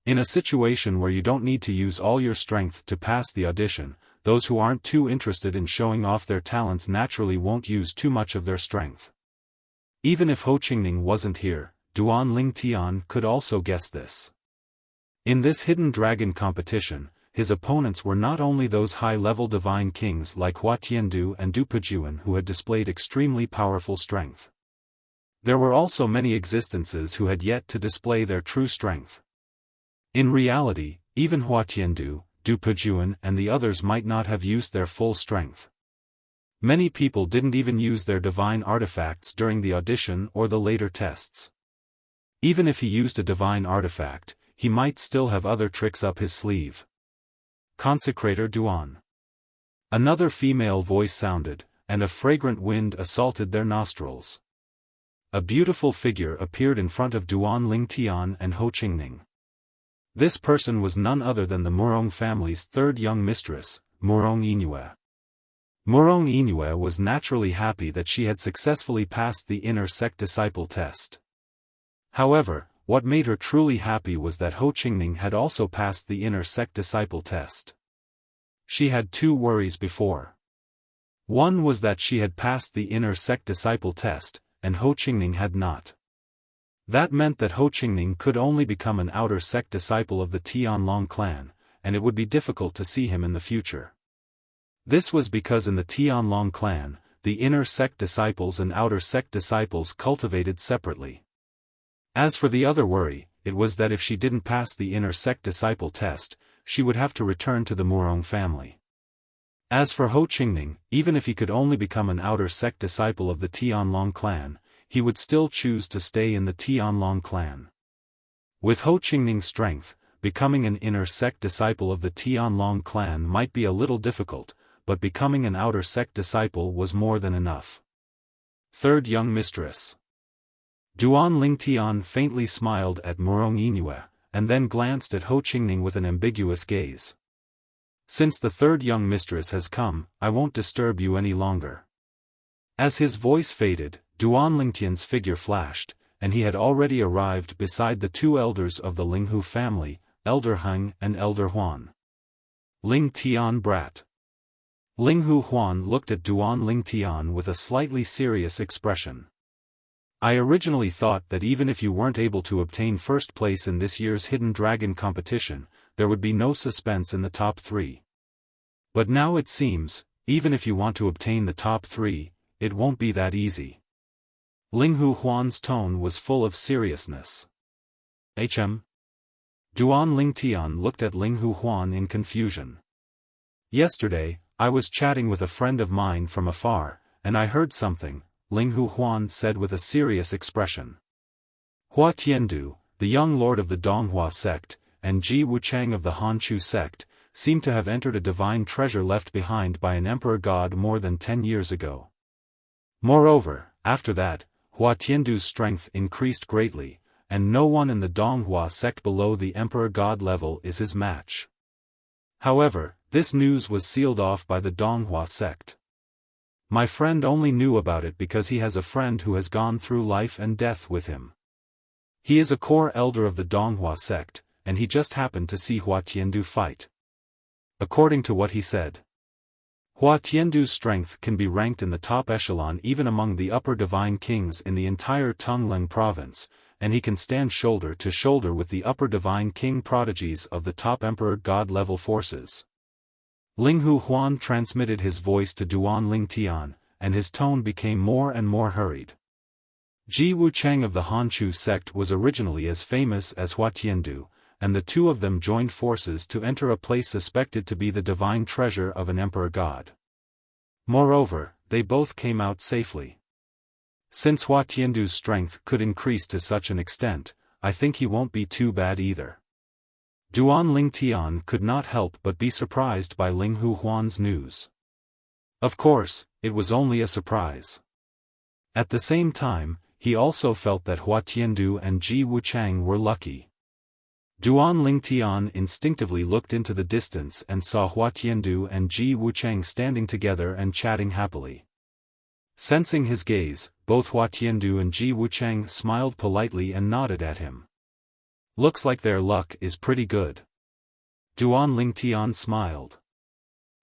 In a situation where you don't need to use all your strength to pass the audition, those who aren't too interested in showing off their talents naturally won't use too much of their strength. Even if Ho Qingning wasn't here, Duan Lingtian could also guess this. In this Hidden Dragon competition, his opponents were not only those high-level divine kings like Hua Tiandu and Du Pejuan who had displayed extremely powerful strength. There were also many existences who had yet to display their true strength. In reality, even Hua Tiandu, Du Pejuan and the others might not have used their full strength. Many people didn't even use their divine artifacts during the audition or the later tests. Even if he used a divine artifact, he might still have other tricks up his sleeve. Consecrator Duan. Another female voice sounded, and a fragrant wind assaulted their nostrils. A beautiful figure appeared in front of Duan Lingtian and Ho Qingning. This person was none other than the Murong family's third young mistress, Murong Yinue. Murong Yinue was naturally happy that she had successfully passed the inner sect disciple test. However, what made her truly happy was that Ho Qingning had also passed the inner sect disciple test. She had two worries before. One was that she had passed the inner sect disciple test, and Ho Qingning had not. That meant that Ho Qingning could only become an outer sect disciple of the Tianlong clan, and it would be difficult to see him in the future. This was because in the Tianlong clan, the inner sect disciples and outer sect disciples cultivated separately. As for the other worry, it was that if she didn't pass the inner sect disciple test, she would have to return to the Murong family. As for Ho Qingning, even if he could only become an outer sect disciple of the Tianlong clan, he would still choose to stay in the Tianlong clan. With Ho Qingning's strength, becoming an inner sect disciple of the Tianlong clan might be a little difficult, but becoming an outer sect disciple was more than enough. Third young mistress. Duan Lingtian faintly smiled at Murong Yinue, and then glanced at Ho Qingning with an ambiguous gaze. Since the third young mistress has come, I won't disturb you any longer. As his voice faded, Duan Lingtian's figure flashed, and he had already arrived beside the two elders of the Linghu family, Elder Heng and Elder Huan. Ling Tian brat. Linghu Huan looked at Duan Lingtian with a slightly serious expression. I originally thought that even if you weren't able to obtain first place in this year's Hidden Dragon competition, there would be no suspense in the top 3. But now it seems, even if you want to obtain the top 3, it won't be that easy. Linghu Huan's tone was full of seriousness. Duan Lingtian looked at Linghu Huan in confusion. Yesterday, I was chatting with a friend of mine from afar, and I heard something, Linghu Huan said with a serious expression. Hua Tiandu, the young lord of the Donghua sect, and Ji Wuchang of the Hanchu sect, seem to have entered a divine treasure left behind by an emperor god more than 10 years ago. Moreover, after that, Hua Tiandu's strength increased greatly, and no one in the Donghua sect below the emperor god level is his match. However, this news was sealed off by the Donghua sect. My friend only knew about it because he has a friend who has gone through life and death with him. He is a core elder of the Donghua sect, and he just happened to see Hua Tiandu fight. According to what he said, Hua Tiandu's strength can be ranked in the top echelon even among the upper divine kings in the entire Tongleng province, and he can stand shoulder to shoulder with the upper divine king prodigies of the top emperor god level forces. Linghu Huan transmitted his voice to Duan Lingtian, and his tone became more and more hurried. Ji Wuchang of the Hanchu sect was originally as famous as Hua Tiandu, and the two of them joined forces to enter a place suspected to be the divine treasure of an emperor god. Moreover, they both came out safely. Since Hua Tiandu's strength could increase to such an extent, I think he won't be too bad either. Duan Lingtian could not help but be surprised by Linghu Huan's news. Of course, it was only a surprise. At the same time, he also felt that Hua Tiandu and Ji Wuchang were lucky. Duan Lingtian instinctively looked into the distance and saw Hua Tiandu and Ji Wuchang standing together and chatting happily. Sensing his gaze, both Hua Tiandu and Ji Wuchang smiled politely and nodded at him. Looks like their luck is pretty good. Duan Lingtian smiled.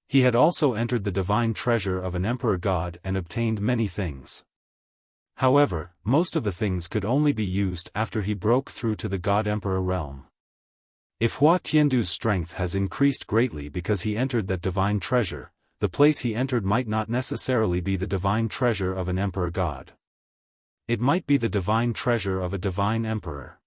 He had also entered the divine treasure of an emperor god and obtained many things. However, most of the things could only be used after he broke through to the god-emperor realm. If Hua Tiandu's strength has increased greatly because he entered that divine treasure, the place he entered might not necessarily be the divine treasure of an emperor god. It might be the divine treasure of a divine emperor.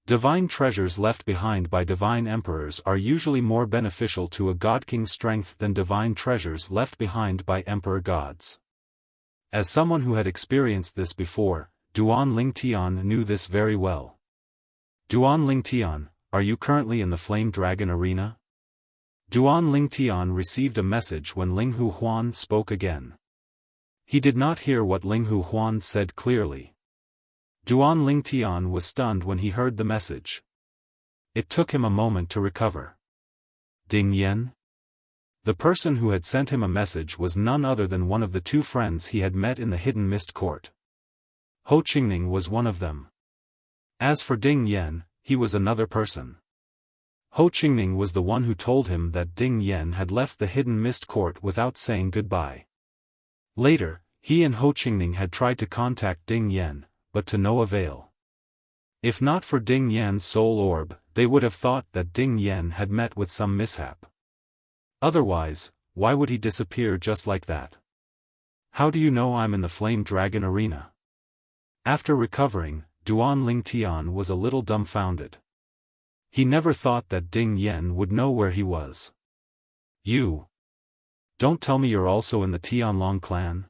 Divine treasures left behind by divine emperors are usually more beneficial to a god-king's strength than divine treasures left behind by emperor gods. As someone who had experienced this before, Duan Lingtian knew this very well. Duan Lingtian, are you currently in the Flame Dragon arena? Duan Lingtian received a message when Linghu Huan spoke again. He did not hear what Linghu Huan said clearly. Duan Lingtian was stunned when he heard the message. It took him a moment to recover. Ding Yen? The person who had sent him a message was none other than one of the two friends he had met in the Hidden Mist Court. Ho Qingning was one of them. As for Ding Yen, he was another person. Ho Qingning was the one who told him that Ding Yen had left the Hidden Mist Court without saying goodbye. Later, he and Ho Qingning had tried to contact Ding Yen, but to no avail. If not for Ding Yan's soul orb, they would have thought that Ding Yen had met with some mishap. Otherwise, why would he disappear just like that? How do you know I'm in the Flame Dragon arena? After recovering, Duan Lingtian was a little dumbfounded. He never thought that Ding Yen would know where he was. You. Don't tell me you're also in the Tianlong clan.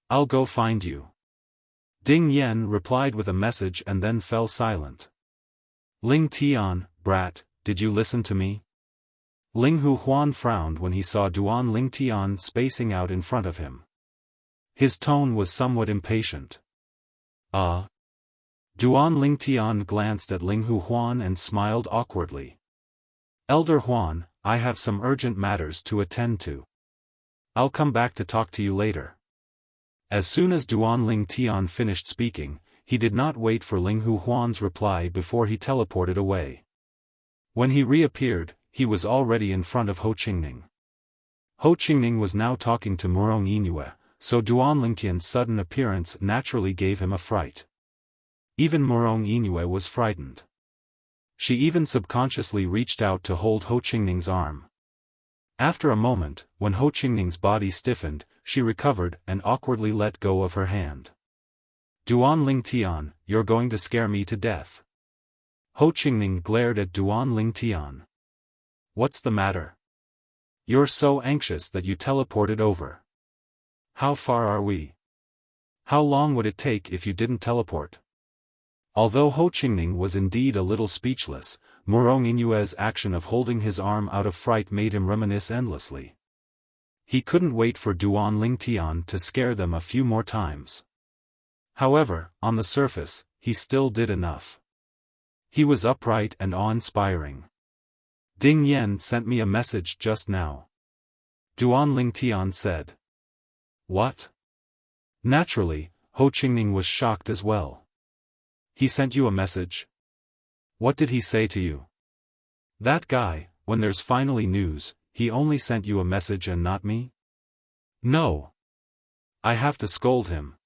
I'll go find you. Ding Yen replied with a message and then fell silent. Ling Tian, brat, did you listen to me? Ling Hu Huan frowned when he saw Duan Ling Tian spacing out in front of him. His tone was somewhat impatient. Duan Ling Tian glanced at Ling Hu Huan and smiled awkwardly. Elder Huan, I have some urgent matters to attend to. I'll come back to talk to you later. As soon as Duan Ling Tian finished speaking, he did not wait for Ling Hu Huan's reply before he teleported away. When he reappeared, he was already in front of Ho Qingning. Ho Qingning was now talking to Murong Yinue, so Duan Ling Tian's sudden appearance naturally gave him a fright. Even Murong Yinue was frightened. She even subconsciously reached out to hold Ho Qingning's arm. After a moment, when Ho Qingning's body stiffened, she recovered and awkwardly let go of her hand. Duan Ling Tian, you're going to scare me to death. Ho Qingning glared at Duan Ling Tian. What's the matter? You're so anxious that you teleported over. How far are we? How long would it take if you didn't teleport? Although Ho Qingning was indeed a little speechless, Murong Yinue's action of holding his arm out of fright made him reminisce endlessly. He couldn't wait for Duan Ling Tian to scare them a few more times. However, on the surface, he still did enough. He was upright and awe-inspiring. Ding Yen sent me a message just now. Duan Ling Tian said. What? Naturally, Ho Qingning was shocked as well. He sent you a message? What did he say to you? That guy, when there's finally news, he only sent you a message and not me? No. I have to scold him.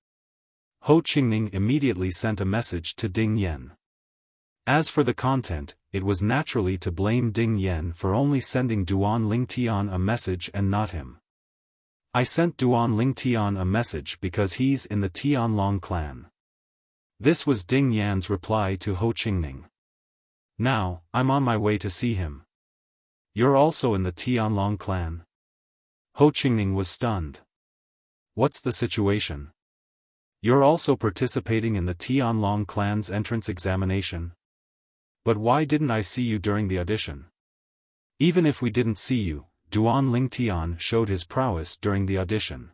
Ho Qingning immediately sent a message to Ding Yen. As for the content, it was naturally to blame Ding Yen for only sending Duan Ling Tian a message and not him. I sent Duan Ling Tian a message because he's in the Tianlong clan. This was Ding Yan's reply to Ho Qingning. Now, I'm on my way to see him. You're also in the Tianlong clan? Ho Qingning was stunned. What's the situation? You're also participating in the Tianlong clan's entrance examination? But why didn't I see you during the audition? Even if we didn't see you, Duan Ling Tian showed his prowess during the audition.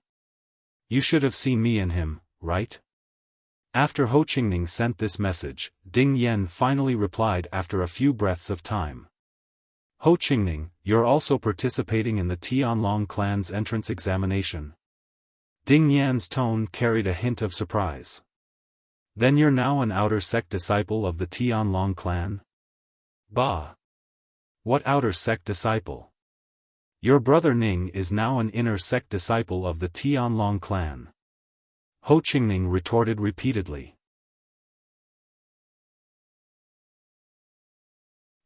You should have seen me and him, right? After Ho Qingning sent this message, Ding Yen finally replied after a few breaths of time. Ho Qingning, you're also participating in the Tianlong clan's entrance examination. Ding Yan's tone carried a hint of surprise. Then you're now an outer sect disciple of the Tianlong clan? Bah! What outer sect disciple? Your brother Ning is now an inner sect disciple of the Tianlong clan. Ho Qingning retorted repeatedly.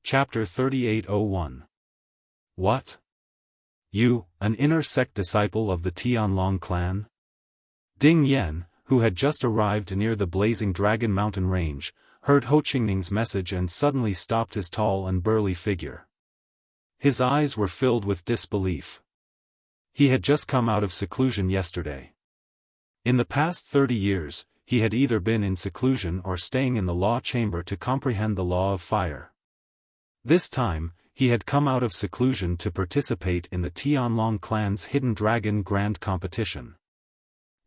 Chapter 3801. What? You, an inner sect disciple of the Tianlong clan? Ding Yen, who had just arrived near the blazing Dragon Mountain range, heard Ho Qingning's message and suddenly stopped his tall and burly figure. His eyes were filled with disbelief. He had just come out of seclusion yesterday. In the past 30 years, he had either been in seclusion or staying in the law chamber to comprehend the law of fire. This time, he had come out of seclusion to participate in the Tianlong clan's Hidden Dragon Grand Competition.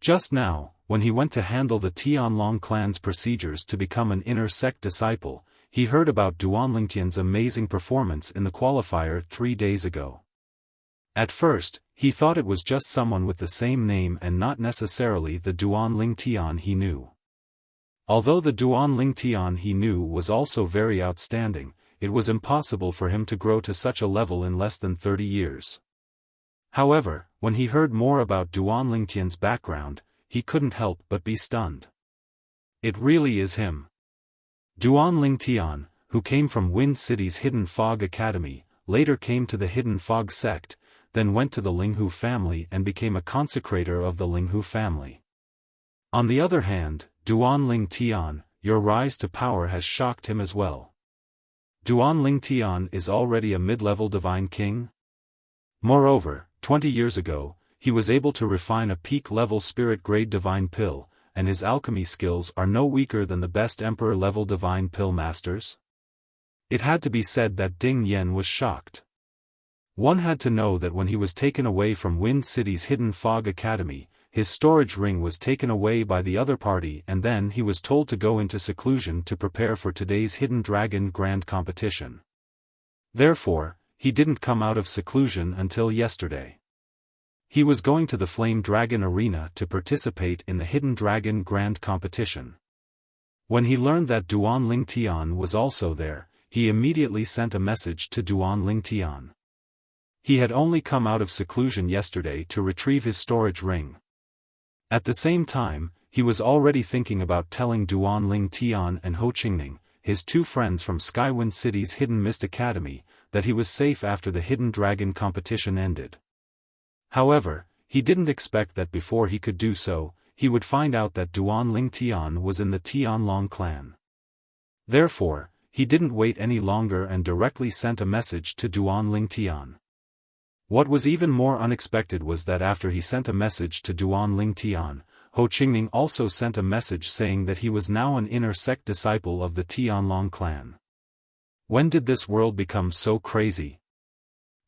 Just now, when he went to handle the Tianlong clan's procedures to become an inner sect disciple, he heard about Duan Lingtian's amazing performance in the qualifier 3 days ago. At first, he thought it was just someone with the same name and not necessarily the Duan Ling Tian he knew. Although the Duan Ling Tian he knew was also very outstanding, it was impossible for him to grow to such a level in less than 30 years. However, when he heard more about Duan Ling Tian's background, he couldn't help but be stunned. It really is him. Duan Ling Tian, who came from Wind City's Hidden Fog Academy, later came to the Hidden Fog sect, then went to the Linghu family and became a consecrator of the Linghu family. On the other hand, Duan Ling Tian, your rise to power has shocked him as well. Duan Ling Tian is already a mid-level divine king? Moreover, 20 years ago, he was able to refine a peak-level spirit-grade divine pill, and his alchemy skills are no weaker than the best emperor-level divine pill masters? It had to be said that Ding Yan was shocked. One had to know that when he was taken away from Wind City's Hidden Fog Academy, his storage ring was taken away by the other party, and then he was told to go into seclusion to prepare for today's Hidden Dragon Grand Competition. Therefore, he didn't come out of seclusion until yesterday. He was going to the Flame Dragon Arena to participate in the Hidden Dragon Grand Competition. When he learned that Duan Lingtian was also there, he immediately sent a message to Duan Lingtian. He had only come out of seclusion yesterday to retrieve his storage ring. At the same time, he was already thinking about telling Duan Lingtian and Ho Qingning, his two friends from Skywind City's Hidden Mist Academy, that he was safe after the Hidden Dragon competition ended. However, he didn't expect that before he could do so, he would find out that Duan Lingtian was in the Tianlong clan. Therefore, he didn't wait any longer and directly sent a message to Duan Lingtian. What was even more unexpected was that after he sent a message to Duan Lingtian, Ho Qingning also sent a message saying that he was now an inner sect disciple of the Tianlong clan. When did this world become so crazy?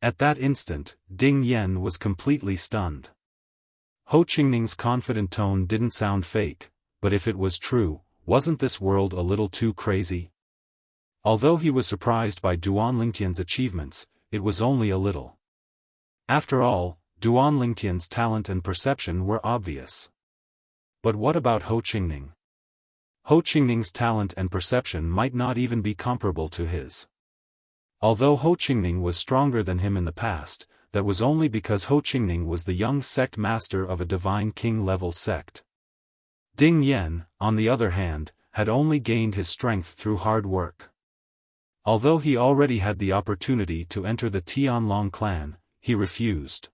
At that instant, Ding Yan was completely stunned. Ho Qingning's confident tone didn't sound fake, but if it was true, wasn't this world a little too crazy? Although he was surprised by Duan Lingtian's achievements, it was only a little. After all, Duan Lingtian's talent and perception were obvious. But what about Ho Qingning? Ho Qingning's talent and perception might not even be comparable to his. Although Ho Qingning was stronger than him in the past, that was only because Ho Qingning was the young sect master of a divine king-level sect. Ding Yan, on the other hand, had only gained his strength through hard work. Although he already had the opportunity to enter the Tianlong clan, he refused.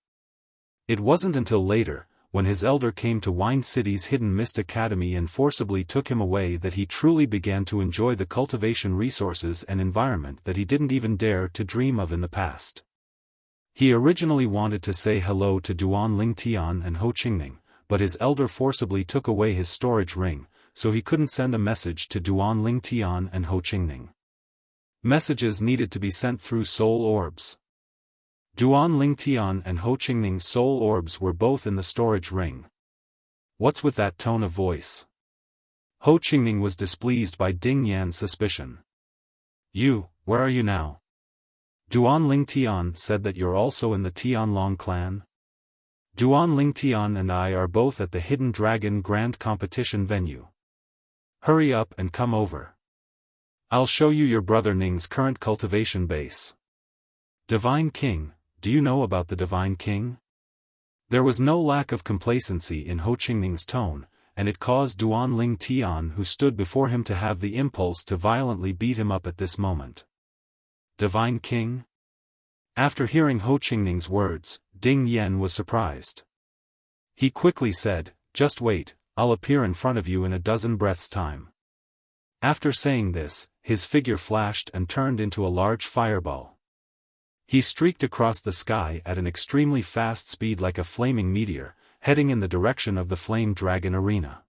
It wasn't until later, when his elder came to Wind City's Hidden Mist Academy and forcibly took him away, that he truly began to enjoy the cultivation resources and environment that he didn't even dare to dream of in the past. He originally wanted to say hello to Duan Lingtian and Ho Qingning, but his elder forcibly took away his storage ring, so he couldn't send a message to Duan Lingtian and Ho Qingning. Messages needed to be sent through soul orbs. Duan Lingtian and Ho Qingning's soul orbs were both in the storage ring. What's with that tone of voice? Ho Qingning was displeased by Ding Yan's suspicion. Where are you now? Duan Lingtian said that you're also in the Tianlong clan? Duan Lingtian and I are both at the Hidden Dragon Grand Competition venue. Hurry up and come over. I'll show you your brother Ning's current cultivation base. Divine King, do you know about the Divine King? There was no lack of complacency in Ho Qingning's tone, and it caused Duan Lingtian, who stood before him, to have the impulse to violently beat him up at this moment. Divine King? After hearing Ho Qingning's words, Ding Yan was surprised. He quickly said, "Just wait, I'll appear in front of you in a dozen breaths' time." After saying this, his figure flashed and turned into a large fireball. He streaked across the sky at an extremely fast speed like a flaming meteor, heading in the direction of the Flame Dragon Arena.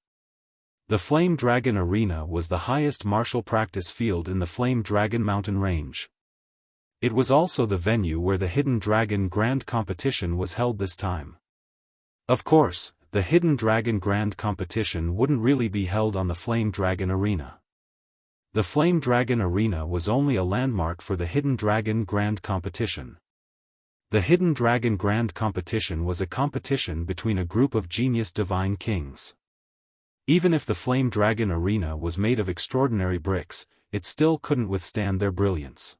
The Flame Dragon Arena was the highest martial practice field in the Flame Dragon Mountain Range. It was also the venue where the Hidden Dragon Grand Competition was held this time. Of course, the Hidden Dragon Grand Competition wouldn't really be held on the Flame Dragon Arena. The Flame Dragon Arena was only a landmark for the Hidden Dragon Grand Competition. The Hidden Dragon Grand Competition was a competition between a group of genius divine kings. Even if the Flame Dragon Arena was made of extraordinary bricks, it still couldn't withstand their brilliance.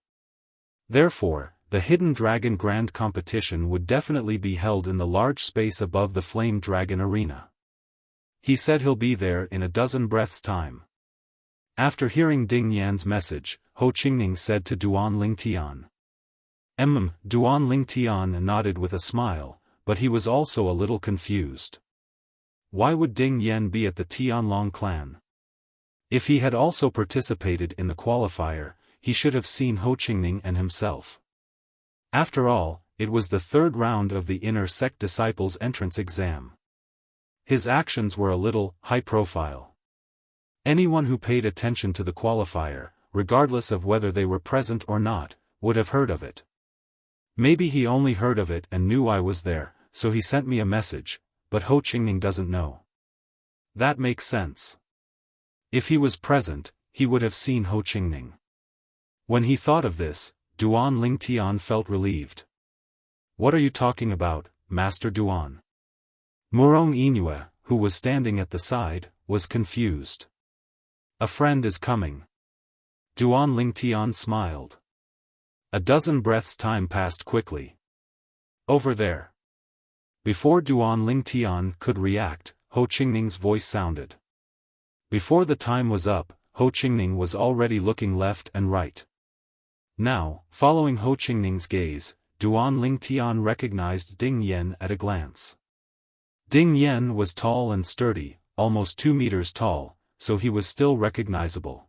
Therefore, the Hidden Dragon Grand Competition would definitely be held in the large space above the Flame Dragon Arena. He said he'll be there in a dozen breaths' time. After hearing Ding Yan's message, Ho Qingning said to Duan Lingtian. Duan Lingtian nodded with a smile, but he was also a little confused. Why would Ding Yan be at the Tianlong clan? If he had also participated in the qualifier, he should have seen Ho Qingning and himself. After all, it was the third round of the inner sect disciples' entrance exam. His actions were a little high-profile. Anyone who paid attention to the qualifier, regardless of whether they were present or not, would have heard of it. Maybe he only heard of it and knew I was there, so he sent me a message, but Ho Qingning doesn't know. That makes sense. If he was present, he would have seen Ho Qingning. When he thought of this, Duan Lingtian felt relieved. What are you talking about, Master Duan? Murong Inue, who was standing at the side, was confused. A friend is coming. Duan Lingtian smiled. A dozen breaths' time passed quickly. Over there. Before Duan Lingtian could react, Ho Qingning's voice sounded. Before the time was up, Ho Qingning was already looking left and right. Now, following Ho Qingning's gaze, Duan Lingtian recognized Ding Yan at a glance. Ding Yan was tall and sturdy, almost 2 meters tall, so he was still recognizable.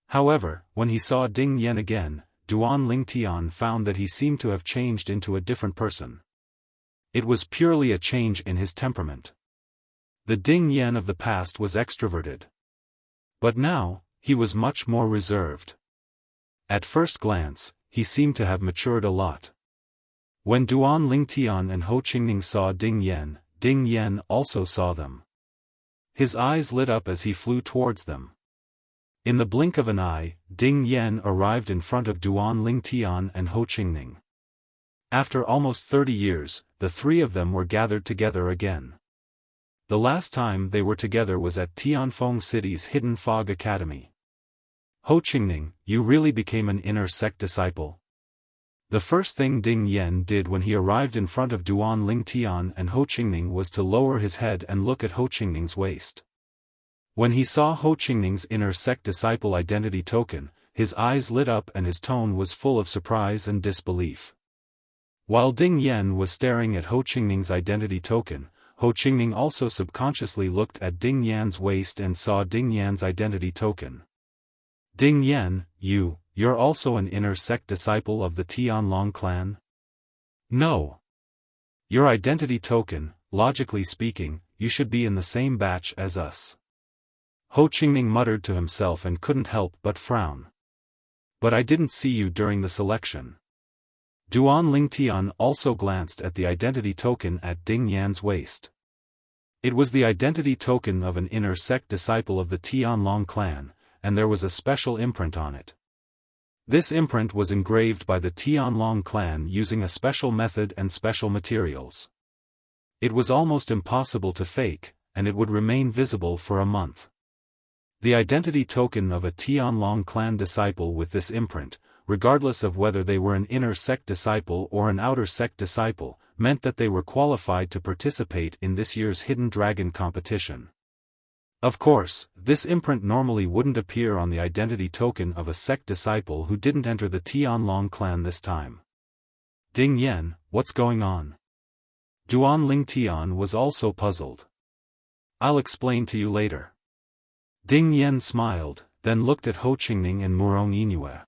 However, when he saw Ding Yan again, Duan Lingtian found that he seemed to have changed into a different person. It was purely a change in his temperament. The Ding Yan of the past was extroverted. But now, he was much more reserved. At first glance, he seemed to have matured a lot. When Duan Lingtian and Ho Qingning saw Ding Yan also saw them. His eyes lit up as he flew towards them. In the blink of an eye, Ding Yan arrived in front of Duan Lingtian and Ho Qingning. After almost 30 years, the three of them were gathered together again. The last time they were together was at Tianfeng City's Hidden Fog Academy. Ho Qingning, you really became an inner sect disciple? The first thing Ding Yan did when he arrived in front of Duan Lingtian and Ho Qingning was to lower his head and look at Ho Qingning's waist. When he saw Ho Qingning's inner sect disciple identity token, his eyes lit up and his tone was full of surprise and disbelief. While Ding Yan was staring at Ho Qingning's identity token, Ho Qingning also subconsciously looked at Ding Yan's waist and saw Ding Yan's identity token. Ding Yan, you're also an inner sect disciple of the Tianlong clan? No. Your identity token, logically speaking, you should be in the same batch as us. Ho Qingning muttered to himself and couldn't help but frown. But I didn't see you during the selection. Duan Lingtian also glanced at the identity token at Ding Yan's waist. It was the identity token of an inner sect disciple of the Tianlong clan, and there was a special imprint on it. This imprint was engraved by the Tianlong clan using a special method and special materials. It was almost impossible to fake, and it would remain visible for a month. The identity token of a Tianlong clan disciple with this imprint, regardless of whether they were an inner sect disciple or an outer sect disciple, meant that they were qualified to participate in this year's Hidden Dragon competition. Of course, this imprint normally wouldn't appear on the identity token of a sect disciple who didn't enter the Tianlong clan this time. Ding Yan, what's going on? Duan Lingtian was also puzzled. I'll explain to you later. Ding Yan smiled, then looked at Ho Qingning and Murong Inue.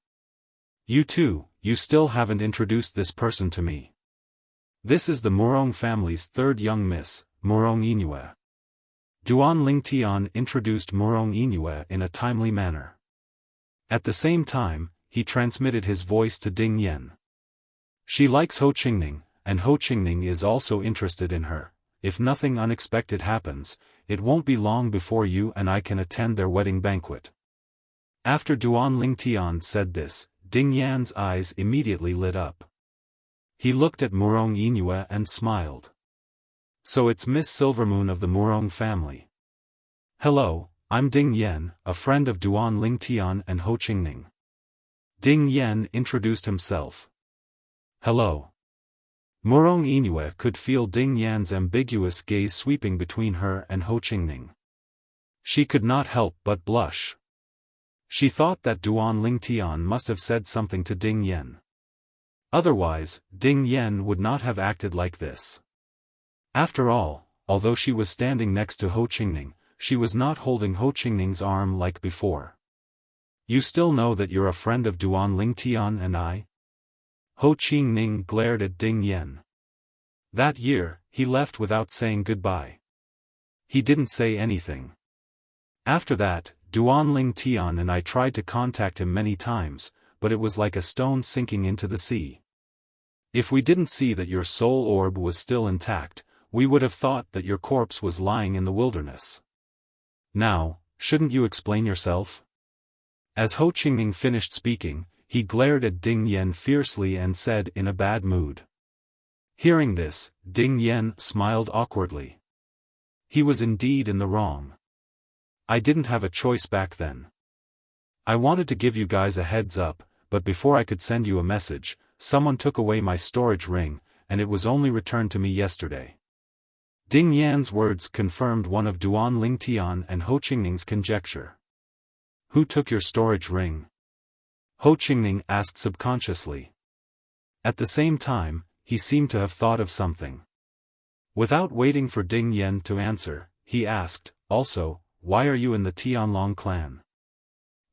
You still haven't introduced this person to me. This is the Murong family's third young miss, Murong Inue. Duan Lingtian introduced Murong Inue in a timely manner. At the same time, he transmitted his voice to Ding Yan. She likes Ho Qingning, and Ho Qingning is also interested in her. If nothing unexpected happens, it won't be long before you and I can attend their wedding banquet. After Duan Lingtian said this, Ding Yan's eyes immediately lit up. He looked at Murong Inue and smiled. So it's Miss Silvermoon of the Murong family. Hello, I'm Ding Yan, a friend of Duan Lingtian and Ho Qingning. Ding Yan introduced himself. Hello. Murong Inue could feel Ding Yan's ambiguous gaze sweeping between her and Ho Qingning. She could not help but blush. She thought that Duan Lingtian must have said something to Ding Yan. Otherwise, Ding Yan would not have acted like this. After all, although she was standing next to Ho Qingning, she was not holding Ho Qingning's arm like before. You still know that you're a friend of Duan Lingtian and I? Ho Qingning glared at Ding Yan. That year, he left without saying goodbye. He didn't say anything. After that, Duanling Tian and I tried to contact him many times, but it was like a stone sinking into the sea. If we didn't see that your soul orb was still intact, we would have thought that your corpse was lying in the wilderness. Now, shouldn't you explain yourself? As Ho Qingning finished speaking, he glared at Ding Yan fiercely and said in a bad mood. Hearing this, Ding Yan smiled awkwardly. He was indeed in the wrong. I didn't have a choice back then. I wanted to give you guys a heads up, but before I could send you a message, someone took away my storage ring, and it was only returned to me yesterday. Ding Yan's words confirmed one of Duanling Tian and Ho Qingning's conjecture. Who took your storage ring? Ho Qingning asked subconsciously. At the same time, he seemed to have thought of something. Without waiting for Ding Yan to answer, he asked, also, why are you in the Tianlong clan?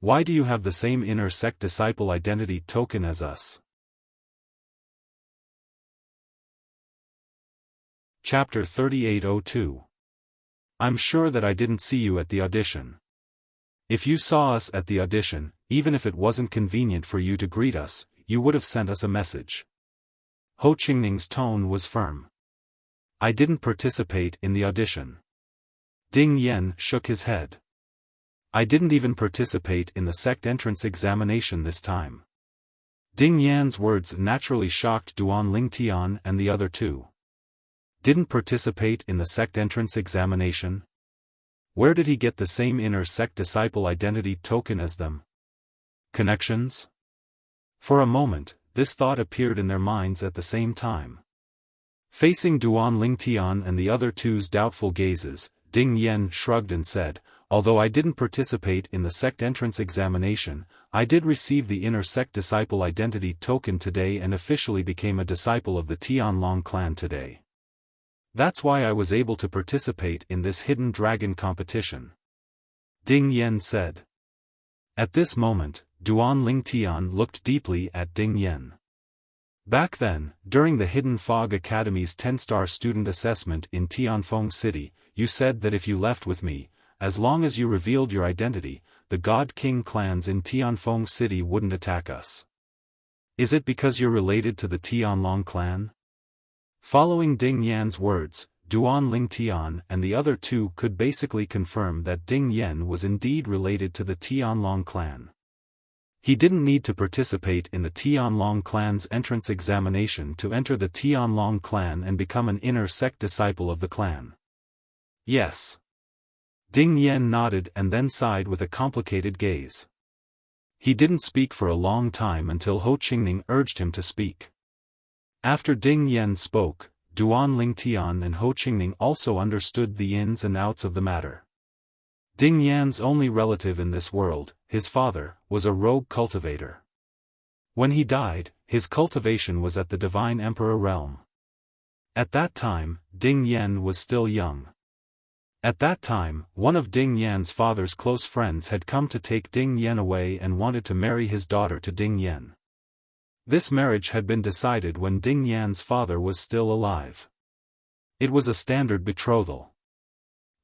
Why do you have the same inner sect disciple identity token as us? Chapter 3802. I'm sure that I didn't see you at the audition. If you saw us at the audition, even if it wasn't convenient for you to greet us, you would have sent us a message. Ho Qingning's tone was firm. I didn't participate in the audition. Ding Yan shook his head. I didn't even participate in the sect entrance examination this time. Ding Yan's words naturally shocked Duanling Tian and the other two. Didn't participate in the sect entrance examination? Where did he get the same inner sect disciple identity token as them? Connections? For a moment, this thought appeared in their minds at the same time. Facing Duanling Tian and the other two's doubtful gazes, Ding Yan shrugged and said, although I didn't participate in the sect entrance examination, I did receive the inner sect disciple identity token today and officially became a disciple of the Tianlong clan today. That's why I was able to participate in this hidden dragon competition. Ding Yan said. At this moment, Duanling Tian looked deeply at Ding Yan. Back then, during the Hidden Fog Academy's 10-star student assessment in Tianfeng City, you said that if you left with me, as long as you revealed your identity, the God King clans in Tianfeng City wouldn't attack us. Is it because you're related to the Tianlong clan? Following Ding Yan's words, Duanling Tian and the other two could basically confirm that Ding Yan was indeed related to the Tianlong clan. He didn't need to participate in the Tianlong clan's entrance examination to enter the Tianlong clan and become an inner sect disciple of the clan. Yes. Ding Yan nodded and then sighed with a complicated gaze. He didn't speak for a long time until Ho Qingning urged him to speak. After Ding Yan spoke, Duanling Tian and Ho Qingning also understood the ins and outs of the matter. Ding Yan's only relative in this world, his father, was a rogue cultivator. When he died, his cultivation was at the Divine Emperor realm. At that time, Ding Yan was still young. At that time, one of Ding Yan's father's close friends had come to take Ding Yan away and wanted to marry his daughter to Ding Yan. This marriage had been decided when Ding Yan's father was still alive. It was a standard betrothal.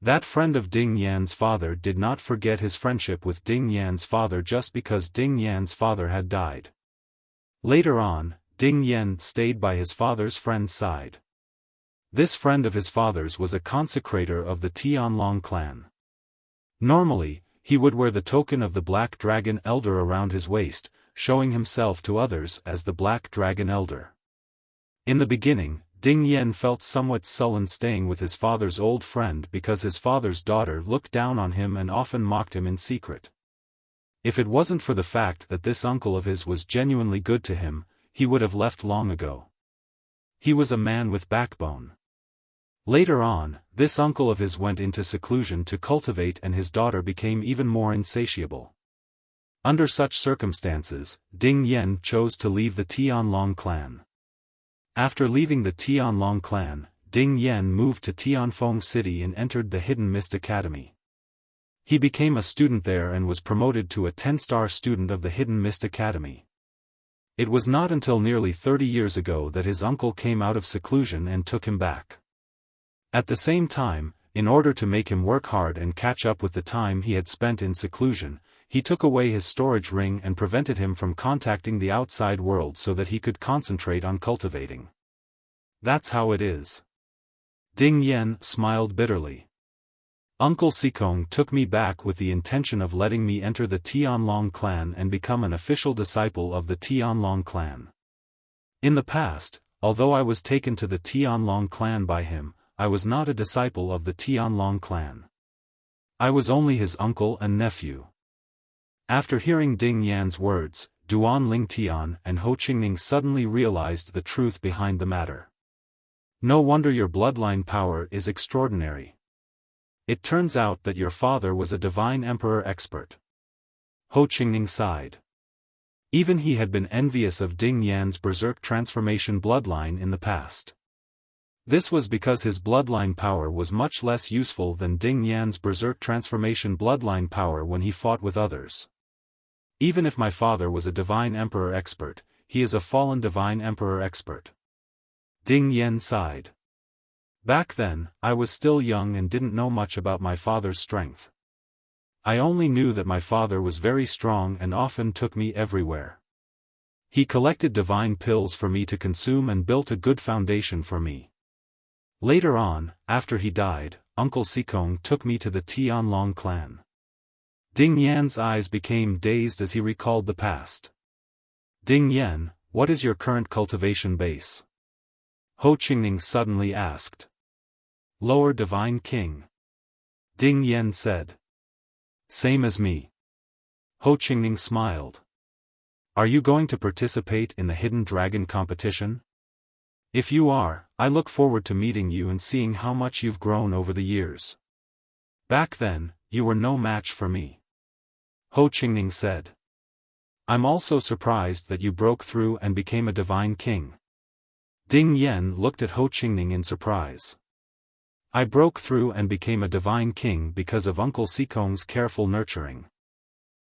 That friend of Ding Yan's father did not forget his friendship with Ding Yan's father just because Ding Yan's father had died. Later on, Ding Yan stayed by his father's friend's side. This friend of his father's was a consecrator of the Tianlong clan. Normally, he would wear the token of the Black Dragon Elder around his waist, showing himself to others as the Black Dragon Elder. In the beginning, Ding Yan felt somewhat sullen staying with his father's old friend because his father's daughter looked down on him and often mocked him in secret. If it wasn't for the fact that this uncle of his was genuinely good to him, he would have left long ago. He was a man with backbone. Later on, this uncle of his went into seclusion to cultivate and his daughter became even more insatiable. Under such circumstances, Ding Yan chose to leave the Tianlong clan. After leaving the Tianlong clan, Ding Yan moved to Tianfeng City and entered the Hidden Mist Academy. He became a student there and was promoted to a 10-star student of the Hidden Mist Academy. It was not until nearly 30 years ago that his uncle came out of seclusion and took him back. At the same time, in order to make him work hard and catch up with the time he had spent in seclusion, he took away his storage ring and prevented him from contacting the outside world so that he could concentrate on cultivating. That's how it is. Ding Yen smiled bitterly. Uncle Sikong took me back with the intention of letting me enter the Tianlong clan and become an official disciple of the Tianlong clan. In the past, although I was taken to the Tianlong clan by him, I was not a disciple of the Tianlong clan. I was only his uncle and nephew. After hearing Ding Yan's words, Duan Lingtian and Ho Qingning suddenly realized the truth behind the matter. No wonder your bloodline power is extraordinary. It turns out that your father was a divine emperor expert. Ho Qingning sighed. Even he had been envious of Ding Yan's berserk transformation bloodline in the past. This was because his bloodline power was much less useful than Ding Yan's berserk transformation bloodline power when he fought with others. Even if my father was a divine emperor expert, he is a fallen divine emperor expert. Ding Yan sighed. Back then, I was still young and didn't know much about my father's strength. I only knew that my father was very strong and often took me everywhere. He collected divine pills for me to consume and built a good foundation for me. Later on, after he died, Uncle Sikong took me to the Tianlong clan. Ding Yan's eyes became dazed as he recalled the past. Ding Yan, what is your current cultivation base? Ho Qingning suddenly asked. Lower Divine King. Ding Yan said. Same as me. Ho Qingning smiled. Are you going to participate in the Hidden Dragon competition? If you are, I look forward to meeting you and seeing how much you've grown over the years. Back then, you were no match for me. Ho Qingning said. I'm also surprised that you broke through and became a divine king. Ding Yan looked at Ho Qingning in surprise. I broke through and became a divine king because of Uncle Sikong's careful nurturing.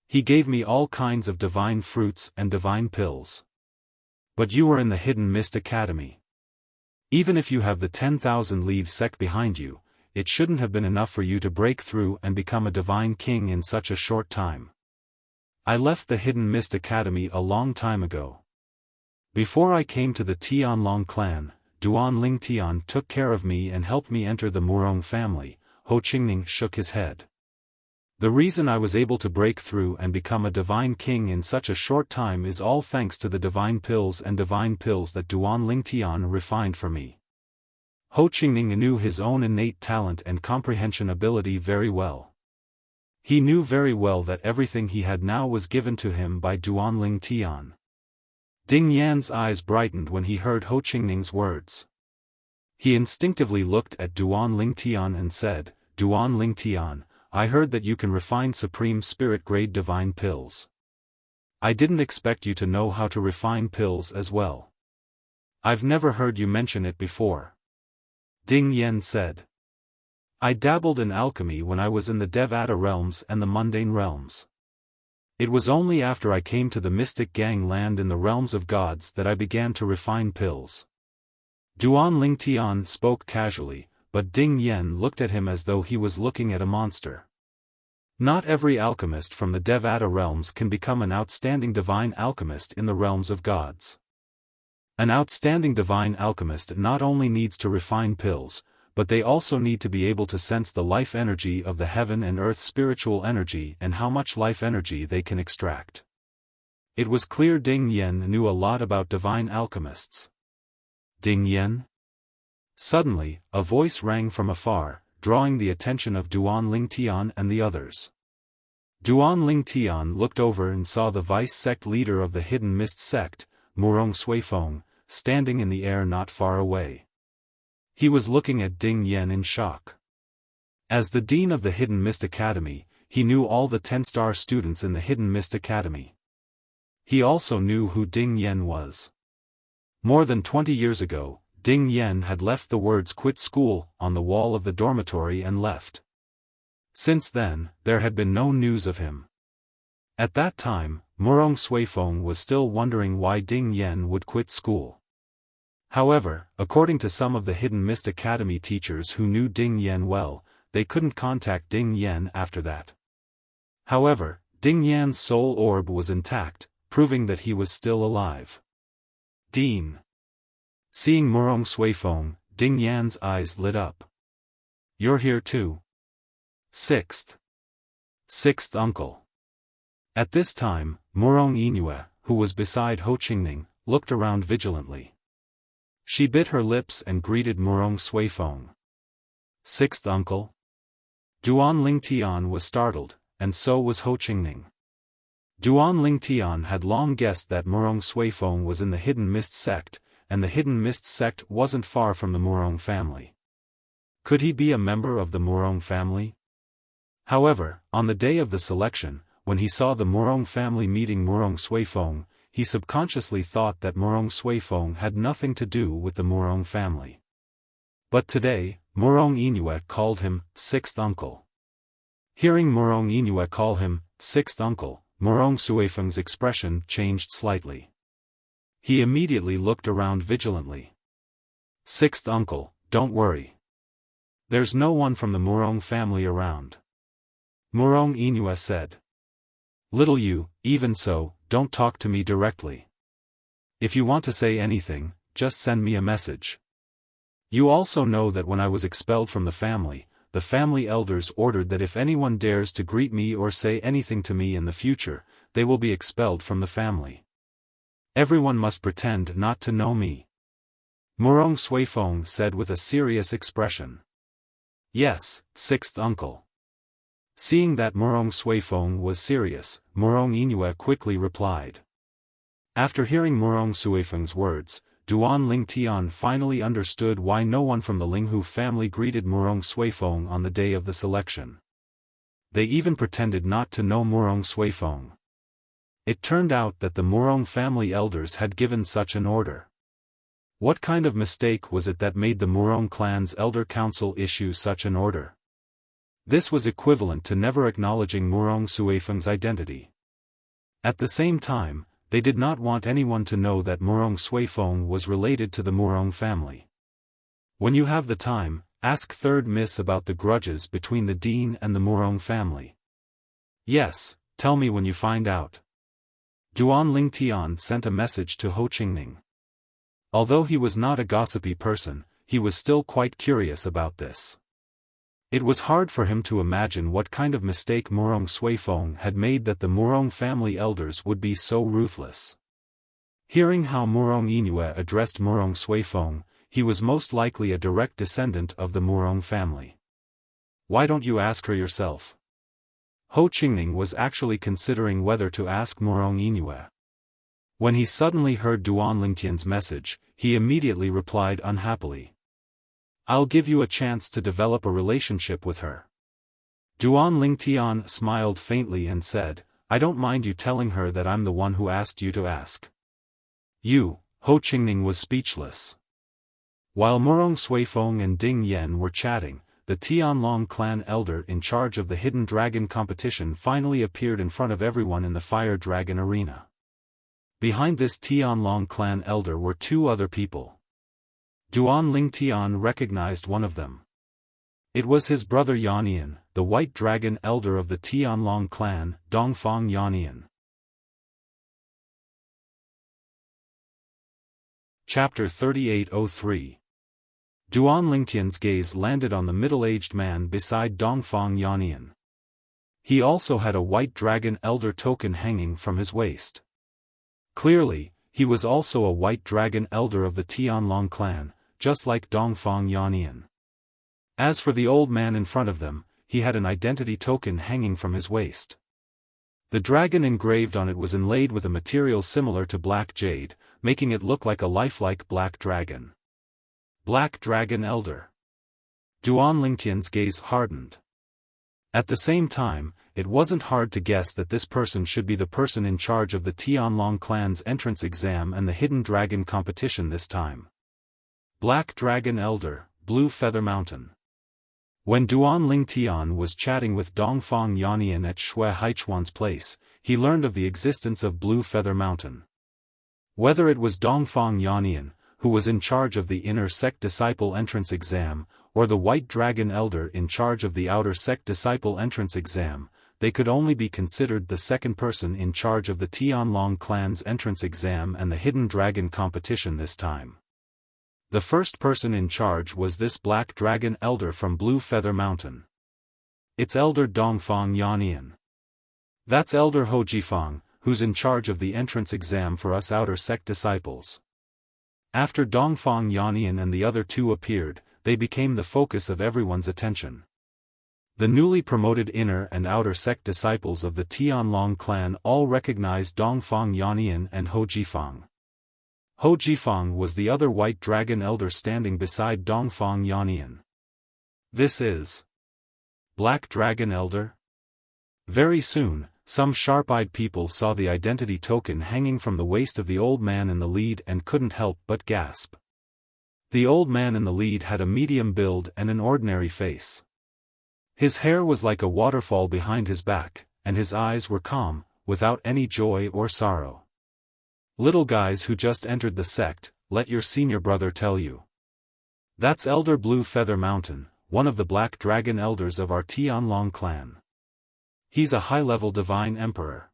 He gave me all kinds of divine fruits and divine pills. But you were in the Hidden Mist Academy. Even if you have the 10,000 leaves sect behind you, it shouldn't have been enough for you to break through and become a divine king in such a short time. I left the Hidden Mist Academy a long time ago. Before I came to the Tianlong clan, Duan Lingtian took care of me and helped me enter the Murong family. Ho Qingning shook his head. The reason I was able to break through and become a divine king in such a short time is all thanks to the divine pills that Duan Lingtian refined for me. Ho Qingning knew his own innate talent and comprehension ability very well. He knew very well that everything he had now was given to him by Duan Lingtian. Ding Yan's eyes brightened when he heard Ho Qingning's words. He instinctively looked at Duan Lingtian and said, Duan Lingtian, I heard that you can refine Supreme Spirit grade divine pills. I didn't expect you to know how to refine pills as well. I've never heard you mention it before. Ding Yan said. I dabbled in alchemy when I was in the Devata realms and the mundane realms. It was only after I came to the mystic gang land in the realms of gods that I began to refine pills. Duan Lingtian spoke casually, but Ding Yan looked at him as though he was looking at a monster. Not every alchemist from the Devata realms can become an outstanding divine alchemist in the realms of gods. An outstanding divine alchemist not only needs to refine pills, but they also need to be able to sense the life energy of the heaven and earth spiritual energy and how much life energy they can extract. It was clear Ding Yan knew a lot about divine alchemists. Ding Yan? Suddenly, a voice rang from afar, drawing the attention of Duan Lingtian and the others. Duan Lingtian looked over and saw the vice-sect leader of the Hidden Mist sect, Murong Suifeng, standing in the air not far away. He was looking at Ding Yan in shock. As the dean of the Hidden Mist Academy, he knew all the 10-star students in the Hidden Mist Academy. He also knew who Ding Yan was. More than 20 years ago, Ding Yan had left the words "quit school" on the wall of the dormitory and left. Since then, there had been no news of him. At that time, Murong Suifeng was still wondering why Ding Yan would quit school. However, according to some of the Hidden Mist Academy teachers who knew Ding Yan well, they couldn't contact Ding Yan after that. However, Ding Yan's soul orb was intact, proving that he was still alive. Dean. Seeing Murong Suifeng, Ding Yan's eyes lit up. You're here too. Sixth uncle. At this time, Murong Inue, who was beside Ho Qingning, looked around vigilantly. She bit her lips and greeted Murong Suifeng. Sixth uncle? Duan Lingtian was startled, and so was Ho Qingning. Duan Lingtian had long guessed that Murong Suifeng was in the Hidden Mist sect, and the Hidden Mist sect wasn't far from the Murong family. Could he be a member of the Murong family? However, on the day of the selection, when he saw the Murong family meeting Murong Suifeng, he subconsciously thought that Murong Suifeng had nothing to do with the Murong family. But today, Murong Inue called him sixth uncle. Hearing Murong Inue call him sixth uncle, Murong Suifeng's expression changed slightly. He immediately looked around vigilantly. Sixth uncle, don't worry. There's no one from the Murong family around. Murong Inue said. Little you, even so, don't talk to me directly. If you want to say anything, just send me a message. You also know that when I was expelled from the family elders ordered that if anyone dares to greet me or say anything to me in the future, they will be expelled from the family. Everyone must pretend not to know me. Murong Suifeng said with a serious expression. Yes, sixth uncle. Seeing that Murong Suifeng was serious, Murong Inue quickly replied. After hearing Murong Suifeng's words, Duan Lingtian finally understood why no one from the Linghu family greeted Murong Suifeng on the day of the selection. They even pretended not to know Murong Suifeng. It turned out that the Murong family elders had given such an order. What kind of mistake was it that made the Murong clan's elder council issue such an order? This was equivalent to never acknowledging Murong Suifeng's identity. At the same time, they did not want anyone to know that Murong Suifeng was related to the Murong family. When you have the time, ask Third Miss about the grudges between the Dean and the Murong family. Yes, tell me when you find out. Duan Lingtian sent a message to Ho Qingning. Although he was not a gossipy person, he was still quite curious about this. It was hard for him to imagine what kind of mistake Murong Suifeng had made that the Murong family elders would be so ruthless. Hearing how Murong Inue addressed Murong Suifeng, he was most likely a direct descendant of the Murong family. Why don't you ask her yourself? Ho Qingning was actually considering whether to ask Murong Inue. When he suddenly heard Duan Lingtian's message, he immediately replied unhappily. I'll give you a chance to develop a relationship with her. Duan Lingtian smiled faintly and said, I don't mind you telling her that I'm the one who asked you to ask. You, Ho Qingning was speechless. While Murong Suifeng and Ding Yan were chatting, the Tianlong clan elder in charge of the Hidden Dragon competition finally appeared in front of everyone in the Fire Dragon arena. Behind this Tianlong clan elder were two other people. Duan Lingtian recognized one of them. It was his brother Yanian, the White Dragon elder of the Tianlong clan, Dongfang Yanian. Chapter 3803. Duan Lingtian's gaze landed on the middle-aged man beside Dongfang Yanian. He also had a White Dragon elder token hanging from his waist. Clearly, he was also a White Dragon elder of the Tianlong clan, just like Dongfang Yanian. As for the old man in front of them, he had an identity token hanging from his waist. The dragon engraved on it was inlaid with a material similar to black jade, making it look like a lifelike black dragon. Black Dragon Elder. Duan Lingtian's gaze hardened. At the same time, it wasn't hard to guess that this person should be the person in charge of the Tianlong clan's entrance exam and the Hidden Dragon competition this time. Black Dragon Elder, Blue Feather Mountain. When Duan Lingtian was chatting with Dongfang Yannian at Shui Haichuan's place, he learned of the existence of Blue Feather Mountain. Whether it was Dongfang Yannian, who was in charge of the inner sect disciple entrance exam, or the White Dragon Elder in charge of the outer sect disciple entrance exam, they could only be considered the second person in charge of the Tianlong clan's entrance exam and the Hidden Dragon competition this time. The first person in charge was this Black Dragon Elder from Blue Feather Mountain. It's Elder Dongfang Yannian. That's Elder Hojifang, who's in charge of the entrance exam for us outer sect disciples. After Dongfang Yannian and the other two appeared, they became the focus of everyone's attention. The newly promoted inner and outer sect disciples of the Tianlong clan all recognized Dongfang Yannian and Hojifang. Hojifang was the other White Dragon Elder standing beside Dongfang Yannian. This is Black Dragon Elder? Very soon, some sharp-eyed people saw the identity token hanging from the waist of the old man in the lead and couldn't help but gasp. The old man in the lead had a medium build and an ordinary face. His hair was like a waterfall behind his back, and his eyes were calm, without any joy or sorrow. Little guys who just entered the sect, let your senior brother tell you. That's Elder Blue Feather Mountain, one of the Black Dragon Elders of our Tianlong clan. He's a high-level Divine Emperor.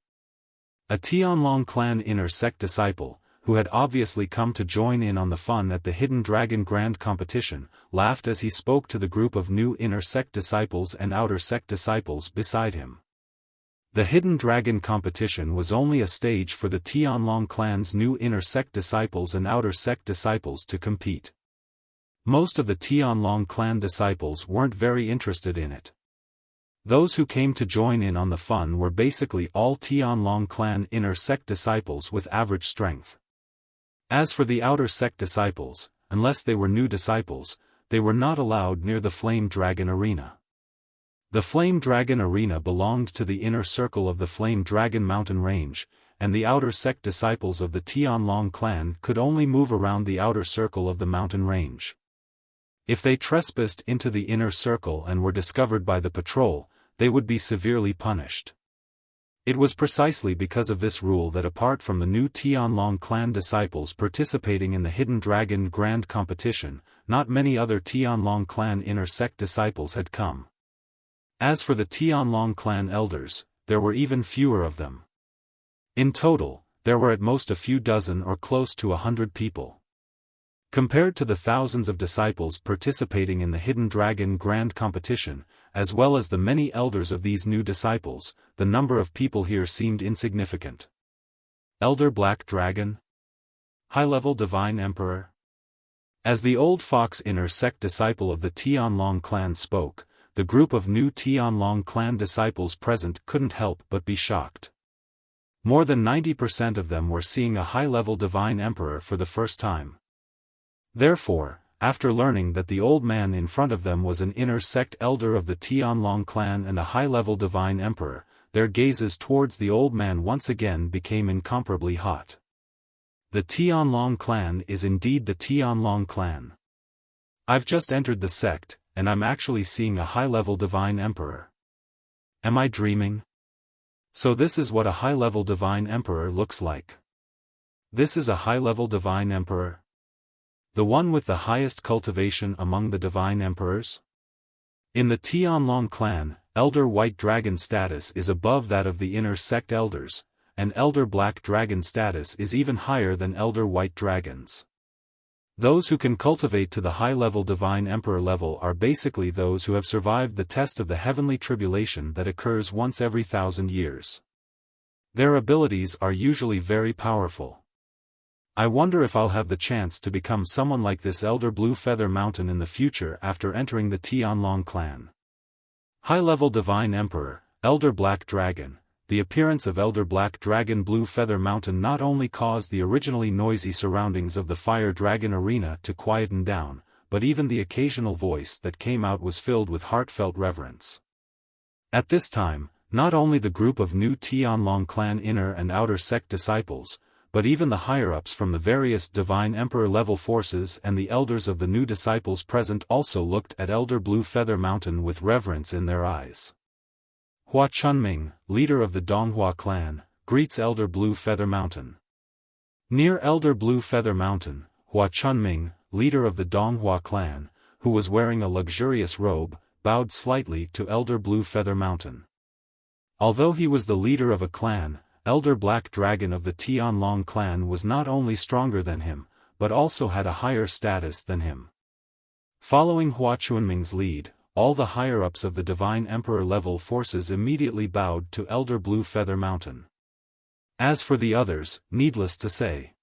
A Tianlong clan inner sect disciple, who had obviously come to join in on the fun at the Hidden Dragon Grand Competition, laughed as he spoke to the group of new inner sect disciples and outer sect disciples beside him. The Hidden Dragon Competition was only a stage for the Tianlong clan's new inner sect disciples and outer sect disciples to compete. Most of the Tianlong clan disciples weren't very interested in it. Those who came to join in on the fun were basically all Tianlong clan inner sect disciples with average strength. As for the outer sect disciples, unless they were new disciples, they were not allowed near the Flame Dragon Arena. The Flame Dragon Arena belonged to the inner circle of the Flame Dragon Mountain Range, and the outer sect disciples of the Tianlong clan could only move around the outer circle of the mountain range. If they trespassed into the inner circle and were discovered by the patrol, they would be severely punished. It was precisely because of this rule that apart from the new Tianlong clan disciples participating in the Hidden Dragon Grand Competition, not many other Tianlong clan inner sect disciples had come. As for the Tianlong clan elders, there were even fewer of them. In total, there were at most a few dozen or close to 100 people. Compared to the thousands of disciples participating in the Hidden Dragon Grand Competition, as well as the many elders of these new disciples, the number of people here seemed insignificant. Elder Black Dragon? High-level Divine Emperor? As the old fox inner sect disciple of the Tianlong clan spoke, the group of new Tianlong clan disciples present couldn't help but be shocked. More than 90% of them were seeing a high-level Divine Emperor for the first time. Therefore, after learning that the old man in front of them was an inner sect elder of the Tianlong clan and a high-level Divine Emperor, their gazes towards the old man once again became incomparably hot. The Tianlong clan is indeed the Tianlong clan. I've just entered the sect, and I'm actually seeing a high-level Divine Emperor. Am I dreaming? So this is what a high-level Divine Emperor looks like. This is a high-level Divine Emperor? The one with the highest cultivation among the Divine Emperors? In the Tianlong clan, Elder White Dragon status is above that of the inner sect elders, and Elder Black Dragon status is even higher than Elder White Dragons. Those who can cultivate to the high-level Divine Emperor level are basically those who have survived the test of the heavenly tribulation that occurs once every 1,000 years. Their abilities are usually very powerful. I wonder if I'll have the chance to become someone like this Elder Blue Feather Mountain in the future after entering the Tianlong clan. High-level Divine Emperor, Elder Black Dragon. The appearance of Elder Black Dragon Blue Feather Mountain not only caused the originally noisy surroundings of the Fire Dragon Arena to quieten down, but even the occasional voice that came out was filled with heartfelt reverence. At this time, not only the group of new Tianlong clan inner and outer sect disciples, but even the higher-ups from the various Divine Emperor-level forces and the elders of the new disciples present also looked at Elder Blue Feather Mountain with reverence in their eyes. Hua Chunming, leader of the Donghua clan, greets Elder Blue Feather Mountain. Near Elder Blue Feather Mountain, Hua Chunming, leader of the Donghua clan, who was wearing a luxurious robe, bowed slightly to Elder Blue Feather Mountain. Although he was the leader of a clan, Elder Black Dragon of the Tianlong clan was not only stronger than him, but also had a higher status than him. Following Hua Chunming's lead, all the higher-ups of the Divine Emperor-level forces immediately bowed to Elder Blue Feather Mountain. As for the others, needless to say,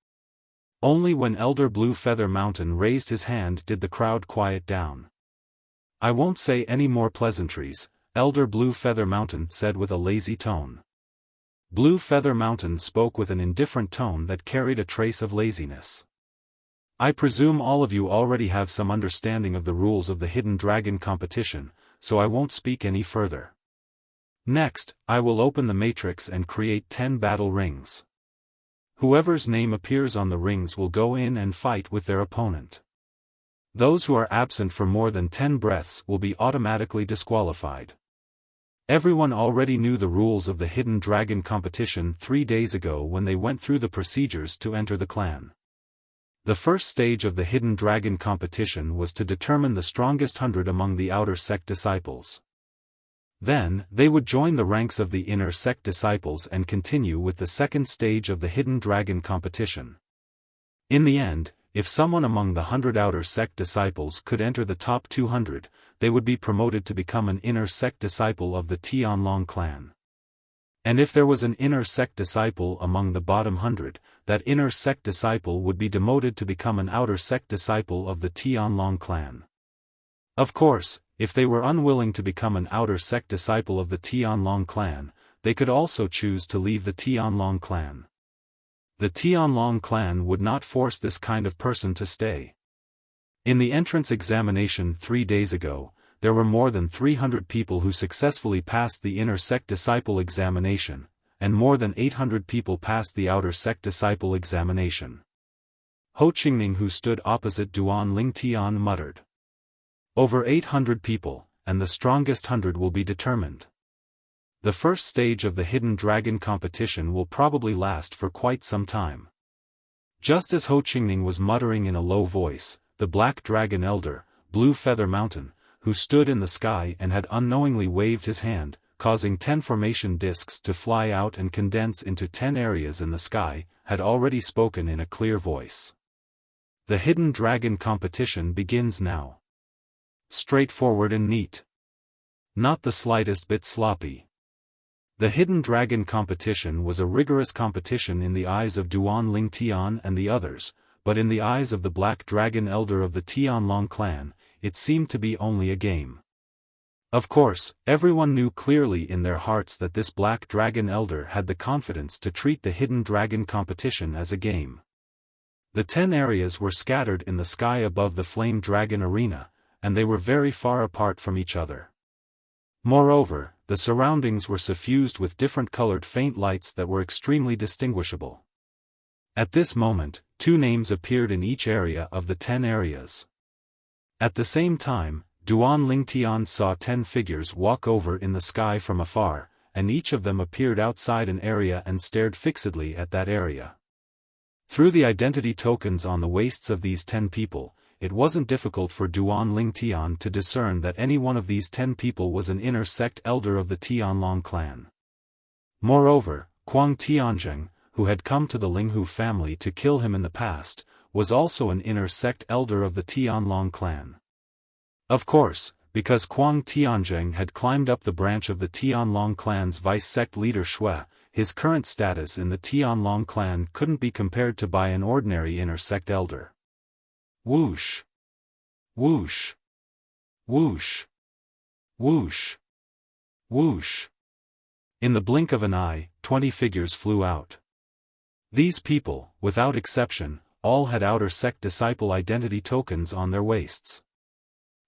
only when Elder Blue Feather Mountain raised his hand did the crowd quiet down. "I won't say any more pleasantries," Elder Blue Feather Mountain said with a lazy tone. Blue Feather Mountain spoke with an indifferent tone that carried a trace of laziness. "I presume all of you already have some understanding of the rules of the Hidden Dragon competition, so I won't speak any further. Next, I will open the matrix and create 10 battle rings. Whoever's name appears on the rings will go in and fight with their opponent. Those who are absent for more than 10 breaths will be automatically disqualified." Everyone already knew the rules of the Hidden Dragon competition 3 days ago when they went through the procedures to enter the clan. The first stage of the Hidden Dragon competition was to determine the strongest 100 among the outer sect disciples. Then, they would join the ranks of the inner sect disciples and continue with the second stage of the Hidden Dragon competition. In the end, if someone among the 100 outer sect disciples could enter the top 200, they would be promoted to become an inner sect disciple of the Tianlong clan. And if there was an inner sect disciple among the bottom 100, that inner sect disciple would be demoted to become an outer sect disciple of the Tianlong clan. Of course, if they were unwilling to become an outer sect disciple of the Tianlong clan, they could also choose to leave the Tianlong clan. The Tianlong clan would not force this kind of person to stay. In the entrance examination 3 days ago, there were more than 300 people who successfully passed the inner sect disciple examination, and more than 800 people passed the outer sect disciple examination. Ho Qingming, who stood opposite Duan Lingtian, muttered, "Over 800 people, and the strongest 100 will be determined. The first stage of the Hidden Dragon competition will probably last for quite some time." Just as Ho Qingming was muttering in a low voice, the Black Dragon Elder, Blue Feather Mountain, who stood in the sky and had unknowingly waved his hand, causing 10 formation discs to fly out and condense into 10 areas in the sky, had already spoken in a clear voice. "The Hidden Dragon competition begins now. Straightforward and neat. Not the slightest bit sloppy." The Hidden Dragon competition was a rigorous competition in the eyes of Duan Lingtian and the others, but in the eyes of the Black Dragon Elder of the Tianlong clan, it seemed to be only a game. Of course, everyone knew clearly in their hearts that this Black Dragon Elder had the confidence to treat the Hidden Dragon competition as a game. The 10 areas were scattered in the sky above the Flame Dragon arena, and they were very far apart from each other. Moreover, the surroundings were suffused with different colored faint lights that were extremely distinguishable. At this moment, 2 names appeared in each area of the 10 areas. At the same time, Duan Lingtian saw 10 figures walk over in the sky from afar, and each of them appeared outside an area and stared fixedly at that area. Through the identity tokens on the waists of these 10 people, it wasn't difficult for Duan Lingtian to discern that any one of these 10 people was an inner sect elder of the Tianlong clan. Moreover, Kuang Tianzheng, who had come to the Linghu family to kill him in the past, was also an inner sect elder of the Tianlong clan. Of course, because Kuang Tianzheng had climbed up the branch of the Tianlong clan's vice-sect leader Shui, his current status in the Tianlong clan couldn't be compared to by an ordinary inner sect elder. Whoosh! Whoosh! Whoosh! Whoosh! Whoosh! In the blink of an eye, 20 figures flew out. These people, without exception, all had outer sect disciple identity tokens on their waists.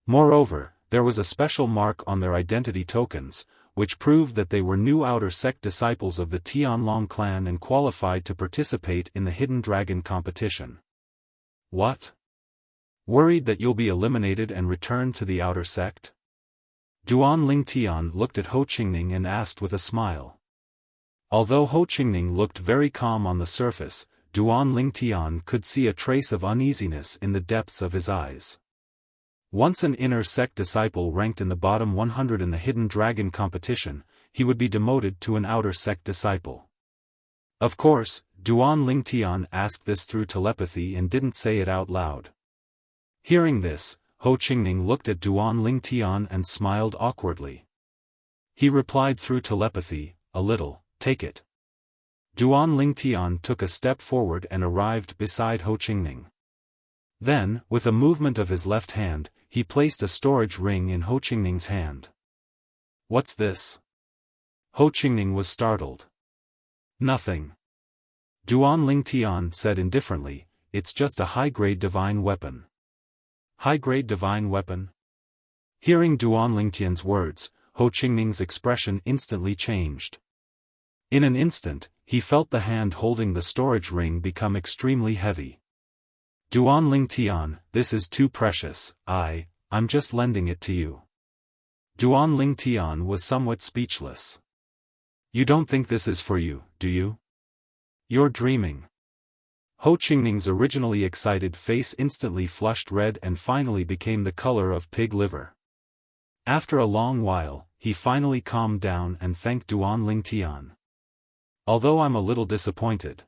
Moreover, there was a special mark on their identity tokens, which proved that they were new outer sect disciples of the Tianlong clan and qualified to participate in the Hidden Dragon competition. What? Worried that you'll be eliminated and returned to the outer sect? Duan Lingtian looked at Ho Qingning and asked with a smile. Although Ho Qingning looked very calm on the surface, Duan Lingtian could see a trace of uneasiness in the depths of his eyes. Once an inner sect disciple ranked in the bottom 100 in the Hidden Dragon competition, he would be demoted to an outer sect disciple. Of course, Duan Lingtian asked this through telepathy and didn't say it out loud. Hearing this, Ho Qingning looked at Duan Lingtian and smiled awkwardly. He replied through telepathy, "A little, take it." Duan Lingtian took a step forward and arrived beside Ho Qingning. Then, with a movement of his left hand, he placed a storage ring in Ho Qingning's hand. "What's this?" Ho Qingning was startled. "Nothing." Duan Lingtian said indifferently, "It's just a high-grade divine weapon." "High-grade divine weapon?" Hearing Duan Lingtian's words, Ho Qingning's expression instantly changed. In an instant, he felt the hand holding the storage ring become extremely heavy. "Duan Lingtian, this is too precious, I'm just lending it to you." Duan Lingtian was somewhat speechless. "You don't think this is for you, do you? You're dreaming." Ho Qingning's originally excited face instantly flushed red and finally became the color of pig liver. After a long while, he finally calmed down and thanked Duan Lingtian. "Although I'm a little disappointed,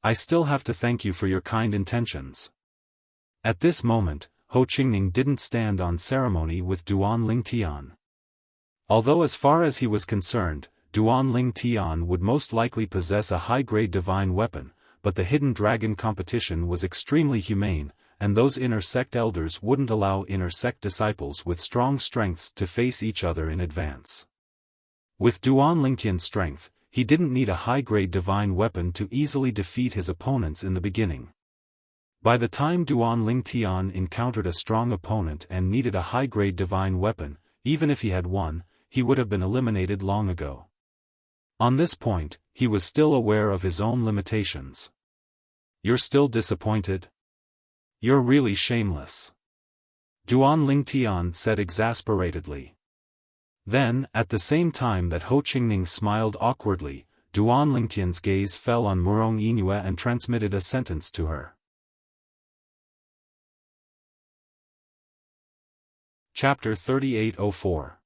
I still have to thank you for your kind intentions." At this moment, Ho Qingning didn't stand on ceremony with Duan Lingtian. Although as far as he was concerned, Duan Lingtian would most likely possess a high-grade divine weapon, but the Hidden Dragon competition was extremely humane, and those inner sect elders wouldn't allow inner sect disciples with strong strengths to face each other in advance. With Duan Lingtian's strength, he didn't need a high-grade divine weapon to easily defeat his opponents in the beginning. By the time Duan Lingtian encountered a strong opponent and needed a high-grade divine weapon, even if he had won, he would have been eliminated long ago. On this point, he was still aware of his own limitations. "You're still disappointed? You're really shameless," Duan Lingtian said exasperatedly. Then, at the same time that Ho Qingning smiled awkwardly, Duan Lingtian's gaze fell on Murong Yinue and transmitted a sentence to her. Chapter 3804.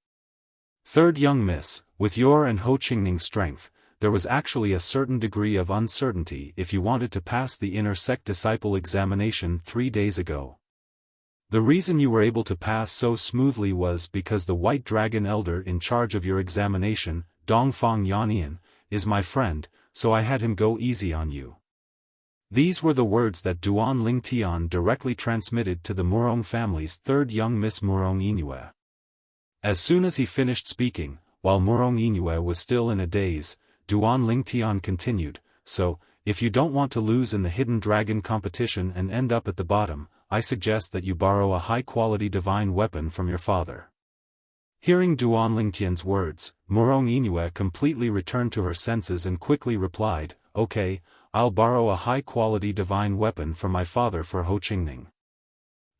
Third young miss, with your and Ho Qingning's strength, there was actually a certain degree of uncertainty if you wanted to pass the inner sect disciple examination 3 days ago. The reason you were able to pass so smoothly was because the White Dragon Elder in charge of your examination, Dongfang Yannian, is my friend, so I had him go easy on you. These were the words that Duan Lingtian directly transmitted to the Murong family's third young Miss Murong Yinue. As soon as he finished speaking, while Murong Yinue was still in a daze, Duan Lingtian continued, "So, if you don't want to lose in the Hidden Dragon competition and end up at the bottom, I suggest that you borrow a high-quality divine weapon from your father." Hearing Duan Lingtian's words, Murong Yinue completely returned to her senses and quickly replied, "Okay, I'll borrow a high-quality divine weapon from my father for Ho Qingning."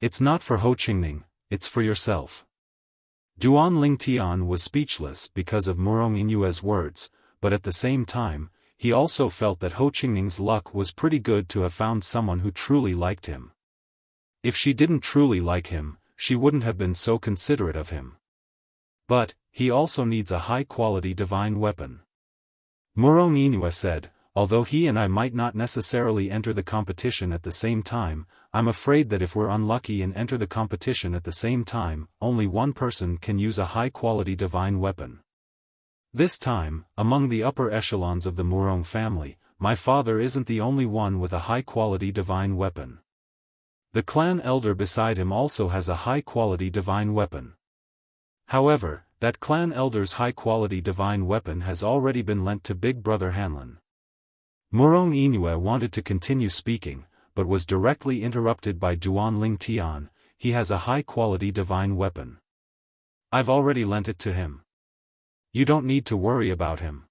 "It's not for Ho Qingning, it's for yourself." Duan Lingtian was speechless because of Murong Yinue's words, but at the same time, he also felt that Ho Qingning's luck was pretty good to have found someone who truly liked him. If she didn't truly like him, she wouldn't have been so considerate of him. But, he also needs a high-quality divine weapon. Murong Yinue said, "Although he and I might not necessarily enter the competition at the same time, I'm afraid that if we're unlucky and enter the competition at the same time, only one person can use a high-quality divine weapon. This time, among the upper echelons of the Murong family, my father isn't the only one with a high-quality divine weapon. The clan elder beside him also has a high-quality divine weapon. However, that clan elder's high-quality divine weapon has already been lent to Big Brother Hanlin." Murong Yinue wanted to continue speaking, but was directly interrupted by Duan Lingtian. "He has a high-quality divine weapon. I've already lent it to him. You don't need to worry about him.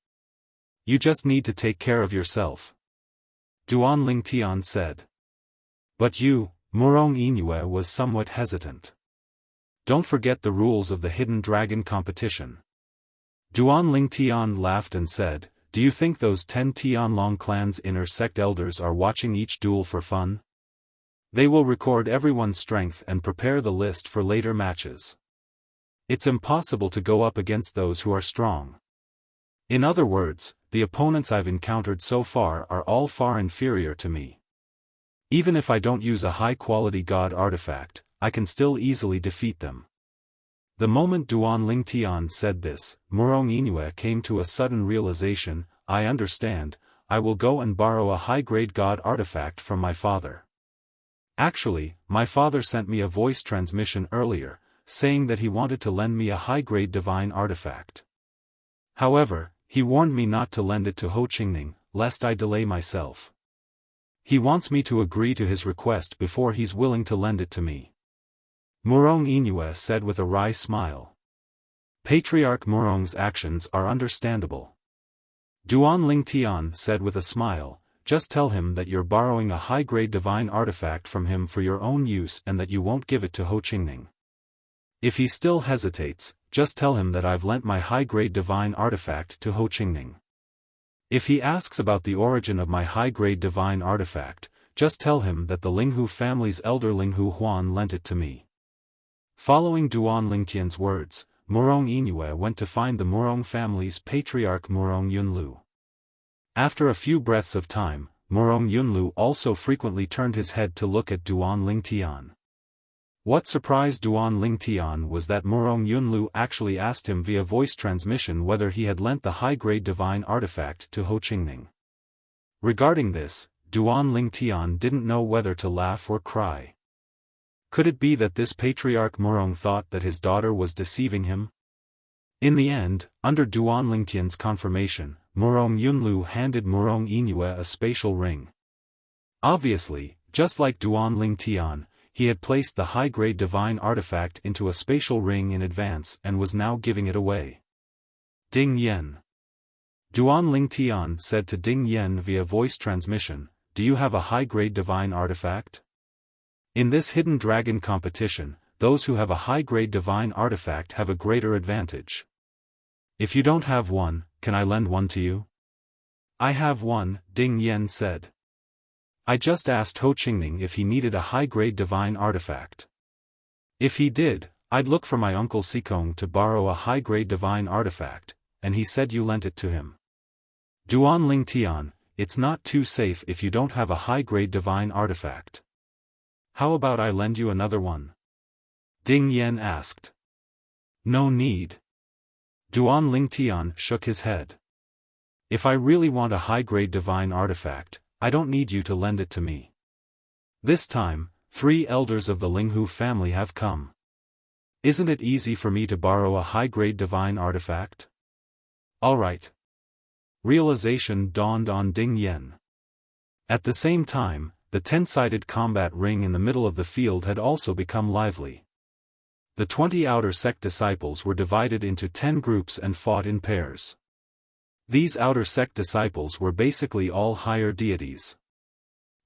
You just need to take care of yourself. Duan Lingtian said. But you, Murong Inue was somewhat hesitant. Don't forget the rules of the Hidden Dragon competition. Duan Lingtian laughed and said, do you think those 10 Tianlong clan's inner sect elders are watching each duel for fun? They will record everyone's strength and prepare the list for later matches. It's impossible to go up against those who are strong. In other words, the opponents I've encountered so far are all far inferior to me. Even if I don't use a high-quality god artifact, I can still easily defeat them. The moment Duan Lingtian said this, Murong Inue came to a sudden realization, I understand, I will go and borrow a high-grade god artifact from my father. Actually, my father sent me a voice transmission earlier, saying that he wanted to lend me a high-grade divine artifact. However, he warned me not to lend it to Ho Qingning, lest I delay myself. He wants me to agree to his request before he's willing to lend it to me. Murong Inue said with a wry smile. Patriarch Murong's actions are understandable. Duan Lingtian said with a smile, just tell him that you're borrowing a high-grade divine artifact from him for your own use and that you won't give it to Ho Qingning. If he still hesitates, just tell him that I've lent my high-grade divine artifact to Ho Qingning. If he asks about the origin of my high-grade divine artifact, just tell him that the Linghu family's elder Linghu Huan lent it to me. Following Duan Lingtian's words, Murong Inue went to find the Murong family's patriarch Murong Yunlu. After a few breaths of time, Murong Yunlu also frequently turned his head to look at Duan Lingtian. What surprised Duan Lingtian was that Murong Yunlu actually asked him via voice transmission whether he had lent the high-grade divine artifact to Ho Qingning. Regarding this, Duan Lingtian didn't know whether to laugh or cry. Could it be that this patriarch Murong thought that his daughter was deceiving him? In the end, under Duan Lingtian's confirmation, Murong Yunlu handed Murong Inue a spatial ring. Obviously, just like Duan Lingtian, he had placed the high-grade divine artifact into a spatial ring in advance and was now giving it away. Ding Yen. Duan Lingtian said to Ding Yen via voice transmission, do you have a high-grade divine artifact? In this hidden dragon competition, those who have a high-grade divine artifact have a greater advantage. If you don't have one, can I lend one to you? I have one, Ding Yen said. I just asked Ho Qingning if he needed a high-grade divine artifact. If he did, I'd look for my uncle Sikong to borrow a high-grade divine artifact, and he said you lent it to him. Duan Lingtian, it's not too safe if you don't have a high-grade divine artifact. How about I lend you another one? Ding Yen asked. No need. Duan Lingtian shook his head. If I really want a high-grade divine artifact, I don't need you to lend it to me. This time, 3 elders of the Linghu family have come. Isn't it easy for me to borrow a high-grade divine artifact? All right. Realization dawned on Ding Yen. At the same time, the 10-sided combat ring in the middle of the field had also become lively. The 20 outer sect disciples were divided into 10 groups and fought in pairs. These outer sect disciples were basically all higher deities.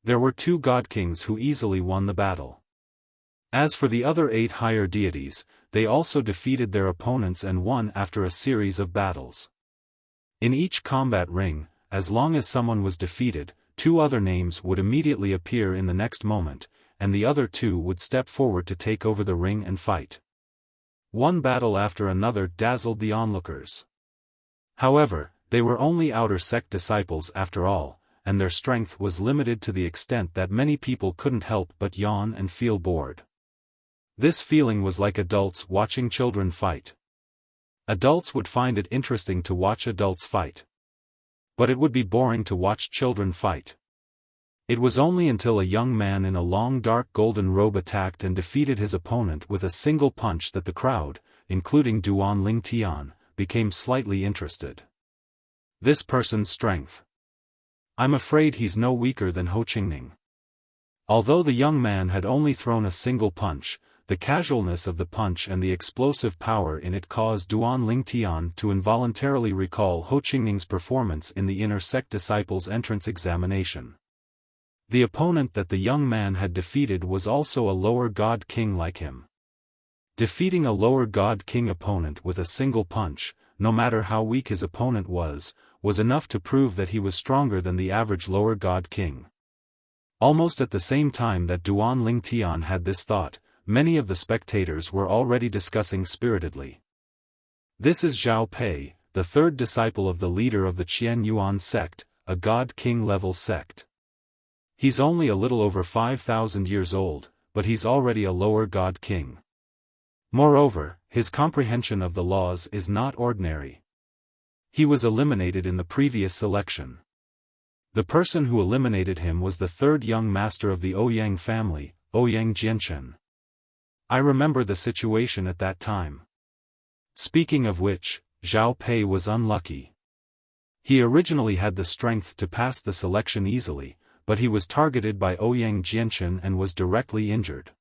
There were 2 god kings who easily won the battle. As for the other 8 higher deities, they also defeated their opponents and won after a series of battles. In each combat ring, as long as someone was defeated, 2 other names would immediately appear in the next moment, and the other 2 would step forward to take over the ring and fight. One battle after another dazzled the onlookers. However, they were only outer sect disciples after all, and their strength was limited to the extent that many people couldn't help but yawn and feel bored. This feeling was like adults watching children fight. Adults would find it interesting to watch adults fight. But it would be boring to watch children fight. It was only until a young man in a long dark golden robe attacked and defeated his opponent with a single punch that the crowd, including Duan Lingtian, became slightly interested. This person's strength. I'm afraid he's no weaker than Ho Qingning. Although the young man had only thrown a single punch, the casualness of the punch and the explosive power in it caused Duan Lingtian to involuntarily recall Ho Qingning's performance in the inner sect disciples' entrance examination. The opponent that the young man had defeated was also a lower god king like him. Defeating a lower god king opponent with a single punch, no matter how weak his opponent was enough to prove that he was stronger than the average lower god king. Almost at the same time that Duan Lingtian had this thought, many of the spectators were already discussing spiritedly. "This is Zhao Pei, the third disciple of the leader of the Qian Yuan sect, a god king level sect. He's only a little over 5,000 years old, but he's already a lower god king. Moreover, his comprehension of the laws is not ordinary. He was eliminated in the previous selection. The person who eliminated him was the third young master of the Ouyang family, Ouyang Jianchen. I remember the situation at that time. Speaking of which, Zhao Pei was unlucky. He originally had the strength to pass the selection easily, but he was targeted by Ouyang Jianchen and was directly injured.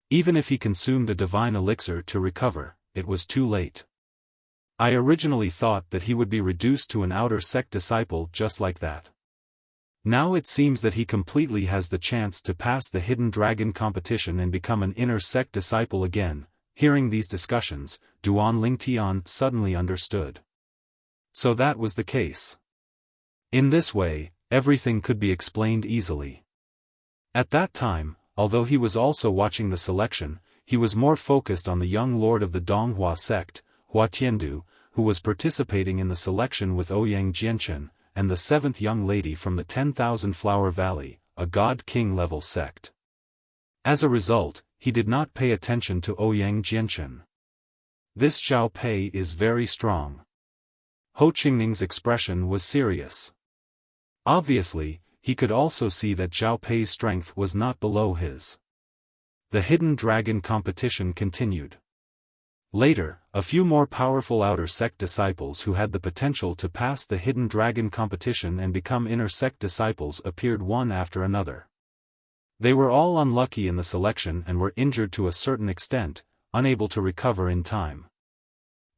Even if he consumed a divine elixir to recover, it was too late. I originally thought that he would be reduced to an outer sect disciple just like that. Now it seems that he completely has the chance to pass the hidden dragon competition and become an inner sect disciple again." Hearing these discussions, Duan Lingtian suddenly understood. So that was the case. In this way, everything could be explained easily. At that time, although he was also watching the selection, he was more focused on the young lord of the Donghua sect, Hua Tiandu, who was participating in the selection with Ouyang Jianchen, and the seventh young lady from the 10,000 Flower Valley, a god king level sect. As a result, he did not pay attention to Ouyang Jianchen. This Zhao Pei is very strong. Ho Qingning's expression was serious. Obviously, he could also see that Zhao Pei's strength was not below his. The hidden dragon competition continued. Later, a few more powerful outer sect disciples who had the potential to pass the hidden dragon competition and become inner sect disciples appeared one after another. They were all unlucky in the selection and were injured to a certain extent, unable to recover in time.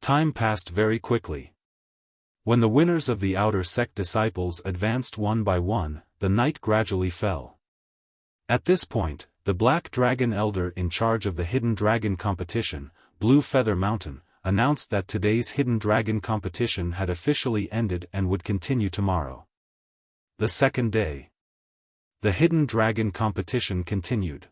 Time passed very quickly. When the winners of the outer sect disciples advanced one by one, the night gradually fell. At this point, the Black Dragon Elder in charge of the Hidden Dragon competition, Blue Feather Mountain, announced that today's Hidden Dragon competition had officially ended and would continue tomorrow. The second day. The Hidden Dragon competition continued.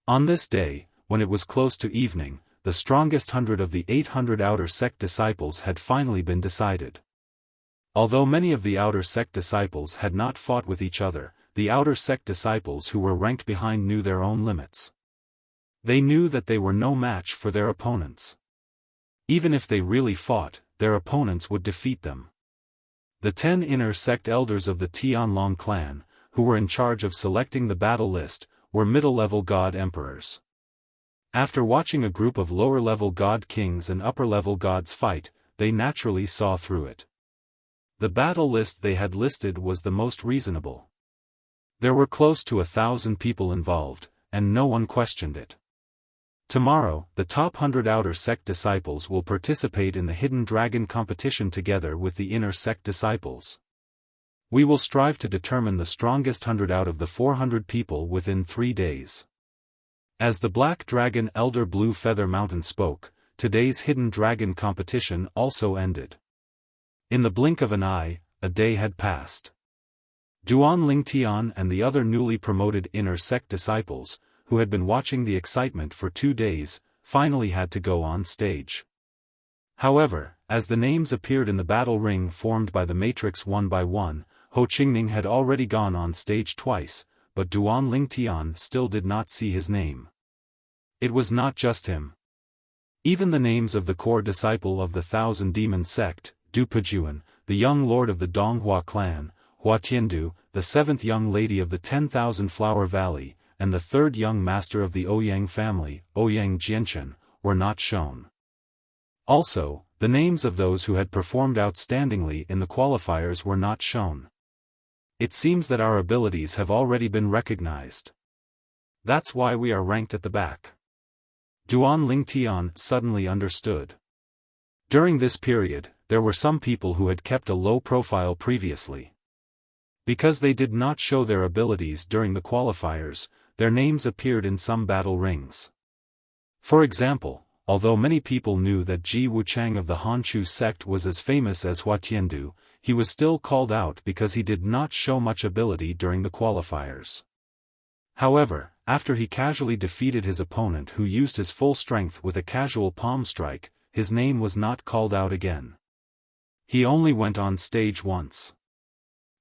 On this day, when it was close to evening, the strongest 100 of the 800 outer sect disciples had finally been decided. Although many of the outer sect disciples had not fought with each other, the outer sect disciples who were ranked behind knew their own limits. They knew that they were no match for their opponents. Even if they really fought, their opponents would defeat them. The 10 inner sect elders of the Tianlong clan, who were in charge of selecting the battle list, were middle-level god emperors. After watching a group of lower-level god kings and upper-level gods fight, they naturally saw through it. The battle list they had listed was the most reasonable. There were close to 1,000 people involved, and no one questioned it. Tomorrow, the top 100 outer sect disciples will participate in the Hidden Dragon competition together with the inner sect disciples. We will strive to determine the strongest 100 out of the 400 people within 3 days. As the Black Dragon Elder Blue Feather Mountain spoke, today's Hidden Dragon competition also ended. In the blink of an eye, a day had passed. Duan Lingtian and the other newly promoted inner sect disciples, who had been watching the excitement for 2 days, finally had to go on stage. However, as the names appeared in the battle ring formed by the matrix one by one, Ho Qingning had already gone on stage twice, but Duan Lingtian still did not see his name. It was not just him. Even the names of the core disciple of the Thousand Demon sect, Du Pejuan, the young lord of the Donghua clan, Hua Tiandu, the 7th young lady of the 10,000 Flower Valley, and the 3rd young master of the Ouyang family, Ouyang Jianchen, were not shown. Also, the names of those who had performed outstandingly in the qualifiers were not shown. It seems that our abilities have already been recognized. That's why we are ranked at the back. Duan Lingtian suddenly understood. During this period, there were some people who had kept a low profile previously. Because they did not show their abilities during the qualifiers, their names appeared in some battle rings. For example, although many people knew that Ji Wuchang of the Honshu sect was as famous as Hua Tiandu, he was still called out because he did not show much ability during the qualifiers. However, after he casually defeated his opponent who used his full strength with a casual palm strike, his name was not called out again. He only went on stage once.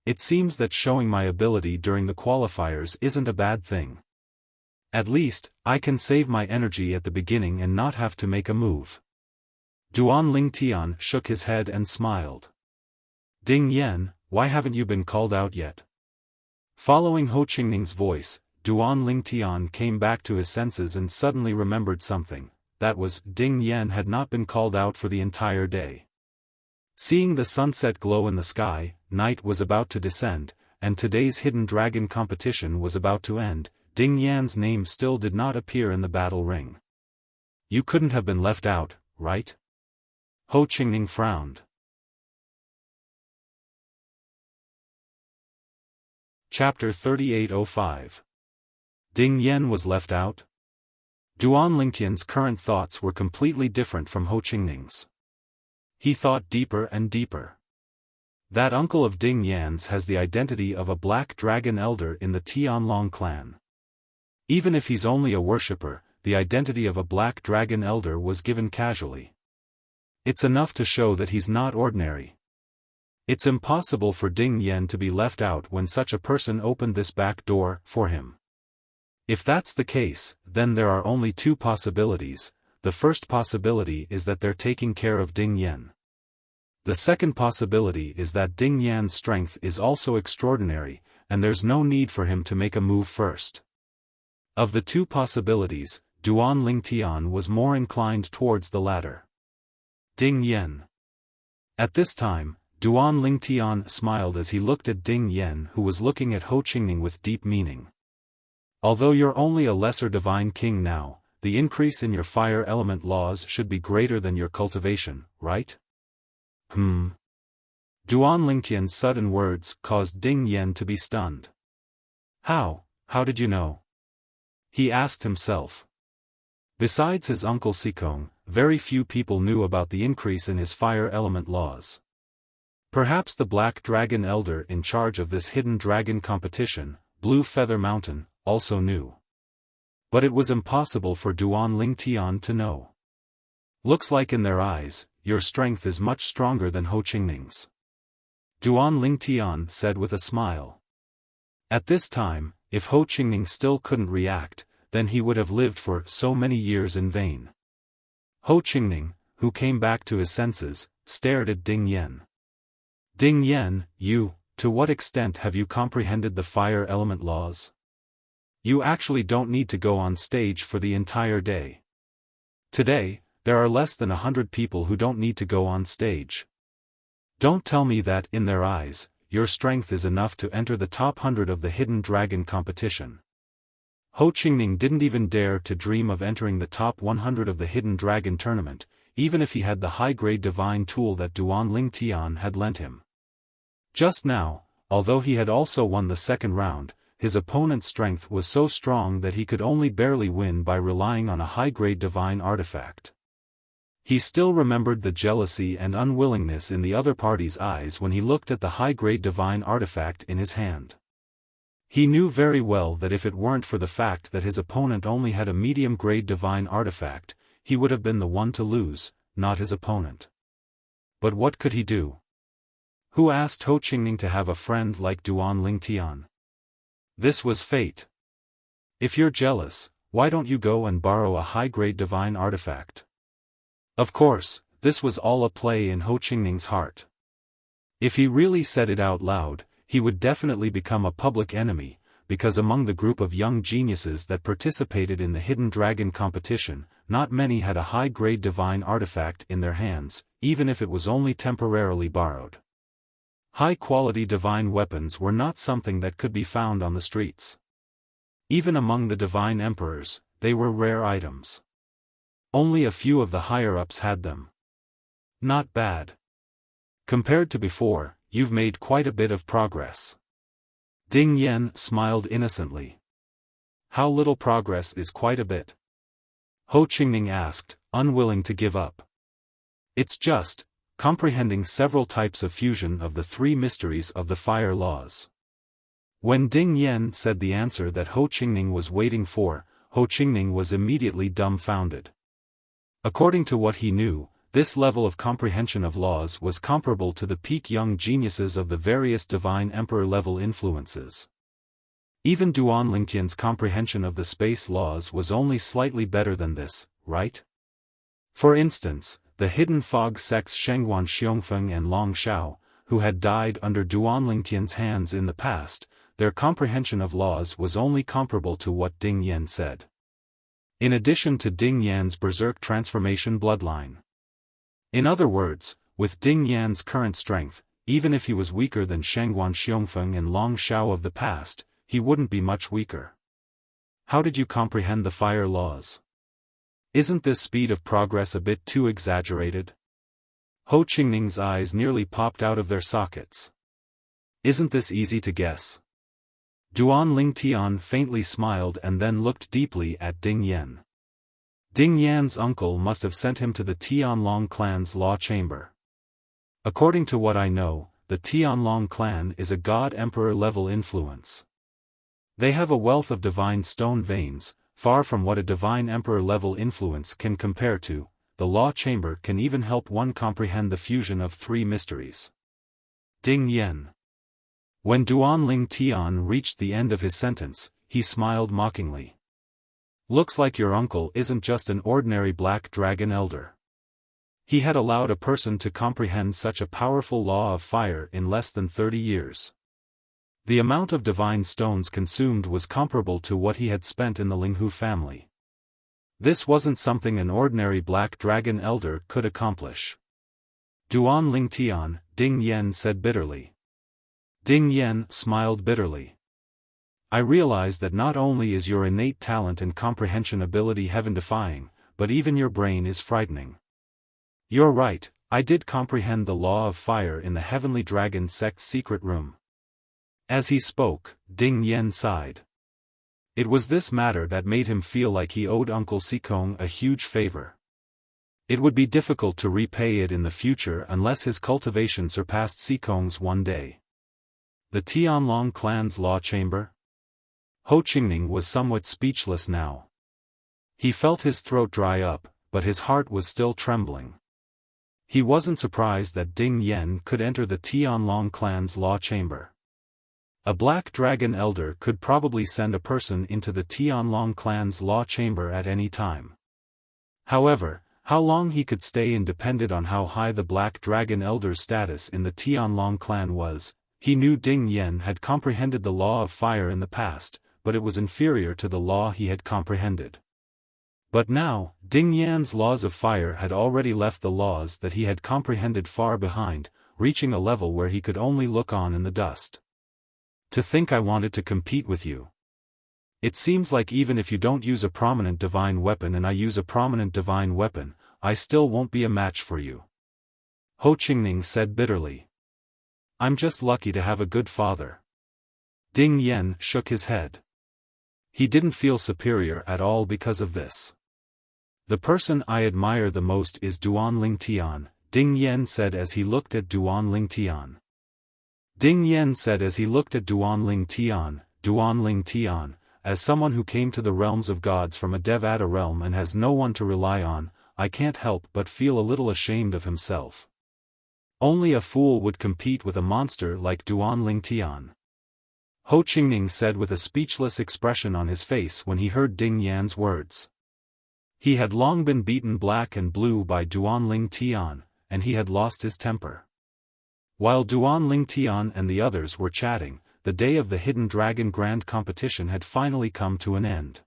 It seems that showing my ability during the qualifiers isn't a bad thing. At least, I can save my energy at the beginning and not have to make a move. Duan Lingtian shook his head and smiled. Ding Yan, why haven't you been called out yet? Following Ho Qingning's voice, Duan Lingtian came back to his senses and suddenly remembered something, that was, Ding Yan had not been called out for the entire day. Seeing the sunset glow in the sky, night was about to descend, and today's hidden dragon competition was about to end. Ding Yan's name still did not appear in the battle ring. You couldn't have been left out, right? Ho Qingning frowned. Chapter 3805. Ding Yan was left out? Duan Lingtian's current thoughts were completely different from Ho Qingning's. He thought deeper and deeper. That uncle of Ding Yan's has the identity of a black dragon elder in the Tianlong clan. Even if he's only a worshipper, the identity of a black dragon elder was given casually. It's enough to show that he's not ordinary. It's impossible for Ding Yan to be left out when such a person opened this back door for him. If that's the case, then there are only two possibilities. The first possibility is that they're taking care of Ding Yan. The second possibility is that Ding Yan's strength is also extraordinary, and there's no need for him to make a move first. Of the two possibilities, Duan Lingtian was more inclined towards the latter. Ding Yan. At this time, Duan Lingtian smiled as he looked at Ding Yan, who was looking at Ho Qingning with deep meaning. Although you're only a lesser divine king now, the increase in your fire element laws should be greater than your cultivation, right? Duan Lingtian's sudden words caused Ding Yan to be stunned. How did you know? He asked himself. Besides his uncle Sikong, very few people knew about the increase in his fire element laws. Perhaps the Black Dragon Elder in charge of this hidden dragon competition, Blue Feather Mountain, also knew. But it was impossible for Duan Lingtian to know. Looks like in their eyes, your strength is much stronger than Ho Qingning's. Duan Lingtian said with a smile. At this time, if Ho Qingning still couldn't react, then he would have lived for so many years in vain. Ho Qingning, who came back to his senses, stared at Ding Yan. Ding Yan, to what extent have you comprehended the fire element laws? You actually don't need to go on stage for the entire day. Today, there are less than 100 people who don't need to go on stage. Don't tell me that, in their eyes, your strength is enough to enter the top 100 of the hidden dragon competition. Ho Qingning didn't even dare to dream of entering the top 100 of the hidden dragon tournament, even if he had the high-grade divine tool that Duan Lingtian had lent him. Just now, although he had also won the second round, his opponent's strength was so strong that he could only barely win by relying on a high-grade divine artifact. He still remembered the jealousy and unwillingness in the other party's eyes when he looked at the high-grade divine artifact in his hand. He knew very well that if it weren't for the fact that his opponent only had a medium-grade divine artifact, he would have been the one to lose, not his opponent. But what could he do? Who asked Ho Qingning to have a friend like Duan Lingtian? This was fate. If you're jealous, why don't you go and borrow a high-grade divine artifact? Of course, this was all a play in Ho Qingning's heart. If he really said it out loud, he would definitely become a public enemy, because among the group of young geniuses that participated in the hidden dragon competition, not many had a high-grade divine artifact in their hands, even if it was only temporarily borrowed. High-quality divine weapons were not something that could be found on the streets. Even among the divine emperors, they were rare items. Only a few of the higher-ups had them. Not bad. Compared to before, you've made quite a bit of progress. Ding Yan smiled innocently. How little progress is quite a bit? Ho Qingning asked, unwilling to give up. It's just comprehending several types of fusion of the three mysteries of the fire laws. When Ding Yan said the answer that Ho Qingning was waiting for, Ho Qingning was immediately dumbfounded. According to what he knew, this level of comprehension of laws was comparable to the peak young geniuses of the various divine emperor-level influences. Even Duan Lingtian's comprehension of the space laws was only slightly better than this, right? For instance, the hidden fog sects Shengguan Xiongfeng and Long Shao, who had died under Duan Lingtian's hands in the past, their comprehension of laws was only comparable to what Ding Yan said. In addition to Ding Yan's berserk transformation bloodline. In other words, with Ding Yan's current strength, even if he was weaker than Shengguan Xiongfeng and Long Shao of the past, he wouldn't be much weaker. How did you comprehend the fire laws? Isn't this speed of progress a bit too exaggerated? Ho Qingning's eyes nearly popped out of their sockets. Isn't this easy to guess? Duan Lingtian faintly smiled and then looked deeply at Ding Yan. Ding Yan's uncle must have sent him to the Tianlong clan's law chamber. According to what I know, the Tianlong clan is a god-emperor level influence. They have a wealth of divine stone veins, far from what a divine emperor level influence can compare to. The law chamber can even help one comprehend the fusion of three mysteries. Ding Yan. When Duan Lingtian reached the end of his sentence, he smiled mockingly. Looks like your uncle isn't just an ordinary black dragon elder. He had allowed a person to comprehend such a powerful law of fire in less than 30 years. The amount of divine stones consumed was comparable to what he had spent in the Linghu family. This wasn't something an ordinary black dragon elder could accomplish. Duan Lingtian, Ding Yan said bitterly. Ding Yan smiled bitterly. I realize that not only is your innate talent and comprehension ability heaven-defying, but even your brain is frightening. You're right, I did comprehend the law of fire in the Heavenly Dragon sect's secret room. As he spoke, Ding Yan sighed. It was this matter that made him feel like he owed Uncle Sikong a huge favor. It would be difficult to repay it in the future unless his cultivation surpassed Sikong's one day. The Tianlong clan's law chamber? Ho Qingning was somewhat speechless now. He felt his throat dry up, but his heart was still trembling. He wasn't surprised that Ding Yan could enter the Tianlong clan's law chamber. A black dragon elder could probably send a person into the Tianlong clan's law chamber at any time. However, how long he could stay in depended on how high the black dragon elder's status in the Tianlong clan was. He knew Ding Yan had comprehended the law of fire in the past, but it was inferior to the law he had comprehended. But now, Ding Yan's laws of fire had already left the laws that he had comprehended far behind, reaching a level where he could only look on in the dust. To think I wanted to compete with you. It seems like even if you don't use a prominent divine weapon and I use a prominent divine weapon, I still won't be a match for you. Ho Qingning said bitterly. I'm just lucky to have a good father. Ding Yan shook his head. He didn't feel superior at all because of this. The person I admire the most is Duan Lingtian, Ding Yan said as he looked at Duan Lingtian. Ding Yan said as he looked at Duan Lingtian, as someone who came to the realms of gods from a Devata realm and has no one to rely on, I can't help but feel a little ashamed of himself. Only a fool would compete with a monster like Duan Lingtian. Ho Qingning said with a speechless expression on his face when he heard Ding Yan's words. He had long been beaten black and blue by Duan Lingtian, and he had lost his temper. While Duan Lingtian and the others were chatting, the day of the Hidden Dragon Grand Competition had finally come to an end.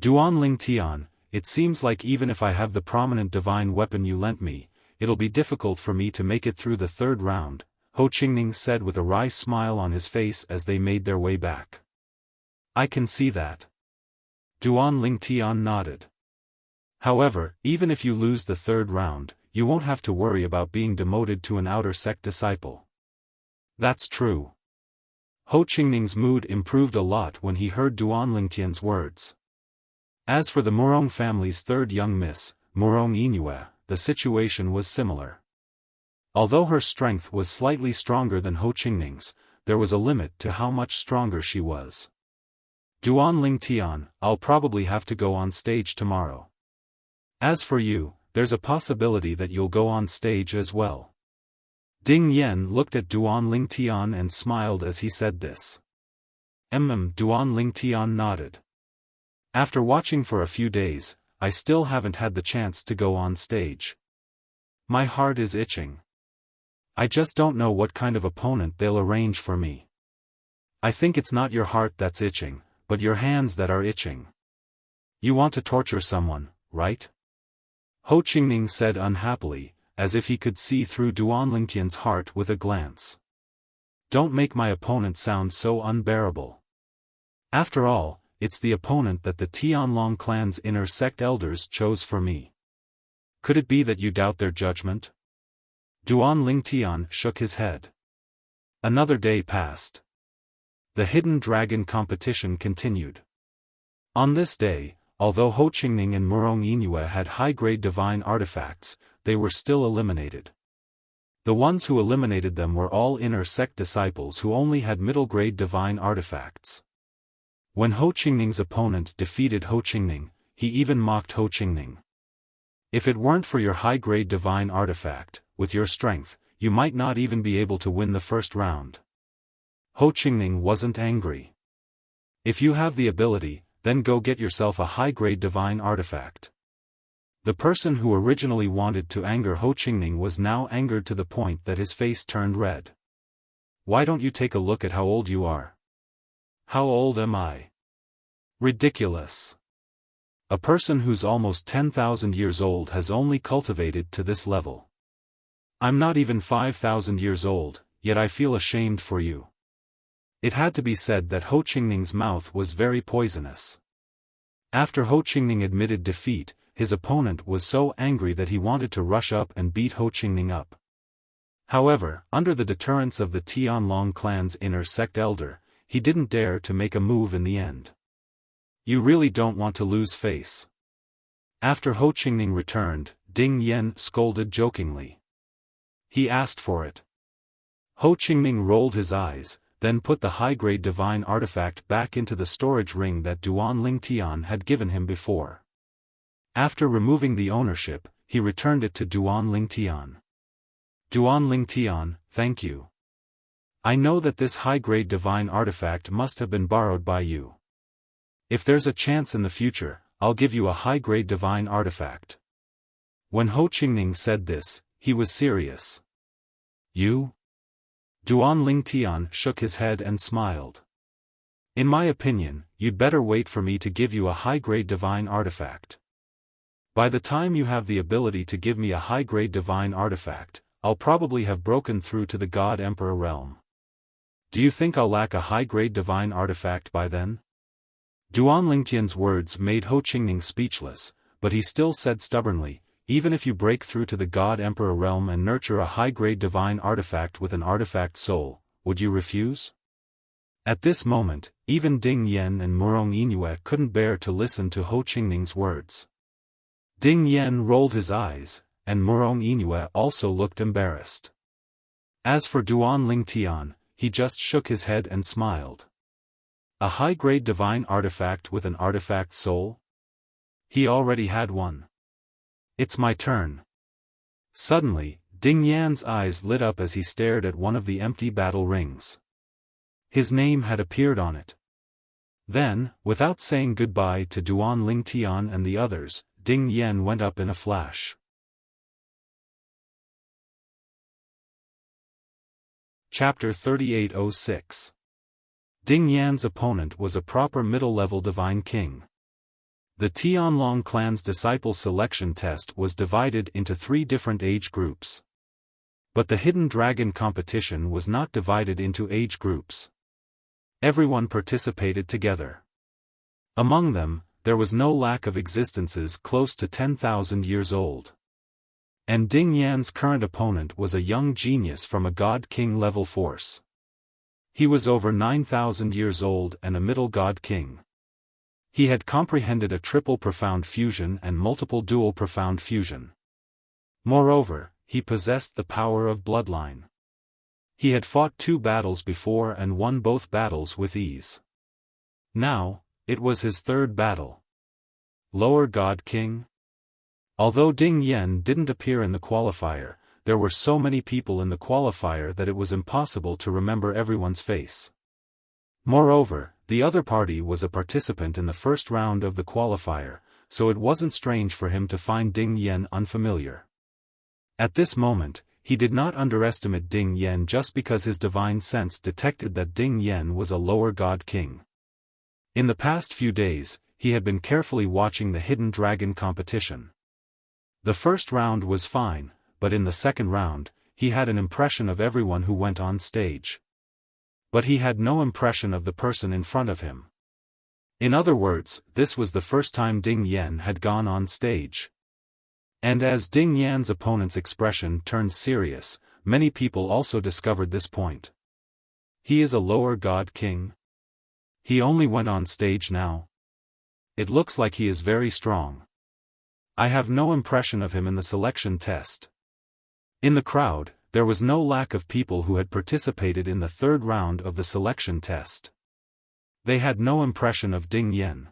Duan Lingtian, it seems like even if I have the prominent divine weapon you lent me, it'll be difficult for me to make it through the third round, Ho Qingning said with a wry smile on his face as they made their way back. I can see that. Duan Lingtian nodded. However, even if you lose the third round, you won't have to worry about being demoted to an outer sect disciple. That's true. Ho Qingning's mood improved a lot when he heard Duan Lingtian's words. As for the Murong family's third young miss, Murong Yinue, the situation was similar. Although her strength was slightly stronger than Ho Qingning's, there was a limit to how much stronger she was. Duan Lingtian, I'll probably have to go on stage tomorrow. As for you, there's a possibility that you'll go on stage as well. Ding Yan looked at Duan Lingtian and smiled as he said this. Duan Lingtian nodded. After watching for a few days, I still haven't had the chance to go on stage. My heart is itching. I just don't know what kind of opponent they'll arrange for me. I think it's not your heart that's itching, but your hands that are itching. You want to torture someone, right? Ho Qingning said unhappily, as if he could see through Duan Lingtian's heart with a glance. Don't make my opponent sound so unbearable. After all, it's the opponent that the Tianlong clan's inner sect elders chose for me. Could it be that you doubt their judgment? Duan Lingtian shook his head. Another day passed. The hidden dragon competition continued. On this day, although Ho Qingning and Murong Yinue had high-grade divine artifacts, they were still eliminated. The ones who eliminated them were all inner sect disciples who only had middle-grade divine artifacts. When Ho Qingning's opponent defeated Ho Qingning, he even mocked Ho Qingning. If it weren't for your high-grade divine artifact, with your strength, you might not even be able to win the first round. Ho Qingning wasn't angry. If you have the ability, then go get yourself a high-grade divine artifact. The person who originally wanted to anger Ho Qingning was now angered to the point that his face turned red. Why don't you take a look at how old you are? How old am I? Ridiculous. A person who's almost 10,000 years old has only cultivated to this level. I'm not even 5,000 years old, yet I feel ashamed for you. It had to be said that Ho Qingning's mouth was very poisonous. After Ho Qingning admitted defeat, his opponent was so angry that he wanted to rush up and beat Ho Qingning up. However, under the deterrence of the Tianlong clan's inner sect elder, he didn't dare to make a move in the end. You really don't want to lose face. After Ho Qingning returned, Ding Yan scolded jokingly. He asked for it. Ho Qingning rolled his eyes, then put the high-grade divine artifact back into the storage ring that Duan Lingtian had given him before. After removing the ownership, he returned it to Duan Lingtian. Duan Lingtian, thank you. I know that this high-grade divine artifact must have been borrowed by you. If there's a chance in the future, I'll give you a high-grade divine artifact. When Ho Qingning said this, he was serious. You? Duan Lingtian shook his head and smiled. In my opinion, you'd better wait for me to give you a high-grade divine artifact. By the time you have the ability to give me a high-grade divine artifact, I'll probably have broken through to the God Emperor realm. Do you think I'll lack a high-grade divine artifact by then? Duan Lingtian's words made Ho Qingning speechless, but he still said stubbornly, even if you break through to the God Emperor realm and nurture a high-grade divine artifact with an artifact soul, would you refuse? At this moment, even Ding Yan and Murong Yinue couldn't bear to listen to Ho Qingning's words. Ding Yan rolled his eyes, and Murong Yinue also looked embarrassed. As for Duan Lingtian, he just shook his head and smiled. A high-grade divine artifact with an artifact soul? He already had one. It's my turn. Suddenly, Ding Yan's eyes lit up as he stared at one of the empty battle rings. His name had appeared on it. Then, without saying goodbye to Duan Lingtian and the others, Ding Yan went up in a flash. Chapter 3806. Ding Yan's opponent was a proper middle-level divine king. The Tianlong clan's disciple selection test was divided into 3 different age groups. But the hidden dragon competition was not divided into age groups. Everyone participated together. Among them, there was no lack of existences close to 10,000 years old. And Ding Yan's current opponent was a young genius from a god-king level force. He was over 9,000 years old and a middle god-king. He had comprehended a triple profound fusion and multiple dual profound fusion. Moreover, he possessed the power of bloodline. He had fought 2 battles before and won both battles with ease. Now, it was his 3rd battle. Lower God King? Although Ding Yan didn't appear in the qualifier, there were so many people in the qualifier that it was impossible to remember everyone's face. Moreover, the other party was a participant in the first round of the qualifier, so it wasn't strange for him to find Ding Yan unfamiliar. At this moment, he did not underestimate Ding Yan just because his divine sense detected that Ding Yan was a lower god king. In the past few days, he had been carefully watching the hidden dragon competition. The first round was fine, but in the second round, he had an impression of everyone who went on stage. But he had no impression of the person in front of him. In other words, this was the first time Ding Yan had gone on stage. And as Ding Yan's opponent's expression turned serious, many people also discovered this point. He is a lower god king? He only went on stage now? It looks like he is very strong. I have no impression of him in the selection test. In the crowd, there was no lack of people who had participated in the 3rd round of the selection test. They had no impression of Ding Yan.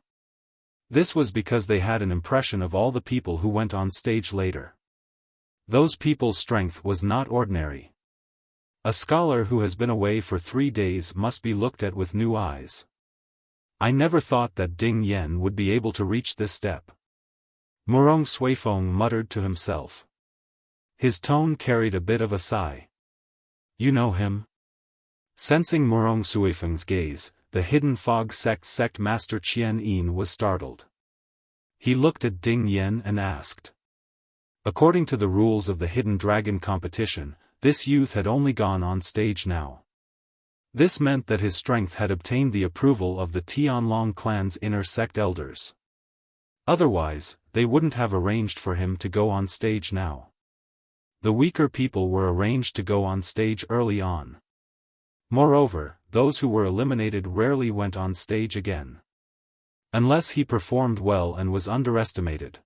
This was because they had an impression of all the people who went on stage later. Those people's strength was not ordinary. A scholar who has been away for 3 days must be looked at with new eyes. I never thought that Ding Yan would be able to reach this step. Murong Suifeng muttered to himself. His tone carried a bit of a sigh. You know him? Sensing Murong Suifeng's gaze, the hidden fog sect master Qian Yin was startled. He looked at Ding Yan and asked. According to the rules of the hidden dragon competition, this youth had only gone on stage now. This meant that his strength had obtained the approval of the Tianlong clan's inner sect elders. Otherwise, they wouldn't have arranged for him to go on stage now. The weaker people were arranged to go on stage early on. Moreover, those who were eliminated rarely went on stage again. Unless he performed well and was underestimated.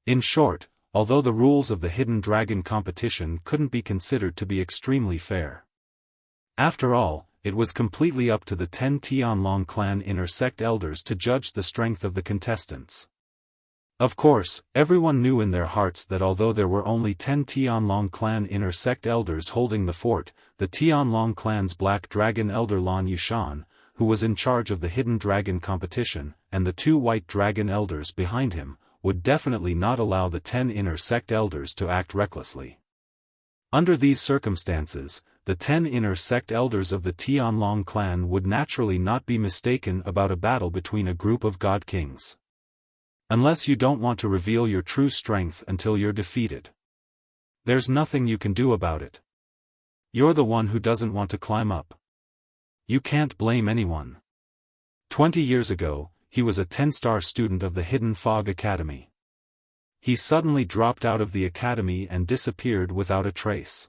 In short, although the rules of the hidden dragon competition couldn't be considered to be extremely fair. After all, it was completely up to the 10 Tianlong clan inner sect elders to judge the strength of the contestants. Of course, everyone knew in their hearts that although there were only 10 Tianlong clan inner sect elders holding the fort, the Tianlong clan's black dragon elder Lan Yushan, who was in charge of the hidden dragon competition, and the 2 white dragon elders behind him, would definitely not allow the 10 inner sect elders to act recklessly. Under these circumstances, the 10 inner sect elders of the Tianlong clan would naturally not be mistaken about a battle between a group of god kings. Unless you don't want to reveal your true strength until you're defeated. There's nothing you can do about it. You're the one who doesn't want to climb up. You can't blame anyone. 20 years ago, he was a 10-star student of the Hidden Fog Academy. He suddenly dropped out of the academy and disappeared without a trace.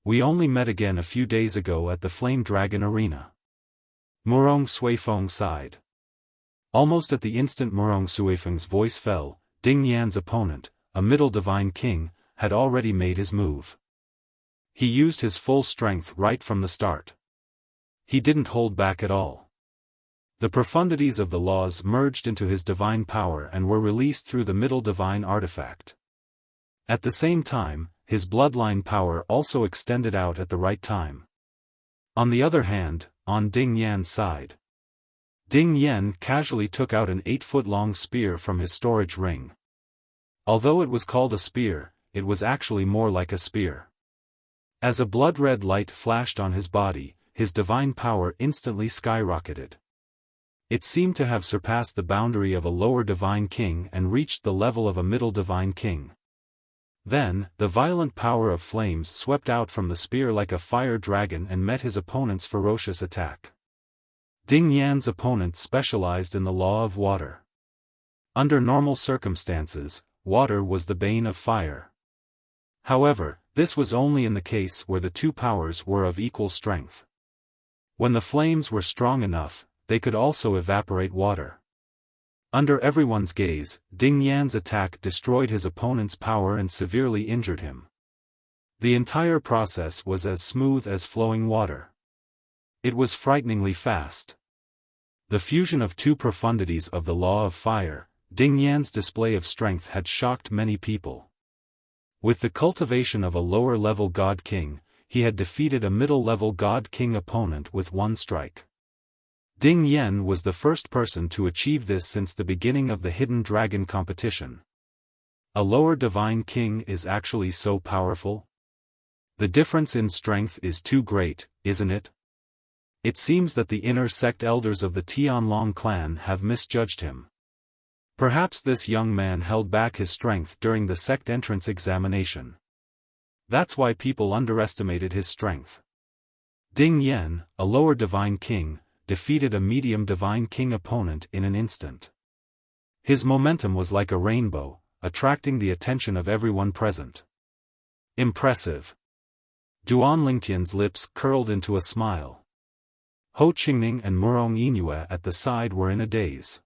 We only met again a few days ago at the Flame Dragon Arena. Murong Suifeng sighed. Almost at the instant Murong Suifeng's voice fell, Ding Yan's opponent, a middle divine king, had already made his move. He used his full strength right from the start. He didn't hold back at all. The profundities of the laws merged into his divine power and were released through the middle divine artifact. At the same time, his bloodline power also extended out at the right time. On the other hand, on Ding Yan's side, Ding Yan casually took out an 8-foot-long spear from his storage ring. Although it was called a spear, it was actually more like a spear. As a blood-red light flashed on his body, his divine power instantly skyrocketed. It seemed to have surpassed the boundary of a lower divine king and reached the level of a middle divine king. Then, the violent power of flames swept out from the spear like a fire dragon and met his opponent's ferocious attack. Ding Yan's opponent specialized in the law of water. Under normal circumstances, water was the bane of fire. However, this was only in the case where the two powers were of equal strength. When the flames were strong enough, they could also evaporate water. Under everyone's gaze, Ding Yan's attack destroyed his opponent's power and severely injured him. The entire process was as smooth as flowing water. It was frighteningly fast. The fusion of two profundities of the law of fire, Ding Yan's display of strength had shocked many people. With the cultivation of a lower-level God King, he had defeated a middle-level God King opponent with one strike. Ding Yan was the first person to achieve this since the beginning of the Hidden Dragon competition. A lower Divine King is actually so powerful? The difference in strength is too great, isn't it? It seems that the inner sect elders of the Tianlong clan have misjudged him. Perhaps this young man held back his strength during the sect entrance examination. That's why people underestimated his strength. Ding Yan, a lower Divine King, defeated a medium Divine King opponent in an instant. His momentum was like a rainbow, attracting the attention of everyone present. Impressive. Duan Lingtian's lips curled into a smile. Ho Qingning and Murong Yinue at the side were in a daze.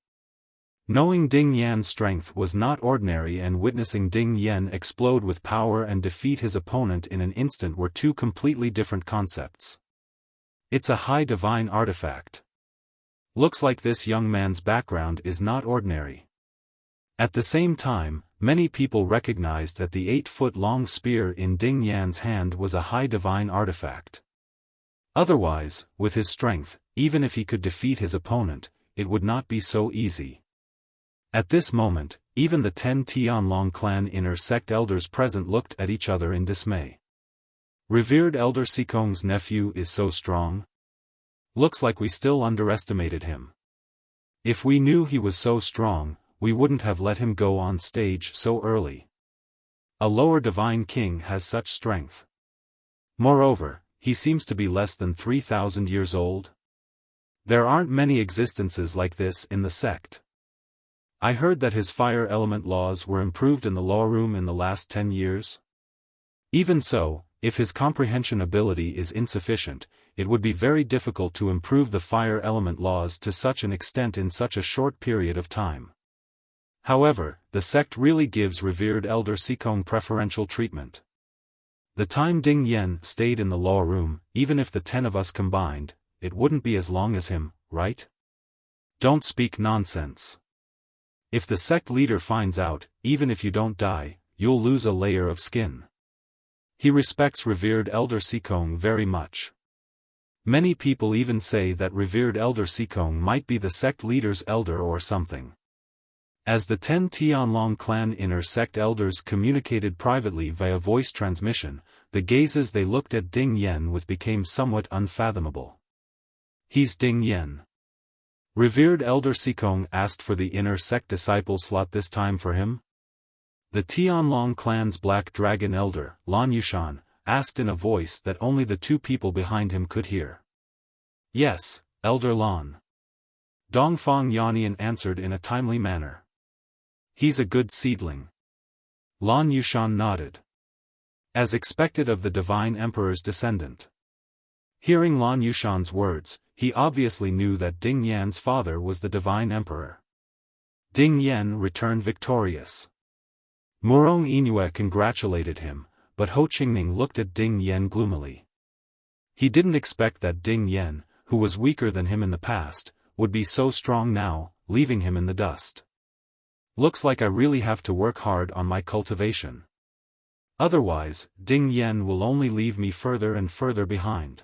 Knowing Ding Yan's strength was not ordinary and witnessing Ding Yan explode with power and defeat his opponent in an instant were two completely different concepts. It's a high divine artifact. Looks like this young man's background is not ordinary. At the same time, many people recognized that the 8-foot-long spear in Ding Yan's hand was a high divine artifact. Otherwise, with his strength, even if he could defeat his opponent, it would not be so easy. At this moment, even the 10 Tianlong clan inner sect elders present looked at each other in dismay. Revered Elder Sikong's nephew is so strong? Looks like we still underestimated him. If we knew he was so strong, we wouldn't have let him go on stage so early. A lower Divine King has such strength. Moreover, he seems to be less than 3,000 years old. There aren't many existences like this in the sect. I heard that his fire element laws were improved in the law room in the last 10 years. Even so, if his comprehension ability is insufficient, it would be very difficult to improve the fire element laws to such an extent in such a short period of time. However, the sect really gives revered Elder Sikong preferential treatment. The time Ding Yan stayed in the law room, even if the 10 of us combined, it wouldn't be as long as him, right? Don't speak nonsense. If the sect leader finds out, even if you don't die, you'll lose a layer of skin. He respects revered Elder Sikong very much. Many people even say that revered Elder Sikong might be the sect leader's elder or something. As the 10 Tianlong clan inner sect elders communicated privately via voice transmission, the gazes they looked at Ding Yan with became somewhat unfathomable. He's Ding Yan. Revered Elder Sikong asked for the inner sect disciple slot this time for him. The Tianlong clan's Black Dragon elder, Lan Yushan, asked in a voice that only the two people behind him could hear. Yes, Elder Lan. Dongfang Yannian answered in a timely manner. He's a good seedling. Lan Yushan nodded. As expected of the Divine Emperor's descendant. Hearing Lan Yushan's words, he obviously knew that Ding Yan's father was the Divine Emperor. Ding Yan returned victorious. Murong Yinue congratulated him, but Ho Qingning looked at Ding Yan gloomily. He didn't expect that Ding Yan, who was weaker than him in the past, would be so strong now, leaving him in the dust. Looks like I really have to work hard on my cultivation. Otherwise, Ding Yan will only leave me further and further behind.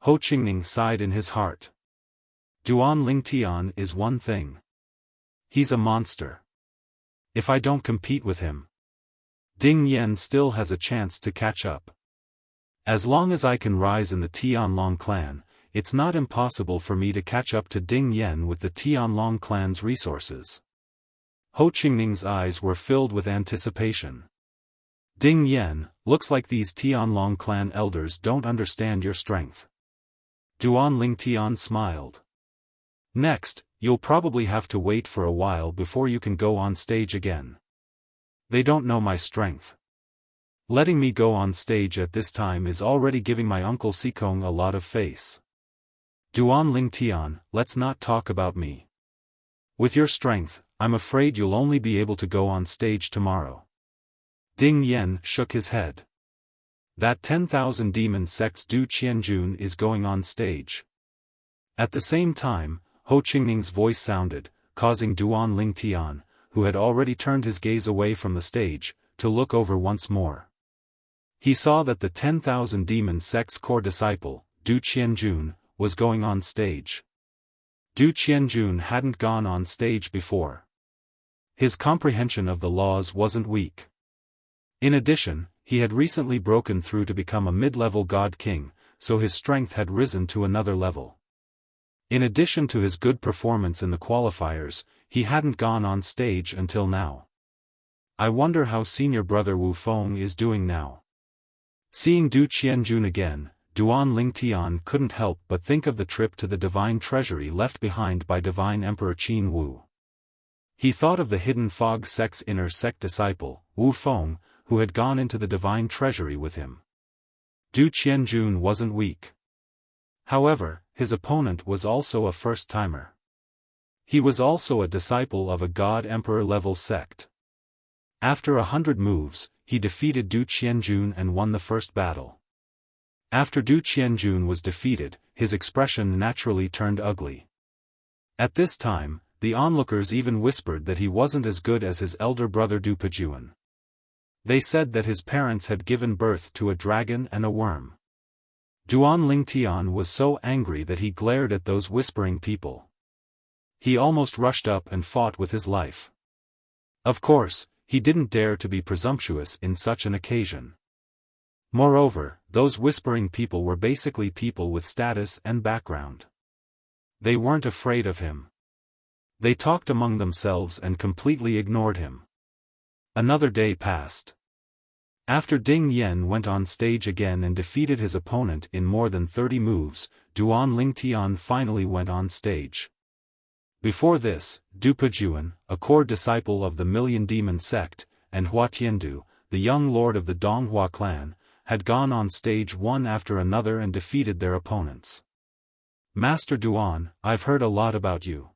Ho Qingning sighed in his heart. Duan Lingtian is one thing. He's a monster. If I don't compete with him, Ding Yan still has a chance to catch up. As long as I can rise in the Tianlong clan, it's not impossible for me to catch up to Ding Yan with the Tianlong clan's resources. Ho Qingning's eyes were filled with anticipation. Ding Yan, looks like these Tianlong clan elders don't understand your strength. Duan Lingtian smiled. Next, you'll probably have to wait for a while before you can go on stage again. They don't know my strength. Letting me go on stage at this time is already giving my uncle Sikong a lot of face. Duan Ling Tian, let's not talk about me. With your strength, I'm afraid you'll only be able to go on stage tomorrow. Ding Yen shook his head. That 10,000 demon sect's Du Qianjun is going on stage. At the same time, Ho Qingning's voice sounded, causing Duan Ling Tian, who had already turned his gaze away from the stage, to look over once more. He saw that the 10,000 demon sect's core disciple, Du Qianjun, was going on stage. Du Qianjun hadn't gone on stage before. His comprehension of the laws wasn't weak. In addition, he had recently broken through to become a mid-level god king, so his strength had risen to another level. In addition to his good performance in the qualifiers, he hadn't gone on stage until now. I wonder how senior brother Wu Feng is doing now. Seeing Du Qianjun again, Duan Ling Tian couldn't help but think of the trip to the divine treasury left behind by divine Emperor Qin Wu. He thought of the hidden fog sect's inner sect disciple, Wu Feng, who had gone into the divine treasury with him. Du Qianjun wasn't weak. However, his opponent was also a first-timer. He was also a disciple of a god-emperor-level sect. After 100 moves, he defeated Du Qianjun and won the first battle. After Du Qianjun was defeated, his expression naturally turned ugly. At this time, the onlookers even whispered that he wasn't as good as his elder brother Du Pejuan. They said that his parents had given birth to a dragon and a worm. Duan Ling Tian was so angry that he glared at those whispering people. He almost rushed up and fought with his life. Of course, he didn't dare to be presumptuous in such an occasion. Moreover, those whispering people were basically people with status and background. They weren't afraid of him. They talked among themselves and completely ignored him. Another day passed. After Ding Yen went on stage again and defeated his opponent in more than 30 moves, Duan Ling Tian finally went on stage. Before this, Du Pejuan, a core disciple of the Million Demon sect, and Hua Tiandu, the young lord of the Donghua clan, had gone on stage one after another and defeated their opponents. Master Duan, I've heard a lot about you.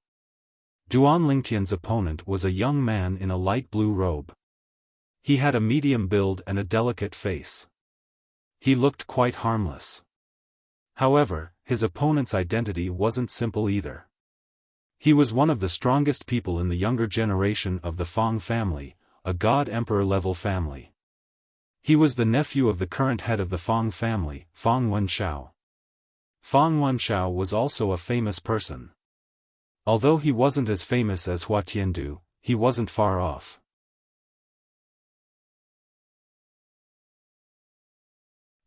Duan Lingtian's opponent was a young man in a light blue robe. He had a medium build and a delicate face. He looked quite harmless. However, his opponent's identity wasn't simple either. He was one of the strongest people in the younger generation of the Fang family, a god-emperor-level family. He was the nephew of the current head of the Fang family, Fang Wenshao. Fang Wenshao was also a famous person. Although he wasn't as famous as Hua Tiandu, he wasn't far off.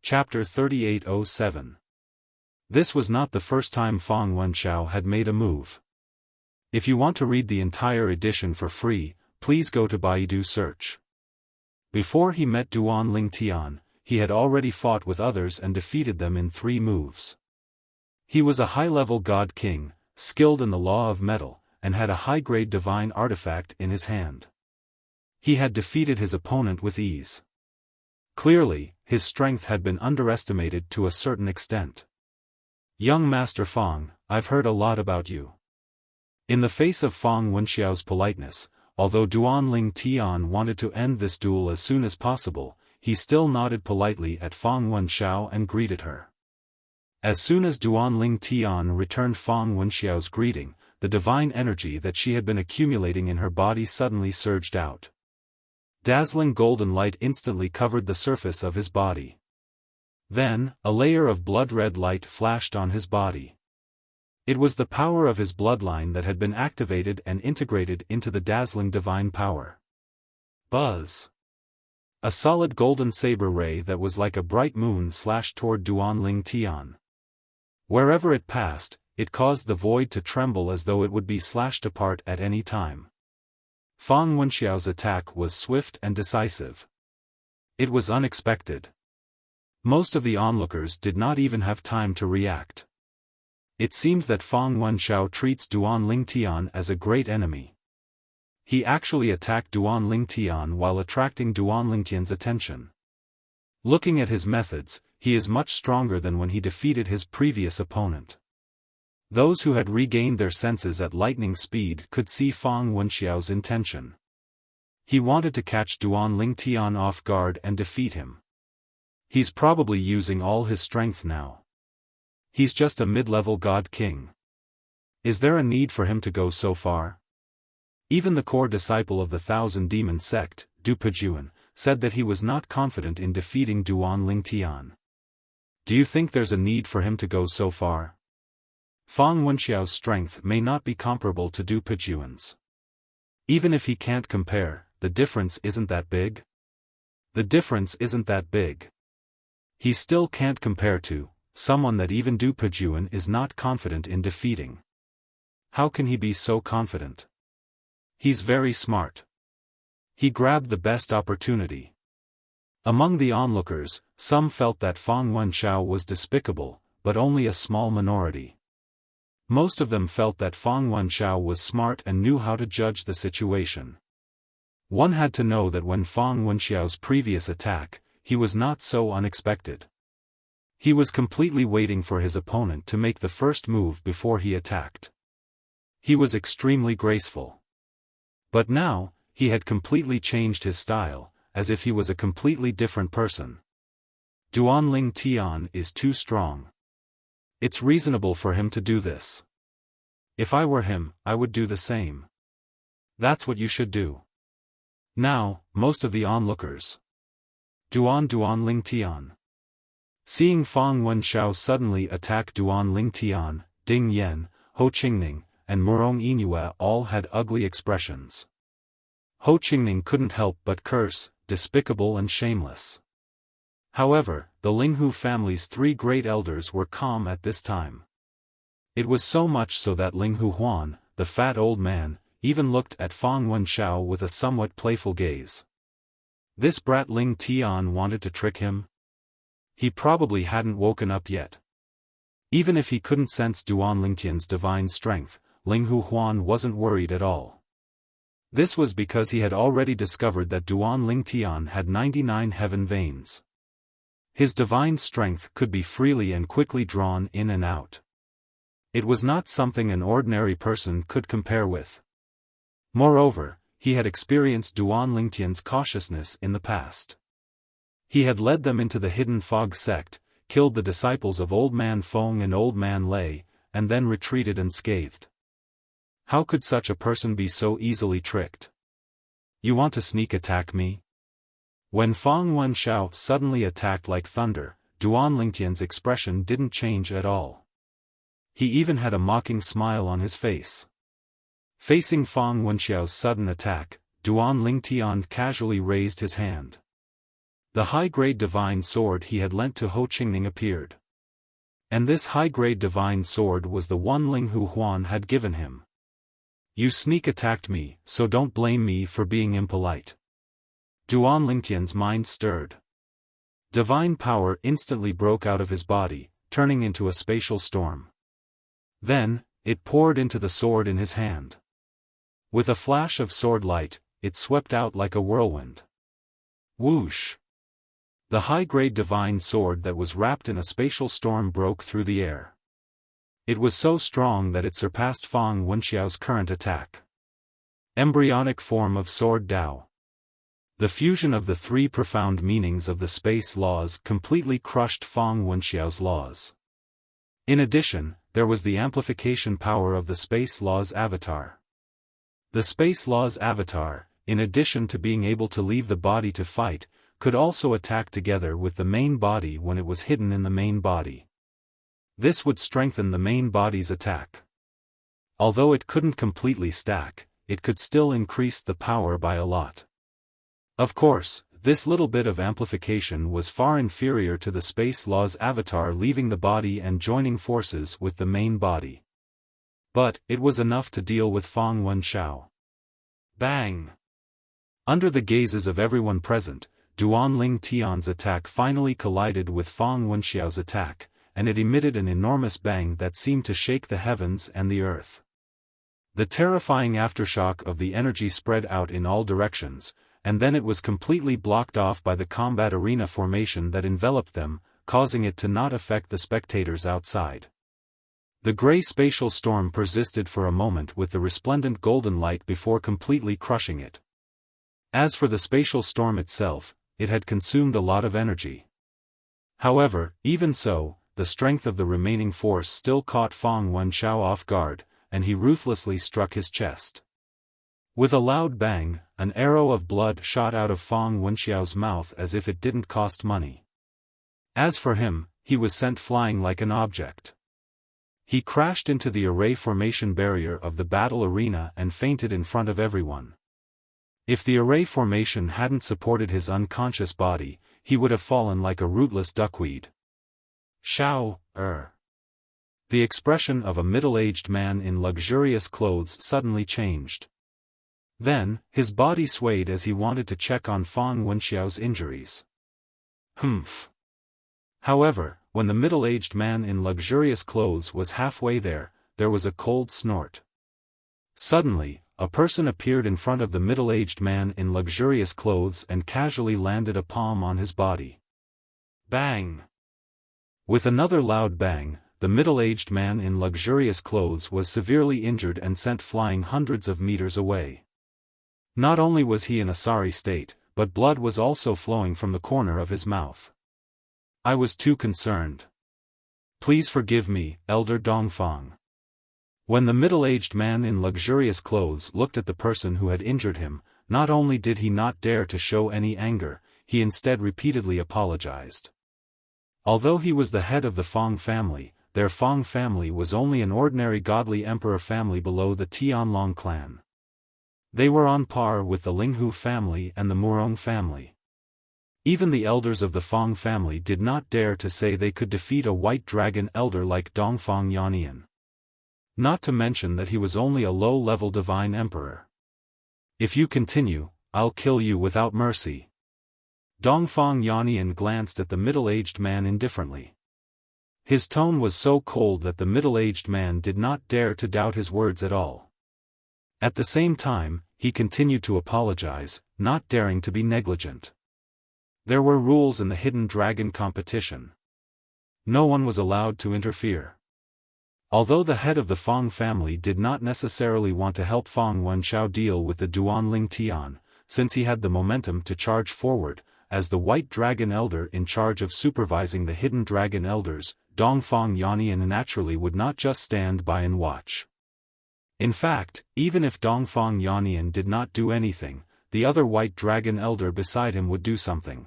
Chapter 3807. This was not the first time Fang Wenshao had made a move. If you want to read the entire edition for free, please go to Baidu search. Before he met Duan Ling Tian, he had already fought with others and defeated them in 3 moves. He was a high-level god king, skilled in the law of metal, and had a high-grade divine artifact in his hand. He had defeated his opponent with ease. Clearly, his strength had been underestimated to a certain extent. Young Master Fang, I've heard a lot about you. In the face of Fang Wenxiao's politeness, although Duan Ling Tian wanted to end this duel as soon as possible, he still nodded politely at Fang Wenxiao and greeted her. As soon as Duan Ling Tian returned Fang Wenxiao's greeting, the divine energy that she had been accumulating in her body suddenly surged out. Dazzling golden light instantly covered the surface of his body. Then, a layer of blood-red light flashed on his body. It was the power of his bloodline that had been activated and integrated into the dazzling divine power. Buzz! A solid golden saber ray that was like a bright moon slashed toward Duan Ling Tian. Wherever it passed, it caused the void to tremble as though it would be slashed apart at any time. Fang Wenxiao's attack was swift and decisive. It was unexpected. Most of the onlookers did not even have time to react. It seems that Fang Wenxiao treats Duan Lingtian as a great enemy. He actually attacked Duan Lingtian while attracting Duan Lingtian's attention. Looking at his methods, he is much stronger than when he defeated his previous opponent. Those who had regained their senses at lightning speed could see Fang Wenxiao's intention. He wanted to catch Duan Lingtian off guard and defeat him. He's probably using all his strength now. He's just a mid-level god king. Is there a need for him to go so far? Even the core disciple of the Thousand Demon sect, Du Pejuan, said that he was not confident in defeating Duan Lingtian. Do you think there's a need for him to go so far? Fang Wenxiao's strength may not be comparable to Du Pejuan's. Even if he can't compare, the difference isn't that big? The difference isn't that big. He still can't compare to someone that even Du Pejuan is not confident in defeating. How can he be so confident? He's very smart. He grabbed the best opportunity. Among the onlookers, some felt that Fang Wenxiao was despicable, but only a small minority. Most of them felt that Fang Wenxiao was smart and knew how to judge the situation. One had to know that when Fang Wenxiao's previous attack, he was not so unexpected. He was completely waiting for his opponent to make the first move before he attacked. He was extremely graceful. But now, he had completely changed his style, as if he was a completely different person. Duan Lingtian is too strong. It's reasonable for him to do this. If I were him, I would do the same. That's what you should do. Now, most of the onlookers. Duan Lingtian. Seeing Fang Wenxiao suddenly attack Duan Lingtian, Ding Yan, Ho Qingning, and Murong Yingyue all had ugly expressions. Ho Qingning couldn't help but curse, despicable and shameless. However, the Linghu family's three great elders were calm at this time. It was so much so that Linghu Huan, the fat old man, even looked at Fang Wenxiao with a somewhat playful gaze. This brat Ling Tian wanted to trick him? He probably hadn't woken up yet. Even if he couldn't sense Duan Lingtian's divine strength, Linghu Huan wasn't worried at all. This was because he had already discovered that Duan Lingtian had 99 heaven veins. His divine strength could be freely and quickly drawn in and out. It was not something an ordinary person could compare with. Moreover, he had experienced Duan Lingtian's cautiousness in the past. He had led them into the Hidden Fog sect, killed the disciples of Old Man Feng and Old Man Lei, and then retreated unscathed. How could such a person be so easily tricked? You want to sneak attack me? When Fang Wenxiao suddenly attacked like thunder, Duan Lingtian's expression didn't change at all. He even had a mocking smile on his face. Facing Fang Wenxiao's sudden attack, Duan Lingtian casually raised his hand. The high-grade divine sword he had lent to Ho Qingning appeared. And this high-grade divine sword was the one Linghu Huan had given him. You sneak-attacked me, so don't blame me for being impolite. Duan Lingtian's mind stirred. Divine power instantly broke out of his body, turning into a spatial storm. Then, it poured into the sword in his hand. With a flash of sword light, it swept out like a whirlwind. Whoosh! The high-grade divine sword that was wrapped in a spatial storm broke through the air. It was so strong that it surpassed Fang Wenxiao's current attack. Embryonic form of Sword Dao. The fusion of the three profound meanings of the space laws completely crushed Fang Wenxiao's laws. In addition, there was the amplification power of the space law's avatar. The space law's avatar, in addition to being able to leave the body to fight, could also attack together with the main body when it was hidden in the main body. This would strengthen the main body's attack. Although it couldn't completely stack, it could still increase the power by a lot. Of course, this little bit of amplification was far inferior to the space law's avatar leaving the body and joining forces with the main body. But, it was enough to deal with Fang Wenxiao. Bang! Under the gazes of everyone present, Duan Lingtian's attack finally collided with Fang Wenxiao's attack, and it emitted an enormous bang that seemed to shake the heavens and the earth. The terrifying aftershock of the energy spread out in all directions, and then it was completely blocked off by the combat arena formation that enveloped them, causing it to not affect the spectators outside. The gray spatial storm persisted for a moment with the resplendent golden light before completely crushing it. As for the spatial storm itself, it had consumed a lot of energy. However, even so, the strength of the remaining force still caught Feng Wenxiao off guard, and he ruthlessly struck his chest. With a loud bang, an arrow of blood shot out of Feng Wenxiao's mouth as if it didn't cost money. As for him, he was sent flying like an object. He crashed into the array formation barrier of the battle arena and fainted in front of everyone. If the array formation hadn't supported his unconscious body, he would have fallen like a rootless duckweed. The expression of a middle-aged man in luxurious clothes suddenly changed. Then, his body swayed as he wanted to check on Feng Wenxiao's injuries. Humph. However, when the middle-aged man in luxurious clothes was halfway there was a cold snort. Suddenly, a person appeared in front of the middle-aged man in luxurious clothes and casually landed a palm on his body. Bang! With another loud bang, the middle-aged man in luxurious clothes was severely injured and sent flying hundreds of meters away. Not only was he in a sorry state, but blood was also flowing from the corner of his mouth. I was too concerned. Please forgive me, Elder Dongfang. When the middle-aged man in luxurious clothes looked at the person who had injured him, not only did he not dare to show any anger, he instead repeatedly apologized. Although he was the head of the Feng family, their Feng family was only an ordinary godly emperor family below the Tianlong clan. They were on par with the Linghu family and the Murong family. Even the elders of the Feng family did not dare to say they could defeat a white dragon elder like Dongfang Yannian. Not to mention that he was only a low-level divine emperor. If you continue, I'll kill you without mercy. Dongfang Yannian glanced at the middle-aged man indifferently. His tone was so cold that the middle-aged man did not dare to doubt his words at all. At the same time, he continued to apologize, not daring to be negligent. There were rules in the hidden dragon competition. No one was allowed to interfere. Although the head of the Feng family did not necessarily want to help Feng Wenxiao deal with the Duanling Tian, since he had the momentum to charge forward, as the White Dragon Elder in charge of supervising the Hidden Dragon Elders, Dongfang Yannian naturally would not just stand by and watch. In fact, even if Dongfang Yannian did not do anything, the other White Dragon Elder beside him would do something.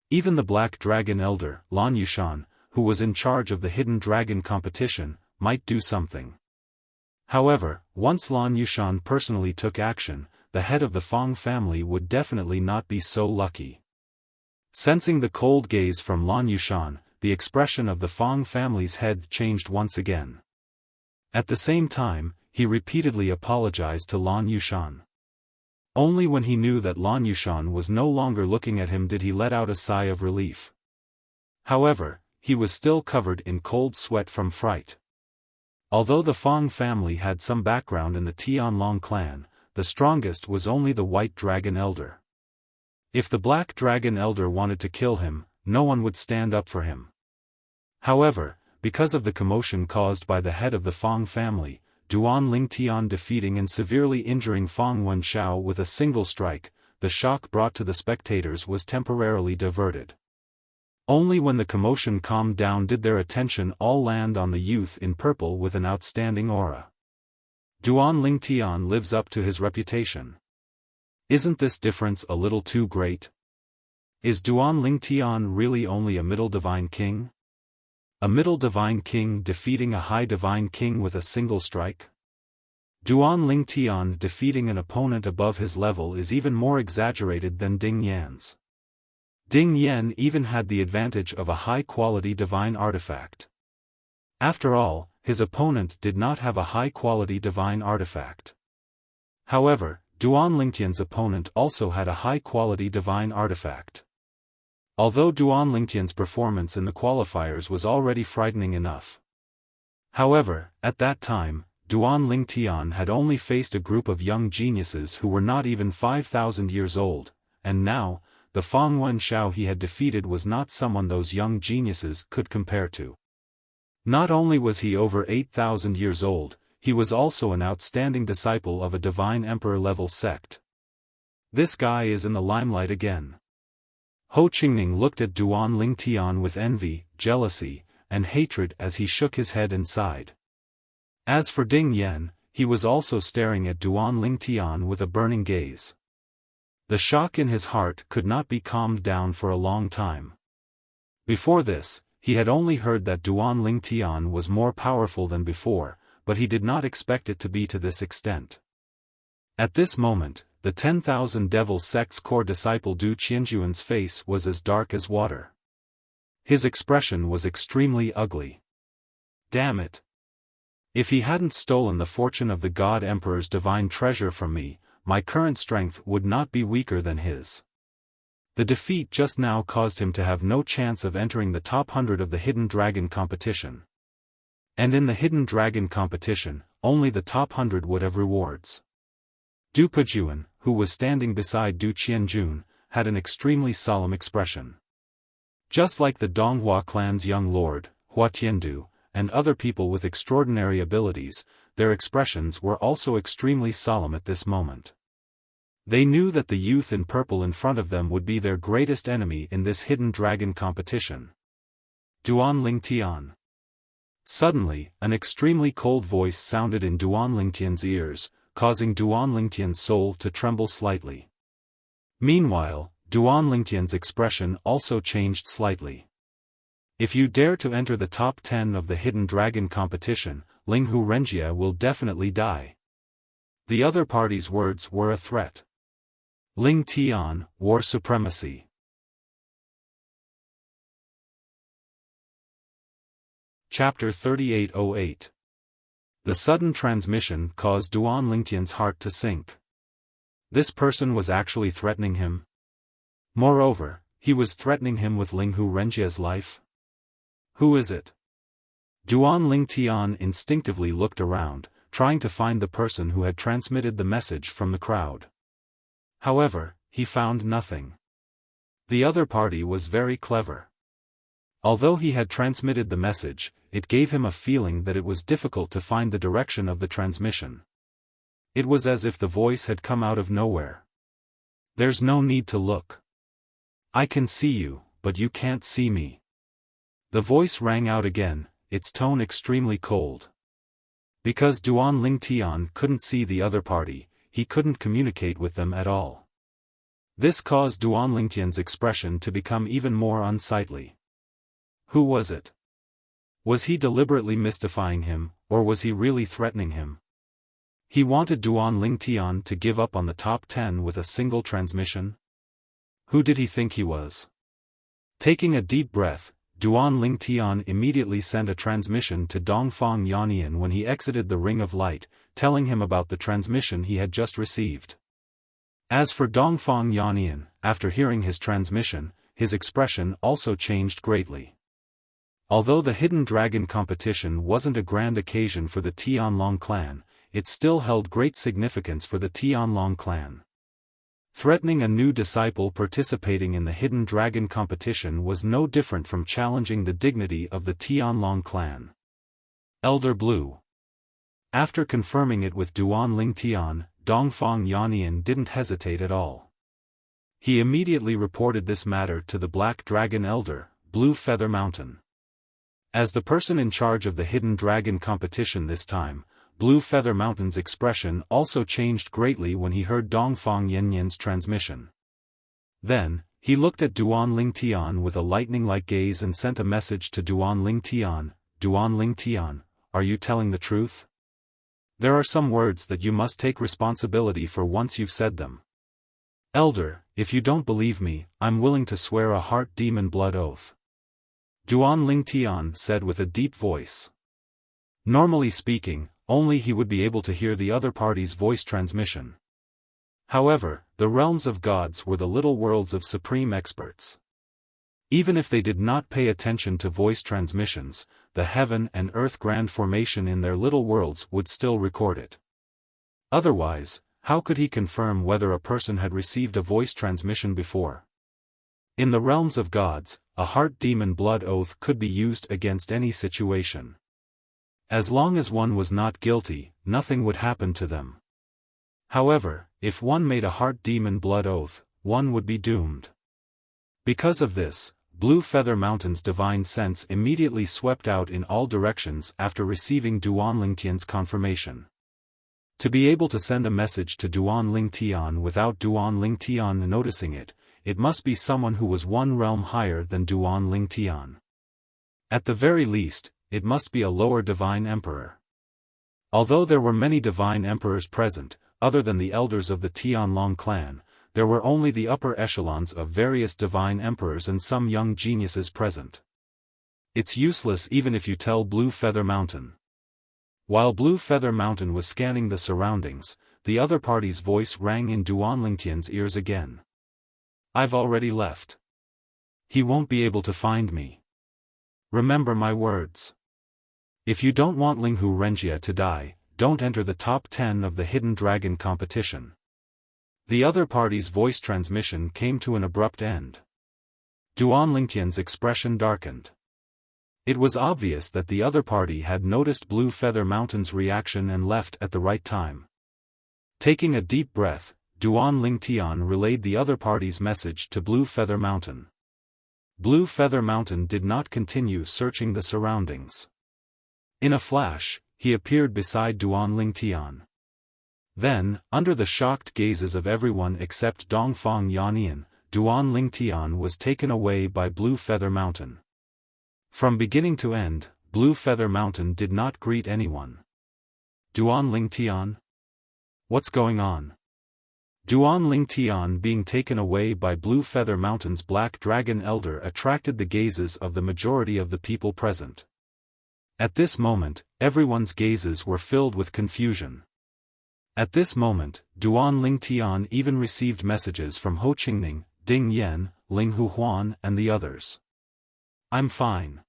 Even the Black Dragon Elder, Lan Yushan, who was in charge of the Hidden Dragon competition, might do something. However, once Lan Yushan personally took action, the head of the Feng family would definitely not be so lucky. Sensing the cold gaze from Lan Yushan, the expression of the Feng family's head changed once again. At the same time, he repeatedly apologized to Lan Yushan. Only when he knew that Lan Yushan was no longer looking at him did he let out a sigh of relief. However, he was still covered in cold sweat from fright. Although the Feng family had some background in the Tianlong clan, the strongest was only the White Dragon Elder. If the Black Dragon Elder wanted to kill him, no one would stand up for him. However, because of the commotion caused by the head of the Feng family, Duanling Tian defeating and severely injuring Feng Wenxiao with a single strike, the shock brought to the spectators was temporarily diverted. Only when the commotion calmed down did their attention all land on the youth in purple with an outstanding aura. Duanling Tian lives up to his reputation. Isn't this difference a little too great? Is Duanling Tian really only a middle divine king? A middle divine king defeating a high divine king with a single strike? Duanling Tian defeating an opponent above his level is even more exaggerated than Ding Yan's. Ding Yan even had the advantage of a high-quality divine artifact. After all, his opponent did not have a high-quality divine artifact. However, Duanling Tian's opponent also had a high-quality divine artifact. although Duan Lingtian's performance in the qualifiers was already frightening enough. However, at that time, Duan Lingtian had only faced a group of young geniuses who were not even 5,000 years old, and now, the Fang Wenshao he had defeated was not someone those young geniuses could compare to. Not only was he over 8,000 years old, he was also an outstanding disciple of a divine emperor-level sect. This guy is in the limelight again. Ho Qingning looked at Duan Lingtian with envy, jealousy, and hatred as he shook his head and sighed. As for Ding Yan, he was also staring at Duan Lingtian with a burning gaze. The shock in his heart could not be calmed down for a long time. Before this, he had only heard that Duan Lingtian was more powerful than before, but he did not expect it to be to this extent. At this moment, the 10,000 Devil Sect's core disciple Du Qianjuan's face was as dark as water. His expression was extremely ugly. Damn it! If he hadn't stolen the fortune of the God Emperor's divine treasure from me, my current strength would not be weaker than his. The defeat just now caused him to have no chance of entering the top 100 of the Hidden Dragon competition. And in the Hidden Dragon competition, only the top 100 would have rewards. Du Pejuan, who was standing beside Du Qianjun, had an extremely solemn expression. Just like the Donghua clan's young lord, Hua Tiandu, and other people with extraordinary abilities, their expressions were also extremely solemn at this moment. They knew that the youth in purple in front of them would be their greatest enemy in this Hidden Dragon competition. Duan Lingtian. Suddenly, an extremely cold voice sounded in Duan Lingtian's ears, causing Duan Lingtian's soul to tremble slightly. Meanwhile, Duan Lingtian's expression also changed slightly. If you dare to enter the top 10 of the Hidden Dragon competition, Linghu Renjia will definitely die. The other party's words were a threat. Ling Tian, War Supremacy. Chapter 3808. The sudden transmission caused Duan Lingtian's heart to sink. This person was actually threatening him. Moreover, he was threatening him with Linghu Renjia's life. Who is it? Duan Lingtian instinctively looked around, trying to find the person who had transmitted the message from the crowd. However, he found nothing. The other party was very clever. Although he had transmitted the message, it gave him a feeling that it was difficult to find the direction of the transmission. It was as if the voice had come out of nowhere. There's no need to look. I can see you, but you can't see me. The voice rang out again, its tone extremely cold. Because Duan Lingtian couldn't see the other party, he couldn't communicate with them at all. This caused Duan Lingtian's expression to become even more unsightly. Who was it? Was he deliberately mystifying him, or was he really threatening him? He wanted Duan Lingtian to give up on the top 10 with a single transmission? Who did he think he was? Taking a deep breath, Duan Lingtian immediately sent a transmission to Dongfang Yannian when he exited the Ring of Light, telling him about the transmission he had just received. As for Dongfang Yannian, after hearing his transmission, his expression also changed greatly. Although the Hidden Dragon competition wasn't a grand occasion for the Tianlong clan, it still held great significance for the Tianlong clan. Threatening a new disciple participating in the Hidden Dragon competition was no different from challenging the dignity of the Tianlong clan. Elder Blue. After confirming it with Duan Lingtian, Dongfang Yannian didn't hesitate at all. He immediately reported this matter to the Black Dragon Elder, Blue Feather Mountain. As the person in charge of the Hidden Dragon competition this time, Blue Feather Mountain's expression also changed greatly when he heard Dongfang Yannian's transmission. Then, he looked at Duan Lingtian with a lightning-like gaze and sent a message to Duan Lingtian. Duan Lingtian, are you telling the truth? There are some words that you must take responsibility for once you've said them. Elder, if you don't believe me, I'm willing to swear a heart demon blood oath. Duan Lingtian said with a deep voice. Normally speaking, only he would be able to hear the other party's voice transmission. However, the realms of gods were the little worlds of supreme experts. Even if they did not pay attention to voice transmissions, the heaven and earth grand formation in their little worlds would still record it. Otherwise, how could he confirm whether a person had received a voice transmission before? In the realms of gods, a heart demon blood oath could be used against any situation. As long as one was not guilty, nothing would happen to them. However, if one made a heart demon blood oath, one would be doomed. Because of this, Blue Feather Mountain's divine sense immediately swept out in all directions after receiving Duan Lingtian's confirmation. To be able to send a message to Duan Lingtian without Duan Lingtian noticing it, it must be someone who was one realm higher than Duan Lingtian. At the very least, it must be a lower divine emperor. Although there were many divine emperors present, other than the elders of the Tianlong clan, there were only the upper echelons of various divine emperors and some young geniuses present. It's useless even if you tell Blue Feather Mountain. While Blue Feather Mountain was scanning the surroundings, the other party's voice rang in Duan Lingtian's ears again. I've already left. He won't be able to find me. Remember my words. If you don't want Linghu Renjia to die, don't enter the top 10 of the Hidden Dragon competition. The other party's voice transmission came to an abrupt end. Duan Lingtian's expression darkened. It was obvious that the other party had noticed Blue Feather Mountain's reaction and left at the right time. Taking a deep breath, Duan Lingtian relayed the other party's message to Blue Feather Mountain. Blue Feather Mountain did not continue searching the surroundings. In a flash, he appeared beside Duan Lingtian. Then, under the shocked gazes of everyone except Dongfang Yannian, Duan Lingtian was taken away by Blue Feather Mountain. From beginning to end, Blue Feather Mountain did not greet anyone. Duan Lingtian? What's going on? Duan Lingtian being taken away by Blue Feather Mountain's Black Dragon Elder attracted the gazes of the majority of the people present. At this moment, everyone's gazes were filled with confusion. At this moment, Duan Lingtian even received messages from Ho Qingning, Ding Yan, Ling Huhuan and the others. I'm fine.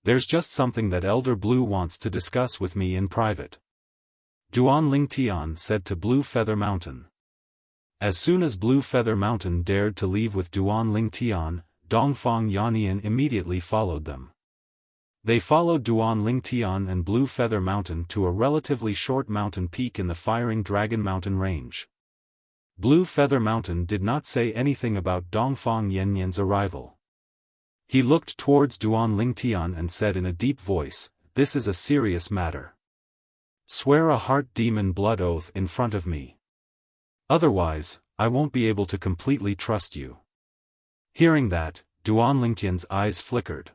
There's just something that Elder Blue wants to discuss with me in private. Duan Lingtian said to Blue Feather Mountain. As soon as Blue Feather Mountain dared to leave with Duan Lingtian, Dongfang Yannian immediately followed them. They followed Duan Lingtian and Blue Feather Mountain to a relatively short mountain peak in the Firing Dragon Mountain range. Blue Feather Mountain did not say anything about Dongfang Yannian's arrival. He looked towards Duan Lingtian and said in a deep voice, "This is a serious matter. Swear a heart demon blood oath in front of me. Otherwise, I won't be able to completely trust you." Hearing that, Duan Lingtian's eyes flickered.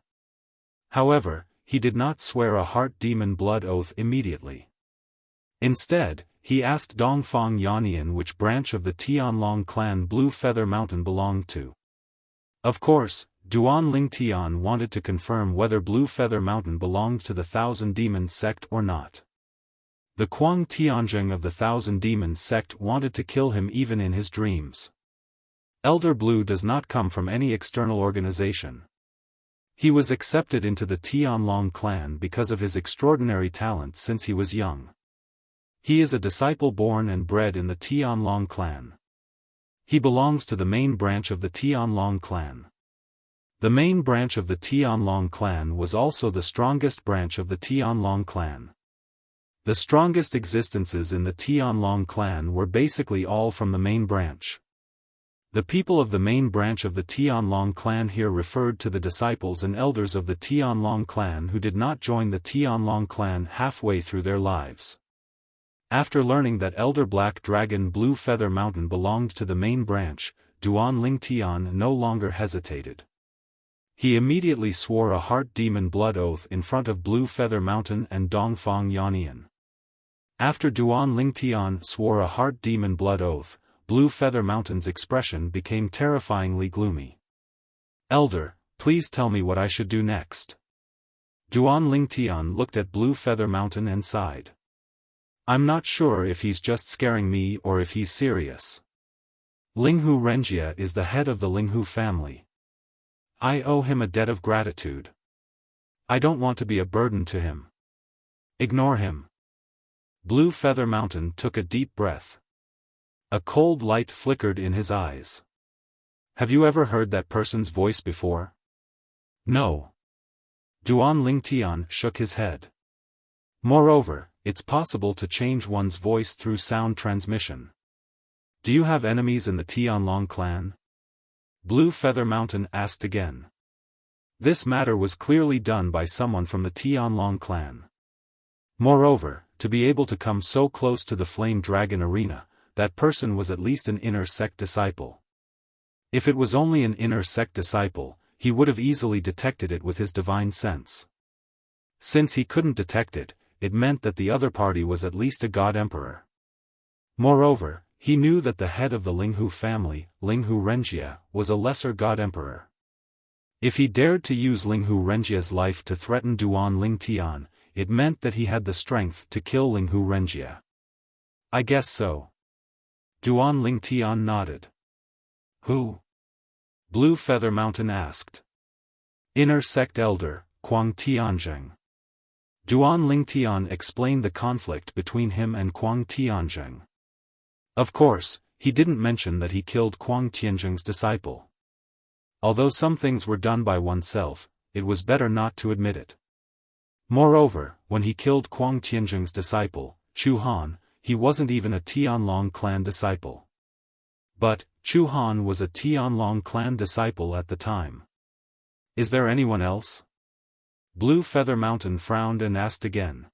However, he did not swear a heart demon blood oath immediately. Instead, he asked Dongfang Yannian which branch of the Tianlong clan Blue Feather Mountain belonged to. Of course, Duan Lingtian wanted to confirm whether Blue Feather Mountain belonged to the Thousand Demons sect or not. The Kuang Tianzheng of the Thousand Demons sect wanted to kill him even in his dreams. Elder Blue does not come from any external organization. He was accepted into the Tianlong clan because of his extraordinary talent since he was young. He is a disciple born and bred in the Tianlong clan. He belongs to the main branch of the Tianlong clan. The main branch of the Tianlong clan was also the strongest branch of the Tianlong clan. The strongest existences in the Tianlong clan were basically all from the main branch. The people of the main branch of the Tianlong clan here referred to the disciples and elders of the Tianlong clan who did not join the Tianlong clan halfway through their lives. After learning that Elder Black Dragon Blue Feather Mountain belonged to the main branch, Duan Lingtian no longer hesitated. He immediately swore a heart demon blood oath in front of Blue Feather Mountain and Dongfang Yannian. After Duan Lingtian swore a heart demon blood oath, Blue Feather Mountain's expression became terrifyingly gloomy. "Elder, please tell me what I should do next." Duan Lingtian looked at Blue Feather Mountain and sighed. "I'm not sure if he's just scaring me or if he's serious. Linghu Renjia is the head of the Linghu family. I owe him a debt of gratitude. I don't want to be a burden to him. Ignore him. Blue Feather Mountain took a deep breath. A cold light flickered in his eyes. Have you ever heard that person's voice before? No. Duan Lingtian shook his head. Moreover, it's possible to change one's voice through sound transmission. Do you have enemies in the Tianlong clan? Blue Feather Mountain asked again. This matter was clearly done by someone from the Tianlong clan. Moreover, to be able to come so close to the Flame Dragon arena, that person was at least an inner sect disciple. If it was only an inner sect disciple, he would have easily detected it with his divine sense. Since he couldn't detect it, it meant that the other party was at least a god emperor. Moreover, he knew that the head of the Linghu family, Linghu Renjia, was a lesser god emperor. If he dared to use Linghu Renjia's life to threaten Duan Lingtian, it meant that he had the strength to kill Linghu Renjia. I guess so. Duan Lingtian nodded. Who? Blue Feather Mountain asked. Inner sect elder, Kuang Tianzheng. Duan Lingtian explained the conflict between him and Kuang Tianzheng. Of course, he didn't mention that he killed Kuang Tianzheng's disciple. Although some things were done by oneself, it was better not to admit it. Moreover, when he killed Kuang Tianzheng's disciple, Chu Han, he wasn't even a Tianlong clan disciple. But, Chu Han was a Tianlong clan disciple at the time. Is there anyone else? Blue Feather Mountain frowned and asked again.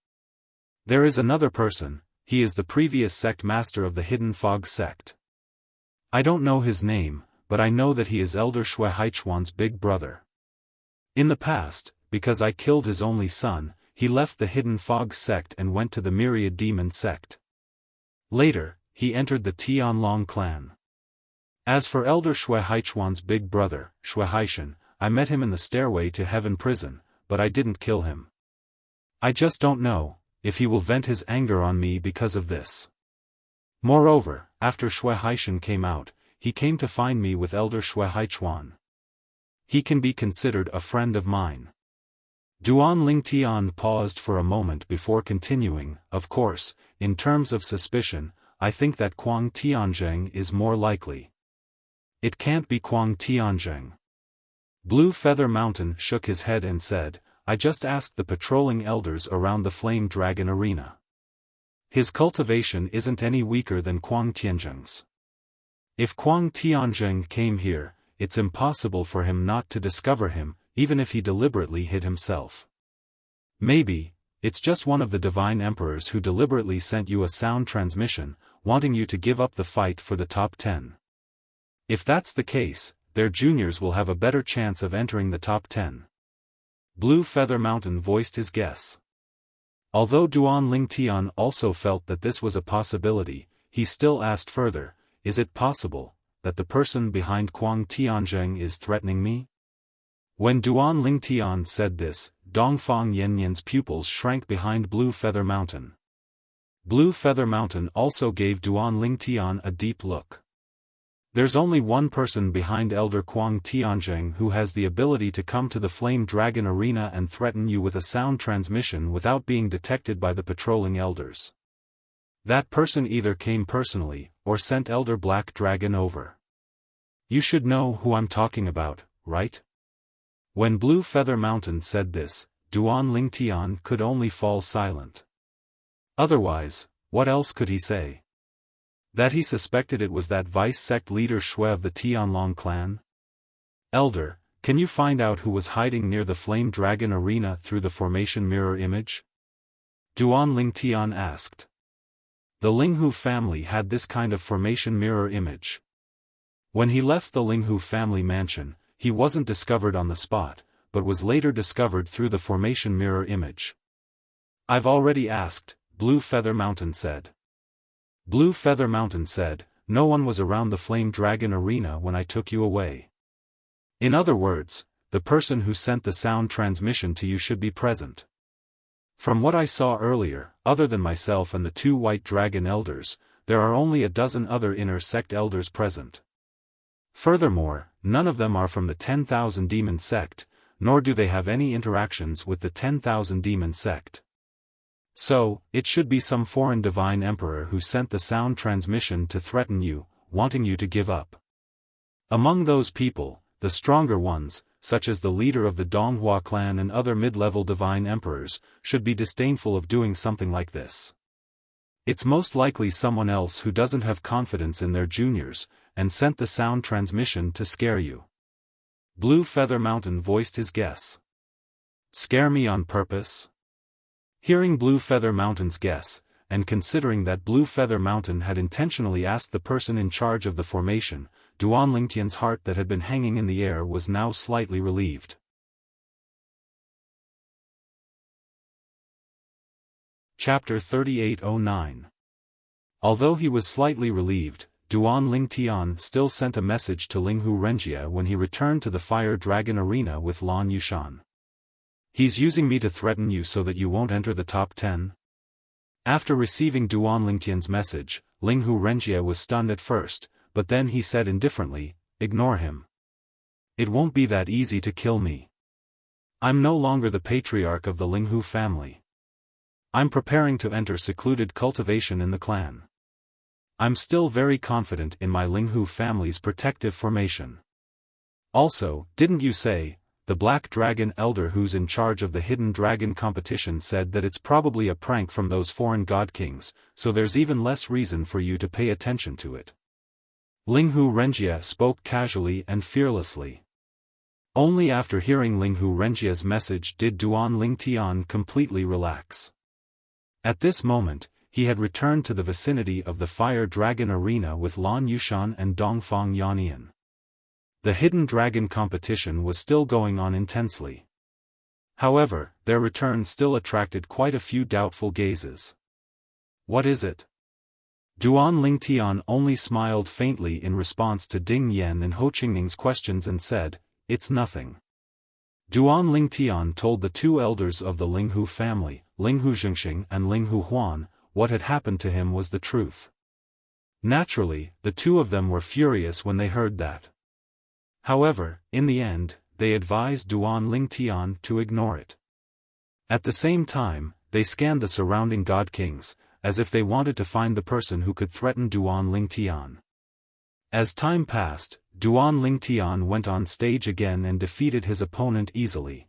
There is another person, he is the previous sect master of the Hidden Fog sect. I don't know his name, but I know that he is Elder Shui Haichuan's big brother. In the past, because I killed his only son, he left the Hidden Fog sect and went to the Myriad Demon sect. Later, he entered the Tianlong clan. As for Elder Shui Haichuan's big brother, Shui Haishan, I met him in the stairway to Heaven Prison, but I didn't kill him. I just don't know if he will vent his anger on me because of this. Moreover, after Shui Haishan came out, he came to find me with Elder Shui Haichuan. He can be considered a friend of mine. Duan Lingtian paused for a moment before continuing. Of course, in terms of suspicion, I think that Kuang Tianzheng is more likely. It can't be Kuang Tianzheng. Blue Feather Mountain shook his head and said, I just asked the patrolling elders around the Flame Dragon arena. His cultivation isn't any weaker than Kuang Tianzheng's. If Kuang Tianzheng came here, it's impossible for him not to discover him, even if he deliberately hid himself. Maybe, it's just one of the divine emperors who deliberately sent you a sound transmission, wanting you to give up the fight for the top 10. If that's the case, their juniors will have a better chance of entering the top 10. Blue Feather Mountain voiced his guess. Although Duan Lingtian also felt that this was a possibility, he still asked further, is it possible that the person behind Kuang Tianzheng is threatening me? When Duan Lingtian said this, Dongfang Yanyan's pupils shrank behind Blue Feather Mountain. Blue Feather Mountain also gave Duan Lingtian a deep look. There's only one person behind Elder Kuang Tianzheng who has the ability to come to the Flame Dragon arena and threaten you with a sound transmission without being detected by the patrolling elders. That person either came personally, or sent Elder Black Dragon over. You should know who I'm talking about, right? When Blue Feather Mountain said this, Duan Lingtian could only fall silent. Otherwise, what else could he say? That he suspected it was that vice-sect leader Shui of the Tianlong clan? Elder, can you find out who was hiding near the Flame Dragon arena through the formation mirror image? Duan Lingtian asked. The Linghu family had this kind of formation mirror image. When he left the Linghu family mansion, he wasn't discovered on the spot, but was later discovered through the formation mirror image. I've already asked, Blue Feather Mountain said. Blue Feather Mountain said, no one was around the Flame Dragon arena when I took you away. In other words, the person who sent the sound transmission to you should be present. From what I saw earlier, other than myself and the 2 White Dragon elders, there are only a dozen other inner sect elders present. Furthermore, none of them are from the 10,000 demon sect, nor do they have any interactions with the 10,000 demon sect. So, it should be some foreign divine emperor who sent the sound transmission to threaten you, wanting you to give up. Among those people, the stronger ones, such as the leader of the Donghua clan and other mid-level divine emperors, should be disdainful of doing something like this. It's most likely someone else who doesn't have confidence in their juniors, and sent the sound transmission to scare you. Blue Feather Mountain voiced his guess. Scare me on purpose? Hearing Blue Feather Mountain's guess, and considering that Blue Feather Mountain had intentionally asked the person in charge of the formation, Duan Lingtian's heart that had been hanging in the air was now slightly relieved. Chapter 3809. Although he was slightly relieved, Duan Lingtian still sent a message to Linghu Renjia when he returned to the Fire Dragon Arena with Lan Yushan. He's using me to threaten you so that you won't enter the top 10? After receiving Duan Lingtian's message, Linghu Renjia was stunned at first, but then he said indifferently, ignore him. It won't be that easy to kill me. I'm no longer the patriarch of the Linghu family. I'm preparing to enter secluded cultivation in the clan. I'm still very confident in my Linghu family's protective formation. Also, didn't you say, the Black Dragon Elder who's in charge of the Hidden Dragon competition said that it's probably a prank from those foreign god kings, so there's even less reason for you to pay attention to it. Linghu Renjia spoke casually and fearlessly. Only after hearing Linghu Renjia's message did Duan Lingtian completely relax. At this moment, he had returned to the vicinity of the Fire Dragon Arena with Lan Yushan and Dongfang Yannian. The Hidden Dragon competition was still going on intensely. However, their return still attracted quite a few doubtful gazes. What is it? Duan Lingtian only smiled faintly in response to Ding Yan and Ho Qingning's questions and said, it's nothing. Duan Lingtian told the two elders of the Linghu family, Linghu Zhengxing and Linghu Huan, what had happened to him was the truth. Naturally, the two of them were furious when they heard that. However, in the end, they advised Duan Lingtian to ignore it. At the same time, they scanned the surrounding god kings, as if they wanted to find the person who could threaten Duan Lingtian. As time passed, Duan Lingtian went on stage again and defeated his opponent easily.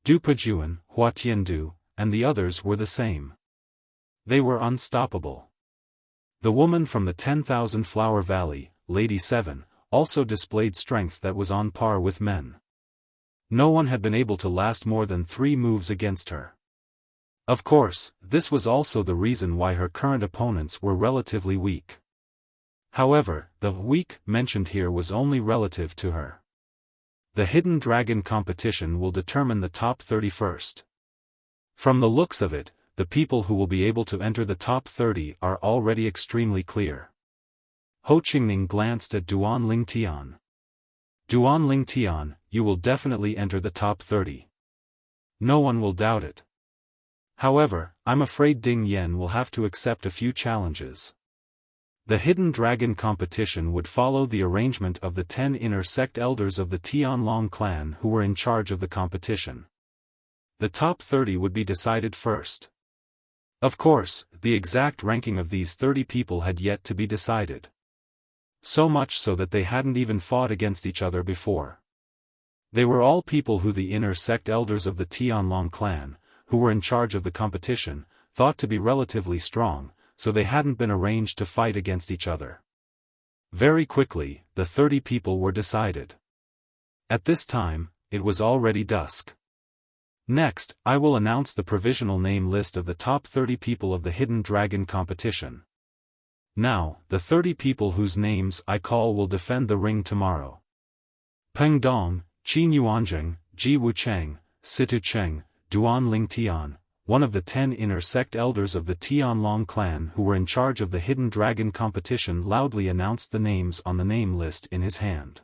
Du Pejuan, Hua Tiandu, and the others were the same. They were unstoppable. The woman from the 10,000 Flower Valley, Lady 7, also displayed strength that was on par with men. No one had been able to last more than 3 moves against her. Of course, this was also the reason why her current opponents were relatively weak. However, the weak mentioned here was only relative to her. The Hidden Dragon competition will determine the top 30 first. From the looks of it, the people who will be able to enter the top 30 are already extremely clear. Ho Qingning glanced at Duan Lingtian. Duan Lingtian, you will definitely enter the top 30. No one will doubt it. However, I'm afraid Ding Yan will have to accept a few challenges. The Hidden Dragon competition would follow the arrangement of the 10 inner sect elders of the Tianlong clan who were in charge of the competition. The top 30 would be decided first. Of course, the exact ranking of these 30 people had yet to be decided. So much so that they hadn't even fought against each other before. They were all people who the inner sect elders of the Tianlong clan, who were in charge of the competition, thought to be relatively strong, so they hadn't been arranged to fight against each other. Very quickly, the 30 people were decided. At this time, it was already dusk. Next, I will announce the provisional name list of the top 30 people of the Hidden Dragon competition. Now, the 30 people whose names I call will defend the ring tomorrow. Peng Dong, Qin Yuanzheng, Ji Wucheng, Situ Cheng, Duan Lingtian, one of the 10 inner sect elders of the Tianlong clan who were in charge of the Hidden Dragon competition, loudly announced the names on the name list in his hand.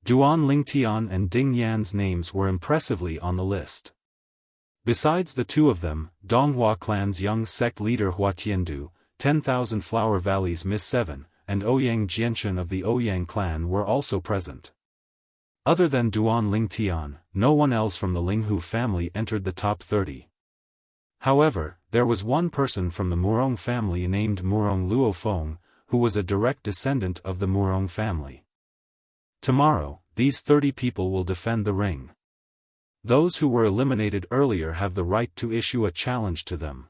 Duan Lingtian and Ding Yan's names were impressively on the list. Besides the two of them, Donghua clan's young sect leader Hua Tiandu, 10,000 Flower Valley's Miss 7, and Ouyang Jianshan of the Ouyang clan were also present. Other than Duan Lingtian, no one else from the Linghu family entered the top 30. However, there was one person from the Murong family named Murong Luofeng, who was a direct descendant of the Murong family. Tomorrow, these 30 people will defend the ring. Those who were eliminated earlier have the right to issue a challenge to them.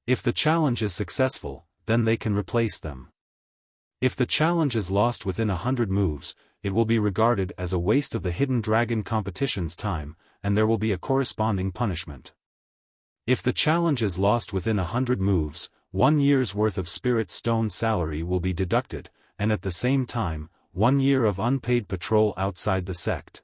If the challenge is successful, then they can replace them. If the challenge is lost within 100 moves, it will be regarded as a waste of the Hidden Dragon competition's time, and there will be a corresponding punishment. If the challenge is lost within 100 moves, 1 year's worth of Spirit Stone salary will be deducted, and at the same time, 1 year of unpaid patrol outside the sect.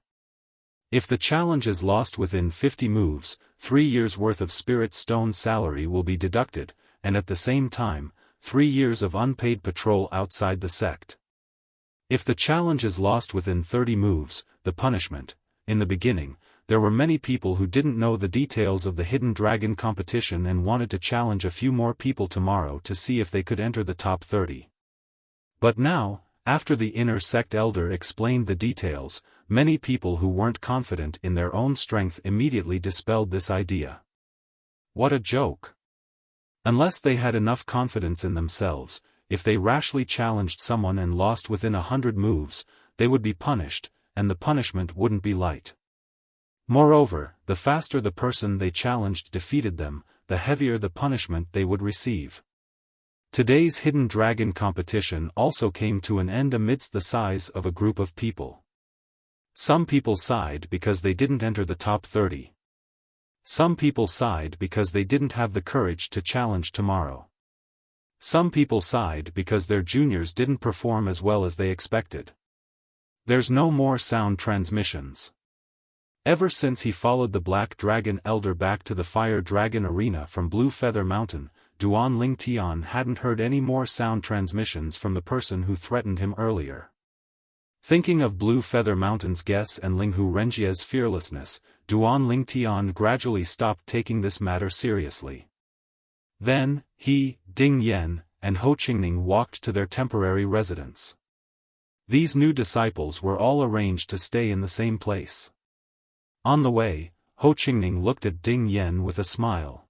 If the challenge is lost within 50 moves, 3 years' worth of Spirit Stone salary will be deducted, and at the same time, 3 years of unpaid patrol outside the sect. If the challenge is lost within 30 moves, the punishment. In the beginning, there were many people who didn't know the details of the Hidden Dragon competition and wanted to challenge a few more people tomorrow to see if they could enter the top 30. But now, after the inner sect elder explained the details, many people who weren't confident in their own strength immediately dispelled this idea. What a joke! Unless they had enough confidence in themselves, if they rashly challenged someone and lost within 100 moves, they would be punished, and the punishment wouldn't be light. Moreover, the faster the person they challenged defeated them, the heavier the punishment they would receive. Today's Hidden Dragon competition also came to an end amidst the sighs of a group of people. Some people sighed because they didn't enter the top 30. Some people sighed because they didn't have the courage to challenge tomorrow. Some people sighed because their juniors didn't perform as well as they expected. There's no more sound transmissions. Ever since he followed the Black Dragon Elder back to the Fire Dragon Arena from Blue Feather Mountain, Duan Lingtian hadn't heard any more sound transmissions from the person who threatened him earlier. Thinking of Blue Feather Mountain's guess and Linghu Renjie's fearlessness, Duan Lingtian gradually stopped taking this matter seriously. Then, he, Ding Yen, and Ho Qingning walked to their temporary residence. These new disciples were all arranged to stay in the same place. On the way, Ho Qingning looked at Ding Yen with a smile.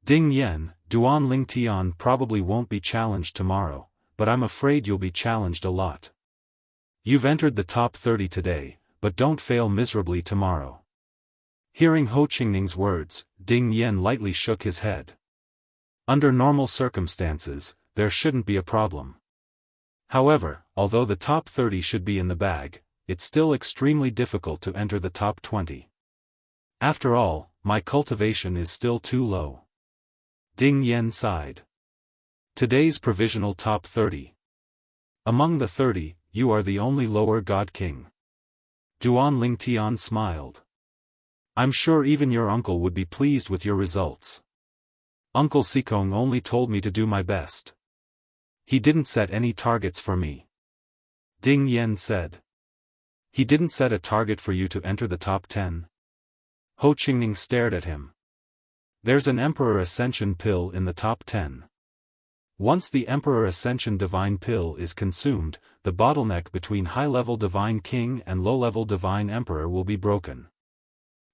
Ding Yen, Duan Lingtian probably won't be challenged tomorrow, but I'm afraid you'll be challenged a lot. You've entered the top 30 today, but don't fail miserably tomorrow. Hearing Ho Qingning's words, Ding Yen lightly shook his head. Under normal circumstances, there shouldn't be a problem. However, although the top 30 should be in the bag, it's still extremely difficult to enter the top 20. After all, my cultivation is still too low. Ding Yen sighed. Today's provisional top 30. Among the 30, you are the only lower god king. Duan Lingtian smiled. I'm sure even your uncle would be pleased with your results. Uncle Sikong only told me to do my best. He didn't set any targets for me. Ding Yen said. He didn't set a target for you to enter the top 10. Ho Qingning stared at him. There's an Emperor Ascension pill in the top 10. Once the Emperor Ascension Divine Pill is consumed, the bottleneck between high-level Divine King and low-level Divine Emperor will be broken.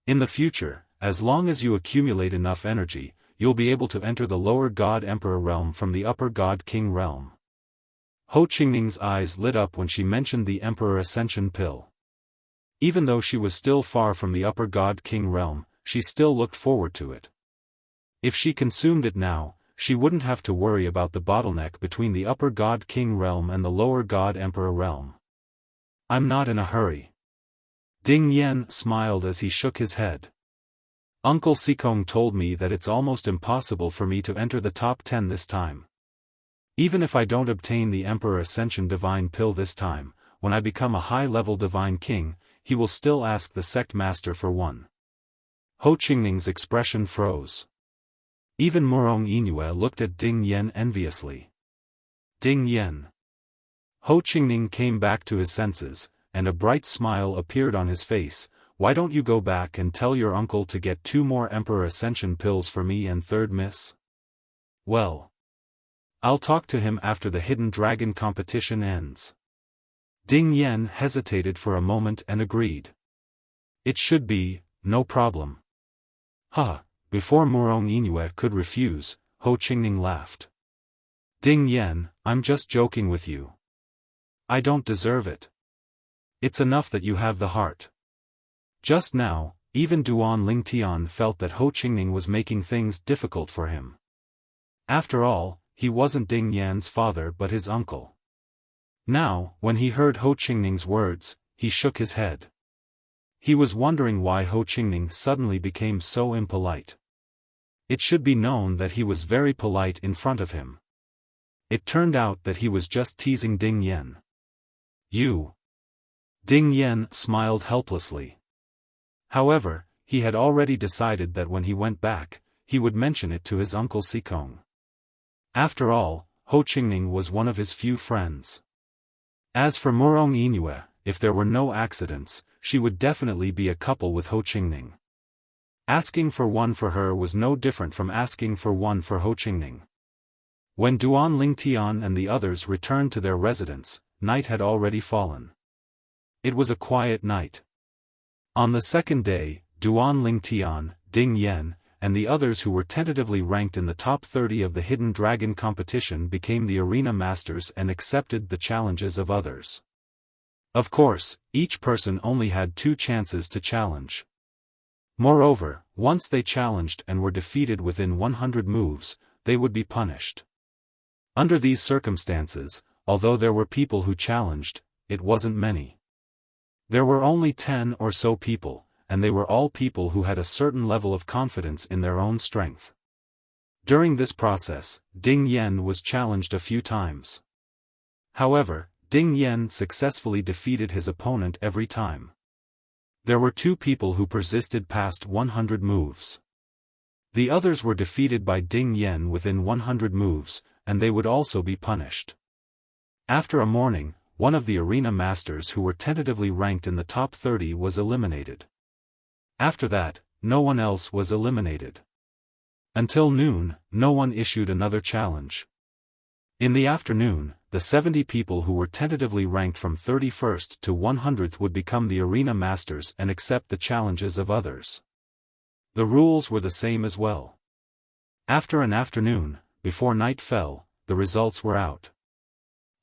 In the future, as long as you accumulate enough energy, you'll be able to enter the lower God Emperor realm from the upper God King realm. Ho Qingning's eyes lit up when she mentioned the Emperor Ascension Pill. Even though she was still far from the upper God King realm, she still looked forward to it. If she consumed it now, she wouldn't have to worry about the bottleneck between the upper God King realm and the lower God Emperor realm. I'm not in a hurry. Ding Yen smiled as he shook his head. Uncle Sikong told me that it's almost impossible for me to enter the top 10 this time. Even if I don't obtain the Emperor Ascension Divine Pill this time, when I become a high-level Divine King, he will still ask the sect master for one. Ho Qingning's expression froze. Even Murong Inue looked at Ding Yen enviously. Ding Yen. Ho Qingning came back to his senses, and a bright smile appeared on his face. Why don't you go back and tell your uncle to get 2 more Emperor Ascension pills for me and third miss? Well, I'll talk to him after the hidden dragon competition ends. Ding Yan hesitated for a moment and agreed. It should be, no problem. Before Murong Inue could refuse, Ho Qingning laughed. Ding Yan, I'm just joking with you. I don't deserve it. It's enough that you have the heart. Just now, even Duan Lingtian felt that Ho Qingning was making things difficult for him. After all, he wasn't Ding Yan's father but his uncle. Now, when he heard Ho Qingning's words, he shook his head. He was wondering why Ho Qingning suddenly became so impolite. It should be known that he was very polite in front of him. It turned out that he was just teasing Ding Yan. You. Ding Yan smiled helplessly. However, he had already decided that when he went back, he would mention it to his uncle Sikong. After all, Ho Qingning was one of his few friends. As for Murong Inue, if there were no accidents, she would definitely be a couple with Ho Qingning. Asking for one for her was no different from asking for one for Ho Qingning. When Duan Lingtian and the others returned to their residence, night had already fallen. It was a quiet night. On the second day, Duan Lingtian, Ding Yan, and the others who were tentatively ranked in the top 30 of the Hidden Dragon competition became the arena masters and accepted the challenges of others. Of course, each person only had 2 chances to challenge. Moreover, once they challenged and were defeated within 100 moves, they would be punished. Under these circumstances, although there were people who challenged, it wasn't many. There were only 10 or so people, and they were all people who had a certain level of confidence in their own strength. During this process, Ding Yan was challenged a few times. However, Ding Yan successfully defeated his opponent every time. There were 2 people who persisted past 100 moves. The others were defeated by Ding Yan within 100 moves, and they would also be punished. After a morning, one of the arena masters who were tentatively ranked in the top 30 was eliminated. After that, no one else was eliminated. Until noon, no one issued another challenge. In the afternoon, the 70 people who were tentatively ranked from 31st to 100th would become the arena masters and accept the challenges of others. The rules were the same as well. After an afternoon, before night fell, the results were out.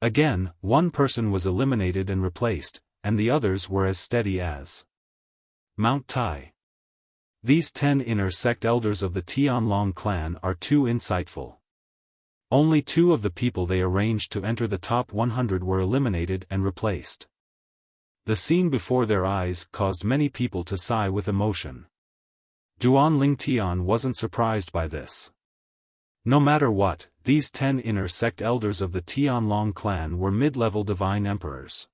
Again, one person was eliminated and replaced, and the others were as steady as Mount Tai. These 10 inner sect elders of the Tianlong clan are too insightful. Only 2 of the people they arranged to enter the top 100 were eliminated and replaced. The scene before their eyes caused many people to sigh with emotion. Duan Lingtian wasn't surprised by this. No matter what, these 10 inner sect elders of the Tianlong clan were mid-level divine emperors.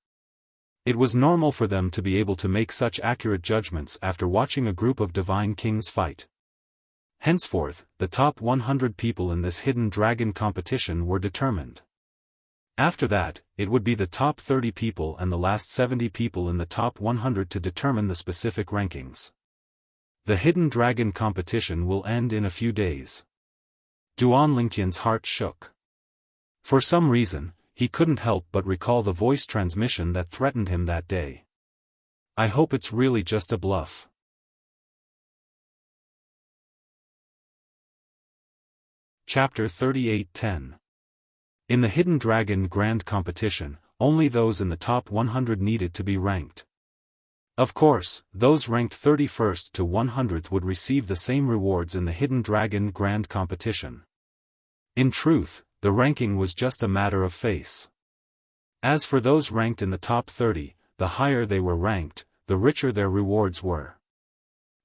It was normal for them to be able to make such accurate judgments after watching a group of divine kings fight. Henceforth, the top 100 people in this hidden dragon competition were determined. After that, it would be the top 30 people and the last 70 people in the top 100 to determine the specific rankings. The hidden dragon competition will end in a few days. Duan Lingtian's heart shook. For some reason, he couldn't help but recall the voice transmission that threatened him that day. I hope it's really just a bluff. Chapter 38:10. In the Hidden Dragon Grand Competition, only those in the top 100 needed to be ranked. Of course, those ranked 31st to 100th would receive the same rewards in the Hidden Dragon Grand Competition. In truth, the ranking was just a matter of face. As for those ranked in the top 30, the higher they were ranked, the richer their rewards were.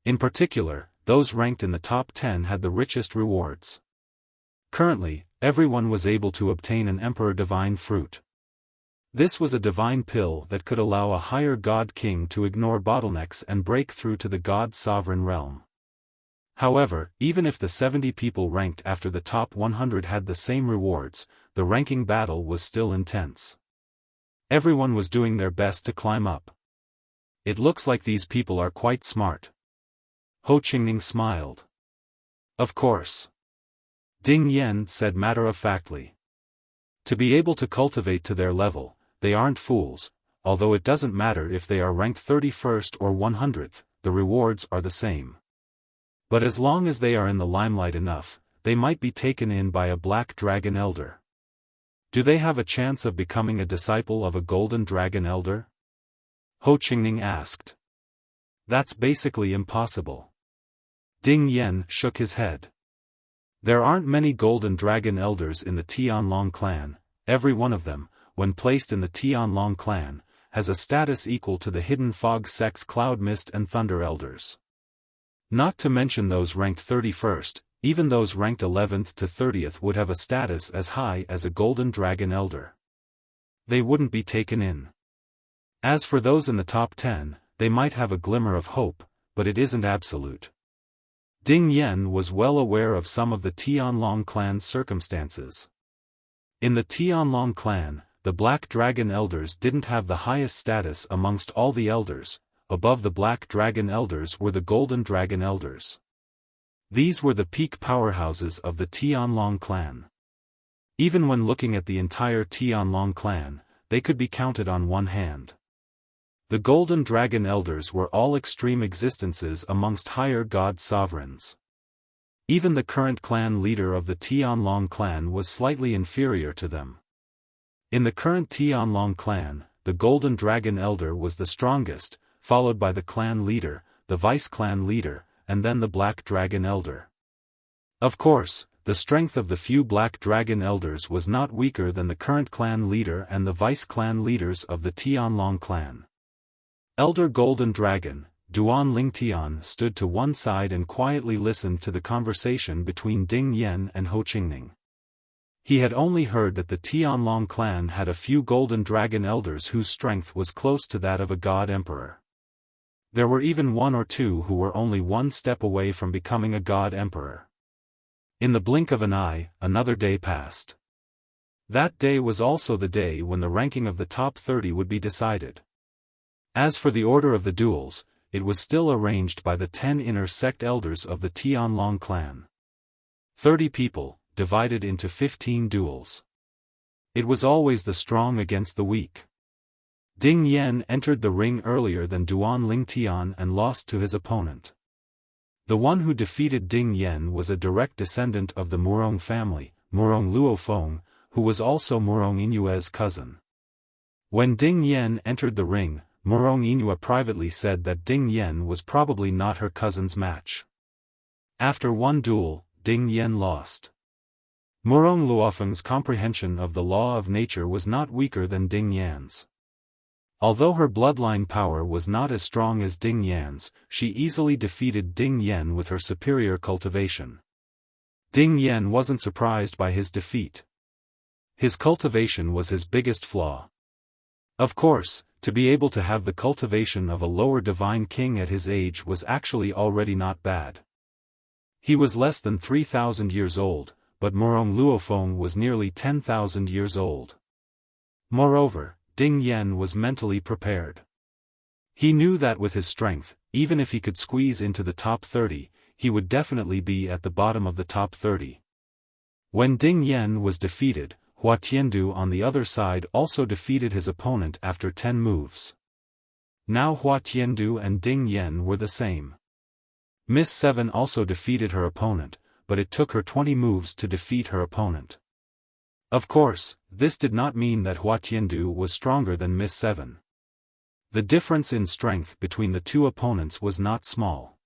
In particular, those ranked in the top 10 had the richest rewards. Currently, everyone was able to obtain an Emperor Divine Fruit. This was a divine pill that could allow a higher God King to ignore bottlenecks and break through to the God Sovereign realm. However, even if the 70 people ranked after the top 100 had the same rewards, the ranking battle was still intense. Everyone was doing their best to climb up. It looks like these people are quite smart. Ho Qingning smiled. Of course. Ding Yan said matter-of-factly. To be able to cultivate to their level, they aren't fools, although it doesn't matter if they are ranked 31st or 100th, the rewards are the same. But as long as they are in the limelight enough, they might be taken in by a black dragon elder. Do they have a chance of becoming a disciple of a golden dragon elder? Ho Qingning asked. That's basically impossible. Ding Yen shook his head. There aren't many golden dragon elders in the Tianlong clan. Every one of them, when placed in the Tianlong clan, has a status equal to the hidden fog sect's cloud mist and thunder elders. Not to mention those ranked 31st, even those ranked 11th to 30th would have a status as high as a golden dragon elder. They wouldn't be taken in. As for those in the top 10, they might have a glimmer of hope, but it isn't absolute. Ding Yen was well aware of some of the Tianlong clan's circumstances. In the Tianlong clan, the Black Dragon Elders didn't have the highest status amongst all the elders. Above the Black Dragon Elders were the Golden Dragon Elders. These were the peak powerhouses of the Tianlong clan. Even when looking at the entire Tianlong clan, they could be counted on one hand. The Golden Dragon Elders were all extreme existences amongst higher god sovereigns. Even the current clan leader of the Tianlong clan was slightly inferior to them. In the current Tianlong clan, the Golden Dragon Elder was the strongest, followed by the clan leader, the vice-clan leader, and then the Black Dragon Elder. Of course, the strength of the few Black Dragon Elders was not weaker than the current clan leader and the vice-clan leaders of the Tianlong clan. Elder Golden Dragon, Duan Lingtian, stood to one side and quietly listened to the conversation between Ding Yen and Ho Qingning. He had only heard that the Tianlong clan had a few Golden Dragon Elders whose strength was close to that of a god emperor. There were even one or two who were only one step away from becoming a god emperor. In the blink of an eye, another day passed. That day was also the day when the ranking of the top 30 would be decided. As for the order of the duels, it was still arranged by the 10 inner sect elders of the Tianlong clan. 30 people, divided into 15 duels. It was always the strong against the weak. Ding Yen entered the ring earlier than Duan Lingtian and lost to his opponent. The one who defeated Ding Yen was a direct descendant of the Murong family, Murong Luofeng, who was also Murong Inue's cousin. When Ding Yen entered the ring, Murong Inua privately said that Ding Yen was probably not her cousin's match. After one duel, Ding Yen lost. Murong Luofeng's comprehension of the law of nature was not weaker than Ding Yan's. Although her bloodline power was not as strong as Ding Yan's, she easily defeated Ding Yen with her superior cultivation. Ding Yen wasn't surprised by his defeat. His cultivation was his biggest flaw. Of course, to be able to have the cultivation of a lower divine king at his age was actually already not bad. He was less than 3,000 years old, but Murong Luofeng was nearly 10,000 years old. Moreover, Ding Yen was mentally prepared. He knew that with his strength, even if he could squeeze into the top 30, he would definitely be at the bottom of the top 30. When Ding Yen was defeated, Hua Tiandu on the other side also defeated his opponent after 10 moves. Now Hua Tiandu and Ding Yen were the same. Miss Seven also defeated her opponent, but it took her 20 moves to defeat her opponent. Of course, this did not mean that Hua Tiandu was stronger than Miss Seven. The difference in strength between the two opponents was not small.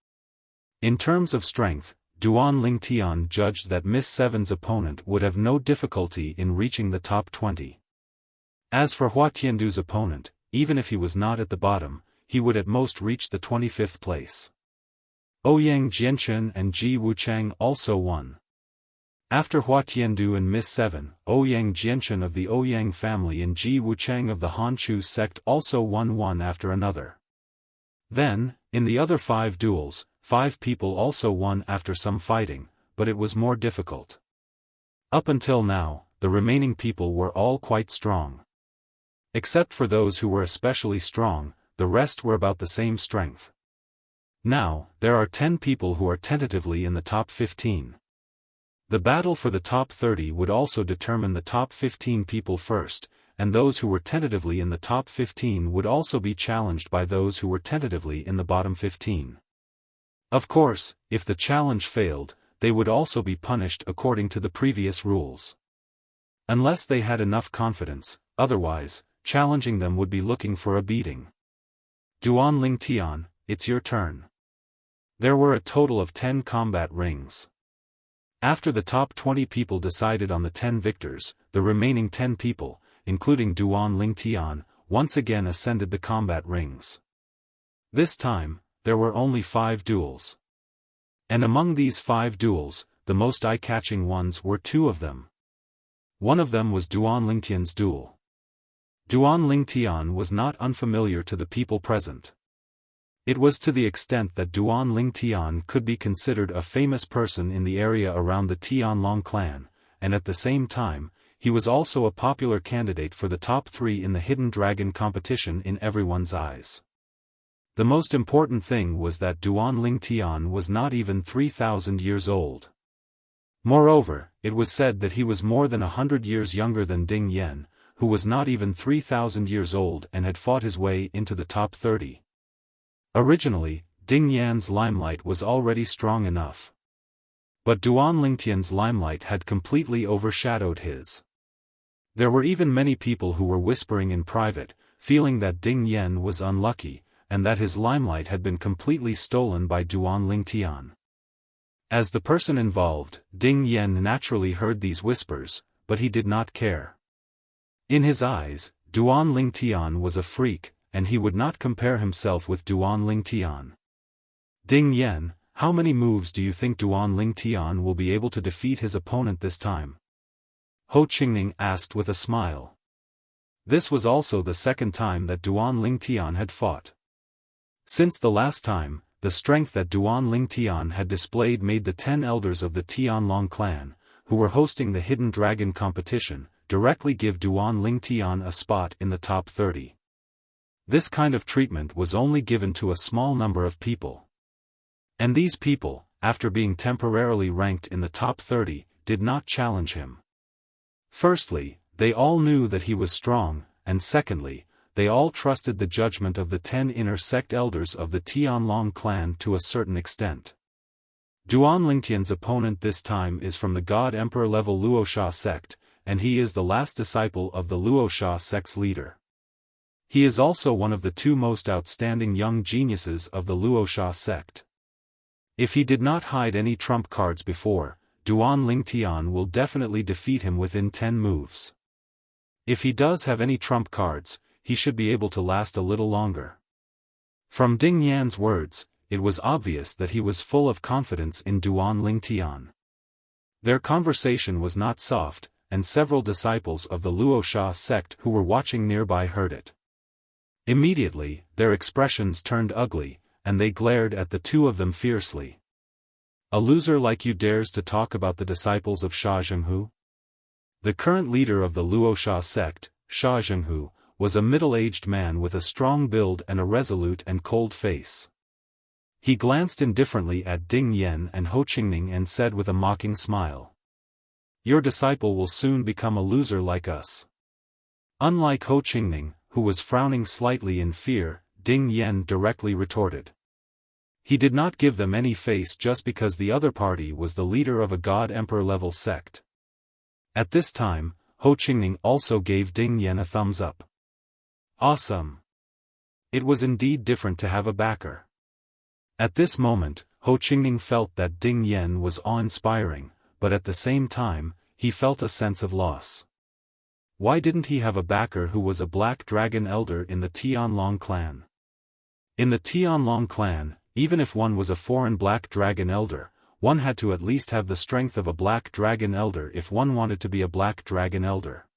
In terms of strength, Duan Lingtian judged that Miss Seven's opponent would have no difficulty in reaching the top 20. As for Hua Tiandu's opponent, even if he was not at the bottom, he would at most reach the 25th place. Ouyang Jianchen and Ji Wuchang also won. After Hua Tiandu and Miss Seven, Ouyang Jianchen of the Ouyang family and Ji Wuchang of the Hanchu sect also won one after another. Then, in the other 5 duels, 5 people also won after some fighting, but it was more difficult. Up until now, the remaining people were all quite strong. Except for those who were especially strong, the rest were about the same strength. Now, there are 10 people who are tentatively in the top 15. The battle for the top 30 would also determine the top 15 people first, and those who were tentatively in the top 15 would also be challenged by those who were tentatively in the bottom 15. Of course, if the challenge failed, they would also be punished according to the previous rules. Unless they had enough confidence, otherwise, challenging them would be looking for a beating. Duan Lingtian, it's your turn. There were a total of 10 combat rings. After the top 20 people decided on the 10 victors, the remaining 10 people, including Duan Lingtian, once again ascended the combat rings. This time, there were only 5 duels. And among these 5 duels, the most eye-catching ones were 2 of them. One of them was Duan Lingtian's duel. Duan Lingtian was not unfamiliar to the people present. It was to the extent that Duan Lingtian could be considered a famous person in the area around the Tianlong clan, and at the same time, he was also a popular candidate for the top 3 in the Hidden Dragon competition in everyone's eyes. The most important thing was that Duan Lingtian was not even 3,000 years old. Moreover, it was said that he was more than 100 years younger than Ding Yan, who was not even 3,000 years old and had fought his way into the top 30. Originally, Ding Yan's limelight was already strong enough. But Duan Lingtian's limelight had completely overshadowed his. There were even many people who were whispering in private, feeling that Ding Yan was unlucky, and that his limelight had been completely stolen by Duan Lingtian. As the person involved, Ding Yan naturally heard these whispers, but he did not care. In his eyes, Duan Lingtian was a freak, and he would not compare himself with Duan Lingtian. Ding Yan, how many moves do you think Duan Lingtian will be able to defeat his opponent this time? Ho Qingning asked with a smile. This was also the second time that Duan Lingtian had fought. Since the last time, the strength that Duan Lingtian had displayed made the 10 elders of the Tianlong clan, who were hosting the Hidden Dragon competition, directly give Duan Lingtian a spot in the top 30. This kind of treatment was only given to a small number of people. And these people, after being temporarily ranked in the top 30, did not challenge him. Firstly, they all knew that he was strong, and secondly, they all trusted the judgment of the 10 inner sect elders of the Tianlong clan to a certain extent. Duan Lingtian's opponent this time is from the God Emperor level Luoxia sect, and he is the last disciple of the Luoxia sect's leader. He is also one of the 2 most outstanding young geniuses of the Luoxia sect. If he did not hide any trump cards before, Duan Lingtian will definitely defeat him within 10 moves. If he does have any trump cards, he should be able to last a little longer. From Ding Yan's words, it was obvious that he was full of confidence in Duan Lingtian. Their conversation was not soft, and several disciples of the Luoxia sect who were watching nearby heard it. Immediately, their expressions turned ugly, and they glared at the 2 of them fiercely. A loser like you dares to talk about the disciples of Sha Zhenghu? The current leader of the Luoxia sect, Sha Zhenghu, was a middle-aged man with a strong build and a resolute and cold face. He glanced indifferently at Ding Yan and Ho Qingning and said with a mocking smile, "Your disciple will soon become a loser like us." Unlike Ho Qingning, who was frowning slightly in fear, Ding Yan directly retorted. He did not give them any face just because the other party was the leader of a God Emperor level sect. At this time, Ho Qingning also gave Ding Yan a thumbs up. Awesome! It was indeed different to have a backer. At this moment, Ho Qingning felt that Ding Yan was awe-inspiring, but at the same time, he felt a sense of loss. Why didn't he have a backer who was a Black Dragon elder in the Tianlong clan? In the Tianlong clan, even if one was a foreign Black Dragon elder, one had to at least have the strength of a Black Dragon elder if one wanted to be a Black Dragon elder.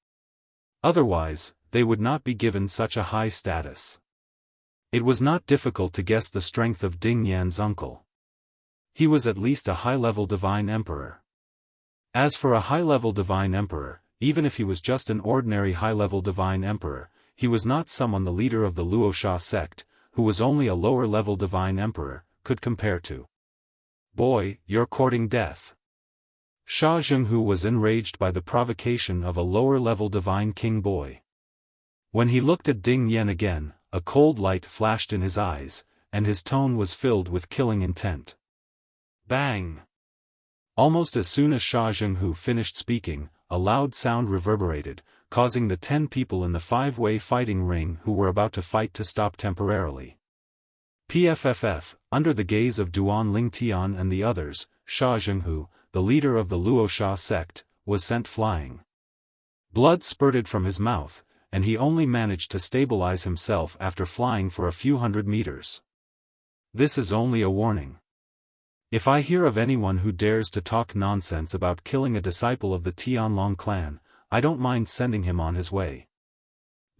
Otherwise, they would not be given such a high status. It was not difficult to guess the strength of Ding Yan's uncle. He was at least a high-level Divine Emperor. As for a high-level Divine Emperor, even if he was just an ordinary high-level Divine Emperor, he was not someone the leader of the Luoxia sect, who was only a lower-level Divine Emperor, could compare to. Boy, you're courting death. Sha Zhenghu was enraged by the provocation of a lower-level divine king boy. When he looked at Ding Yan again, a cold light flashed in his eyes, and his tone was filled with killing intent. Bang! Almost as soon as Sha Zhenghu finished speaking, a loud sound reverberated, causing the 10 people in the 5-way fighting ring who were about to fight to stop temporarily. PFFF, under the gaze of Duan Lingtian and the others, Sha Zhenghu, the leader of the Luosha sect, was sent flying. Blood spurted from his mouth, and he only managed to stabilize himself after flying for a few hundred meters. This is only a warning. If I hear of anyone who dares to talk nonsense about killing a disciple of the Tianlong clan, I don't mind sending him on his way.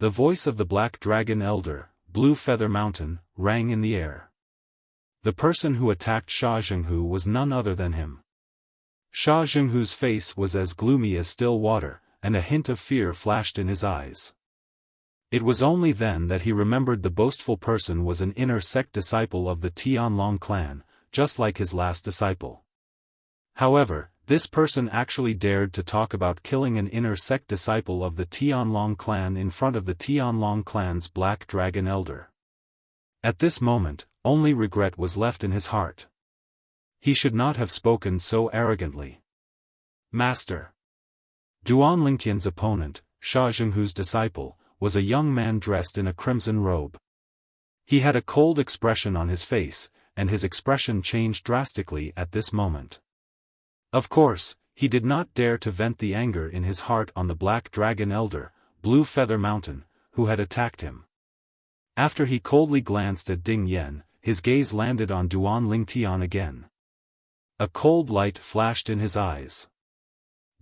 The voice of the Black Dragon Elder, Blue Feather Mountain, rang in the air. The person who attacked Sha Zhenghu was none other than him. Sha Zhenghu's face was as gloomy as still water, and a hint of fear flashed in his eyes. It was only then that he remembered the boastful person was an inner sect disciple of the Tianlong clan, just like his last disciple. However, this person actually dared to talk about killing an inner sect disciple of the Tianlong clan in front of the Tianlong clan's Black Dragon Elder. At this moment, only regret was left in his heart. He should not have spoken so arrogantly. Master. Duan Lingtian's opponent, Sha Zhenghu's disciple, was a young man dressed in a crimson robe. He had a cold expression on his face, and his expression changed drastically at this moment. Of course, he did not dare to vent the anger in his heart on the Black Dragon Elder, Blue Feather Mountain, who had attacked him. After he coldly glanced at Ding Yan, his gaze landed on Duan Lingtian again. A cold light flashed in his eyes.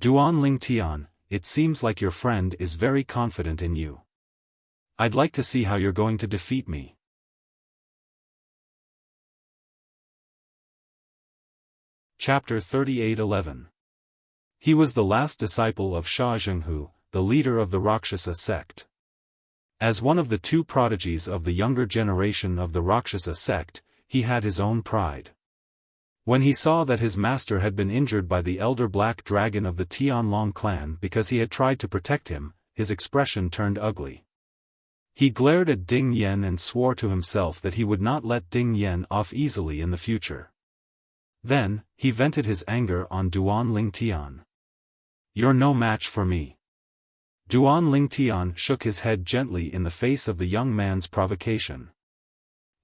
Duan Lingtian, it seems like your friend is very confident in you. I'd like to see how you're going to defeat me. Chapter 38:11. He was the last disciple of Sha Zhenghu, the leader of the Rakshasa sect. As one of the 2 prodigies of the younger generation of the Rakshasa sect, he had his own pride. When he saw that his master had been injured by the elder Black Dragon of the Tianlong clan because he had tried to protect him, his expression turned ugly. He glared at Ding Yan and swore to himself that he would not let Ding Yan off easily in the future. Then, he vented his anger on Duan Lingtian. You're no match for me. Duan Lingtian shook his head gently in the face of the young man's provocation.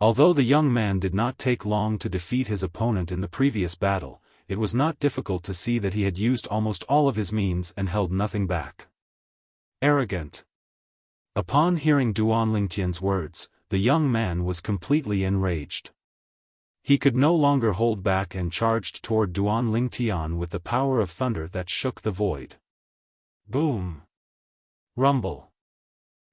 Although the young man did not take long to defeat his opponent in the previous battle, it was not difficult to see that he had used almost all of his means and held nothing back. Arrogant. Upon hearing Duan Lingtian's words, the young man was completely enraged. He could no longer hold back and charged toward Duan Lingtian with the power of thunder that shook the void. Boom! Rumble!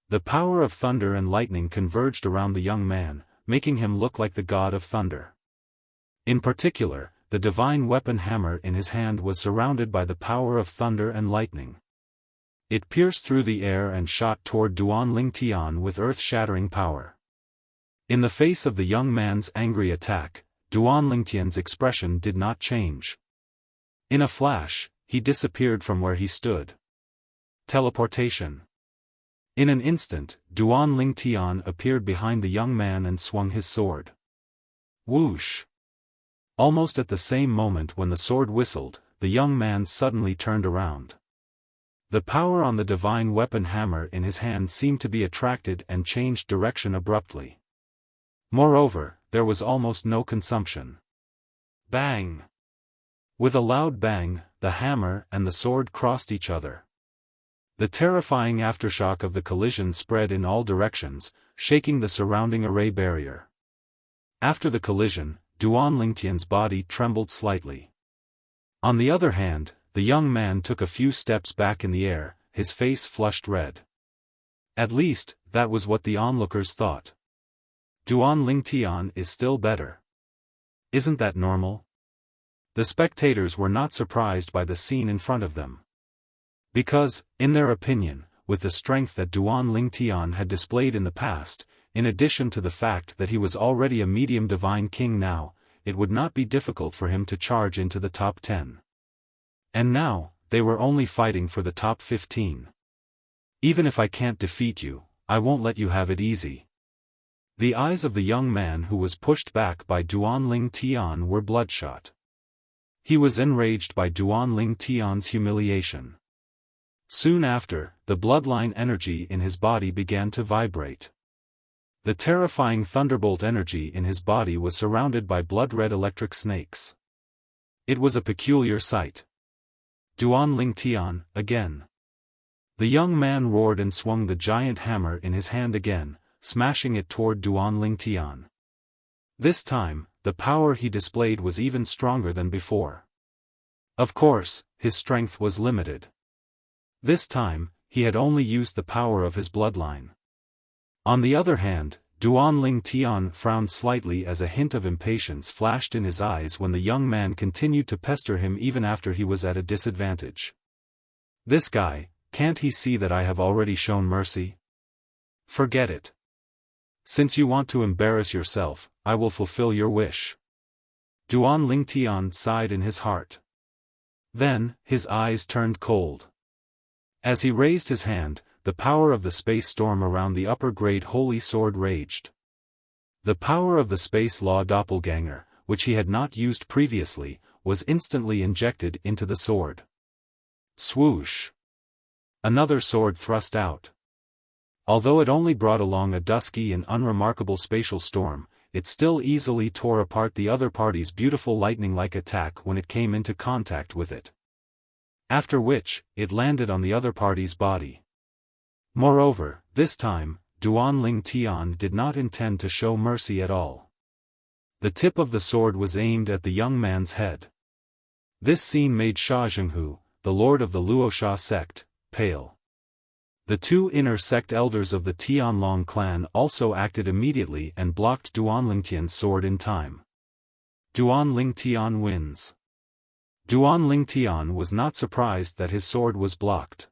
The power of thunder and lightning converged around the young man, making him look like the god of thunder. In particular, the divine weapon hammer in his hand was surrounded by the power of thunder and lightning. It pierced through the air and shot toward Duan Lingtian with earth-shattering power. In the face of the young man's angry attack, Duan Lingtian's expression did not change. In a flash, he disappeared from where he stood. Teleportation. In an instant, Duan Lingtian appeared behind the young man and swung his sword. Whoosh! Almost at the same moment when the sword whistled, the young man suddenly turned around. The power on the divine weapon hammer in his hand seemed to be attracted and changed direction abruptly. Moreover, there was almost no consumption. Bang! With a loud bang, the hammer and the sword crossed each other. The terrifying aftershock of the collision spread in all directions, shaking the surrounding array barrier. After the collision, Duan Lingtian's body trembled slightly. On the other hand, the young man took a few steps back in the air, his face flushed red. At least, that was what the onlookers thought. Duan Lingtian is still better. Isn't that normal? The spectators were not surprised by the scene in front of them. Because, in their opinion, with the strength that Duan Lingtian had displayed in the past, in addition to the fact that he was already a medium divine king now, it would not be difficult for him to charge into the top 10. And now, they were only fighting for the top 15. Even if I can't defeat you, I won't let you have it easy. The eyes of the young man who was pushed back by Duanling Tian were bloodshot. He was enraged by Duanling Tian's humiliation. Soon after, the bloodline energy in his body began to vibrate. The terrifying thunderbolt energy in his body was surrounded by blood-red electric snakes. It was a peculiar sight. Duanling Tian, again. The young man roared and swung the giant hammer in his hand again, smashing it toward Duanling Tian. This time, the power he displayed was even stronger than before. Of course, his strength was limited. This time, he had only used the power of his bloodline. On the other hand, Duanling Tian frowned slightly as a hint of impatience flashed in his eyes when the young man continued to pester him even after he was at a disadvantage. This guy, can't he see that I have already shown mercy? Forget it. Since you want to embarrass yourself, I will fulfill your wish. Duanling Tian sighed in his heart. Then, his eyes turned cold. As he raised his hand, the power of the space storm around the upper-grade holy sword raged. The power of the space law doppelganger, which he had not used previously, was instantly injected into the sword. Swoosh! Another sword thrust out. Although it only brought along a dusky and unremarkable spatial storm, it still easily tore apart the other party's beautiful lightning-like attack when it came into contact with it. After which, it landed on the other party's body. Moreover, this time, Duanling Tian did not intend to show mercy at all. The tip of the sword was aimed at the young man's head. This scene made Sha Zhenghu, the lord of the Luosha sect, pale. The two inner sect elders of the Tianlong clan also acted immediately and blocked Duanling Tian's sword in time. Duanling Tian wins. Duanling Tian was not surprised that his sword was blocked.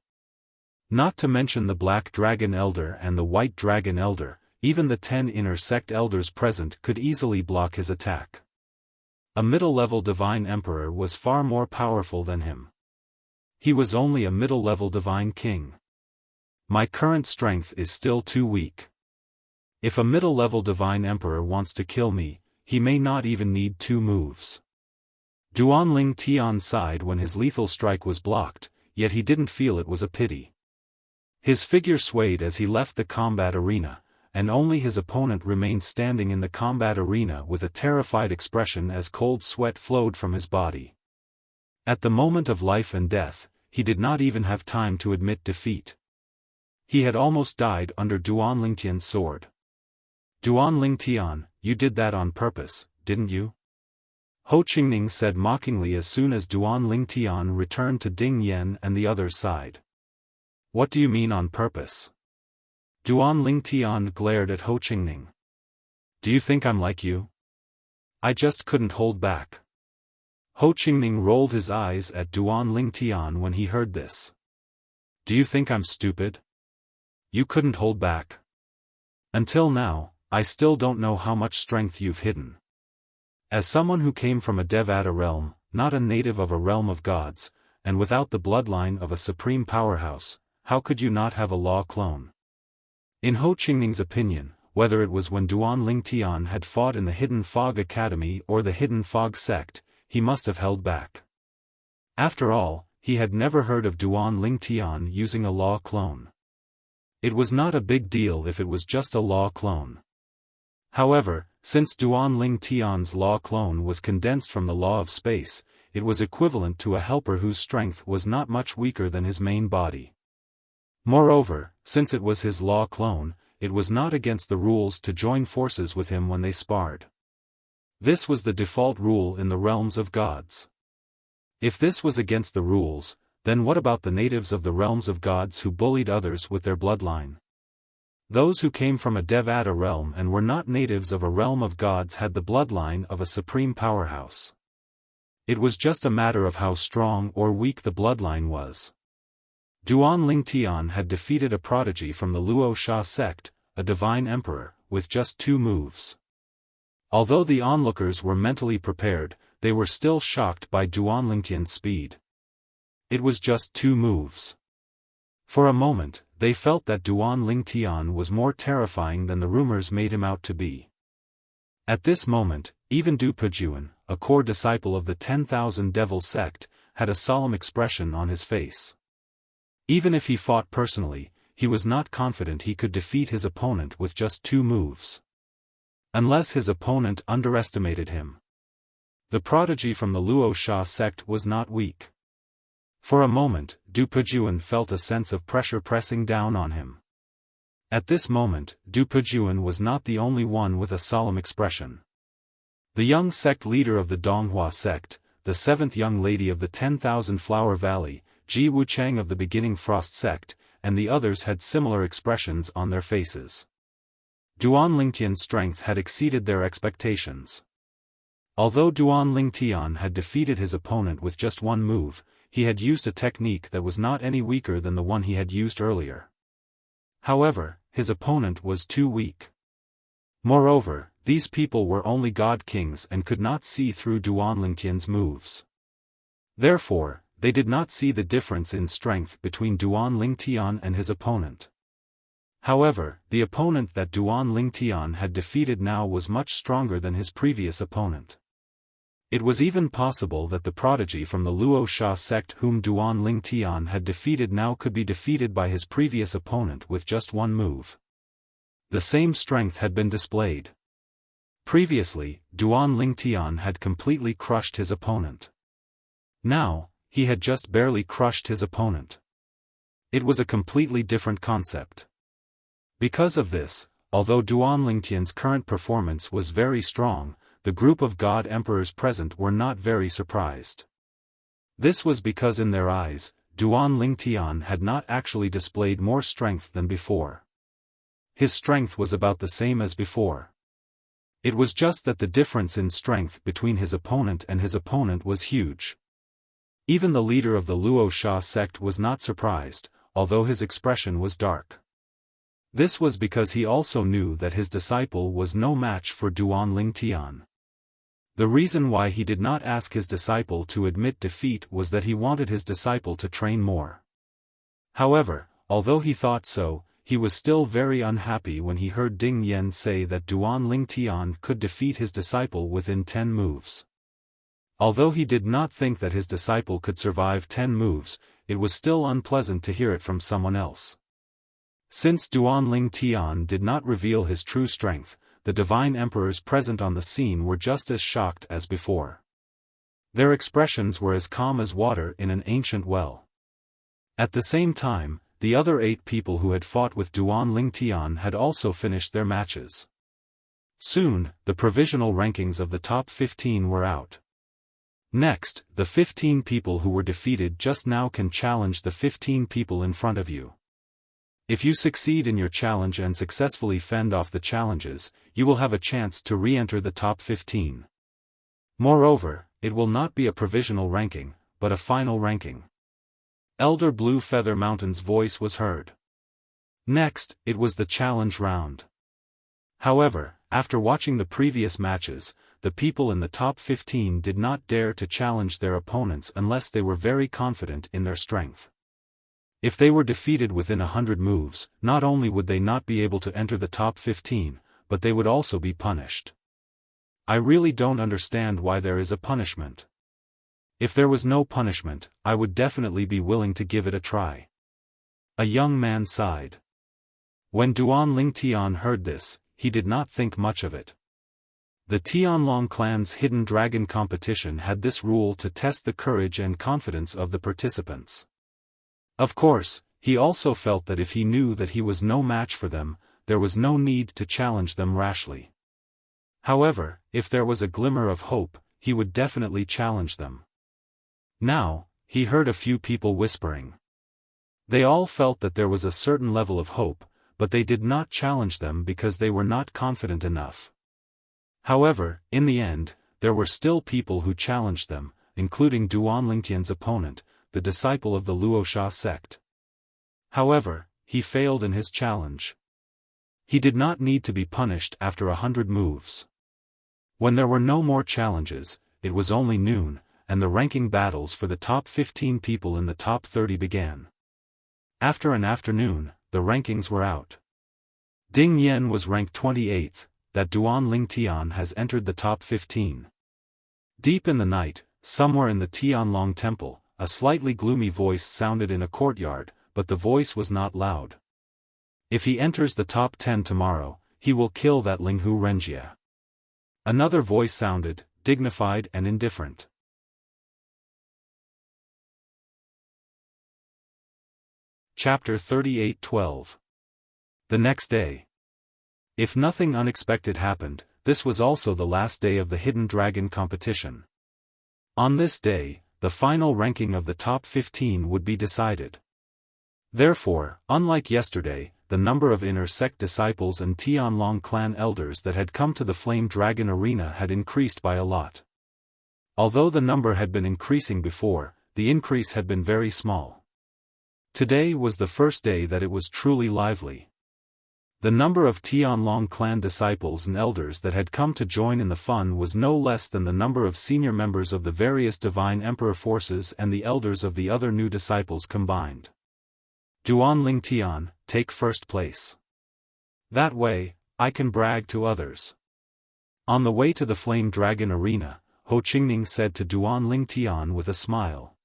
Not to mention the Black Dragon Elder and the White Dragon Elder, even the 10 inner sect elders present could easily block his attack. A middle-level Divine Emperor was far more powerful than him. He was only a middle-level Divine King. My current strength is still too weak. If a middle-level Divine Emperor wants to kill me, he may not even need 2 moves. Duanling Tian sighed when his lethal strike was blocked, yet he didn't feel it was a pity. His figure swayed as he left the combat arena, and only his opponent remained standing in the combat arena with a terrified expression as cold sweat flowed from his body. At the moment of life and death, he did not even have time to admit defeat. He had almost died under Duanling Tian's sword. Duanling Tian, you did that on purpose, didn't you? Ho Qingning said mockingly as soon as Duanling Tian returned to Ding Yan and the other's side. What do you mean on purpose? Duanling Tian glared at Ho Qingning. Do you think I'm like you? I just couldn't hold back. Ho Qingning rolled his eyes at Duanling Tian when he heard this. Do you think I'm stupid? You couldn't hold back. Until now, I still don't know how much strength you've hidden. As someone who came from a Devata realm, not a native of a realm of gods, and without the bloodline of a supreme powerhouse, how could you not have a law clone? In Ho Qingning's opinion, whether it was when Duanling Tian had fought in the Hidden Fog Academy or the Hidden Fog sect, he must have held back. After all, he had never heard of Duanling Tian using a law clone. It was not a big deal if it was just a law clone. However, since Duanling Tian's law clone was condensed from the law of space, it was equivalent to a helper whose strength was not much weaker than his main body. Moreover, since it was his law clone, it was not against the rules to join forces with him when they sparred. This was the default rule in the realms of gods. If this was against the rules, then what about the natives of the realms of gods who bullied others with their bloodline? Those who came from a Devata realm and were not natives of a realm of gods had the bloodline of a supreme powerhouse. It was just a matter of how strong or weak the bloodline was. Duanling Tian had defeated a prodigy from the Luo Sha sect, a divine emperor, with just 2 moves. Although the onlookers were mentally prepared, they were still shocked by Duanling Tian's speed. It was just 2 moves. For a moment, they felt that Duan Lingtian was more terrifying than the rumors made him out to be. At this moment, even Du Pejuan, a core disciple of the 10,000 Devil sect, had a solemn expression on his face. Even if he fought personally, he was not confident he could defeat his opponent with just 2 moves. Unless his opponent underestimated him. The prodigy from the Luo Sha sect was not weak. For a moment, Du Pejuan felt a sense of pressure pressing down on him. At this moment, Du Pejuan was not the only one with a solemn expression. The young sect leader of the Donghua sect, the 7th young lady of the 10,000 Flower Valley, Ji Wuchang of the Beginning Frost sect, and the others had similar expressions on their faces. Duan Lingtian's strength had exceeded their expectations. Although Duan Lingtian had defeated his opponent with just 1 move, he had used a technique that was not any weaker than the one he had used earlier. However, his opponent was too weak. Moreover, these people were only god kings and could not see through Duan Lingtian's moves. Therefore, they did not see the difference in strength between Duan Lingtian and his opponent. However, the opponent that Duan Lingtian had defeated now was much stronger than his previous opponent. It was even possible that the prodigy from the Luo Sha sect whom Duan Lingtian had defeated now could be defeated by his previous opponent with just 1 move. The same strength had been displayed. Previously, Duan Lingtian had completely crushed his opponent. Now, he had just barely crushed his opponent. It was a completely different concept. Because of this, although Duan Lingtian's current performance was very strong, the group of god emperors present were not very surprised. This was because in their eyes, Duan Lingtian had not actually displayed more strength than before. His strength was about the same as before. It was just that the difference in strength between his opponent and his opponent was huge. Even the leader of the Luo Sha sect was not surprised, although his expression was dark. This was because he also knew that his disciple was no match for Duan Lingtian. The reason why he did not ask his disciple to admit defeat was that he wanted his disciple to train more. However, although he thought so, he was still very unhappy when he heard Ding Yan say that Duan Lingtian could defeat his disciple within 10 moves. Although he did not think that his disciple could survive 10 moves, it was still unpleasant to hear it from someone else. Since Duan Lingtian did not reveal his true strength, the divine emperors present on the scene were just as shocked as before. Their expressions were as calm as water in an ancient well. At the same time, the other 8 people who had fought with Duan Lingtian had also finished their matches. Soon, the provisional rankings of the top 15 were out. Next, the 15 people who were defeated just now can challenge the 15 people in front of you. If you succeed in your challenge and successfully fend off the challenges, you will have a chance to re-enter the top 15. Moreover, it will not be a provisional ranking, but a final ranking. Elder Blue Feather Mountain's voice was heard. Next, it was the challenge round. However, after watching the previous matches, the people in the top 15 did not dare to challenge their opponents unless they were very confident in their strength. If they were defeated within 100 moves, not only would they not be able to enter the top 15, but they would also be punished. I really don't understand why there is a punishment. If there was no punishment, I would definitely be willing to give it a try. A young man sighed. When Duan Lingtian heard this, he did not think much of it. The Tianlong clan's hidden dragon competition had this rule to test the courage and confidence of the participants. Of course, he also felt that if he knew that he was no match for them, there was no need to challenge them rashly. However, if there was a glimmer of hope, he would definitely challenge them. Now, he heard a few people whispering. They all felt that there was a certain level of hope, but they did not challenge them because they were not confident enough. However, in the end, there were still people who challenged them, including Duan Lingtian's opponent, the disciple of the Luo Sha sect. However, he failed in his challenge. He did not need to be punished after 100 moves. When there were no more challenges, it was only noon, and the ranking battles for the top 15 people in the top 30 began. After an afternoon, the rankings were out. Ding Yen was ranked 28th, that Duan Lingtian has entered the top 15. Deep in the night, somewhere in the Tianlong temple, a slightly gloomy voice sounded in a courtyard, but the voice was not loud. If he enters the top 10 tomorrow, he will kill that Linghu Renjie. Another voice sounded, dignified and indifferent. Chapter 38:12. The next day. If nothing unexpected happened, this was also the last day of the Hidden Dragon competition. On this day, the final ranking of the top 15 would be decided. Therefore, unlike yesterday, the number of inner sect disciples and Tianlong clan elders that had come to the Flame Dragon arena had increased by a lot. Although the number had been increasing before, the increase had been very small. Today was the first day that it was truly lively. The number of Tianlong clan disciples and elders that had come to join in the fun was no less than the number of senior members of the various Divine Emperor forces and the elders of the other new disciples combined. Duan Lingtian, take first place. That way, I can brag to others. On the way to the Flame Dragon arena, Ho Qingning said to Duan Lingtian with a smile.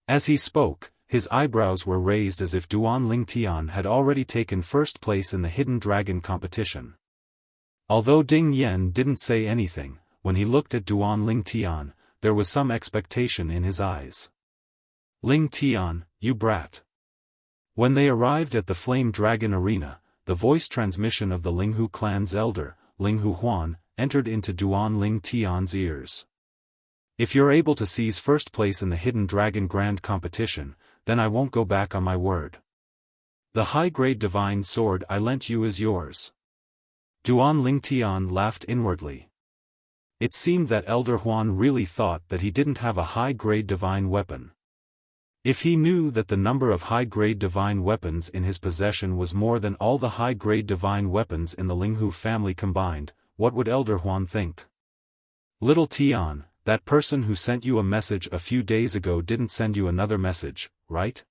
As he spoke, his eyebrows were raised as if Duan Lingtian had already taken first place in the Hidden Dragon competition. Although Ding Yen didn't say anything, when he looked at Duan Lingtian, there was some expectation in his eyes. Lingtian, you brat. When they arrived at the Flame Dragon arena, the voice transmission of the Linghu clan's elder, Linghu Huan, entered into Duan Lingtian's ears. If you're able to seize first place in the Hidden Dragon Grand competition, then I won't go back on my word. The high-grade divine sword I lent you is yours. Duan Lingtian laughed inwardly. It seemed that Elder Huan really thought that he didn't have a high-grade divine weapon. If he knew that the number of high-grade divine weapons in his possession was more than all the high-grade divine weapons in the Linghu family combined, what would Elder Huan think? Little Tian, that person who sent you a message a few days ago didn't send you another message, right?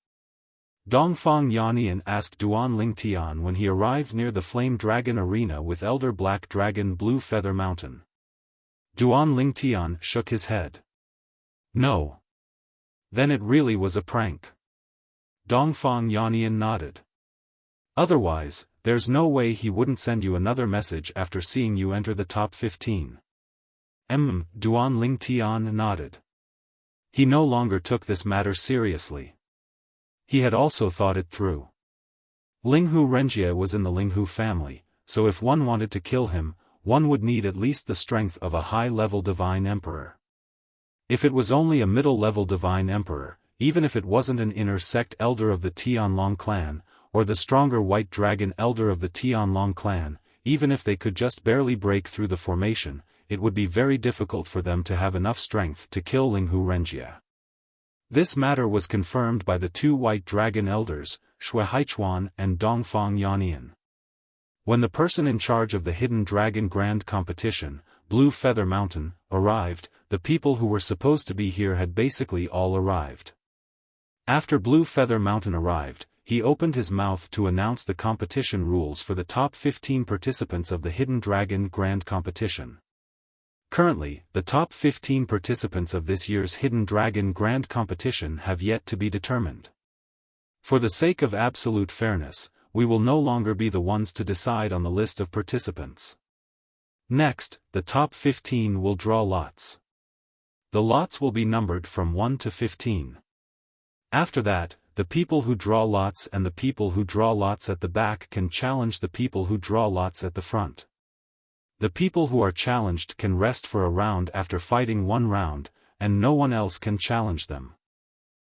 Dongfang Yannian asked Duan Lingtian when he arrived near the Flame Dragon arena with Elder Black Dragon Blue Feather Mountain. Duan Lingtian shook his head. No. Then it really was a prank. Dongfang Yannian nodded. Otherwise, there's no way he wouldn't send you another message after seeing you enter the top 15. Duan Lingtian nodded. He no longer took this matter seriously. He had also thought it through. Linghu Renjie was in the Linghu family, so if one wanted to kill him, one would need at least the strength of a high-level divine emperor. If it was only a middle-level divine emperor, even if it wasn't an inner sect elder of the Tianlong clan, or the stronger white dragon elder of the Tianlong clan, even if they could just barely break through the formation, it would be very difficult for them to have enough strength to kill Linghu Renjie. This matter was confirmed by the two white dragon elders, Shui Haichuan and Dongfang Yannian. When the person in charge of the Hidden Dragon Grand competition, Blue Feather Mountain, arrived, the people who were supposed to be here had basically all arrived. After Blue Feather Mountain arrived, he opened his mouth to announce the competition rules for the top 15 participants of the Hidden Dragon Grand competition. Currently, the top 15 participants of this year's Hidden Dragon Grand competition have yet to be determined. For the sake of absolute fairness, we will no longer be the ones to decide on the list of participants. Next, the top 15 will draw lots. The lots will be numbered from 1 to 15. After that, the people who draw lots and the people who draw lots at the back can challenge the people who draw lots at the front. The people who are challenged can rest for a round after fighting one round, and no one else can challenge them.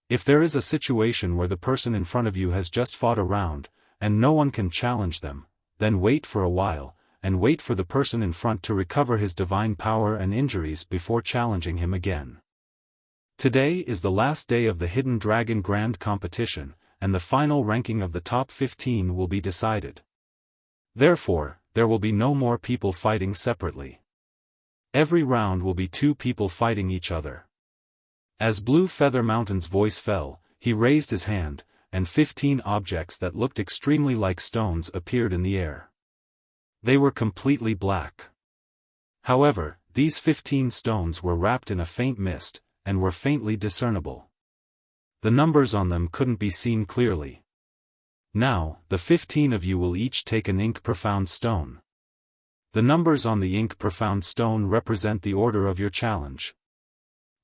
If there is a situation where the person in front of you has just fought a round, and no one can challenge them, then wait for a while, and wait for the person in front to recover his divine power and injuries before challenging him again. Today is the last day of the Hidden Dragon Grand competition, and the final ranking of the top 15 will be decided. Therefore, there will be no more people fighting separately. Every round will be two people fighting each other. As Blue Feather Mountain's voice fell, he raised his hand, and 15 objects that looked extremely like stones appeared in the air. They were completely black. However, these 15 stones were wrapped in a faint mist, and were faintly discernible. The numbers on them couldn't be seen clearly. Now, the 15 of you will each take an ink profound stone. The numbers on the ink profound stone represent the order of your challenge.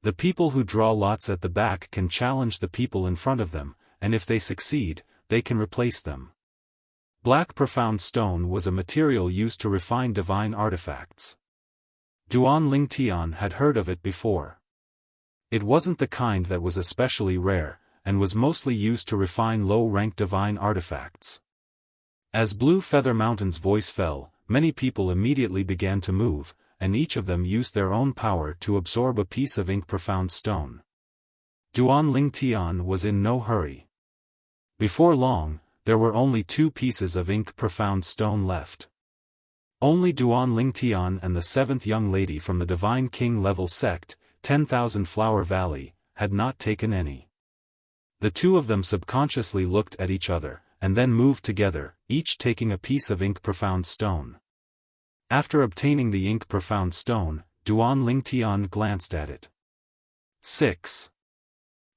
The people who draw lots at the back can challenge the people in front of them, and if they succeed, they can replace them. Black profound stone was a material used to refine divine artifacts. Duan Lingtian had heard of it before. It wasn't the kind that was especially rare, and was mostly used to refine low-rank divine artifacts. As Blue Feather Mountain's voice fell, many people immediately began to move, and each of them used their own power to absorb a piece of ink profound stone. Duan Lingtian was in no hurry. Before long, there were only 2 pieces of ink profound stone left. Only Duan Lingtian and the 7th young lady from the Divine King level sect, 10,000 Flower Valley, had not taken any. The 2 of them subconsciously looked at each other, and then moved together, each taking a piece of ink profound stone. After obtaining the ink profound stone, Duan Lingtian glanced at it. 6.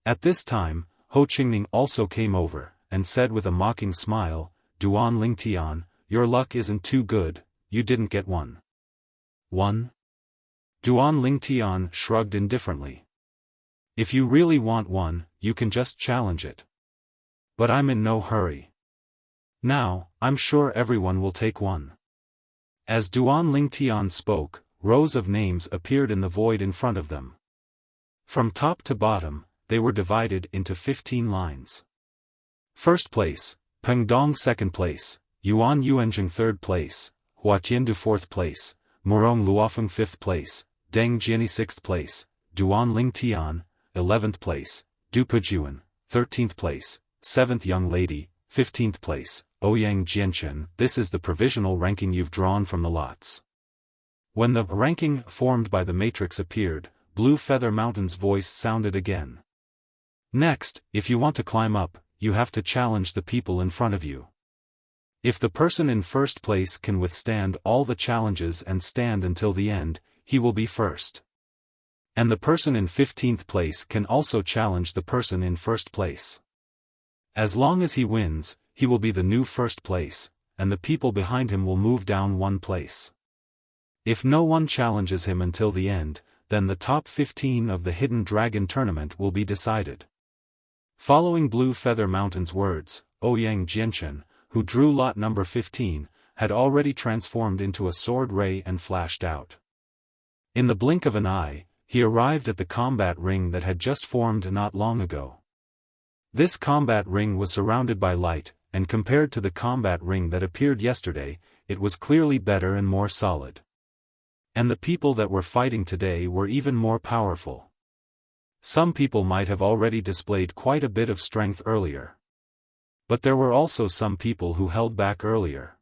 At this time, Ho Qingning also came over, and said with a mocking smile, Duan Lingtian, your luck isn't too good, you didn't get one. 1? Duan Lingtian shrugged indifferently. If you really want one, you can just challenge it. But I'm in no hurry. Now, I'm sure everyone will take one. As Duan Lingtian spoke, rows of names appeared in the void in front of them. From top to bottom, they were divided into 15 lines. First place, Peng Dong. Second place, Yuan Yuanjing. Third place, Hua Tiandu. Fourth place, Murong Luofeng. Fifth place, Deng Jiani. Sixth place, Duan Lingtian. 11th place, Du Pejuan. 13th place, 7th young lady. 15th place, Ouyang Jianchen. This is the provisional ranking you've drawn from the lots. When the ranking formed by the matrix appeared, Blue Feather Mountain's voice sounded again. Next, if you want to climb up, you have to challenge the people in front of you. If the person in first place can withstand all the challenges and stand until the end, he will be first. And the person in 15th place can also challenge the person in first place. As long as he wins, he will be the new first place, and the people behind him will move down 1 place. If no one challenges him until the end, then the top 15 of the Hidden Dragon tournament will be decided. Following Blue Feather Mountain's words, Ouyang Jianchen, who drew lot number 15, had already transformed into a sword ray and flashed out. In the blink of an eye, he arrived at the combat ring that had just formed not long ago. This combat ring was surrounded by light, and compared to the combat ring that appeared yesterday, it was clearly better and more solid. And the people that were fighting today were even more powerful. Some people might have already displayed quite a bit of strength earlier. But there were also some people who held back earlier.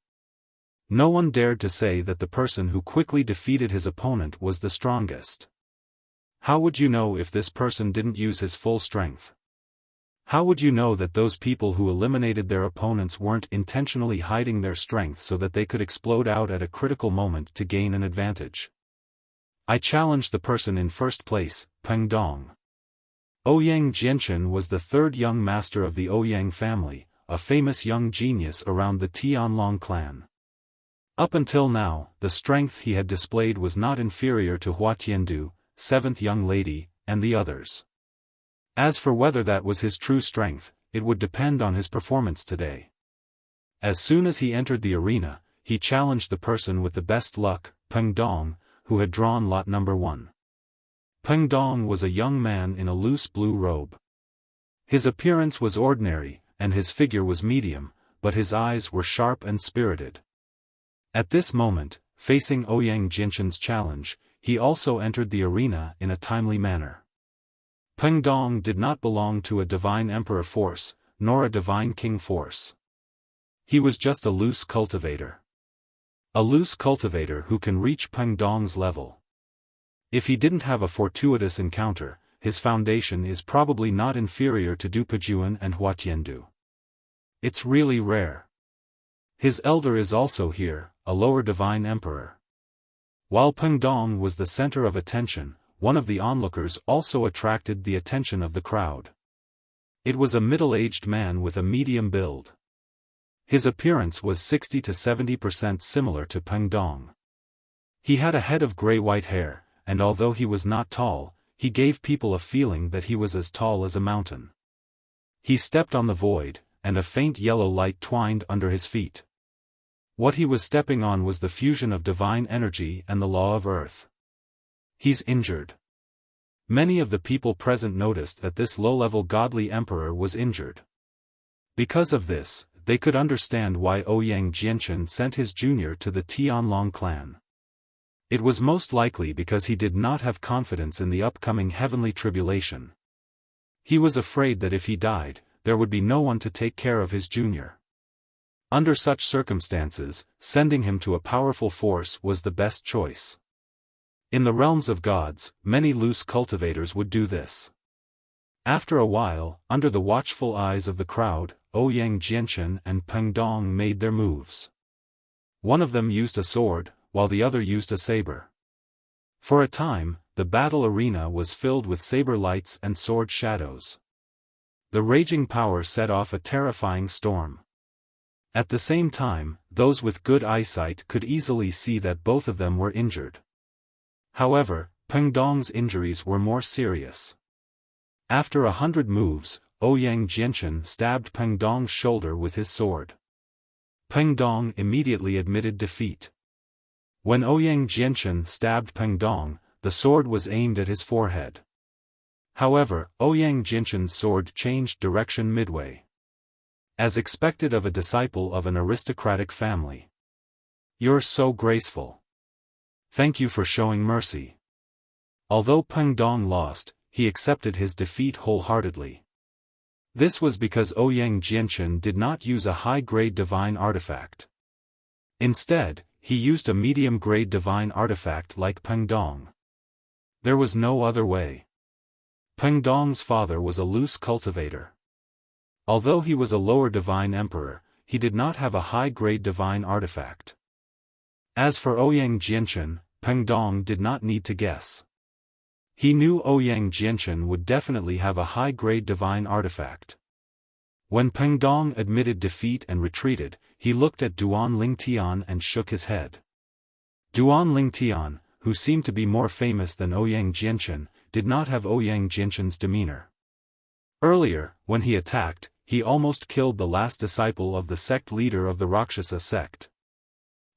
No one dared to say that the person who quickly defeated his opponent was the strongest. How would you know if this person didn't use his full strength? How would you know that those people who eliminated their opponents weren't intentionally hiding their strength so that they could explode out at a critical moment to gain an advantage? I challenged the person in first place, Peng Dong. Ouyang Jianchen was the 3rd young master of the Ouyang family, a famous young genius around the Tianlong clan. Up until now, the strength he had displayed was not inferior to Hua Tiandu, 7th young lady, and the others. As for whether that was his true strength, it would depend on his performance today. As soon as he entered the arena, he challenged the person with the best luck, Peng Dong, who had drawn lot number 1. Peng Dong was a young man in a loose blue robe. His appearance was ordinary, and his figure was medium, but his eyes were sharp and spirited. At this moment, facing Ouyang Jianchen's challenge, he also entered the arena in a timely manner. Peng Dong did not belong to a divine emperor force, nor a divine king force. He was just a loose cultivator. A loose cultivator who can reach Peng Dong's level. If he didn't have a fortuitous encounter, his foundation is probably not inferior to Du Pejuan and Huatiandu. It's really rare. His elder is also here, a lower divine emperor. While Peng Dong was the center of attention, one of the onlookers also attracted the attention of the crowd. It was a middle-aged man with a medium build. His appearance was 60 to 70% similar to Peng Dong. He had a head of gray-white hair, and although he was not tall, he gave people a feeling that he was as tall as a mountain. He stepped on the void, and a faint yellow light twined under his feet. What he was stepping on was the fusion of divine energy and the law of earth. He's injured. Many of the people present noticed that this low-level godly emperor was injured. Because of this, they could understand why Ouyang Jianchen sent his junior to the Tianlong clan. It was most likely because he did not have confidence in the upcoming heavenly tribulation. He was afraid that if he died, there would be no one to take care of his junior. Under such circumstances, sending him to a powerful force was the best choice. In the realms of gods, many loose cultivators would do this. After a while, under the watchful eyes of the crowd, Ouyang Jianchen and Peng Dong made their moves. One of them used a sword, while the other used a saber. For a time, the battle arena was filled with saber lights and sword shadows. The raging power set off a terrifying storm. At the same time, those with good eyesight could easily see that both of them were injured. However, Peng Dong's injuries were more serious. After 100 moves, Ouyang Jianchen stabbed Peng Dong's shoulder with his sword. Peng Dong immediately admitted defeat. When Ouyang Jianchen stabbed Peng Dong, the sword was aimed at his forehead. However, Ouyang Jianchen's sword changed direction midway. As expected of a disciple of an aristocratic family. "You're so graceful. Thank you for showing mercy." Although Peng Dong lost, he accepted his defeat wholeheartedly. This was because Ouyang Jianchen did not use a high-grade divine artifact. Instead, he used a medium-grade divine artifact like Peng Dong. There was no other way. Peng Dong's father was a loose cultivator. Although he was a lower divine emperor, he did not have a high-grade divine artifact. As for Ouyang Jianchen, Peng Dong did not need to guess. He knew Ouyang Jianchen would definitely have a high-grade divine artifact. When Peng Dong admitted defeat and retreated, he looked at Duan Lingtian and shook his head. Duan Lingtian, who seemed to be more famous than Ouyang Jianchen, did not have Ouyang Jianchen's demeanor. Earlier, when he attacked, he almost killed the last disciple of the sect leader of the Rakshasa sect.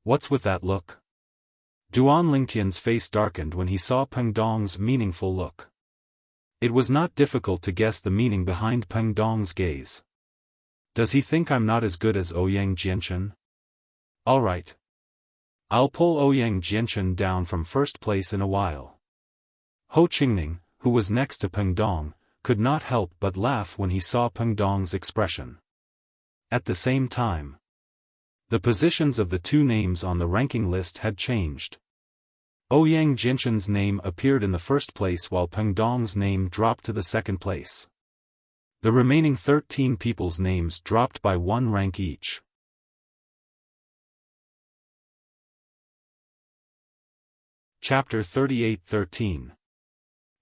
What's with that look? Duan Lingtian's face darkened when he saw Peng Dong's meaningful look. It was not difficult to guess the meaning behind Peng Dong's gaze. Does he think I'm not as good as Ouyang Jianchen? Alright. I'll pull Ouyang Jianchen down from first place in a while. Ho Qingning, who was next to Peng Dong, could not help but laugh when he saw Peng Dong's expression. At the same time, the positions of the two names on the ranking list had changed. Ouyang Jianchen's name appeared in the first place while Peng Dong's name dropped to the second place. The remaining 13 people's names dropped by 1 rank each. Chapter 38-13.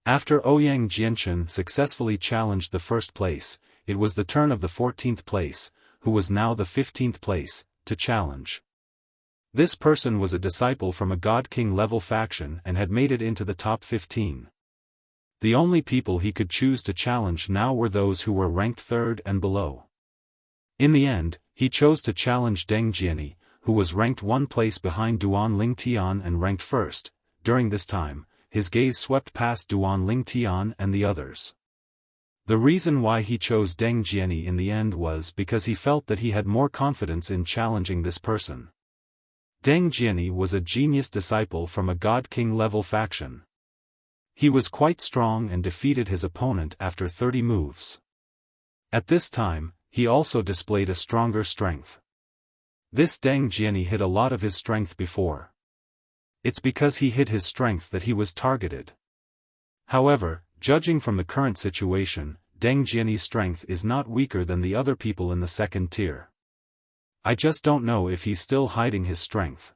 After Ouyang Jianchen successfully challenged the first place, it was the turn of the 14th place, who was now the 15th place, to challenge. This person was a disciple from a God-King level faction and had made it into the top 15. The only people he could choose to challenge now were those who were ranked 3rd and below. In the end, he chose to challenge Deng Jiani, who was ranked 1 place behind Duan Lingtian and ranked 1st. During this time, his gaze swept past Duan Lingtian and the others. The reason why he chose Deng Jiani in the end was because he felt that he had more confidence in challenging this person. Deng Jiani was a genius disciple from a God-King level faction. He was quite strong and defeated his opponent after 30 moves. At this time, he also displayed a stronger strength. This Deng Jiani hid a lot of his strength before. It's because he hid his strength that he was targeted. However, judging from the current situation, Deng Jianyi's strength is not weaker than the other people in the second tier. I just don't know if he's still hiding his strength.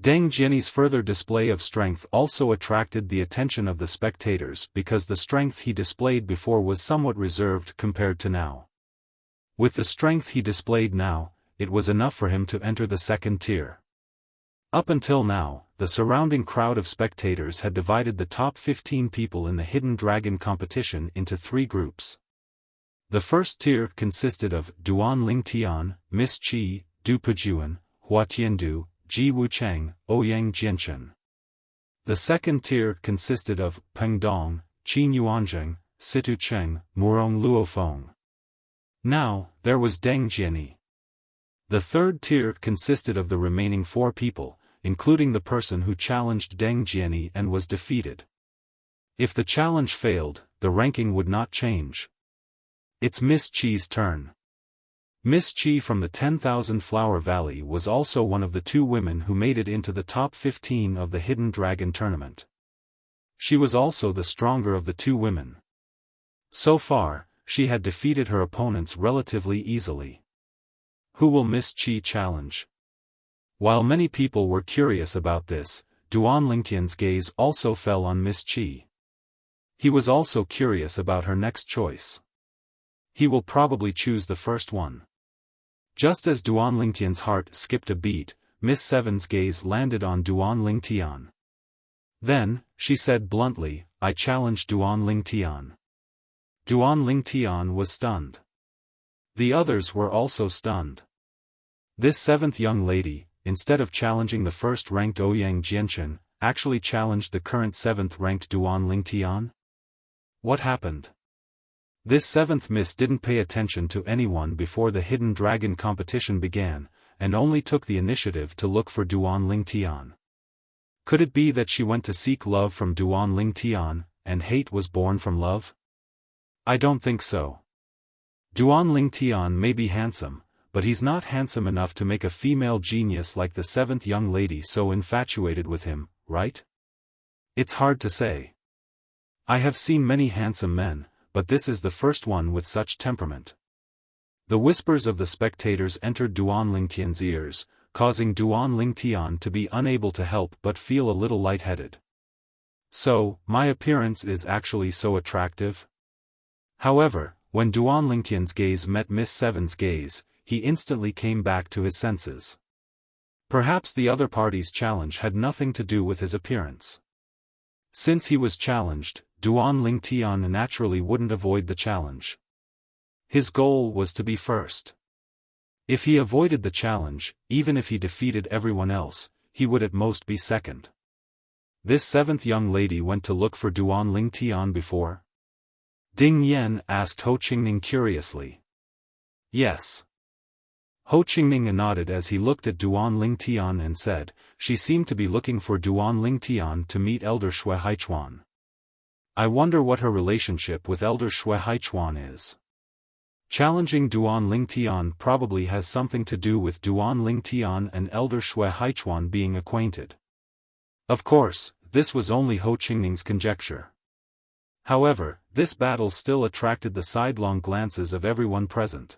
Deng Jianyi's further display of strength also attracted the attention of the spectators because the strength he displayed before was somewhat reserved compared to now. With the strength he displayed now, it was enough for him to enter the second tier. Up until now, the surrounding crowd of spectators had divided the top 15 people in the Hidden Dragon competition into 3 groups. The first tier consisted of Duan Lingtian, Miss Qi, Du Pejuan, Hua Tiandu, Ji Wucheng, Ouyang Jianchen. The second tier consisted of Peng Dong, Qin Yuanzheng, Situ Cheng, Murong Luofeng. Now, there was Deng Jianyi. The third tier consisted of the remaining 4 people, including the person who challenged Deng Jianyi and was defeated. If the challenge failed, the ranking would not change. It's Miss Qi's turn. Miss Qi from the 10,000 Flower Valley was also one of the 2 women who made it into the top 15 of the Hidden Dragon tournament. She was also the stronger of the 2 women. So far, she had defeated her opponents relatively easily. Who will Miss Qi challenge? While many people were curious about this, Duan Lingtian's gaze also fell on Miss Qi. He was also curious about her next choice. He will probably choose the first one. Just as Duan Lingtian's heart skipped a beat, Miss Seven's gaze landed on Duan Lingtian. Then, she said bluntly, I challenge Duan Lingtian. Duan Lingtian was stunned. The others were also stunned. This 7th young lady, instead of challenging the first-ranked Ouyang Jianchen, actually challenged the current 7th-ranked Duan Lingtian? What happened? This 7th miss didn't pay attention to anyone before the Hidden Dragon competition began, and only took the initiative to look for Duan Lingtian. Could it be that she went to seek love from Duan Lingtian, and hate was born from love? I don't think so. Duan Lingtian may be handsome, but he's not handsome enough to make a female genius like the 7th young lady so infatuated with him, right? It's hard to say. I have seen many handsome men, but this is the first one with such temperament. The whispers of the spectators entered Duan Lingtian's ears, causing Duan Lingtian to be unable to help but feel a little lightheaded. So, my appearance is actually so attractive? However, when Duan Lingtian's gaze met Miss Seven's gaze, he instantly came back to his senses. Perhaps the other party's challenge had nothing to do with his appearance. Since he was challenged, Duan Lingtian naturally wouldn't avoid the challenge. His goal was to be first. If he avoided the challenge, even if he defeated everyone else, he would at most be second. This 7th young lady went to look for Duan Lingtian before? Ding Yan asked Ho Qingning curiously. Yes. Ho Qingning nodded as he looked at Duan Lingtian and said, she seemed to be looking for Duan Lingtian to meet Elder Shui Haichuan. I wonder what her relationship with Elder Shui Haichuan is. Challenging Duan Lingtian probably has something to do with Duan Lingtian and Elder Shui Haichuan being acquainted. Of course, this was only Ho Qingning's conjecture. However, this battle still attracted the sidelong glances of everyone present.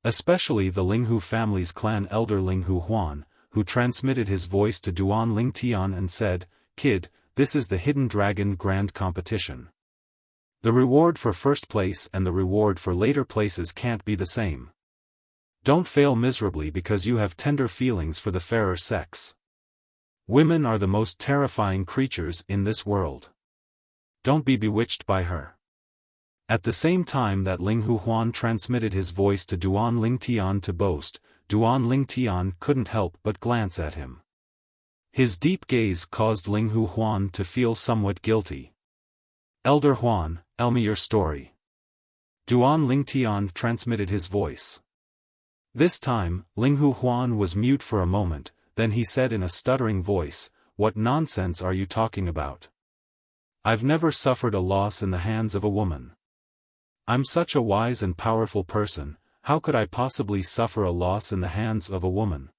Especially the Linghu family's clan elder Linghu Huan, who transmitted his voice to Duan Lingtian and said, Kid, this is the Hidden Dragon Grand Competition. The reward for first place and the reward for later places can't be the same. Don't fail miserably because you have tender feelings for the fairer sex. Women are the most terrifying creatures in this world. Don't be bewitched by her. At the same time that Linghu Huan transmitted his voice to Duan Lingtian to boast, Duan Lingtian couldn't help but glance at him. His deep gaze caused Linghu Huan to feel somewhat guilty. Elder Huan, tell me your story. Duan Lingtian transmitted his voice. This time, Linghu Huan was mute for a moment, then he said in a stuttering voice, What nonsense are you talking about? I've never suffered a loss in the hands of a woman. I'm such a wise and powerful person, how could I possibly suffer a loss in the hands of a woman?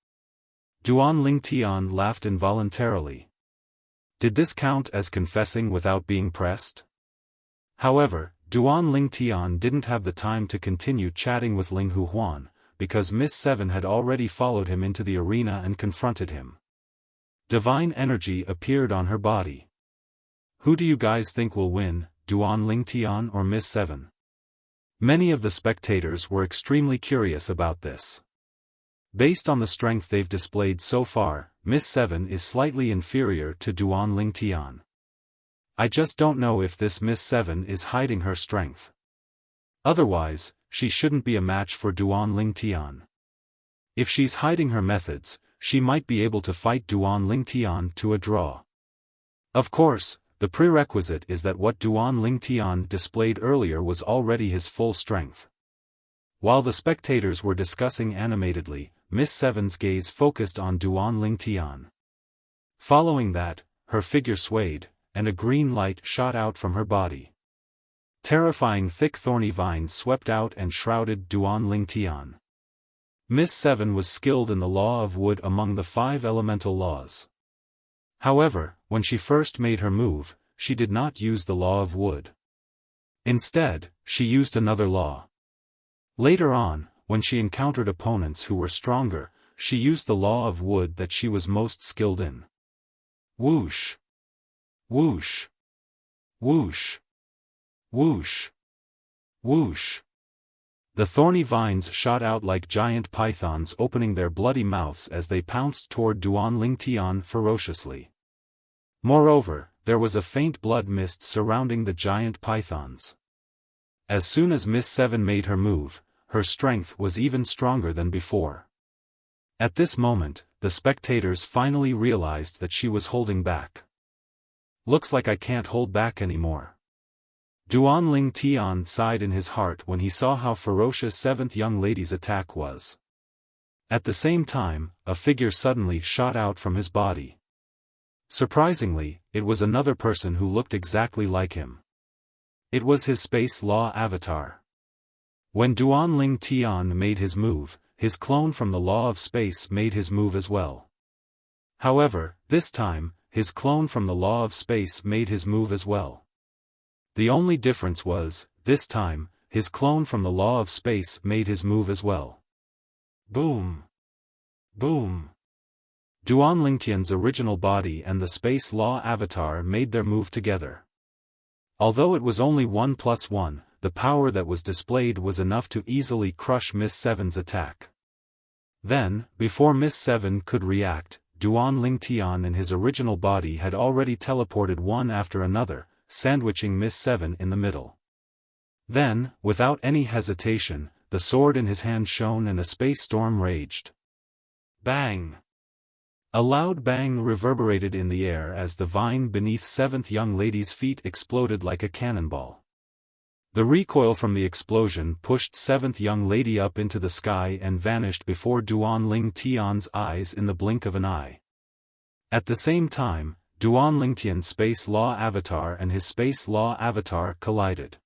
Duan Lingtian laughed involuntarily. Did this count as confessing without being pressed? However, Duan Lingtian didn't have the time to continue chatting with Ling Huan, because Miss Seven had already followed him into the arena and confronted him. Divine energy appeared on her body. Who do you guys think will win, Duan Lingtian or Miss Seven? Many of the spectators were extremely curious about this. Based on the strength they've displayed so far, Miss Seven is slightly inferior to Duan Lingtian. I just don't know if this Miss Seven is hiding her strength. Otherwise, she shouldn't be a match for Duan Lingtian. If she's hiding her methods, she might be able to fight Duan Lingtian to a draw. Of course, the prerequisite is that what Duan Lingtian displayed earlier was already his full strength. While the spectators were discussing animatedly, Miss Seven's gaze focused on Duan Lingtian. Following that, her figure swayed, and a green light shot out from her body. Terrifying thick thorny vines swept out and shrouded Duan Lingtian. Miss Seven was skilled in the law of wood among the 5 elemental laws. However, when she first made her move, she did not use the law of wood. Instead, she used another law. Later on, when she encountered opponents who were stronger, she used the law of wood that she was most skilled in. Whoosh! Whoosh! Whoosh! Whoosh! Whoosh! The thorny vines shot out like giant pythons opening their bloody mouths as they pounced toward Duan Lingtian ferociously. Moreover, there was a faint blood mist surrounding the giant pythons. As soon as Miss Seven made her move, her strength was even stronger than before. At this moment, the spectators finally realized that she was holding back. Looks like I can't hold back anymore. Duan Lingtian sighed in his heart when he saw how ferocious 7th young lady's attack was. At the same time, a figure suddenly shot out from his body. Surprisingly, it was another person who looked exactly like him. It was his space law avatar. When Duan Lingtian made his move, his clone from the law of space made his move as well. However, this time, his clone from the law of space made his move as well. The only difference was, this time, his clone from the law of space made his move as well. Boom! Boom! Duan Lingtian's original body and the space law avatar made their move together. Although it was only 1+1, the power that was displayed was enough to easily crush Miss Seven's attack. Then, before Miss Seven could react, Duan Lingtian and his original body had already teleported one after another, sandwiching Miss Seven in the middle. Then, without any hesitation, the sword in his hand shone and a space storm raged. Bang! A loud bang reverberated in the air as the vine beneath 7th young lady's feet exploded like a cannonball. The recoil from the explosion pushed 7th young lady up into the sky and vanished before Duan Lingtian's eyes in the blink of an eye. At the same time, Duan Lingtian's space law avatar and his space law avatar collided.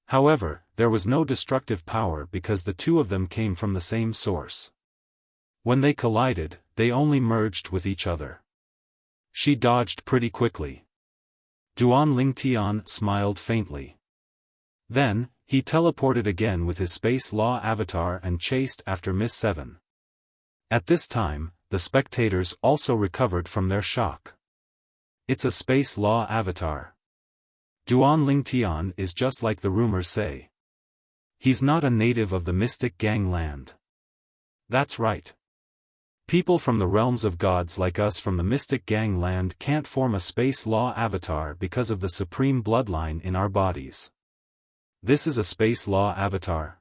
However, there was no destructive power because the two of them came from the same source. When they collided, they only merged with each other. She dodged pretty quickly. Duan Lingtian smiled faintly. Then, he teleported again with his space law avatar and chased after Miss Seven. At this time, the spectators also recovered from their shock. It's a space law avatar. Duan Lingtian is just like the rumors say. He's not a native of the Mystic Gang land. That's right. People from the realms of gods like us from the Mystic Gang land can't form a space law avatar because of the supreme bloodline in our bodies. This is a space law avatar.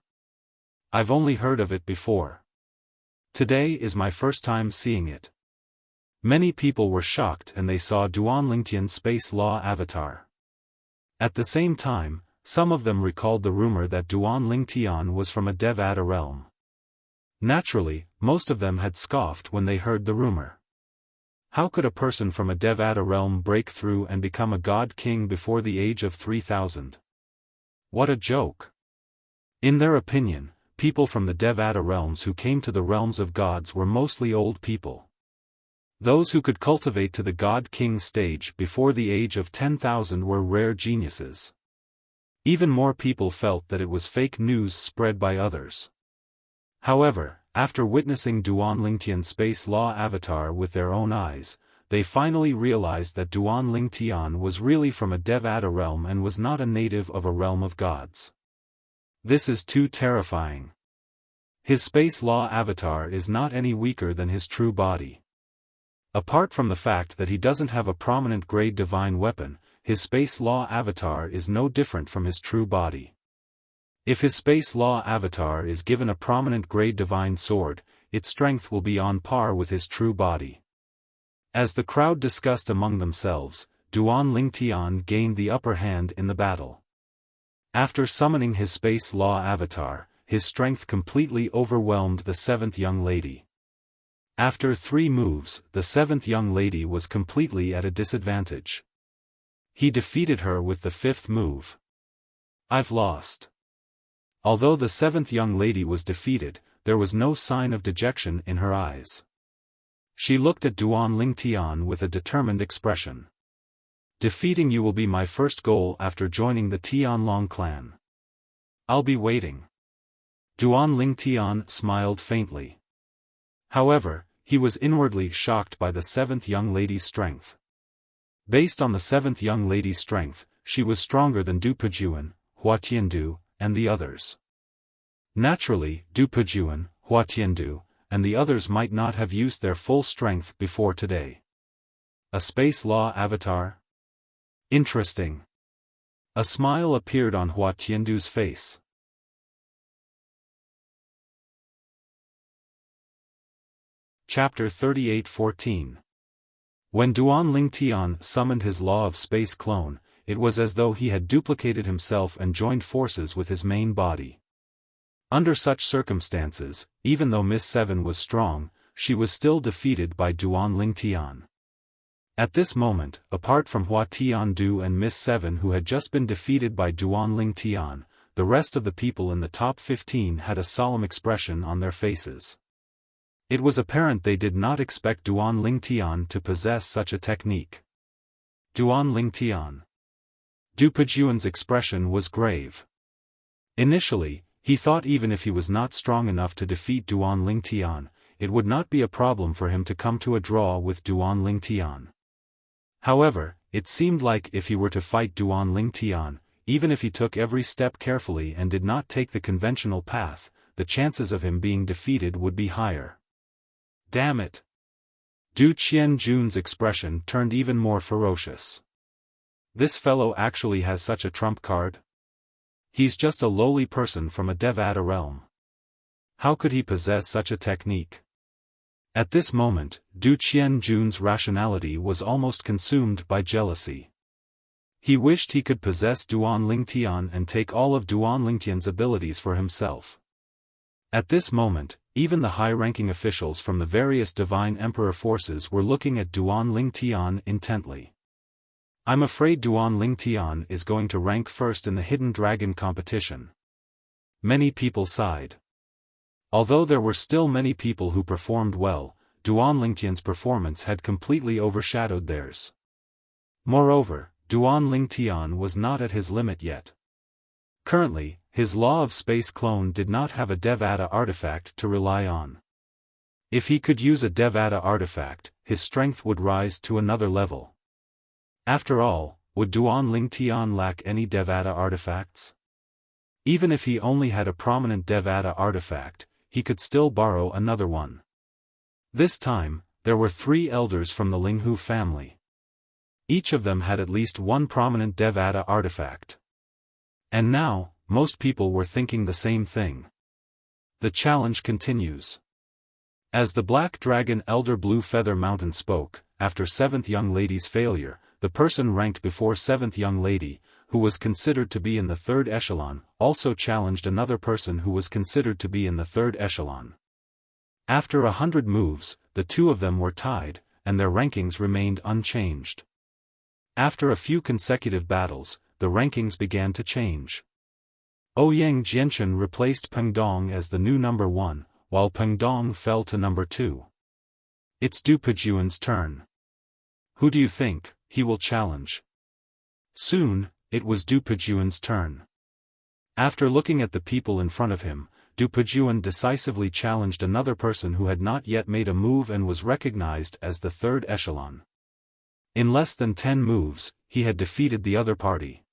I've only heard of it before. Today is my first time seeing it. Many people were shocked and they saw Duan Lingtian's space law avatar. At the same time, some of them recalled the rumor that Duan Lingtian was from a Devata realm. Naturally, most of them had scoffed when they heard the rumor. How could a person from a Devata realm break through and become a god king before the age of 3000? What a joke! In their opinion, people from the Devata realms who came to the realms of gods were mostly old people. Those who could cultivate to the god king stage before the age of 10,000 were rare geniuses. Even more people felt that it was fake news spread by others. However, after witnessing Duan Lingtian's space law avatar with their own eyes, they finally realized that Duan Lingtian was really from a Devata realm and was not a native of a realm of gods. This is too terrifying. His space law avatar is not any weaker than his true body. Apart from the fact that he doesn't have a prominent grade divine weapon, his space law avatar is no different from his true body. If his space law avatar is given a prominent grade divine sword, its strength will be on par with his true body. As the crowd discussed among themselves, Duan Lingtian gained the upper hand in the battle. After summoning his space law avatar, his strength completely overwhelmed the seventh young lady. After 3 moves, the seventh young lady was completely at a disadvantage. He defeated her with the 5th move. I've lost. Although the 7th young lady was defeated, there was no sign of dejection in her eyes. She looked at Duan Lingtian with a determined expression. Defeating you will be my first goal after joining the Tianlong clan. I'll be waiting. Duan Lingtian smiled faintly. However, he was inwardly shocked by the 7th young lady's strength. Based on the 7th young lady's strength, she was stronger than Du Pejuan, Hua Tiandu, and the others. Naturally, Du Pejuan, Hua Tiandu, and the others might not have used their full strength before today. A space law avatar? Interesting. A smile appeared on Hua Tiandu's face. Chapter 38:14. When Duan Lingtian summoned his law of space clone, it was as though he had duplicated himself and joined forces with his main body. Under such circumstances, even though Miss Seven was strong, she was still defeated by Duan Lingtian. At this moment, apart from Hua Tiandu and Miss Seven who had just been defeated by Duan Lingtian, the rest of the people in the top 15 had a solemn expression on their faces. It was apparent they did not expect Duan Lingtian to possess such a technique. Duan Lingtian. Du Pejuan's expression was grave. Initially, he thought even if he was not strong enough to defeat Duan Lingtian, it would not be a problem for him to come to a draw with Duan Lingtian. However, it seemed like if he were to fight Duan Lingtian, even if he took every step carefully and did not take the conventional path, the chances of him being defeated would be higher. Damn it! Du Qianjun's expression turned even more ferocious. This fellow actually has such a trump card? He's just a lowly person from a Devata realm. How could he possess such a technique? At this moment, Du Qianjun's rationality was almost consumed by jealousy. He wished he could possess Duan Lingtian and take all of Duan Lingtian's abilities for himself. At this moment, even the high-ranking officials from the various Divine Emperor forces were looking at Duan Lingtian intently. I'm afraid Duan Lingtian is going to rank first in the Hidden Dragon competition. Many people sighed. Although there were still many people who performed well, Duan Lingtian's performance had completely overshadowed theirs. Moreover, Duan Lingtian was not at his limit yet. Currently, his law of space clone did not have a Devata artifact to rely on. If he could use a Devata artifact, his strength would rise to another level. After all, would Duan Lingtian lack any Devata artifacts? Even if he only had a prominent Devata artifact, he could still borrow another one. This time, there were 3 elders from the Linghu family. Each of them had at least one prominent Devata artifact. And now, most people were thinking the same thing. The challenge continues. As the Black Dragon Elder Blue Feather Mountain spoke, after 7th young lady's failure, the person ranked before 7th young lady, who was considered to be in the 3rd echelon, also challenged another person who was considered to be in the 3rd echelon. After 100 moves, the 2 of them were tied, and their rankings remained unchanged. After a few consecutive battles, the rankings began to change. Ouyang Jianchen replaced Peng Dong as the new number 1, while Peng Dong fell to number 2. It's Du Pejuan's turn. Who do you think he will challenge? Soon, it was Du Pejuan's turn. After looking at the people in front of him, Du Pejuan decisively challenged another person who had not yet made a move and was recognized as the third echelon. In less than 10 moves, he had defeated the other party.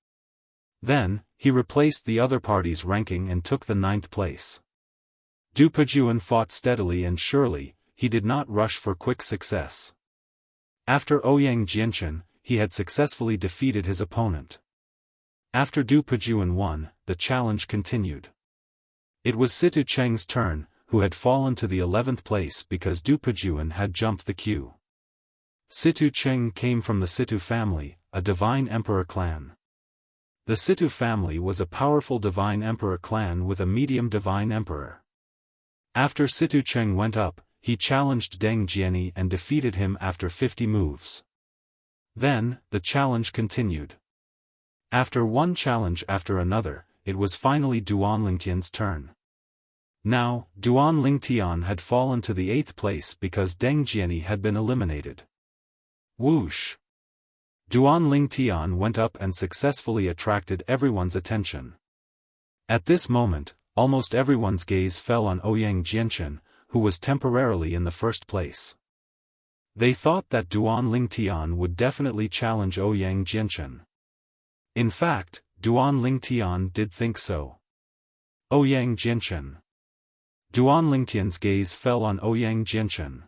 Then, he replaced the other party's ranking and took the 9th place. Du Pejuan fought steadily and surely, he did not rush for quick success. After Ouyang Jianchen, he had successfully defeated his opponent. After Du Pejuan won, the challenge continued. It was Situ Cheng's turn, who had fallen to the 11th place because Du Pejuan had jumped the queue. Situ Cheng came from the Situ family, a divine emperor clan. The Situ family was a powerful divine emperor clan with a medium divine emperor. After Situ Cheng went up, he challenged Deng Jiani and defeated him after 50 moves. Then, the challenge continued. After one challenge after another, it was finally Duan Lingtian's turn. Now, Duan Lingtian had fallen to the 8th place because Deng Jiani had been eliminated. Whoosh! Duan Lingtian went up and successfully attracted everyone's attention. At this moment, almost everyone's gaze fell on Ouyang Jianchen, who was temporarily in the 1st place. They thought that Duan Lingtian would definitely challenge Ouyang Jianchen. In fact, Duan Lingtian did think so. Ouyang Jianchen. Duan Lingtian's gaze fell on Ouyang Jianchen.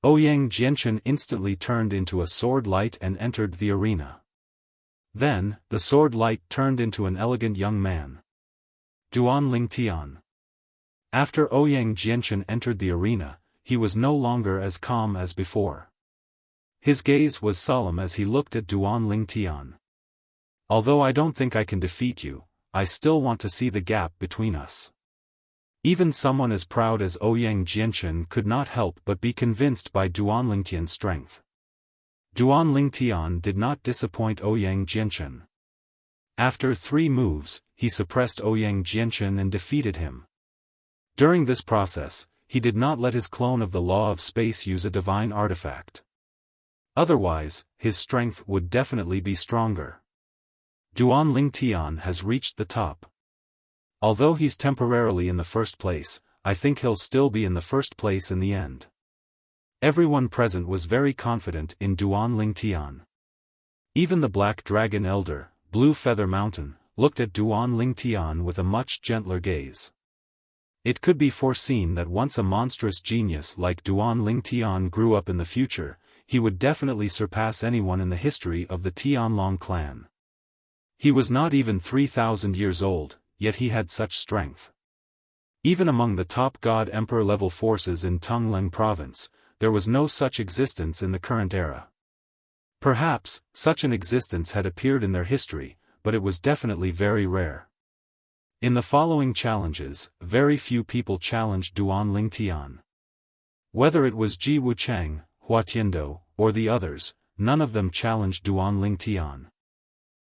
Ouyang Jianchen instantly turned into a sword light and entered the arena. Then, the sword light turned into an elegant young man. Duan Lingtian. After Ouyang Jianchen entered the arena, he was no longer as calm as before. His gaze was solemn as he looked at Duan Lingtian. Although I don't think I can defeat you, I still want to see the gap between us. Even someone as proud as Ouyang Jianchen could not help but be convinced by Duan Lingtian's strength. Duan Lingtian did not disappoint Ouyang Jianchen. After 3 moves, he suppressed Ouyang Jianchen and defeated him. During this process, he did not let his clone of the law of space use a divine artifact. Otherwise, his strength would definitely be stronger. Duan Lingtian has reached the top. Although he's temporarily in the 1st place, I think he'll still be in the 1st place in the end. Everyone present was very confident in Duan Lingtian. Even the Black Dragon Elder, Blue Feather Mountain, looked at Duan Lingtian with a much gentler gaze. It could be foreseen that once a monstrous genius like Duan Lingtian grew up in the future, he would definitely surpass anyone in the history of the Tianlong clan. He was not even 3,000 years old, yet he had such strength. Even among the top God Emperor level forces in Tongleng province, there was no such existence in the current era. Perhaps, such an existence had appeared in their history, but it was definitely very rare. In the following challenges, very few people challenged Duan Lingtian. Whether it was Ji Wuchang, Hua Tiando, or the others, none of them challenged Duan Lingtian.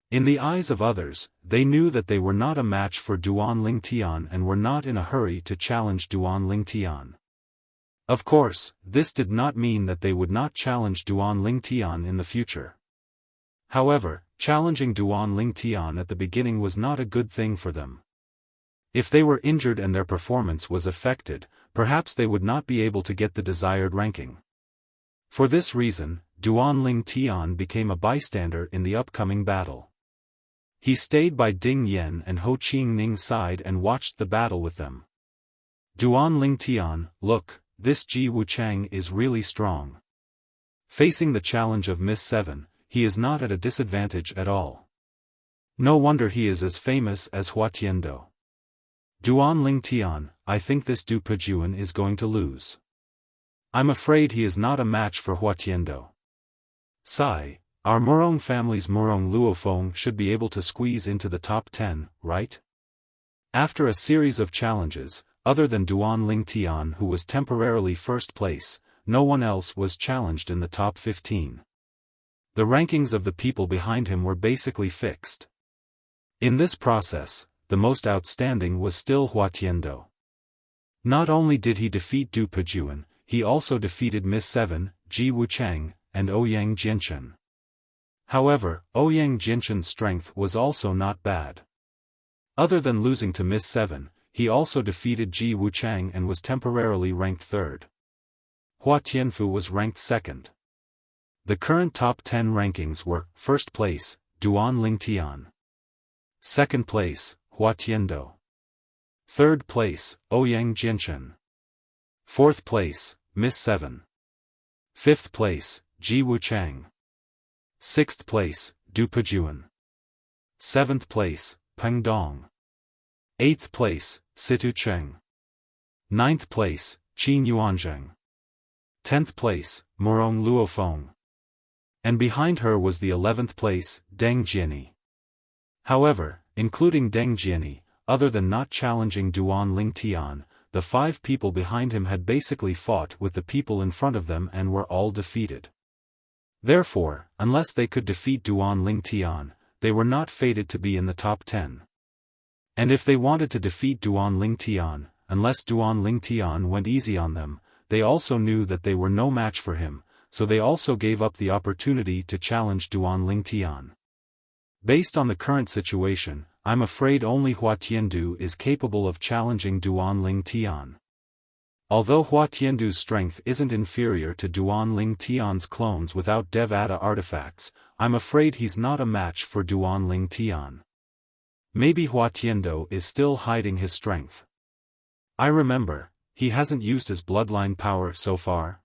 In the eyes of others, they knew that they were not a match for Duan Lingtian and were not in a hurry to challenge Duan Lingtian. Of course, this did not mean that they would not challenge Duan Lingtian in the future. However, challenging Duan Lingtian at the beginning was not a good thing for them. If they were injured and their performance was affected, perhaps they would not be able to get the desired ranking. For this reason, Duan Lingtian became a bystander in the upcoming battle. He stayed by Ding Yen and Ho Qingning's side and watched the battle with them. Duan Lingtian, look, this Ji Wuchang is really strong. Facing the challenge of Miss 7, he is not at a disadvantage at all. No wonder he is as famous as Hua Tiando. Duan Lingtian, I think this Du Pejuan is going to lose. I'm afraid he is not a match for Hua Tiando. Sigh, our Murong family's Murong Luofeng should be able to squeeze into the top 10, right? After a series of challenges, other than Duan Lingtian who was temporarily 1st place, no one else was challenged in the top 15. The rankings of the people behind him were basically fixed. In this process, the most outstanding was still Hua Tiando. Not only did he defeat Du Pejuan, he also defeated Miss 7, Ji Wuchang, and Ouyang Jianchen. However, Ouyang Jianchen's strength was also not bad. Other than losing to Miss 7, he also defeated Ji Wuchang and was temporarily ranked third. Hua Tianfu was ranked second. The current top 10 rankings were: first place, Duan Lingtian. Second place, Hua Tiando. Third place, Ouyang Jianchen. Fourth place, Miss 7. Fifth place, Ji Wuchang. Sixth place, Du Pejuan. Seventh place, Peng Dong. Eighth place, Situ Cheng. Ninth place, Qin Yuanzheng. 10th place, Murong Luofeng. And behind her was the 11th place, Deng Jiani. However, including Deng Jiani, other than not challenging Duan Lingtian, the 5 people behind him had basically fought with the people in front of them and were all defeated. Therefore, unless they could defeat Duan Lingtian, they were not fated to be in the top 10. And if they wanted to defeat Duan Lingtian, unless Duan Lingtian went easy on them, they also knew that they were no match for him, so they also gave up the opportunity to challenge Duan Lingtian. Based on the current situation, I'm afraid only Hua Tiandu is capable of challenging Duan Lingtian. Although Hua Tiandu's strength isn't inferior to Duan Lingtian's clones without Dev-Ada artifacts, I'm afraid he's not a match for Duan Lingtian. Maybe Hua Tiandu is still hiding his strength. I remember, he hasn't used his bloodline power so far.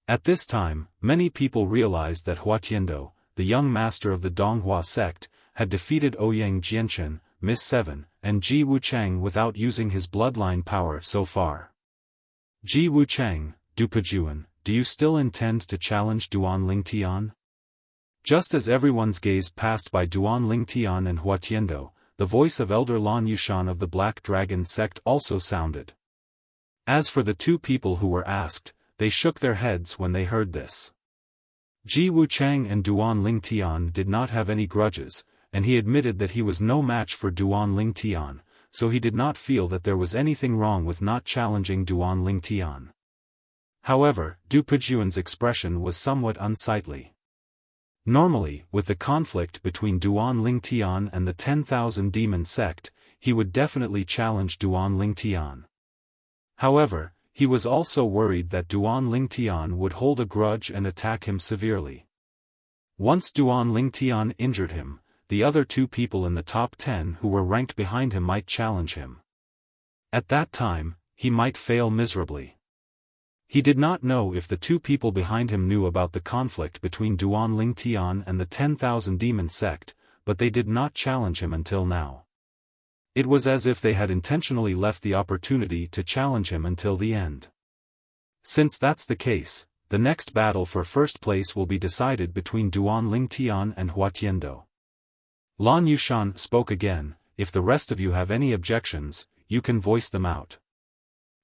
At this time, many people realized that Hua Tiandu, the young master of the Donghua sect, had defeated Ouyang Jianchen, Miss 7, and Ji Wuchang without using his bloodline power so far. Ji Wuchang, Du Pejuan, do you still intend to challenge Duan Lingtian? Just as everyone's gaze passed by Duan Lingtian and Hua Tiandu, the voice of Elder Lan Yushan of the Black Dragon sect also sounded. As for the 2 people who were asked, they shook their heads when they heard this. Ji Wuchang and Duan Lingtian did not have any grudges, and he admitted that he was no match for Duan Lingtian, so he did not feel that there was anything wrong with not challenging Duan Lingtian. However, Du Pejuan's expression was somewhat unsightly. Normally, with the conflict between Duan Lingtian and the 10,000 Demon sect, he would definitely challenge Duan Lingtian. However, he was also worried that Duan Lingtian would hold a grudge and attack him severely. Once Duan Lingtian injured him, the other 2 people in the top 10 who were ranked behind him might challenge him. At that time, he might fail miserably. He did not know if the 2 people behind him knew about the conflict between Duan Lingtian and the 10,000 Demon sect, but they did not challenge him until now. It was as if they had intentionally left the opportunity to challenge him until the end. Since that's the case, the next battle for first place will be decided between Duan Lingtian and Hua Tiandu. Lan Yushan spoke again. If the rest of you have any objections, you can voice them out.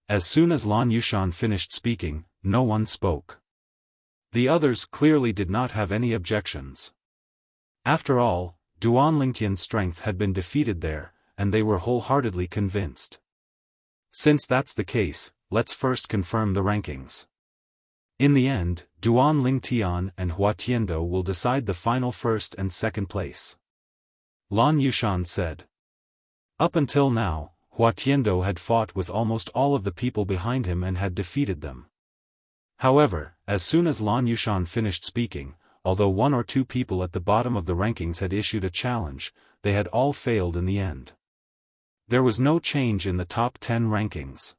As soon as Lan Yushan finished speaking, no one spoke. The others clearly did not have any objections. After all, Duan Lingtian's strength had been defeated there, and they were wholeheartedly convinced. Since that's the case, let's first confirm the rankings. In the end, Duan Lingtian and Hua Tiandu will decide the final first and second place. Lan Yushan said. Up until now, Hua Tiandu had fought with almost all of the people behind him and had defeated them. However, as soon as Lan Yushan finished speaking, although 1 or 2 people at the bottom of the rankings had issued a challenge, they had all failed in the end. There was no change in the top 10 rankings.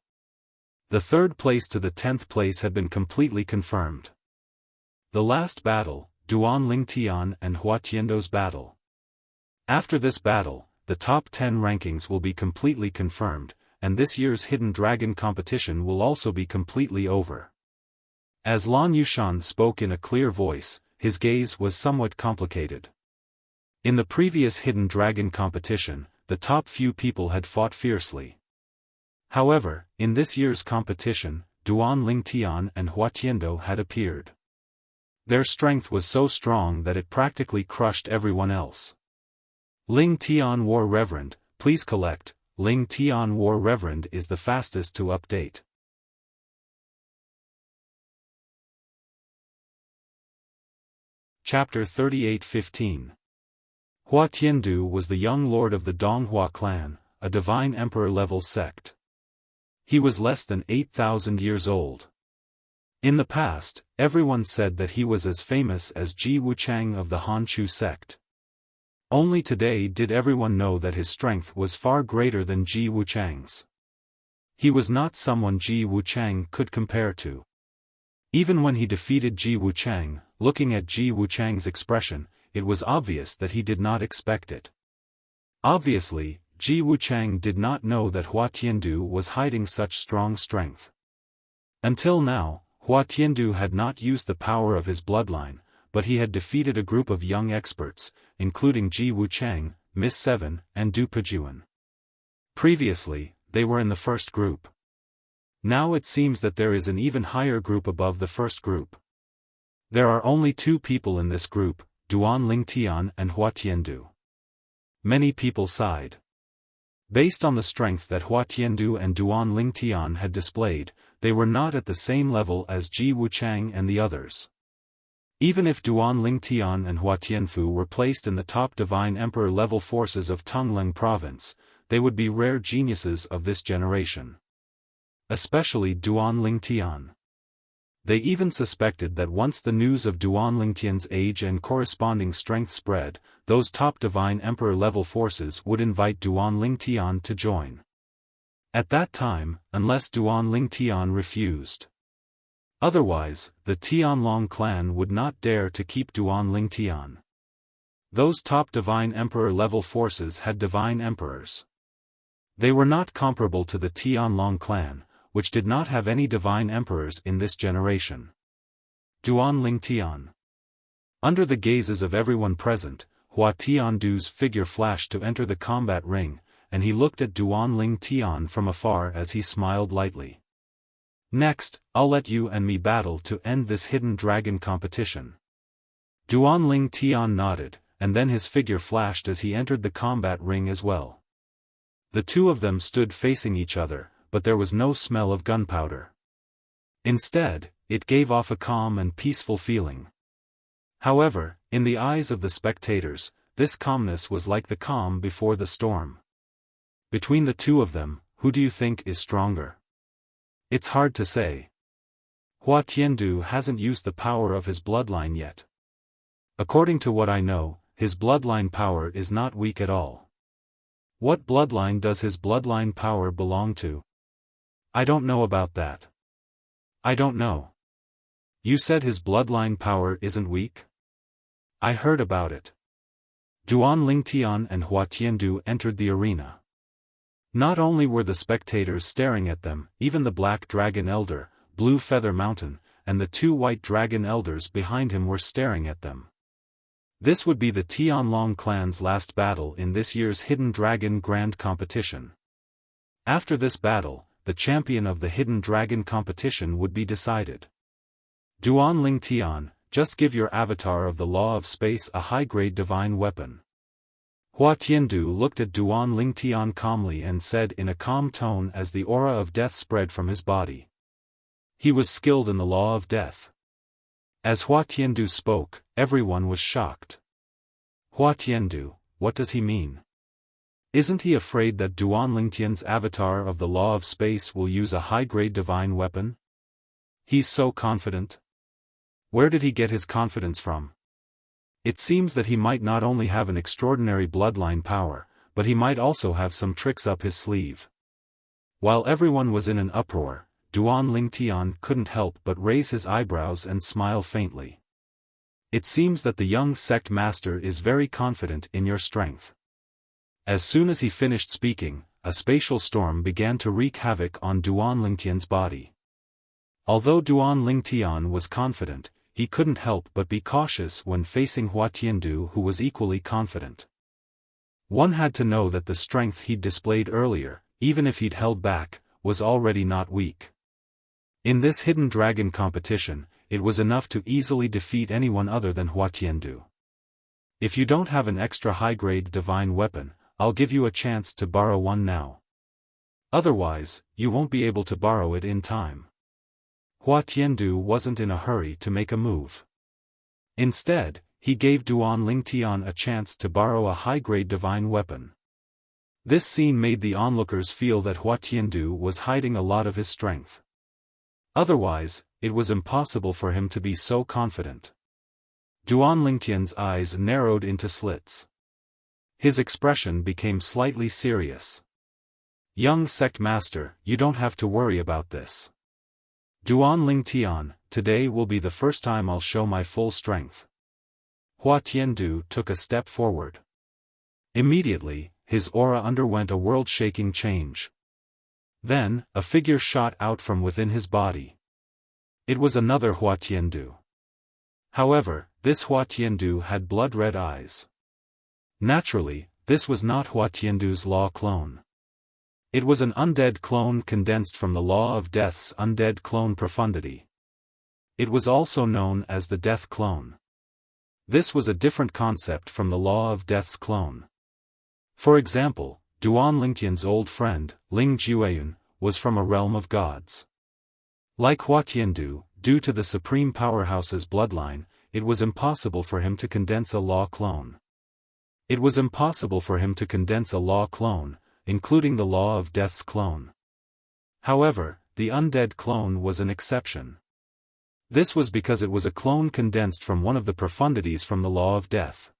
The 3rd place to the 10th place had been completely confirmed. The last battle, Duan Lingtian and Hua Tiandu's battle. After this battle, the top 10 rankings will be completely confirmed, and this year's Hidden Dragon competition will also be completely over. As Lan Yushan spoke in a clear voice, his gaze was somewhat complicated. In the previous Hidden Dragon competition, the top few people had fought fiercely. However, in this year's competition, Duan Lingtian and Hua Tiandu had appeared. Their strength was so strong that it practically crushed everyone else. Lingtian War Reverend, please collect. Lingtian War Reverend is the fastest to update. Chapter 38:15. Hua Tiandu was the young lord of the Donghua clan, a divine emperor-level sect. He was less than 8,000 years old. In the past, everyone said that he was as famous as Ji Wuchang of the Hanchu sect. Only today did everyone know that his strength was far greater than Ji Wuchang's. He was not someone Ji Wuchang could compare to. Even when he defeated Ji Wuchang, looking at Ji Wuchang's expression, it was obvious that he did not expect it. Obviously, Ji Wuchang did not know that Hua Tiandu was hiding such strong strength. Until now, Hua Tiandu had not used the power of his bloodline, but he had defeated a group of young experts, including Ji Wuchang, Miss Seven, and Du Pejuan. Previously, they were in the first group. Now it seems that there is an even higher group above the first group. There are only two people in this group, Duan Lingtian and Hua Tiandu. Many people sighed. Based on the strength that Hua Tiandu and Duan Lingtian had displayed, they were not at the same level as Ji Wuchang and the others. Even if Duan Lingtian and Hua Tianfu were placed in the top divine emperor-level forces of Tongleng province, they would be rare geniuses of this generation. Especially Duan Lingtian. They even suspected that once the news of Duan Lingtian's age and corresponding strength spread, those top divine emperor-level forces would invite Duan Lingtian to join. At that time, unless Duan Lingtian refused. Otherwise, the Tianlong clan would not dare to keep Duan Lingtian. Those top divine emperor-level forces had divine emperors. They were not comparable to the Tianlong clan, which did not have any divine emperors in this generation. Duan Lingtian. Under the gazes of everyone present, Hua Tiandu's figure flashed to enter the combat ring, and he looked at Duan Lingtian from afar as he smiled lightly. Next, I'll let you and me battle to end this hidden dragon competition. Duan Lingtian nodded, and then his figure flashed as he entered the combat ring as well. The two of them stood facing each other, but there was no smell of gunpowder. Instead, it gave off a calm and peaceful feeling. However, in the eyes of the spectators, this calmness was like the calm before the storm. Between the two of them, who do you think is stronger? It's hard to say. Hua Tiandu hasn't used the power of his bloodline yet. According to what I know, his bloodline power is not weak at all. What bloodline does his bloodline power belong to? I don't know about that. I don't know. You said his bloodline power isn't weak? I heard about it. Duan Lingtian and Hua Tiandu entered the arena. Not only were the spectators staring at them, even the Black Dragon Elder, Blue Feather Mountain, and the two White Dragon Elders behind him were staring at them. This would be the Tianlong clan's last battle in this year's Hidden Dragon Grand Competition. After this battle, the champion of the Hidden Dragon Competition would be decided. Duan Lingtian, just give your avatar of the Law of Space a high-grade divine weapon. Hua Tiandu looked at Duan Lingtian calmly and said in a calm tone as the aura of death spread from his body. He was skilled in the law of death. As Hua Tiandu spoke, everyone was shocked. Hua Tiandu, what does he mean? Isn't he afraid that Duan Lingtian's avatar of the Law of Space will use a high-grade divine weapon? He's so confident. Where did he get his confidence from? It seems that he might not only have an extraordinary bloodline power, but he might also have some tricks up his sleeve. While everyone was in an uproar, Duan Lingtian couldn't help but raise his eyebrows and smile faintly. It seems that the young sect master is very confident in your strength. As soon as he finished speaking, a spatial storm began to wreak havoc on Duan Lingtian's body. Although Duan Lingtian was confident, he couldn't help but be cautious when facing Hua Tiandu, who was equally confident. One had to know that the strength he'd displayed earlier, even if he'd held back, was already not weak. In this hidden dragon competition, it was enough to easily defeat anyone other than Hua Tiandu. If you don't have an extra high-grade divine weapon, I'll give you a chance to borrow one now. Otherwise, you won't be able to borrow it in time. Hua Tiandu wasn't in a hurry to make a move. Instead, he gave Duan Lingtian a chance to borrow a high-grade divine weapon. This scene made the onlookers feel that Hua Tiandu was hiding a lot of his strength. Otherwise, it was impossible for him to be so confident. Duan Lingtian's eyes narrowed into slits. His expression became slightly serious. "Young sect master, you don't have to worry about this. Duan Lingtian, today will be the first time I'll show my full strength." Hua Tiandu took a step forward. Immediately, his aura underwent a world-shaking change. Then, a figure shot out from within his body. It was another Hua Tiandu. However, this Hua Tiandu had blood-red eyes. Naturally, this was not Hua Tiandu's law clone. It was an undead clone condensed from the Law of Death's undead clone profundity. It was also known as the Death Clone. This was a different concept from the Law of Death's clone. For example, Duan Lingtian's old friend, Ling Jiuyun, was from a realm of gods. Like Hua Tiandu, due to the Supreme Powerhouse's bloodline, it was impossible for him to condense a law clone. It was impossible for him to condense a law clone, including the Law of Death's clone. However, the undead clone was an exception. This was because it was a clone condensed from one of the profundities from the Law of Death.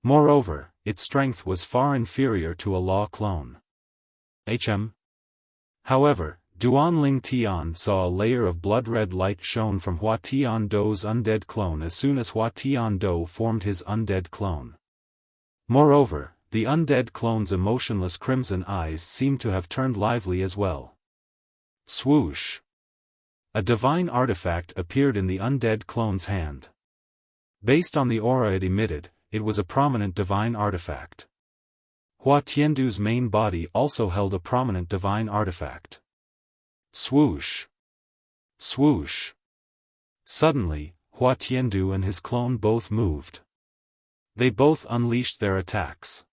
Moreover, its strength was far inferior to a law clone. However, Duan Lingtian saw a layer of blood-red light shone from Hua Tiandu's undead clone as soon as Hua Tiandu formed his undead clone. Moreover, the undead clone's emotionless crimson eyes seemed to have turned lively as well. Swoosh! A divine artifact appeared in the undead clone's hand. Based on the aura it emitted, it was a prominent divine artifact. Hua Tiandu's main body also held a prominent divine artifact. Swoosh! Swoosh! Suddenly, Hua Tiandu and his clone both moved. They both unleashed their attacks.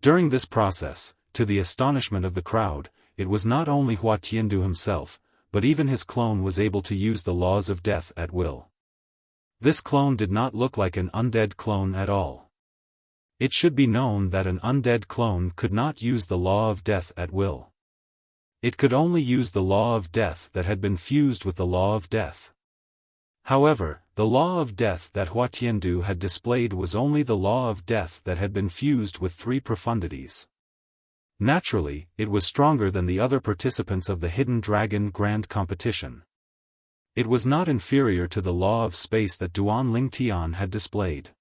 During this process, to the astonishment of the crowd, it was not only Hua Tiandu himself, but even his clone was able to use the laws of death at will. This clone did not look like an undead clone at all. It should be known that an undead clone could not use the law of death at will. It could only use the law of death that had been fused with the law of death. However, the law of death that Hua Tiandu had displayed was only the law of death that had been fused with 3 profundities. Naturally, it was stronger than the other participants of the Hidden Dragon Grand Competition. It was not inferior to the law of space that Duan Lingtian had displayed.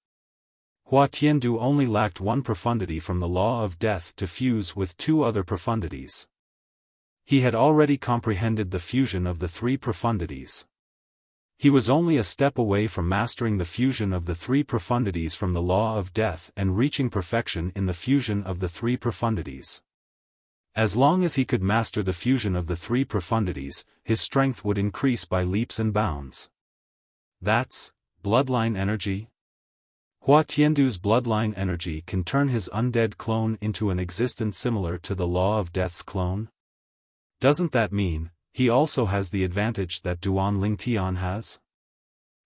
Hua Tiandu only lacked 1 profundity from the law of death to fuse with 2 other profundities. He had already comprehended the fusion of the 3 profundities. He was only a step away from mastering the fusion of the 3 profundities from the law of death and reaching perfection in the fusion of the 3 profundities. As long as he could master the fusion of the 3 profundities, his strength would increase by leaps and bounds. That's bloodline energy? Hua Tiandu's bloodline energy can turn his undead clone into an existence similar to the law of death's clone? Doesn't that mean he also has the advantage that Duan Lingtian has?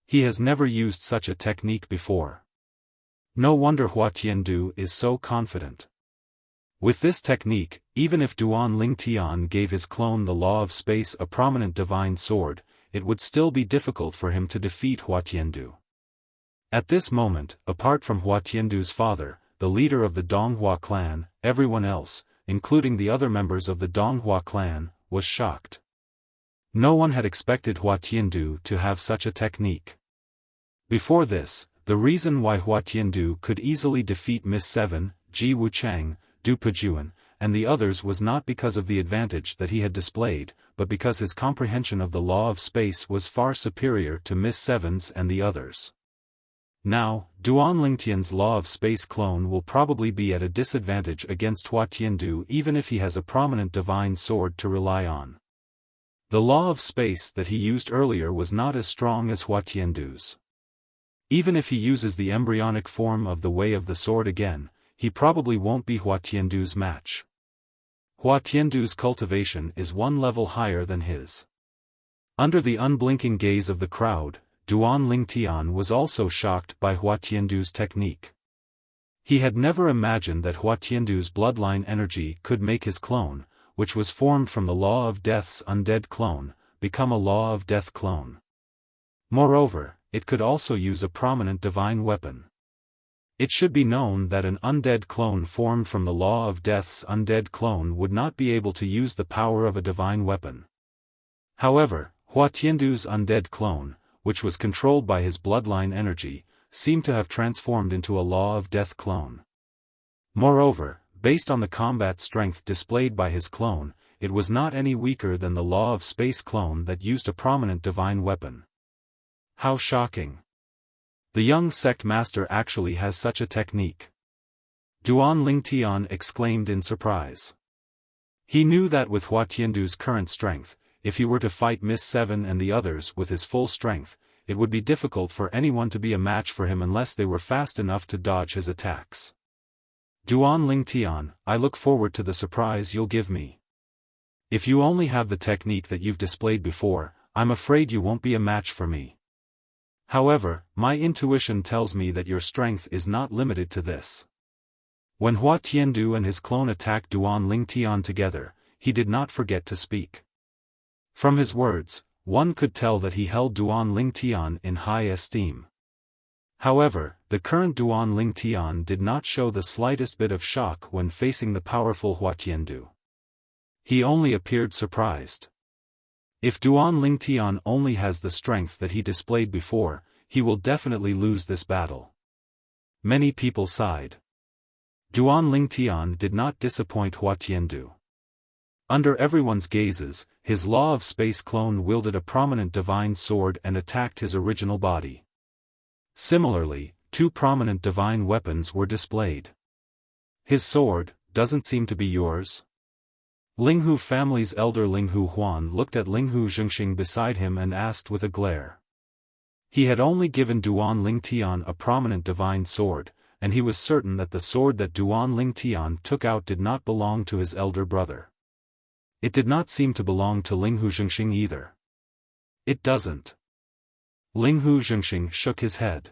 He has never used such a technique before. No wonder Hua Tiandu is so confident. With this technique, even if Duan Lingtian gave his clone the law of space a prominent divine sword, it would still be difficult for him to defeat Hua Tiandu. At this moment, apart from Hua Tiandu's father, the leader of the Donghua clan, everyone else, including the other members of the Donghua clan, was shocked. No one had expected Hua Tiandu to have such a technique. Before this, the reason why Hua Tiandu could easily defeat Miss 7, Ji Wuchang, Du Pejuan, and the others was not because of the advantage that he had displayed, but because his comprehension of the law of space was far superior to Miss 7's and the others. Now, Duan Lingtian's law of space clone will probably be at a disadvantage against Hua Tiandu even if he has a prominent divine sword to rely on. The law of space that he used earlier was not as strong as Hua Tiandu's. Even if he uses the embryonic form of the Way of the Sword again, he probably won't be Hua Tiandu's match. Hua Tiandu's cultivation is 1 level higher than his. Under the unblinking gaze of the crowd, Duan Lingtian was also shocked by Hua Tiandu's technique. He had never imagined that Hua Tiandu's bloodline energy could make his clone, which was formed from the Law of Death's undead clone, become a Law of Death clone. Moreover, it could also use a prominent divine weapon. It should be known that an undead clone formed from the Law of Death's undead clone would not be able to use the power of a divine weapon. However, Hua Tiandu's undead clone, which was controlled by his bloodline energy, seemed to have transformed into a Law of Death clone. Moreover, based on the combat strength displayed by his clone, it was not any weaker than the Law of Space clone that used a prominent divine weapon. How shocking! The young sect master actually has such a technique. Duan Lingtian exclaimed in surprise. He knew that with Hua Tiandu's current strength, if he were to fight Miss Seven and the others with his full strength, it would be difficult for anyone to be a match for him unless they were fast enough to dodge his attacks. Duan Lingtian, I look forward to the surprise you'll give me. If you only have the technique that you've displayed before, I'm afraid you won't be a match for me. However, my intuition tells me that your strength is not limited to this. When Hua Tiandu and his clone attacked Duan Lingtian together, he did not forget to speak. From his words, one could tell that he held Duan Lingtian in high esteem. However, the current Duan Lingtian did not show the slightest bit of shock when facing the powerful Hua Tiandu. He only appeared surprised. If Duan Lingtian only has the strength that he displayed before, he will definitely lose this battle. Many people sighed. Duan Lingtian did not disappoint Hua Tiandu. Under everyone's gazes, his Law of Space clone wielded a prominent divine sword and attacked his original body. Similarly, two prominent divine weapons were displayed. His sword doesn't seem to be yours. Linghu family's elder Linghu Huan looked at Linghu Zhengxing beside him and asked with a glare. He had only given Duan Lingtian a prominent divine sword, and he was certain that the sword that Duan Lingtian took out did not belong to his elder brother. It did not seem to belong to Linghu Zhengxing either. It doesn't. Linghu Zhengxing shook his head.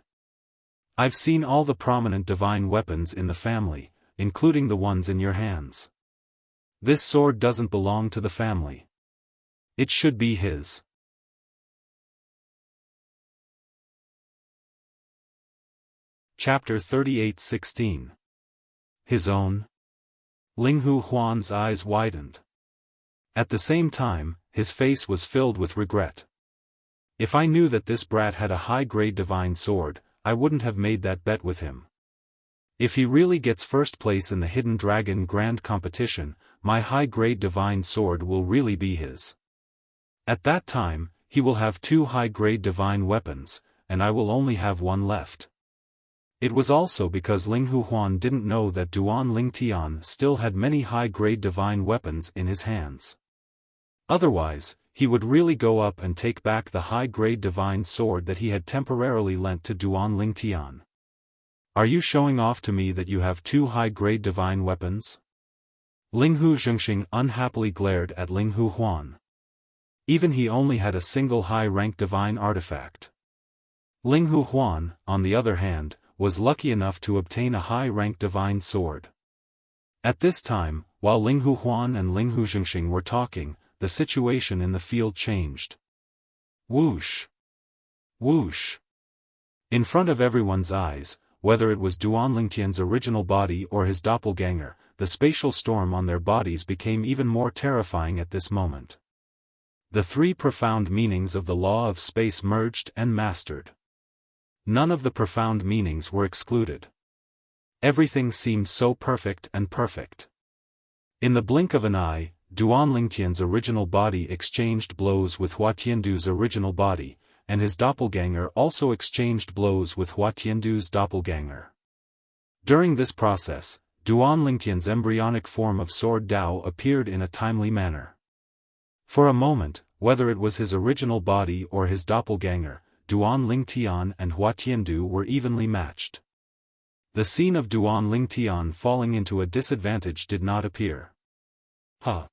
I've seen all the prominent divine weapons in the family, including the ones in your hands. This sword doesn't belong to the family. It should be his. Chapter 38:16. His own? Linghu Huan's eyes widened. At the same time, his face was filled with regret. If I knew that this brat had a high-grade divine sword, I wouldn't have made that bet with him. If he really gets first place in the Hidden Dragon Grand Competition, my high-grade divine sword will really be his. At that time, he will have two high-grade divine weapons, and I will only have one left. It was also because Linghu Huan didn't know that Duan Lingtian still had many high-grade divine weapons in his hands. Otherwise, he would really go up and take back the high-grade divine sword that he had temporarily lent to Duan Lingtian. Are you showing off to me that you have two high-grade divine weapons? Linghu Zhengxing unhappily glared at Linghu Huan. Even he only had a single high-rank divine artifact. Linghu Huan, on the other hand, was lucky enough to obtain a high-rank divine sword. At this time, while Linghu Huan and Linghu Zhengxing were talking, the situation in the field changed. Whoosh! Whoosh! In front of everyone's eyes, whether it was Duan Lingtian's original body or his doppelganger, the spatial storm on their bodies became even more terrifying at this moment. The three profound meanings of the Law of Space merged and mastered. None of the profound meanings were excluded. Everything seemed so perfect and perfect. In the blink of an eye, Duan Lingtian's original body exchanged blows with Hua Tiandu's original body, and his doppelganger also exchanged blows with Hua Tiandu's doppelganger. During this process, Duan Lingtian's embryonic form of Sword Dao appeared in a timely manner. For a moment, whether it was his original body or his doppelganger, Duan Lingtian and Hua Tiandu were evenly matched. The scene of Duan Lingtian falling into a disadvantage did not appear. Huh!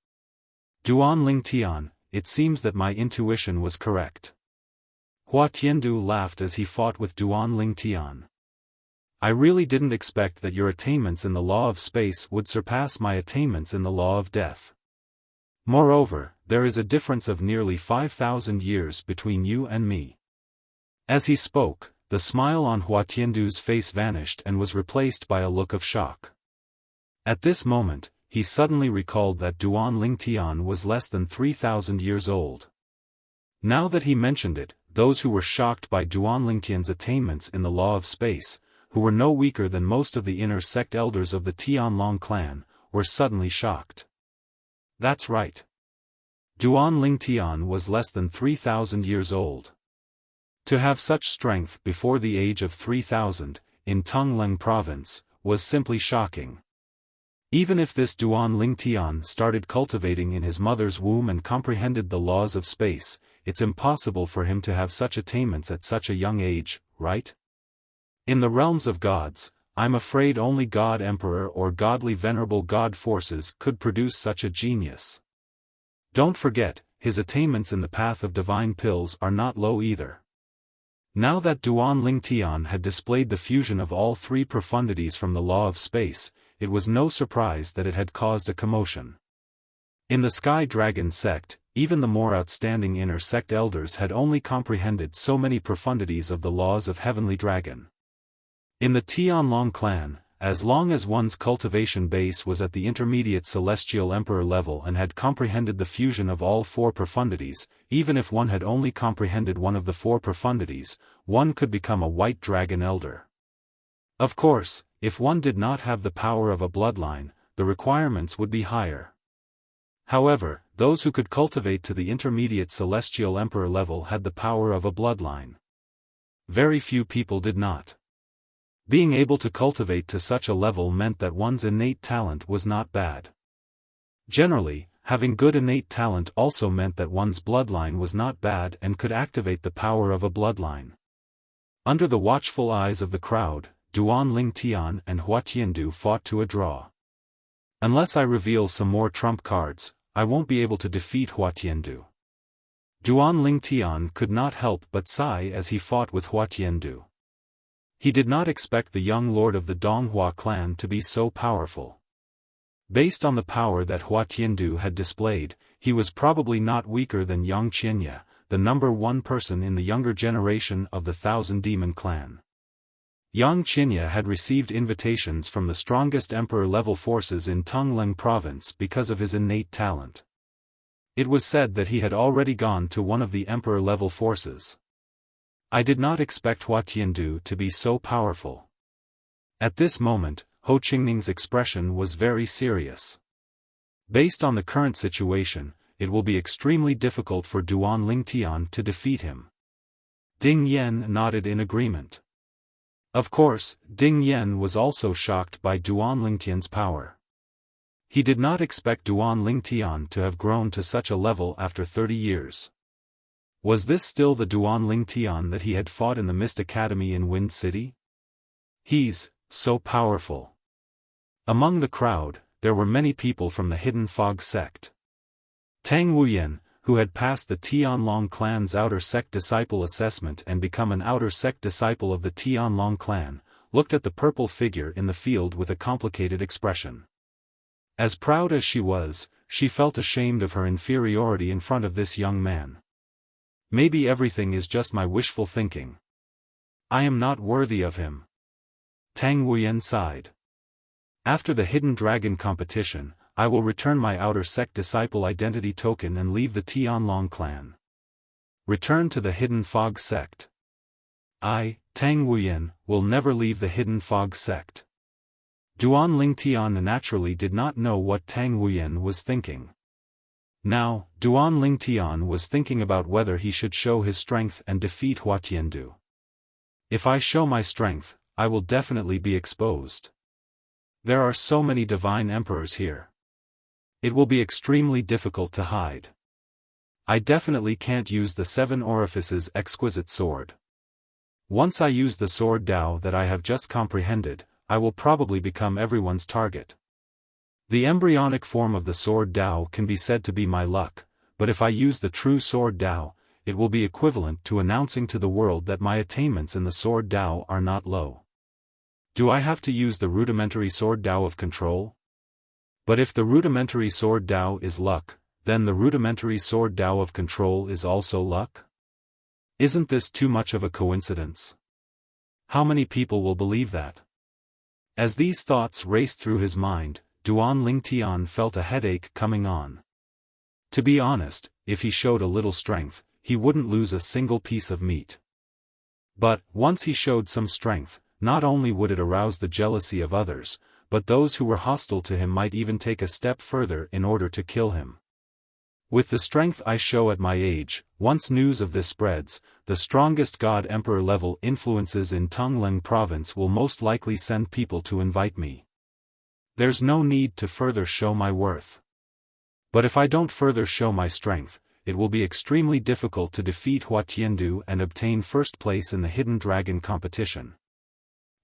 Duan Lingtian, it seems that my intuition was correct. Hua Tiandu laughed as he fought with Duan Lingtian. I really didn't expect that your attainments in the law of space would surpass my attainments in the law of death. Moreover, there is a difference of nearly 5,000 years between you and me. As he spoke, the smile on Hua Tiandu's face vanished and was replaced by a look of shock. At this moment, he suddenly recalled that Duan Lingtian was less than 3,000 years old. Now that he mentioned it, those who were shocked by Duan Lingtian's attainments in the law of space, who were no weaker than most of the inner sect elders of the Tianlong clan, were suddenly shocked. That's right. Duan Lingtian was less than 3,000 years old. To have such strength before the age of 3,000, in Tongleng province, was simply shocking. Even if this Duan Lingtian started cultivating in his mother's womb and comprehended the laws of space, it's impossible for him to have such attainments at such a young age, right? In the realms of gods, I'm afraid only God Emperor or godly venerable god forces could produce such a genius. Don't forget, his attainments in the path of divine pills are not low either. Now that Duan Lingtian had displayed the fusion of all three profundities from the law of space, it was no surprise that it had caused a commotion. In the Sky Dragon sect, even the more outstanding inner sect elders had only comprehended so many profundities of the laws of Heavenly Dragon. In the Tianlong clan, as long as one's cultivation base was at the intermediate celestial emperor level and had comprehended the fusion of all four profundities, even if one had only comprehended one of the four profundities, one could become a white dragon elder. Of course, if one did not have the power of a bloodline, the requirements would be higher. However, those who could cultivate to the intermediate celestial emperor level had the power of a bloodline. Very few people did not. Being able to cultivate to such a level meant that one's innate talent was not bad. Generally, having good innate talent also meant that one's bloodline was not bad and could activate the power of a bloodline. Under the watchful eyes of the crowd, Duan Lingtian and Hua Tiandu fought to a draw. Unless I reveal some more trump cards, I won't be able to defeat Hua Tiandu. Duan Lingtian could not help but sigh as he fought with Hua Tiandu. He did not expect the young lord of the Donghua clan to be so powerful. Based on the power that Hua Tiandu had displayed, he was probably not weaker than Yang Qianye, the number one person in the younger generation of the Thousand Demon clan. Yang Qianye had received invitations from the strongest emperor-level forces in Tongleng province because of his innate talent. It was said that he had already gone to one of the emperor-level forces. I did not expect Hua Tiandu to be so powerful. At this moment, Ho Qingning's expression was very serious. Based on the current situation, it will be extremely difficult for Duan Lingtian to defeat him. Ding Yan nodded in agreement. Of course, Ding Yan was also shocked by Duan Lingtian's power. He did not expect Duan Lingtian to have grown to such a level after 30 years. Was this still the Duan Lingtian that he had fought in the Mist Academy in Wind City? He's so powerful. Among the crowd, there were many people from the Hidden Fog sect. Tang Wuyan, who had passed the Tianlong clan's outer sect disciple assessment and become an outer sect disciple of the Tianlong clan, looked at the purple figure in the field with a complicated expression. As proud as she was, she felt ashamed of her inferiority in front of this young man. Maybe everything is just my wishful thinking. I am not worthy of him. Tang Wuyan sighed. After the Hidden Dragon competition, I will return my outer sect disciple identity token and leave the Tianlong clan. Return to the Hidden Fog sect. I, Tang Wuyan, will never leave the Hidden Fog sect. Duan Lingtian naturally did not know what Tang Wuyan was thinking. Now, Duan Lingtian was thinking about whether he should show his strength and defeat Hua Tiandu. If I show my strength, I will definitely be exposed. There are so many divine emperors here. It will be extremely difficult to hide. I definitely can't use the Seven Orifices exquisite sword. Once I use the sword Dao that I have just comprehended, I will probably become everyone's target. The embryonic form of the sword Dao can be said to be my luck, but if I use the true sword Dao, it will be equivalent to announcing to the world that my attainments in the Sword Dao are not low. Do I have to use the rudimentary Sword Dao of control? But if the rudimentary Sword Dao is luck, then the rudimentary Sword Dao of control is also luck? Isn't this too much of a coincidence? How many people will believe that? As these thoughts raced through his mind, Duan Lingtian felt a headache coming on. To be honest, if he showed a little strength, he wouldn't lose a single piece of meat. But, once he showed some strength, not only would it arouse the jealousy of others, but those who were hostile to him might even take a step further in order to kill him. With the strength I show at my age, once news of this spreads, the strongest God-Emperor level influences in Tongleng province will most likely send people to invite me. There's no need to further show my worth. But if I don't further show my strength, it will be extremely difficult to defeat Hua Tiandu and obtain first place in the Hidden Dragon competition.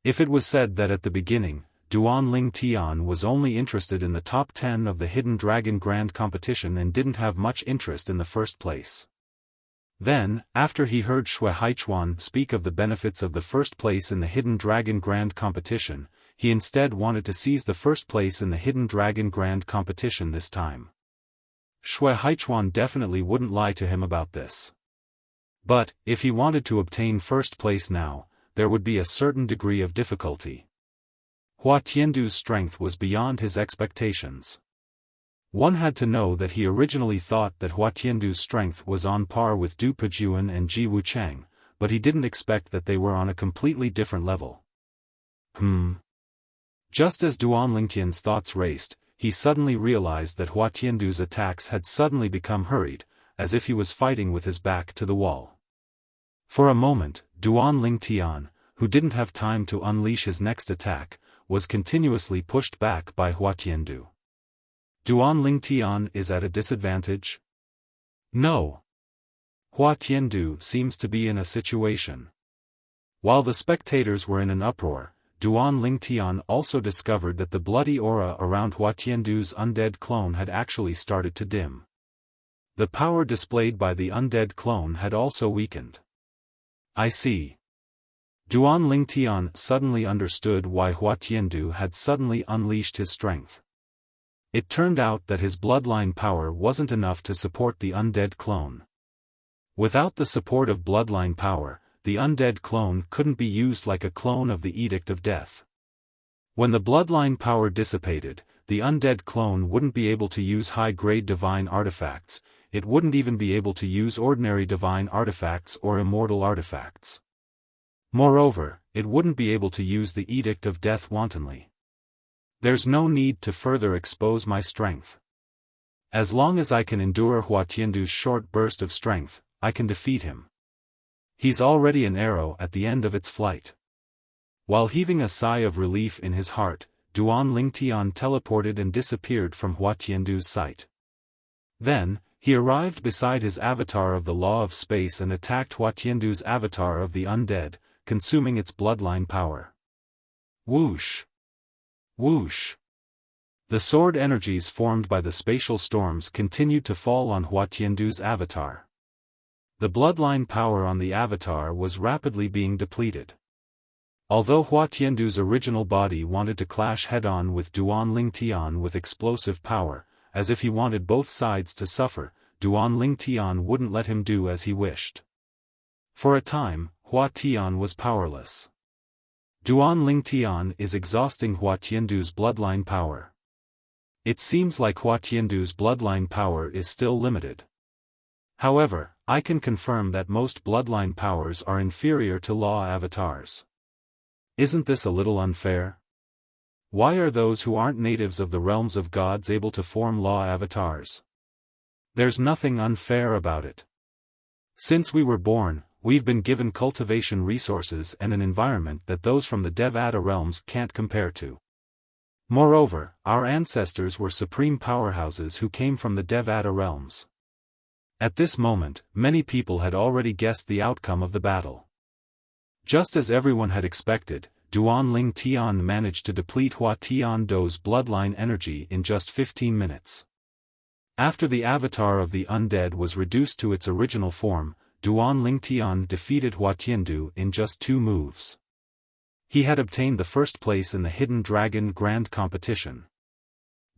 If it was said that at the beginning, Duan Lingtian was only interested in the top 10 of the Hidden Dragon Grand competition and didn't have much interest in the first place. Then, after he heard Shui Haichuan speak of the benefits of the first place in the Hidden Dragon Grand competition, he instead wanted to seize the first place in the Hidden Dragon Grand competition this time. Shui Haichuan definitely wouldn't lie to him about this. But, if he wanted to obtain first place now, there would be a certain degree of difficulty. Hua Tiandu's strength was beyond his expectations. One had to know that he originally thought that Hua Tiandu's strength was on par with Du Pejuan and Ji Wuchang, but he didn't expect that they were on a completely different level. Just as Duan Lingtian's thoughts raced, he suddenly realized that Hua Tiandu's attacks had suddenly become hurried, as if he was fighting with his back to the wall. For a moment, Duan Lingtian, who didn't have time to unleash his next attack, was continuously pushed back by Hua Tiandu. Duan Lingtian is at a disadvantage? No. Hua Tiandu seems to be in a situation. While the spectators were in an uproar, Duan Lingtian also discovered that the bloody aura around Hua Tiandu's undead clone had actually started to dim. The power displayed by the undead clone had also weakened. I see. Duan Lingtian suddenly understood why Hua Tiandu had suddenly unleashed his strength. It turned out that his bloodline power wasn't enough to support the undead clone. Without the support of bloodline power, the undead clone couldn't be used like a clone of the Edict of Death. When the bloodline power dissipated, the undead clone wouldn't be able to use high-grade divine artifacts, it wouldn't even be able to use ordinary divine artifacts or immortal artifacts. Moreover, it wouldn't be able to use the Edict of Death wantonly. There's no need to further expose my strength. As long as I can endure Hua Tiandu's short burst of strength, I can defeat him. He's already an arrow at the end of its flight. While heaving a sigh of relief in his heart, Duan Lingtian teleported and disappeared from Hua Tiandu's sight. Then, he arrived beside his avatar of the Law of Space and attacked Hua Tiandu's avatar of the Undead, consuming its bloodline power. Whoosh! Whoosh! The sword energies formed by the spatial storms continued to fall on Hua Tiandu's avatar. The bloodline power on the avatar was rapidly being depleted. Although Hua Tiandu's original body wanted to clash head-on with Duan Lingtian with explosive power, as if he wanted both sides to suffer, Duan Lingtian wouldn't let him do as he wished. For a time, Hua Tian was powerless. Duan Lingtian is exhausting Hua Tiandu's bloodline power. It seems like Hua Tiandu's bloodline power is still limited. However, I can confirm that most bloodline powers are inferior to law avatars. Isn't this a little unfair? Why are those who aren't natives of the realms of gods able to form law avatars? There's nothing unfair about it. Since we were born, we've been given cultivation resources and an environment that those from the Devata realms can't compare to. Moreover, our ancestors were supreme powerhouses who came from the Devata realms. At this moment, many people had already guessed the outcome of the battle. Just as everyone had expected, Duan Lingtian managed to deplete Hua Tiandu's bloodline energy in just 15 minutes. After the avatar of the undead was reduced to its original form, Duan Lingtian defeated Hua Tiandu in just 2 moves. He had obtained the first place in the Hidden Dragon Grand Competition.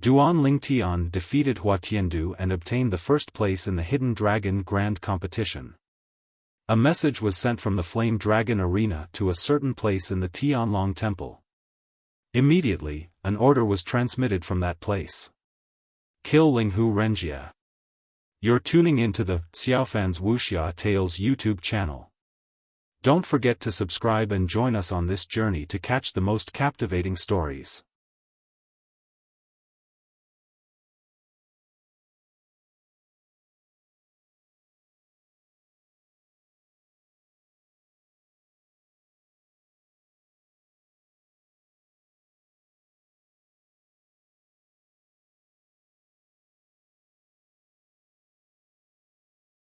Duan Lingtian defeated Hua Tiandu and obtained the first place in the Hidden Dragon Grand Competition. A message was sent from the Flame Dragon Arena to a certain place in the Tianlong Temple. Immediately, an order was transmitted from that place. Kill Linghu Renjia. You're tuning into the Xiaofan's Wuxia Tales YouTube channel. Don't forget to subscribe and join us on this journey to catch the most captivating stories.